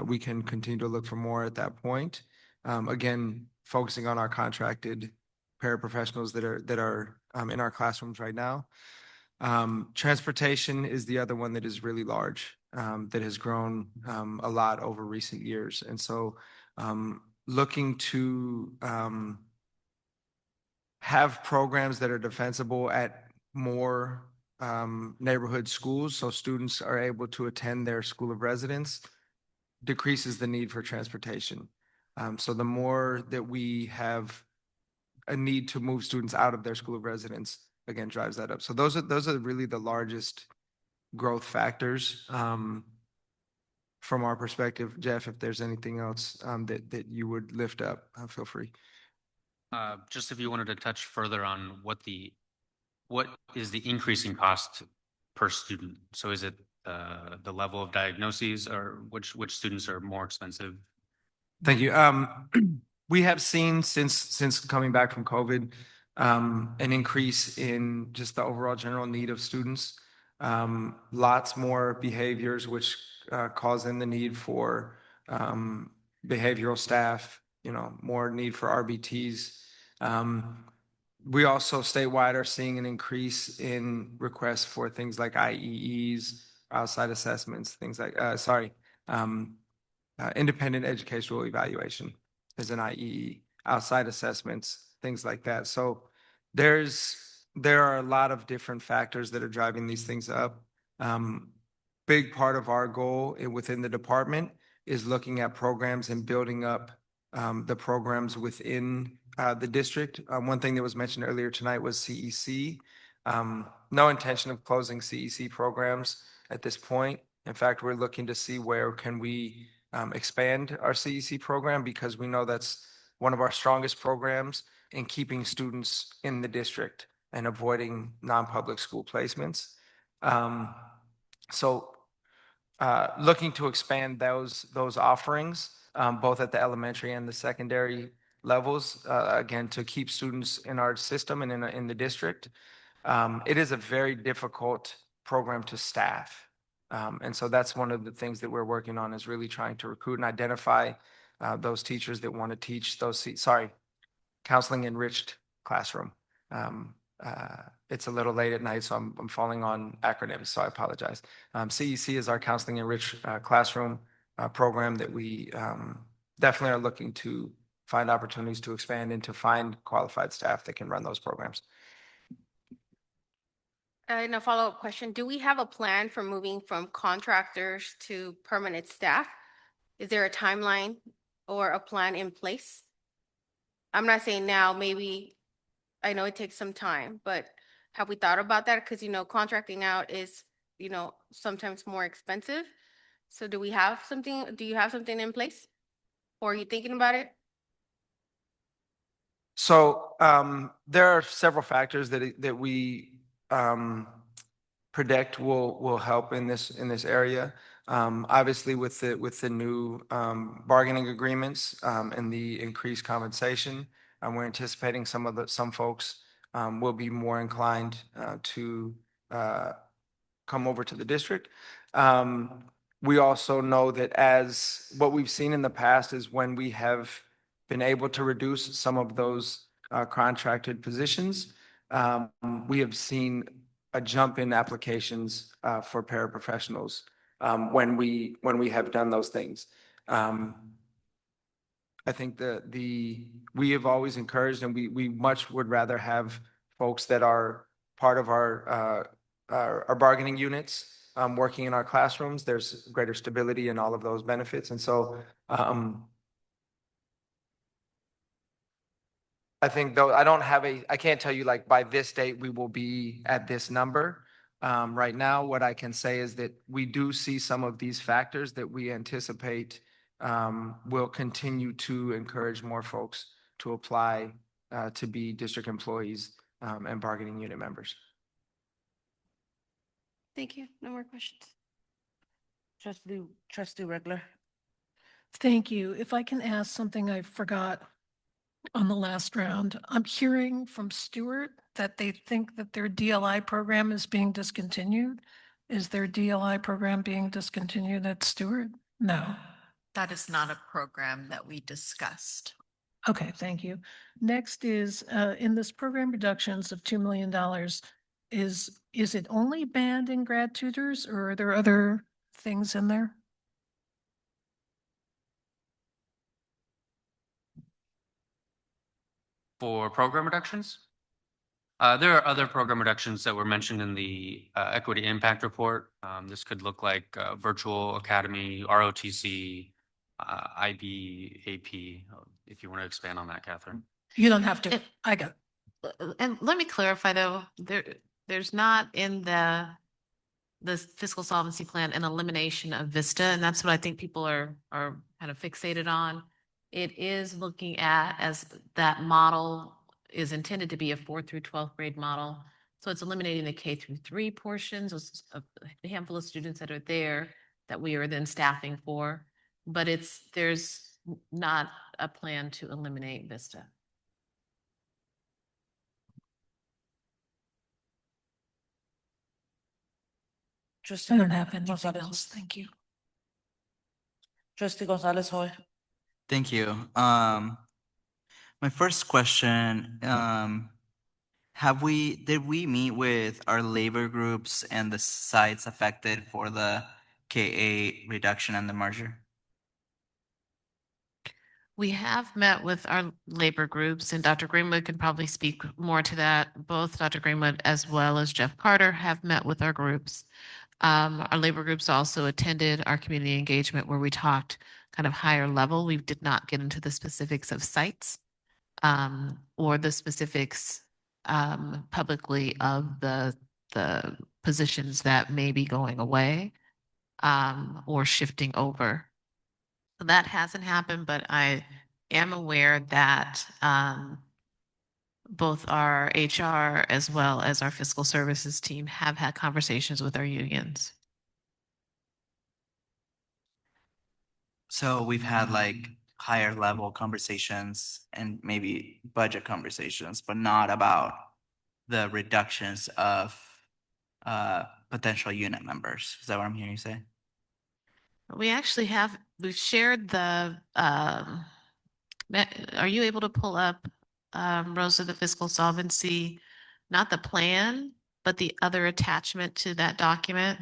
[SPEAKER 5] We can continue to look for more at that point. Again, focusing on our contracted paraprofessionals that are in our classrooms right now. Transportation is the other one that is really large, that has grown a lot over recent years. And so looking to have programs that are defensible at more neighborhood schools so students are able to attend their school of residence decreases the need for transportation. So the more that we have a need to move students out of their school of residence, again, drives that up. So those are really the largest growth factors from our perspective. Jeff, if there's anything else that you would lift up, feel free.
[SPEAKER 1] Just if you wanted to touch further on what is the increasing cost per student? So is it the level of diagnoses, or which students are more expensive?
[SPEAKER 5] Thank you. We have seen since coming back from COVID, an increase in just the overall general need of students. Lots more behaviors, which cause in the need for behavioral staff, more need for RBTs. We also statewide are seeing an increase in requests for things like IEEs, outside assessments, things like, independent educational evaluation is an IEE, outside assessments, things like that. So there are a lot of different factors that are driving these things up. Big part of our goal within the department is looking at programs and building up the programs within the district. One thing that was mentioned earlier tonight was CEC. No intention of closing CEC programs at this point. In fact, we're looking to see where can we expand our CEC program, because we know that's one of our strongest programs in keeping students in the district and avoiding non-public school placements. So looking to expand those offerings both at the elementary and the secondary levels, again, to keep students in our system and in the district. It is a very difficult program to staff. And so that's one of the things that we're working on, is really trying to recruit and identify those teachers that want to teach those, counseling enriched classroom. It's a little late at night, so I'm falling on acronyms, so I apologize. CEC is our counseling enriched classroom program that we definitely are looking to find opportunities to expand and to find qualified staff that can run those programs.
[SPEAKER 3] And a follow-up question, do we have a plan for moving from contractors to permanent staff? Is there a timeline or a plan in place? I'm not saying now, maybe, I know it takes some time, but have we thought about that? Because, contracting out is, sometimes more expensive. So do you have something in place? Or are you thinking about it?
[SPEAKER 5] So there are several factors that we predict will help in this area. Obviously, with the new bargaining agreements and the increased compensation, we're anticipating some folks will be more inclined to come over to the district. We also know that, as what we've seen in the past, is when we have been able to reduce some of those contracted positions, we have seen a jump in applications for paraprofessionals when we have done those things. I think we have always encouraged, and we much would rather have folks that are part of our bargaining units working in our classrooms. There's greater stability in all of those benefits. And so I think, though, I can't tell you like by this date we will be at this number. Right now, what I can say is that we do see some of these factors that we anticipate will continue to encourage more folks to apply to be district employees and bargaining unit members.
[SPEAKER 3] Thank you. No more questions.
[SPEAKER 20] Trustee Regler.
[SPEAKER 11] Thank you. If I can ask something I forgot on the last round, I'm hearing from Stewart that they think that their DLI program is being discontinued. Is their DLI program being discontinued at Stewart? No.
[SPEAKER 14] That is not a program that we discussed.
[SPEAKER 11] Okay, thank you. Next is, in this program reductions of $2 million, is it only band and grad tutors, or are there other things in there?
[SPEAKER 1] For program reductions? There are other program reductions that were mentioned in the equity impact report. This could look like virtual academy, ROTC, IB, AP, if you want to expand on that, Catherine.
[SPEAKER 11] You don't have to. I got it.
[SPEAKER 7] And let me clarify though, there's not in the fiscal solvency plan an elimination of Vista, and that's what I think people are kind of fixated on. It is looking at, as that model is intended to be a 4th through 12th grade model. So it's eliminating the K through 3 portions of the handful of students that are there that we are then staffing for. But there's not a plan to eliminate Vista.
[SPEAKER 11] I don't have anything else. Thank you.
[SPEAKER 20] Trustee Gonzalez Hoy.
[SPEAKER 6] Thank you. My first question, did we meet with our labor groups and the sites affected for the KA reduction and the merger?
[SPEAKER 7] We have met with our labor groups, and Dr. Greenwood could probably speak more to that. Both Dr. Greenwood as well as Jeff Carter have met with our groups. Our labor groups also attended our community engagement where we talked kind of higher level. We did not get into the specifics of sites or the specifics publicly of the positions that may be going away or shifting over. So that hasn't happened, but I am aware that both our HR as well as our fiscal services team have had conversations with our unions.
[SPEAKER 6] So we've had like higher level conversations and maybe budget conversations, but not about the reductions of potential unit members. Is that what I'm hearing you say?
[SPEAKER 7] We've shared are you able to pull up, Rosa, the fiscal solvency, not the plan, but the other attachment to that document?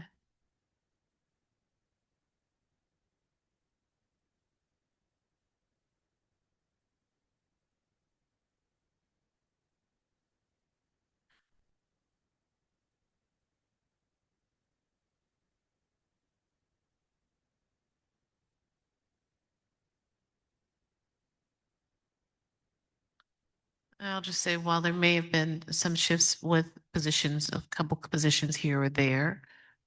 [SPEAKER 7] I'll just say, while there may have been some shifts with positions, a couple positions here or there,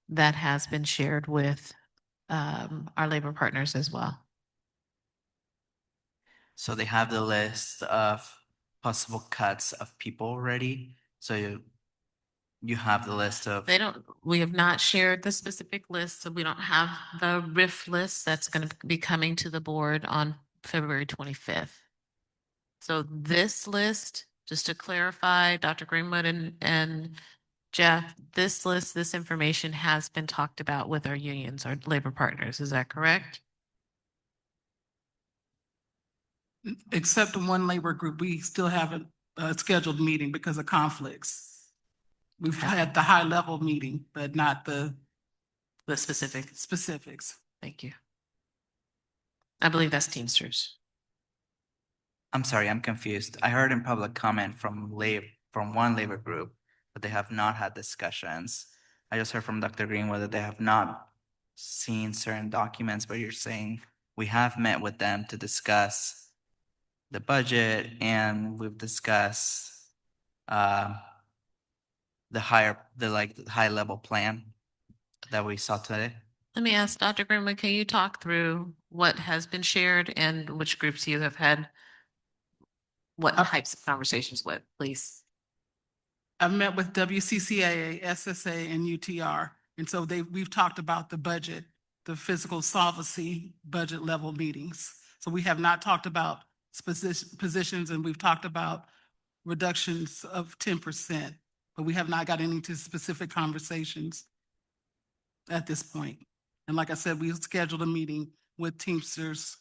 [SPEAKER 7] that has been shared with our labor partners as well.
[SPEAKER 6] So they have the list of possible cuts of people already. So you have the list of.
[SPEAKER 7] We have not shared the specific list, so we don't have the RIF list that's going to be coming to the board on February 25th. So this list, just to clarify, Dr. Greenwood and Jeff, this list, this information has been talked about with our unions, our labor partners. Is that correct?
[SPEAKER 13] Except one labor group, we still haven't scheduled meeting because of conflicts. We've had the high level meeting, but not the specifics.
[SPEAKER 7] Thank you. I believe that's Teamsters.
[SPEAKER 6] I'm sorry, I'm confused. I heard in public comment from one labor group, but they have not had discussions. I just heard from Dr. Greenwood that they have not seen certain documents, but you're saying we have met with them to discuss the budget and we've discussed the high level plan that we saw today.
[SPEAKER 7] Let me ask Dr. Greenwood, can you talk through what has been shared and which groups you have had what types of conversations with, please?
[SPEAKER 13] I've met with WCCAA, SSA, and UTR. And so we've talked about the budget, the fiscal solvency budget level meetings. So we have not talked about positions, and we've talked about reductions of 10%, but we have not got into specific conversations at this point. And like I said, we scheduled a meeting with Teamsters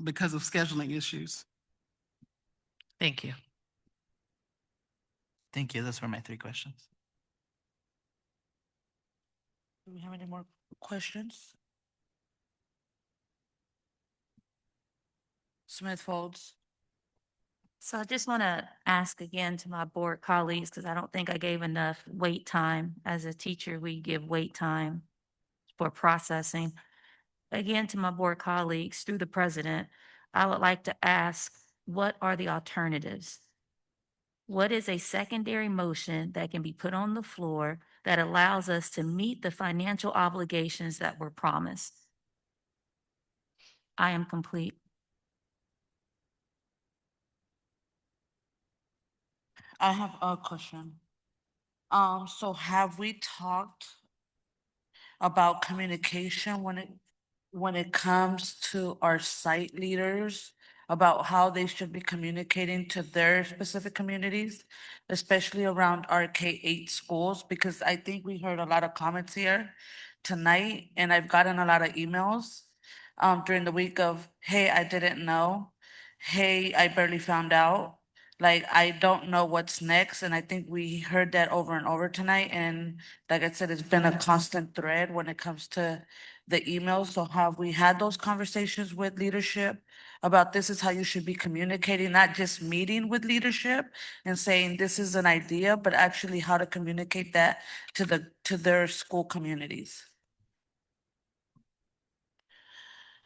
[SPEAKER 13] because of scheduling issues.
[SPEAKER 7] Thank you.
[SPEAKER 6] Thank you. Those were my 3 questions.
[SPEAKER 20] Do we have any more questions? Smith Folds.
[SPEAKER 23] So I just want to ask again to my board colleagues, because I don't think I gave enough wait time. As a teacher, we give wait time for processing. Again, to my board colleagues, through the president, I would like to ask, what are the alternatives? What is a secondary motion that can be put on the floor that allows us to meet the financial obligations that were promised? I am complete.
[SPEAKER 20] I have a question. So have we talked about communication when it comes to our site leaders about how they should be communicating to their specific communities, especially around our K-8 schools? Because I think we heard a lot of comments here tonight, and I've gotten a lot of emails during the week of, hey, I didn't know. Hey, I barely found out. Like, I don't know what's next. And I think we heard that over and over tonight. And like I said, it's been a constant thread when it comes to the emails. So have we had those conversations with leadership about this is how you should be communicating, not just meeting with leadership and saying this is an idea, but actually how to communicate that to their school communities?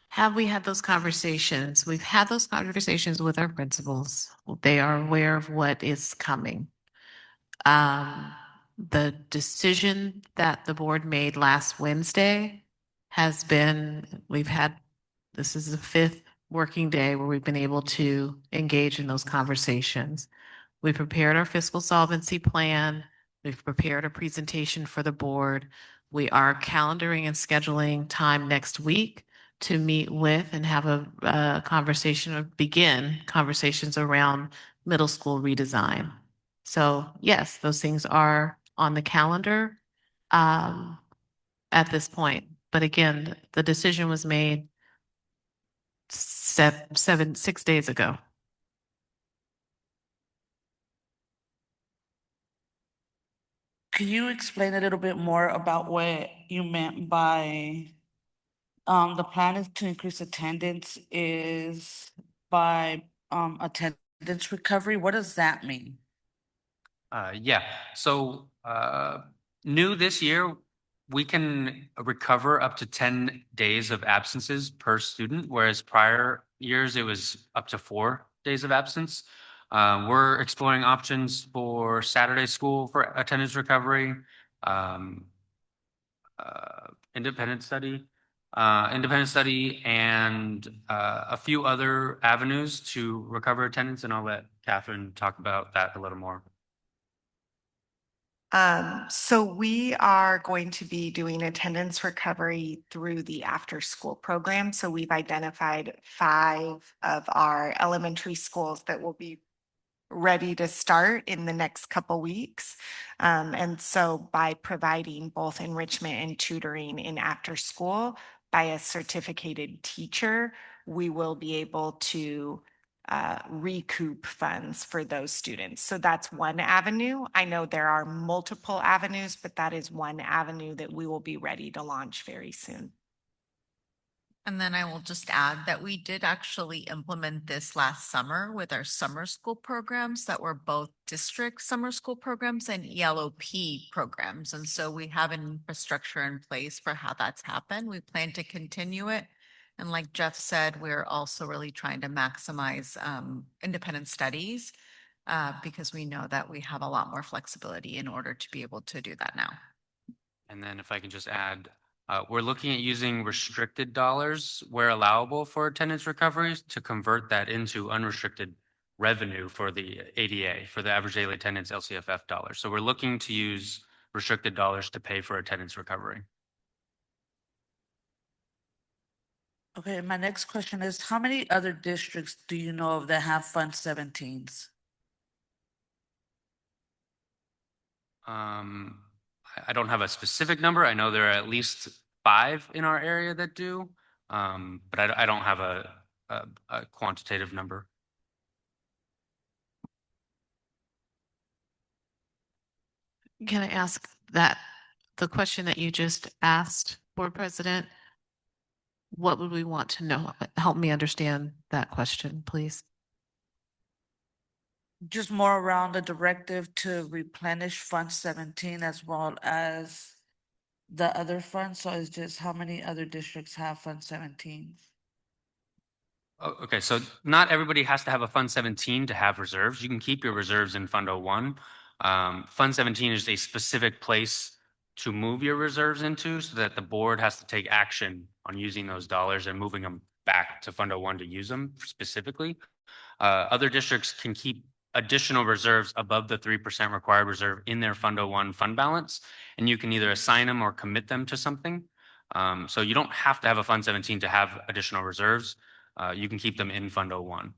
[SPEAKER 7] Have we had those conversations? We've had those conversations with our principals. They are aware of what is coming. The decision that the board made last Wednesday has been, this is the 5th working day where we've been able to engage in those conversations. We prepared our fiscal solvency plan. We've prepared a presentation for the board. We are calendaring and scheduling time next week to meet with and have a conversation or begin conversations around middle school redesign. So yes, those things are on the calendar at this point. But again, the decision was made 6 days ago.
[SPEAKER 20] Can you explain a little bit more about what you meant by the plan is to increase attendance is by attendance recovery? What does that mean?
[SPEAKER 1] Yeah, so new this year, we can recover up to 10 days of absences per student, whereas prior years it was up to 4 days of absence. We're exploring options for Saturday school for attendance recovery, independent study, and a few other avenues to recover attendance, and I'll let Catherine talk about that a little more.
[SPEAKER 16] So we are going to be doing attendance recovery through the after-school program. So we've identified 5 of our elementary schools that will be ready to start in the next couple weeks. And so by providing both enrichment and tutoring in after school by a certificated teacher, we will be able to recoup funds for those students. So that's one avenue. I know there are multiple avenues, but that is one avenue that we will be ready to launch very soon.
[SPEAKER 14] And then I will just add that we did actually implement this last summer with our summer school programs that were both district summer school programs and ELOP programs. And so we have an infrastructure in place for how that's happened. We plan to continue it. And like Jeff said, we're also really trying to maximize independent studies because we know that we have a lot more flexibility in order to be able to do that now.
[SPEAKER 1] And then if I can just add, we're looking at using restricted dollars where allowable for attendance recoveries to convert that into unrestricted revenue for the ADA, for the average daily attendance LCFF dollars. So we're looking to use restricted dollars to pay for attendance recovery.
[SPEAKER 20] Okay, my next question is, how many other districts do you know of that have Fund 17s?
[SPEAKER 1] I don't have a specific number. I know there are at least 5 in our area that do, but I don't have a quantitative number.
[SPEAKER 7] Can I ask that the question that you just asked, Board President? What would we want to know? Help me understand that question, please.
[SPEAKER 20] Just more around the directive to replenish Fund 17 as well as the other funds. So it's just how many other districts have Fund 17?
[SPEAKER 1] Okay, so not everybody has to have a Fund 17 to have reserves. You can keep your reserves in Fund 01. Fund 17 is a specific place to move your reserves into so that the board has to take action on using those dollars and moving them back to Fund 01 to use them specifically. Other districts can keep additional reserves above the 3% required reserve in their Fund 01 fund balance, and you can either assign them or commit them to something. So you don't have to have a Fund 17 to have additional reserves. You can keep them in Fund 01.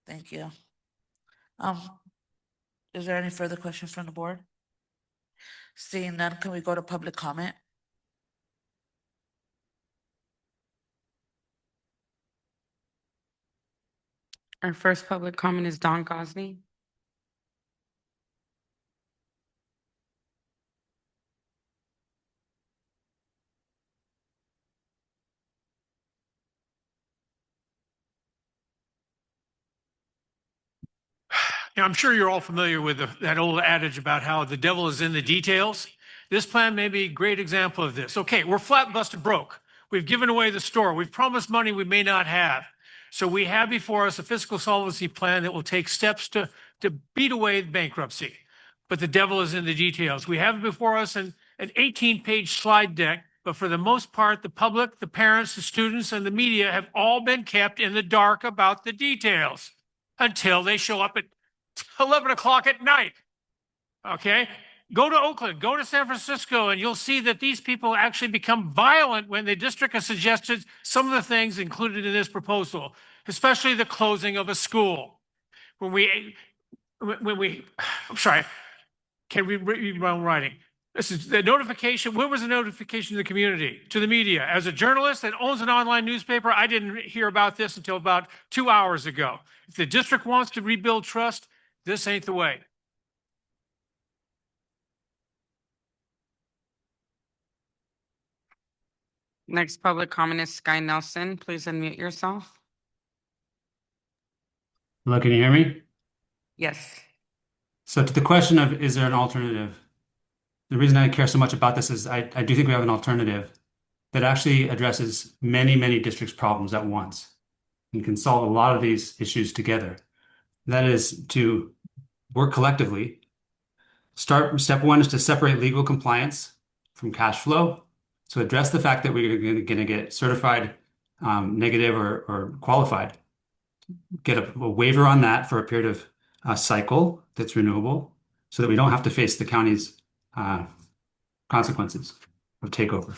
[SPEAKER 20] Thank you. Is there any further questions from the board? Seeing none, can we go to public comment?
[SPEAKER 2] Our first public comment is Don Gosney.
[SPEAKER 10] Now, I'm sure you're all familiar with that old adage about how the devil is in the details. This plan may be a great example of this. Okay, we're flat busted broke. We've given away the store. We've promised money we may not have. So we have before us a fiscal solvency plan that will take steps to beat away bankruptcy. But the devil is in the details. We have before us an 18-page slide deck, but for the most part, the public, the parents, the students, and the media have all been kept in the dark about the details until they show up at 11 o'clock at night. Okay? Go to Oakland, go to San Francisco, and you'll see that these people actually become violent when the district has suggested some of the things included in this proposal, especially the closing of a school. I'm sorry, can we read my own writing? This is the notification. Where was the notification to the community, to the media? As a journalist that owns an online newspaper, I didn't hear about this until about 2 hours ago. If the district wants to rebuild trust, this ain't the way.
[SPEAKER 2] Next public comment is Sky Nelson. Please unmute yourself.
[SPEAKER 9] Hello, can you hear me?
[SPEAKER 2] Yes.
[SPEAKER 9] So to the question of, is there an alternative? The reason I care so much about this is I do think we have an alternative that actually addresses many, many districts' problems at once and can solve a lot of these issues together. That is to work collectively. Step one is to separate legal compliance from cash flow. So address the fact that we're going to get certified negative or qualified. Get a waiver on that for a period of cycle that's renewable so that we don't have to face the county's consequences of takeover.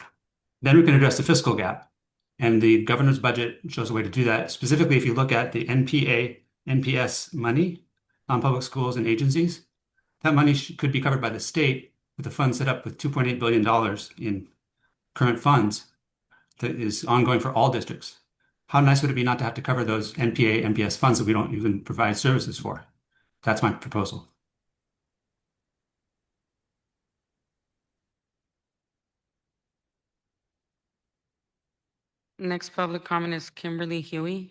[SPEAKER 9] Then we can address the fiscal gap. And the governor's budget shows a way to do that. Specifically, if you look at the NPA, NPS money on public schools and agencies, that money could be covered by the state with a fund set up with $2.8 billion in current funds that is ongoing for all districts. How nice would it be not to have to cover those NPA, NPS funds that we don't even provide services for? That's my proposal.
[SPEAKER 2] Next public comment is Kimberly Huey.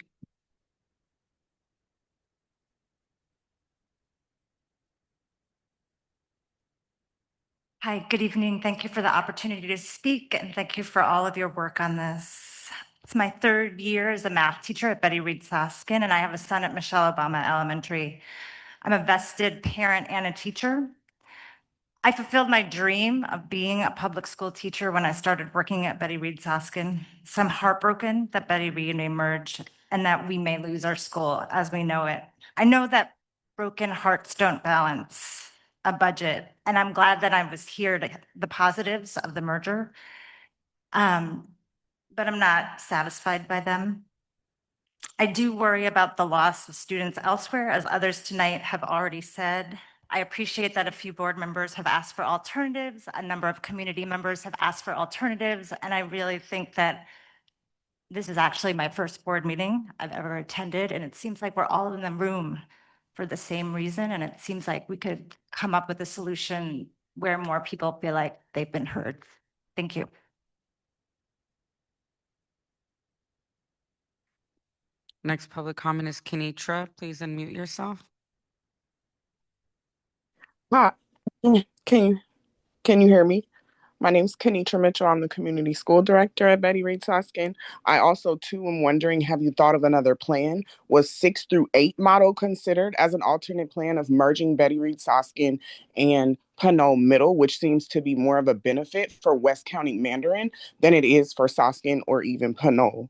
[SPEAKER 12] Hi, good evening. Thank you for the opportunity to speak and thank you for all of your work on this. It's my third year as a math teacher at Betty Reed Soskin, and I have a son at Michelle Obama Elementary. I'm a vested parent and a teacher. I fulfilled my dream of being a public school teacher when I started working at Betty Reed Soskin. So I'm heartbroken that Betty Reed may merge and that we may lose our school as we know it. I know that broken hearts don't balance a budget, and I'm glad that I was here to the positives of the merger. But I'm not satisfied by them. I do worry about the loss of students elsewhere, as others tonight have already said. I appreciate that a few board members have asked for alternatives. A number of community members have asked for alternatives. And I really think that this is actually my first board meeting I've ever attended. And it seems like we're all in the room for the same reason. And it seems like we could come up with a solution where more people feel like they've been heard. Thank you.
[SPEAKER 2] Next public comment is Kenitra. Please unmute yourself.
[SPEAKER 21] Hi, can you hear me? My name's Kenitra Mitchell. I'm the community school director at Betty Reed Soskin. I also too am wondering, have you thought of another plan? Was 6 through 8 model considered as an alternate plan of merging Betty Reed Soskin and Pinole Middle, which seems to be more of a benefit for West County Mandarin than it is for Soskin or even Pinole?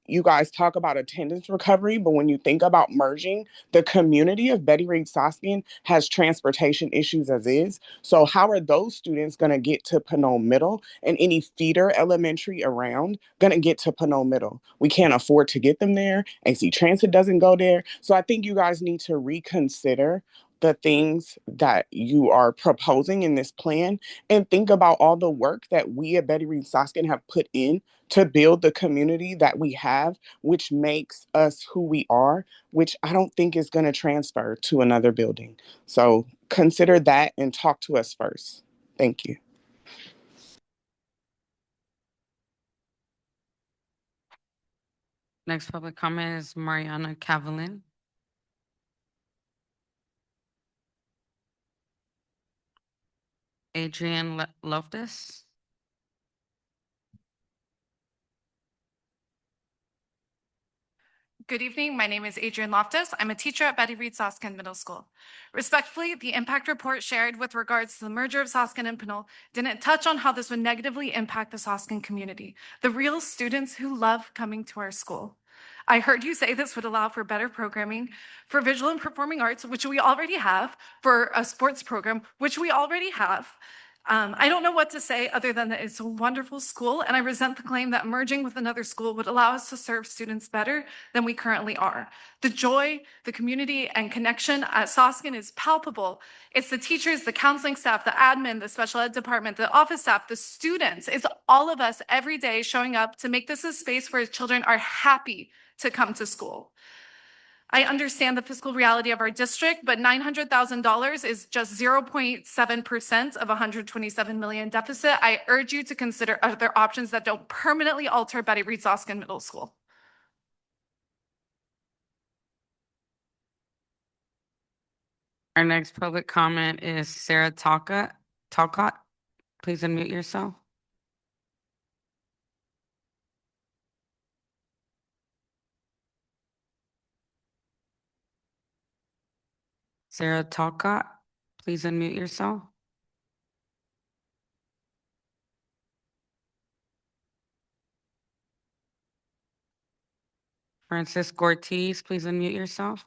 [SPEAKER 21] You guys talk about attendance recovery, but when you think about merging, the community of Betty Reed Soskin has transportation issues as is. So how are those students going to get to Pinole Middle, and any feeder elementary around going to get to Pinole Middle? We can't afford to get them there. AC Transit doesn't go there. So I think you guys need to reconsider the things that you are proposing in this plan and think about all the work that we at Betty Reed Soskin have put in to build the community that we have, which makes us who we are, which I don't think is going to transfer to another building. So consider that and talk to us first. Thank you.
[SPEAKER 2] Next public comment is Mariana Cavalin. Adrian Loftus.
[SPEAKER 22] Good evening. My name is Adrian Loftus. I'm a teacher at Betty Reed Soskin Middle School. Respectfully, the impact report shared with regards to the merger of Soskin and Pinole didn't touch on how this would negatively impact the Soskin community, the real students who love coming to our school. I heard you say this would allow for better programming for visual and performing arts, which we already have, for a sports program, which we already have. I don't know what to say other than that it's a wonderful school, and I resent the claim that merging with another school would allow us to serve students better than we currently are. The joy, the community, and connection at Soskin is palpable. It's the teachers, the counseling staff, the admin, the special ed department, the office staff, the students. It's all of us every day showing up to make this a space where children are happy to come to school. I understand the fiscal reality of our district, but $900,000 is just 0.7% of $127 million deficit. I urge you to consider other options that don't permanently alter Betty Reed Soskin Middle School.
[SPEAKER 2] Our next public comment is Sarah Talcott. Please unmute yourself. Sarah Talcott, please unmute yourself. Francisco Ortiz, please unmute yourself.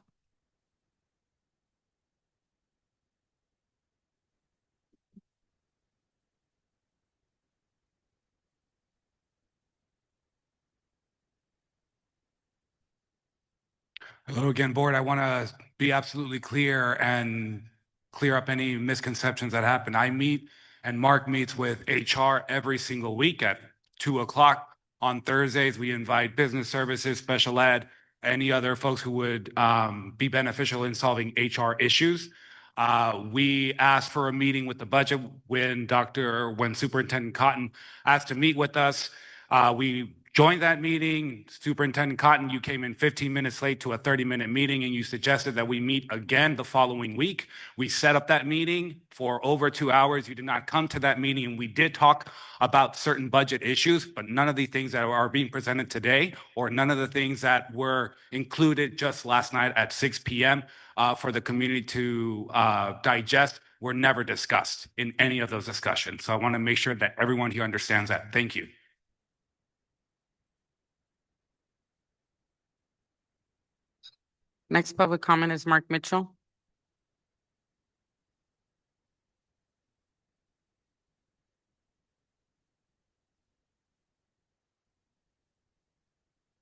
[SPEAKER 8] Hello again, board. I want to be absolutely clear and clear up any misconceptions that happen. I meet and Mark meets with HR every single week at 2 o'clock. On Thursdays, we invite business services, special ed, any other folks who would be beneficial in solving HR issues. We asked for a meeting with the budget when Superintendent Cotton asked to meet with us. We joined that meeting. Superintendent Cotton, you came in 15 minutes late to a 30-minute meeting, and you suggested that we meet again the following week. We set up that meeting for over 2 hours. You did not come to that meeting, and we did talk about certain budget issues, but none of the things that are being presented today, or none of the things that were included just last night at 6 p.m. For the community to digest were never discussed in any of those discussions. So I want to make sure that everyone here understands that. Thank you.
[SPEAKER 2] Next public comment is Mark Mitchell.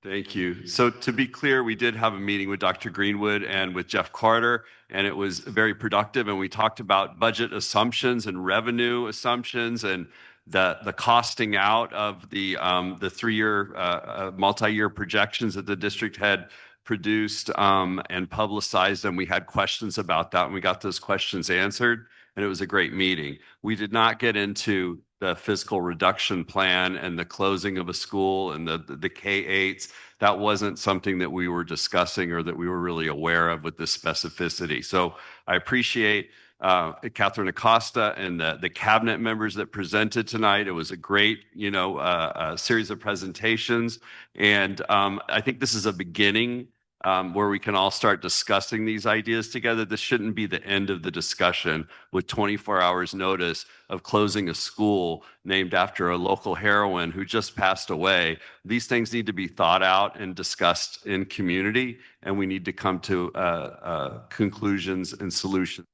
[SPEAKER 15] Thank you. So to be clear, we did have a meeting with Dr. Greenwood and with Jeff Carter, and it was very productive. And we talked about budget assumptions and revenue assumptions and the costing out of the 3-year multi-year projections that the district had produced and publicized. And we had questions about that, and we got those questions answered. And it was a great meeting. We did not get into the fiscal reduction plan and the closing of a school and the K-8s. That wasn't something that we were discussing or that we were really aware of with this specificity. So I appreciate Catherine Acosta and the cabinet members that presented tonight. It was a great, series of presentations. And I think this is a beginning where we can all start discussing these ideas together. This shouldn't be the end of the discussion with 24 hours notice of closing a school named after a local heroine who just passed away. These things need to be thought out and discussed in community, and we need to come to conclusions and solutions.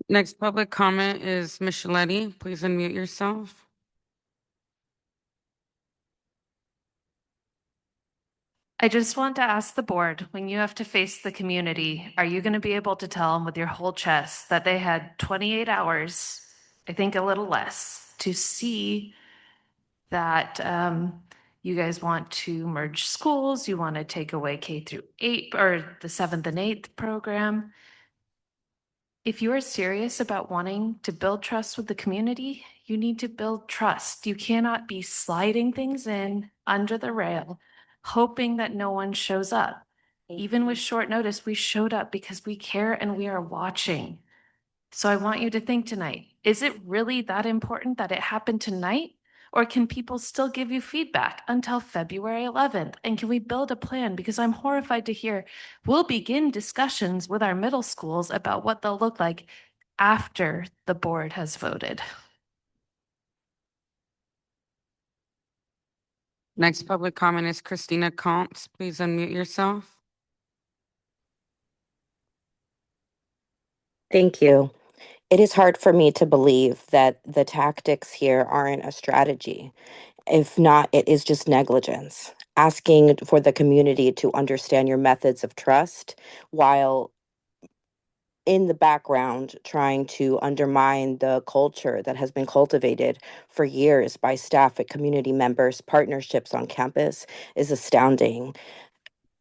[SPEAKER 2] Next public comment is Micheletti. Please unmute yourself.
[SPEAKER 22] I just want to ask the board, when you have to face the community, are you going to be able to tell them with your whole chest that they had 28 hours, I think a little less, to see that you guys want to merge schools, you want to take away K-8 or the 7th and 8th program? If you are serious about wanting to build trust with the community, you need to build trust. You cannot be sliding things in under the rail, hoping that no one shows up. Even with short notice, we showed up because we care and we are watching. So I want you to think tonight, is it really that important that it happened tonight? Or can people still give you feedback until February 11th? And can we build a plan? Because I'm horrified to hear we'll begin discussions with our middle schools about what they'll look like after the board has voted.
[SPEAKER 2] Next public comment is Christina Combs. Please unmute yourself.
[SPEAKER 4] Thank you. It is hard for me to believe that the tactics here aren't a strategy. If not, it is just negligence. Asking for the community to understand your methods of trust while in the background trying to undermine the culture that has been cultivated for years by staff and community members, partnerships on campus is astounding.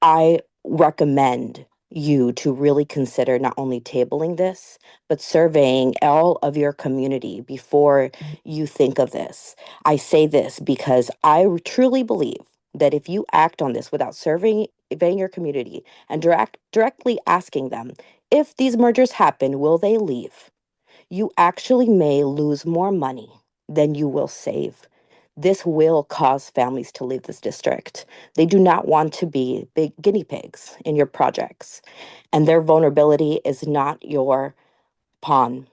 [SPEAKER 4] I recommend you to really consider not only tabling this, but surveying all of your community before you think of this. I say this because I truly believe that if you act on this without surveying your community and directly asking them, if these mergers happen, will they leave? You actually may lose more money than you will save. This will cause families to leave this district. They do not want to be big guinea pigs in your projects, and their vulnerability is not your pawn.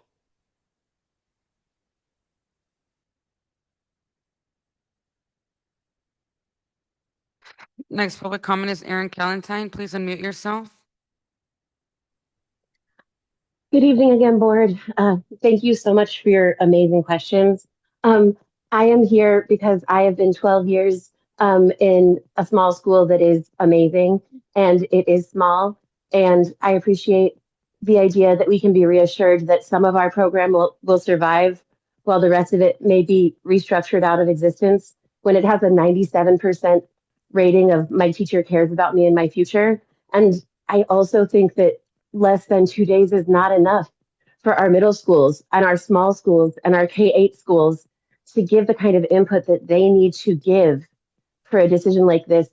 [SPEAKER 2] Next public comment is Erin Callentine. Please unmute yourself.
[SPEAKER 17] Good evening again, board. Thank you so much for your amazing questions. I am here because I have been 12 years in a small school that is amazing, and it is small. And I appreciate the idea that we can be reassured that some of our program will survive while the rest of it may be restructured out of existence when it has a 97% rating of my teacher cares about me and my future. And I also think that less than 2 days is not enough for our middle schools and our small schools and our K-8 schools to give the kind of input that they need to give for a decision like this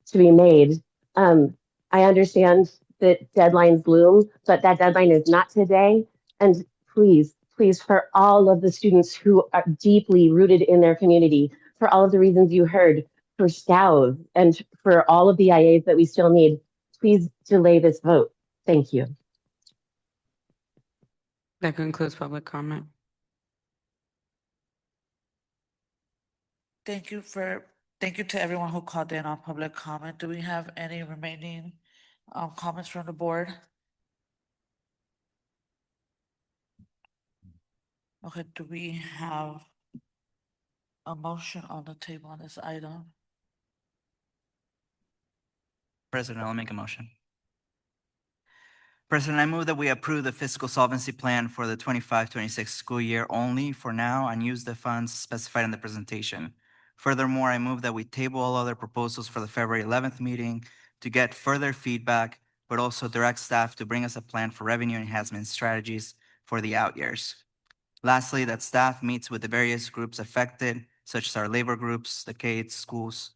[SPEAKER 17] to be made. I understand that deadlines loom, but that deadline is not today. And please, please, for all of the students who are deeply rooted in their community, for all of the reasons you heard, for SCOUs and for all of the IAs that we still need, please delay this vote. Thank you.
[SPEAKER 2] That concludes public comment.
[SPEAKER 20] Thank you to everyone who called in on public comment. Do we have any remaining comments from the board? Okay, do we have a motion on the table on this item?
[SPEAKER 6] President, I'll make a motion. President, I move that we approve the fiscal solvency plan for the 25-26 school year only for now and use the funds specified in the presentation. Furthermore, I move that we table all other proposals for the February 11th meeting to get further feedback, but also direct staff to bring us a plan for revenue enhancement strategies for the out years. Lastly, that staff meets with the various groups affected, such as our labor groups, the K-8 schools,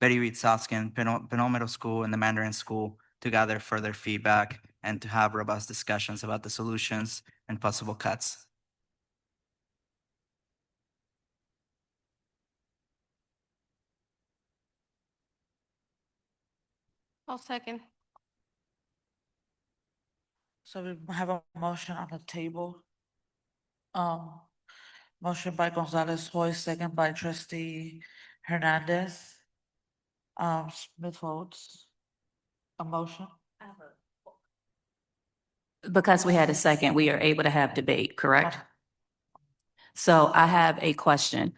[SPEAKER 6] Betty Reed Soskin, Pinole Middle School, and the Mandarin School to gather further feedback and to have robust discussions about the solutions and possible cuts.
[SPEAKER 3] I'll second.
[SPEAKER 20] So we have a motion on the table. Motion by Gonzalez Hoy, second by trustee Hernandez. Smith votes. A motion?
[SPEAKER 23] Because we had a second, we are able to have debate, correct? So I have a question.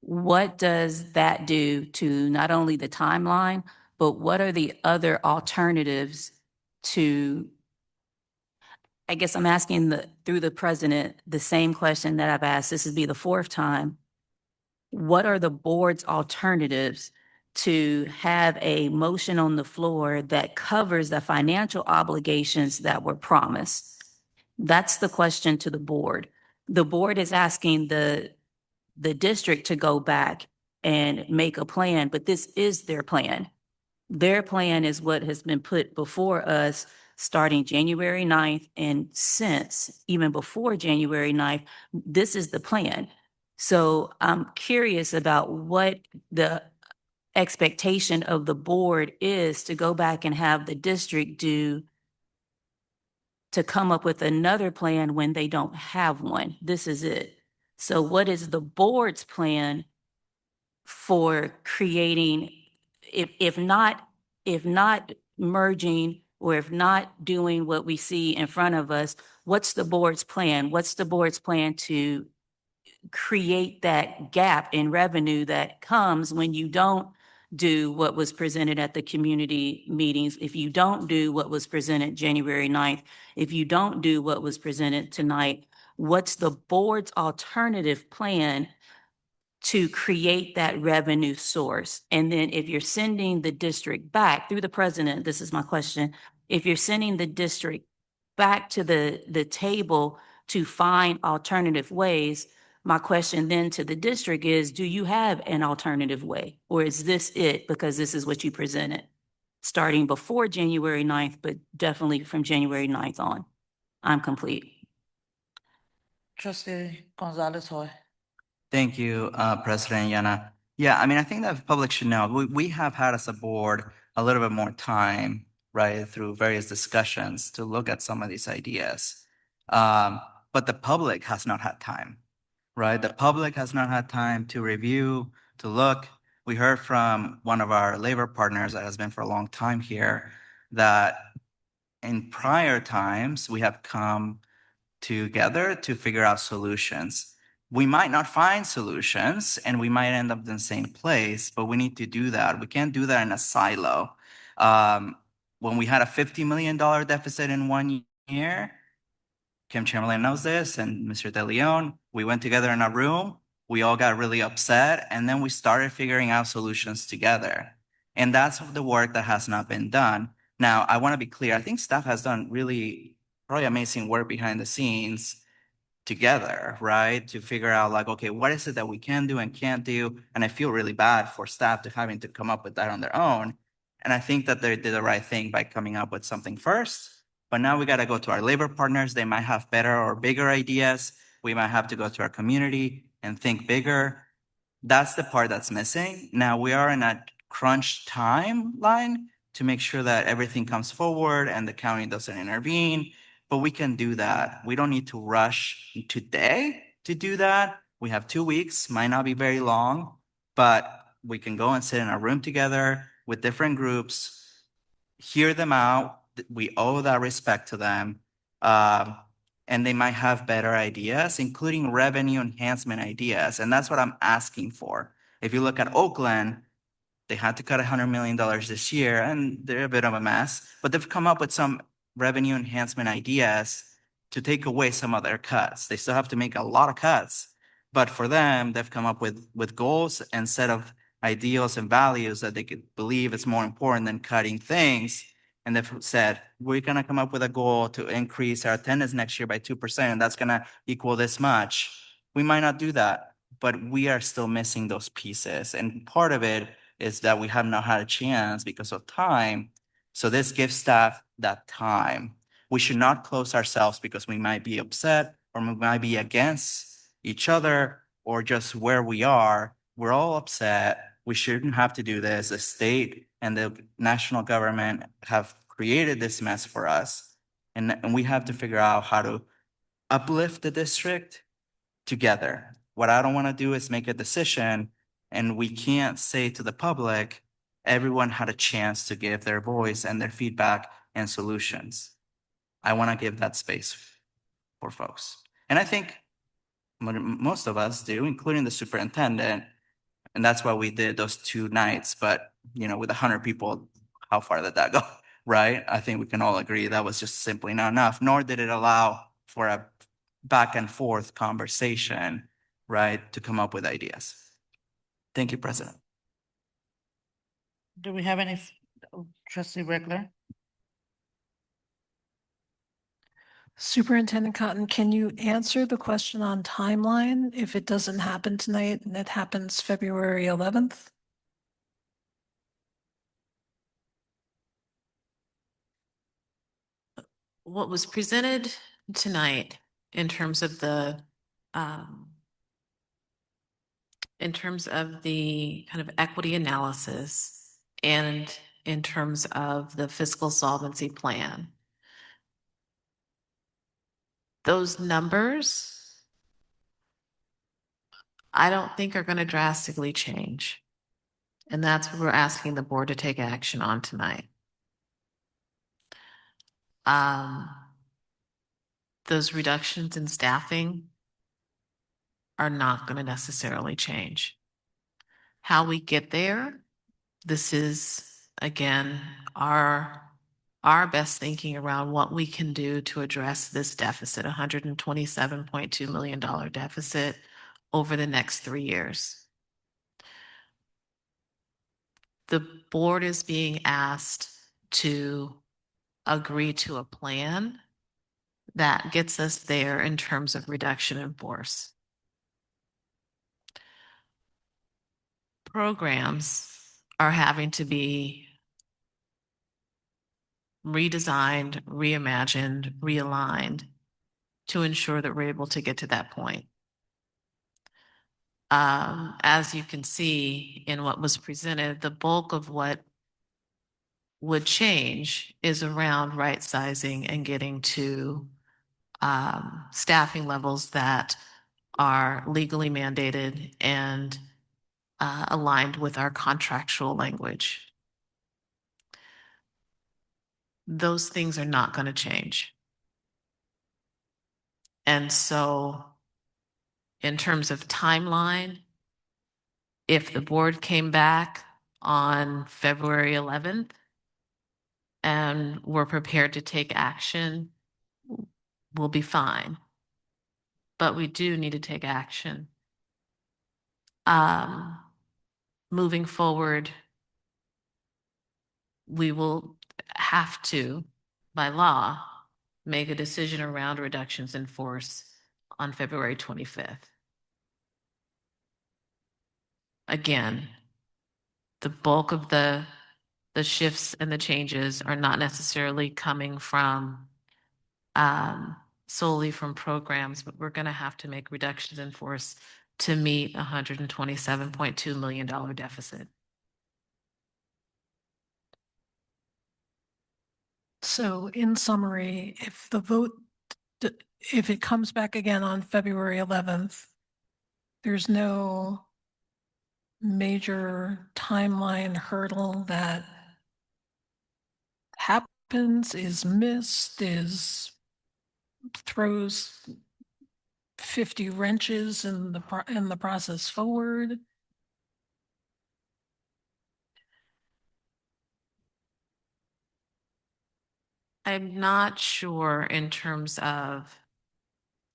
[SPEAKER 23] What does that do to not only the timeline, but what are the other alternatives to, I guess I'm asking through the president, the same question that I've asked, this would be the fourth time. What are the board's alternatives to have a motion on the floor that covers the financial obligations that were promised? That's the question to the board. The board is asking the district to go back and make a plan, but this is their plan. Their plan is what has been put before us starting January 9th, and since even before January 9th, this is the plan. So I'm curious about what the expectation of the board is to go back and have the district do to come up with another plan when they don't have one. This is it. So what is the board's plan for creating, if not merging or if not doing what we see in front of us, what's the board's plan? What's the board's plan to create that gap in revenue that comes when you don't do what was presented at the community meetings, if you don't do what was presented January 9th, if you don't do what was presented tonight, what's the board's alternative plan to create that revenue source? And then if you're sending the district back through the president, this is my question, if you're sending the district back to the table to find alternative ways, my question then to the district is, do you have an alternative way? Or is this it because this is what you presented? Starting before January 9th, but definitely from January 9th on. I'm complete.
[SPEAKER 20] Trustee Gonzalez Hoy.
[SPEAKER 6] Thank you, President Yana. Yeah, I mean, I think that the public should know, we have had as a board a little bit more time, right, through various discussions to look at some of these ideas. But the public has not had time, right? The public has not had time to review, to look. We heard from one of our labor partners that has been for a long time here that in prior times, we have come together to figure out solutions. We might not find solutions and we might end up in the same place, but we need to do that. We can't do that in a silo. When we had a $50 million deficit in 1 year, Kim Chamberlain knows this, and Mr. De Leon, we went together in a room, we all got really upset, and then we started figuring out solutions together. And that's the work that has not been done. Now, I want to be clear, I think staff has done really probably amazing work behind the scenes together, right? To figure out like, okay, what is it that we can do and can't do? And I feel really bad for staff to having to come up with that on their own. And I think that they did the right thing by coming up with something first. But now we got to go to our labor partners. They might have better or bigger ideas. We might have to go to our community and think bigger. That's the part that's missing. Now we are in a crunch timeline to make sure that everything comes forward and the county doesn't intervene. But we can do that. We don't need to rush today to do that. We have 2 weeks, might not be very long, but we can go and sit in a room together with different groups, hear them out. We owe that respect to them. And they might have better ideas, including revenue enhancement ideas. And that's what I'm asking for. If you look at Oakland, they had to cut $100 million this year, and they're a bit of a mess, but they've come up with some revenue enhancement ideas to take away some of their cuts. They still have to make a lot of cuts, but for them, they've come up with goals and set of ideals and values that they could believe is more important than cutting things. And they've said, we're going to come up with a goal to increase our attendance next year by 2%, and that's going to equal this much. We might not do that, but we are still missing those pieces. And part of it is that we have not had a chance because of time. So this gives staff that time. We should not close ourselves because we might be upset or we might be against each other or just where we are. We're all upset. We shouldn't have to do this. The state and the national government have created this mess for us. And we have to figure out how to uplift the district together. What I don't want to do is make a decision and we can't say to the public, everyone had a chance to give their voice and their feedback and solutions. I want to give that space for folks. And I think most of us do, including the superintendent. And that's why we did those 2 nights. But, you know, with 100 people, how far did that go? Right? I think we can all agree that was just simply not enough, nor did it allow for a back and forth conversation, right, to come up with ideas. Thank you, President.
[SPEAKER 20] Do we have any, Trustee Reckler?
[SPEAKER 11] Superintendent Cotton, can you answer the question on timeline if it doesn't happen tonight and it happens February 11th?
[SPEAKER 7] What was presented tonight in terms of the kind of equity analysis and in terms of the fiscal solvency plan, those numbers I don't think are going to drastically change. And that's what we're asking the board to take action on tonight. Those reductions in staffing are not going to necessarily change. How we get there, this is, again, our best thinking around what we can do to address this deficit, $127.2 million deficit over the next 3 years. The board is being asked to agree to a plan that gets us there in terms of reduction in force. Programs are having to be redesigned, reimagined, realigned to ensure that we're able to get to that point. As you can see in what was presented, the bulk of what would change is around right sizing and getting to staffing levels that are legally mandated and aligned with our contractual language. Those things are not going to change. And so in terms of timeline, if the board came back on February 11th and we're prepared to take action, we'll be fine. But we do need to take action. Moving forward, we will have to, by law, make a decision around reductions in force on February 25th. Again, the bulk of the shifts and the changes are not necessarily coming from solely from programs, but we're going to have to make reductions in force to meet $127.2 million deficit.
[SPEAKER 11] So in summary, if the vote, if it comes back again on February 11th, there's no major timeline hurdle that happens, is missed, throws 50 wrenches in the process forward.
[SPEAKER 7] I'm not sure in terms of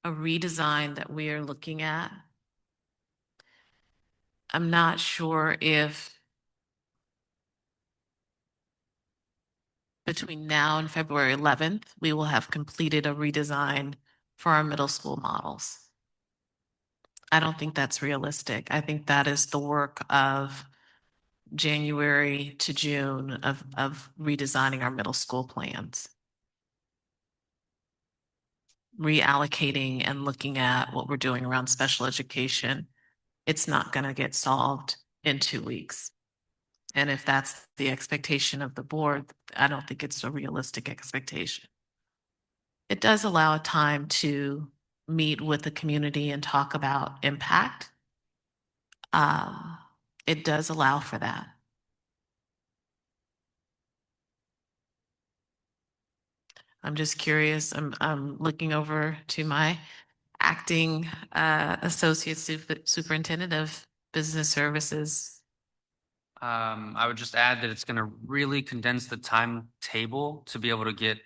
[SPEAKER 7] a redesign that we are looking at. I'm not sure if between now and February 11th, we will have completed a redesign for our middle school models. I don't think that's realistic. I think that is the work of January to June of redesigning our middle school plans. Reallocating and looking at what we're doing around special education. It's not going to get solved in 2 weeks. And if that's the expectation of the board, I don't think it's a realistic expectation. It does allow time to meet with the community and talk about impact. It does allow for that. I'm just curious. I'm looking over to my acting associate superintendent of business services.
[SPEAKER 1] I would just add that it's going to really condense the timetable to be able to get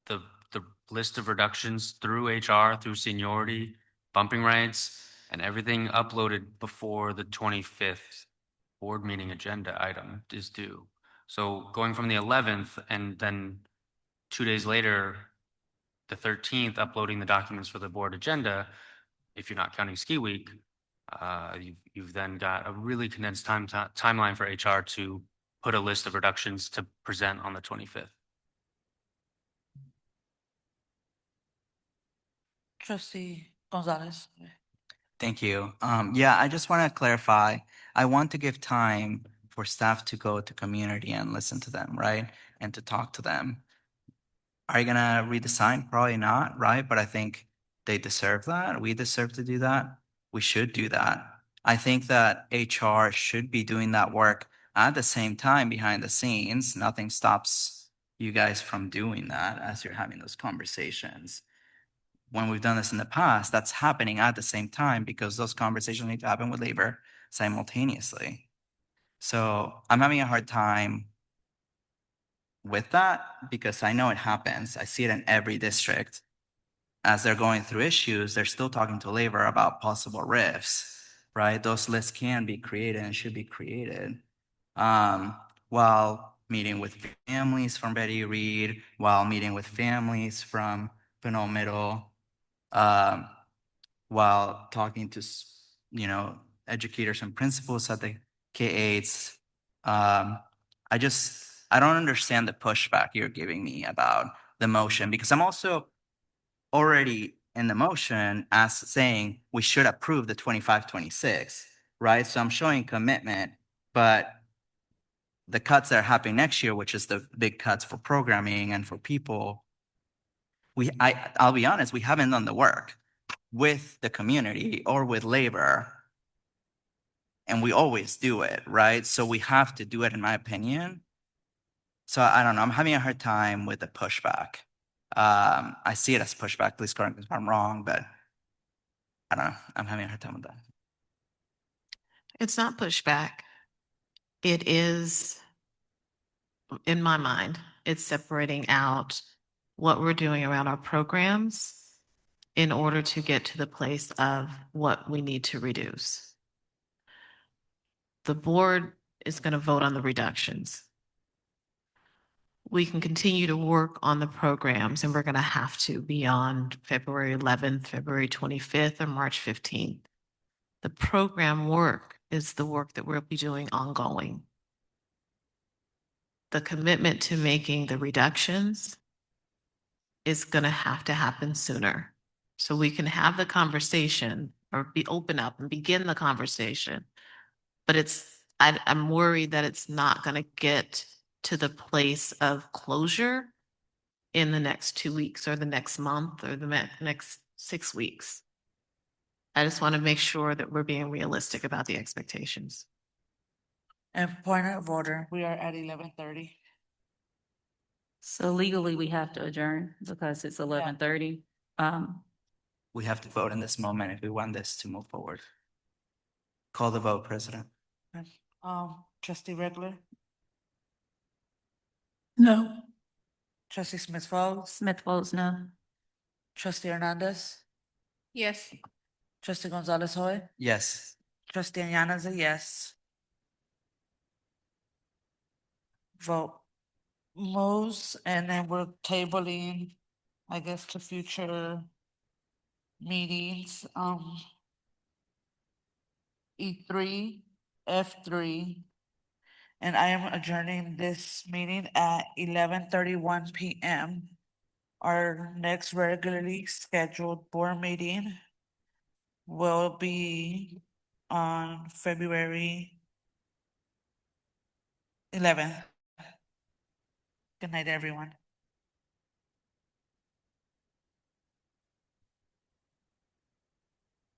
[SPEAKER 1] the list of reductions through HR, through seniority, bumping rights, and everything uploaded before the 25th board meeting agenda item is due. So going from the 11th and then 2 days later, the 13th, uploading the documents for the board agenda, if you're not counting ski week, you've then got a really condensed timeline for HR to put a list of reductions to present on the 25th.
[SPEAKER 20] Trustee Gonzalez.
[SPEAKER 6] Thank you. Yeah, I just want to clarify. I want to give time for staff to go to community and listen to them, right? And to talk to them. Are you gonna redesign? Probably not, right? But I think they deserve that. We deserve to do that. we should do that. I think that HR should be doing that work at the same time behind the scenes. Nothing stops you guys from doing that as you're having those conversations. When we've done this in the past, that's happening at the same time because those conversations need to happen with labor simultaneously. So I'm having a hard time with that because I know it happens. I see it in every district. As they're going through issues, they're still talking to labor about possible rifts, right? Those lists can be created and should be created. While meeting with families from Betty Reed, while meeting with families from Pinole Middle, while talking to, educators and principals at the K-8s. I don't understand the pushback you're giving me about the motion because I'm also already in the motion as saying we should approve the 25-26, right? So I'm showing commitment, but the cuts that are happening next year, which is the big cuts for programming and for people, I'll be honest, we haven't done the work with the community or with labor. And we always do it, right? So we have to do it, in my opinion. So I don't know, I'm having a hard time with the pushback. I see it as pushback, please correct me if I'm wrong, but I don't know, I'm having a hard time with that.
[SPEAKER 7] It's not pushback. It is, in my mind, it's separating out what we're doing around our programs in order to get to the place of what we need to reduce. The board is going to vote on the reductions. We can continue to work on the programs, and we're going to have to beyond February 11th, February 25th, or March 15th. The program work is the work that we'll be doing ongoing. The commitment to making the reductions is going to happen sooner. So we can have the conversation or open up and begin the conversation. But I'm worried that it's not going to get to the place of closure in the next 2 weeks or the next month or the next 6 weeks. I just want to make sure that we're being realistic about the expectations.
[SPEAKER 20] And point of order, we are at 11:30.
[SPEAKER 23] So legally, we have to adjourn because it's 11:30.
[SPEAKER 6] We have to vote in this moment if we want this to move forward. Call the vote, President.
[SPEAKER 20] Trustee Regler,
[SPEAKER 11] No.
[SPEAKER 20] trustee Smith Folds,
[SPEAKER 23] Smith votes no.
[SPEAKER 20] trustee Hernandez,
[SPEAKER 3] Yes.
[SPEAKER 20] trustee Gonzalez Hoy,
[SPEAKER 6] Yes.
[SPEAKER 20] trustee Anyana is a yes. Vote moves, and then we're tabling, I guess, to future meetings, E3, F3. And I am adjourning this meeting at 11:31 PM. Our next regularly scheduled board meeting will be on February 11th. Good night, everyone.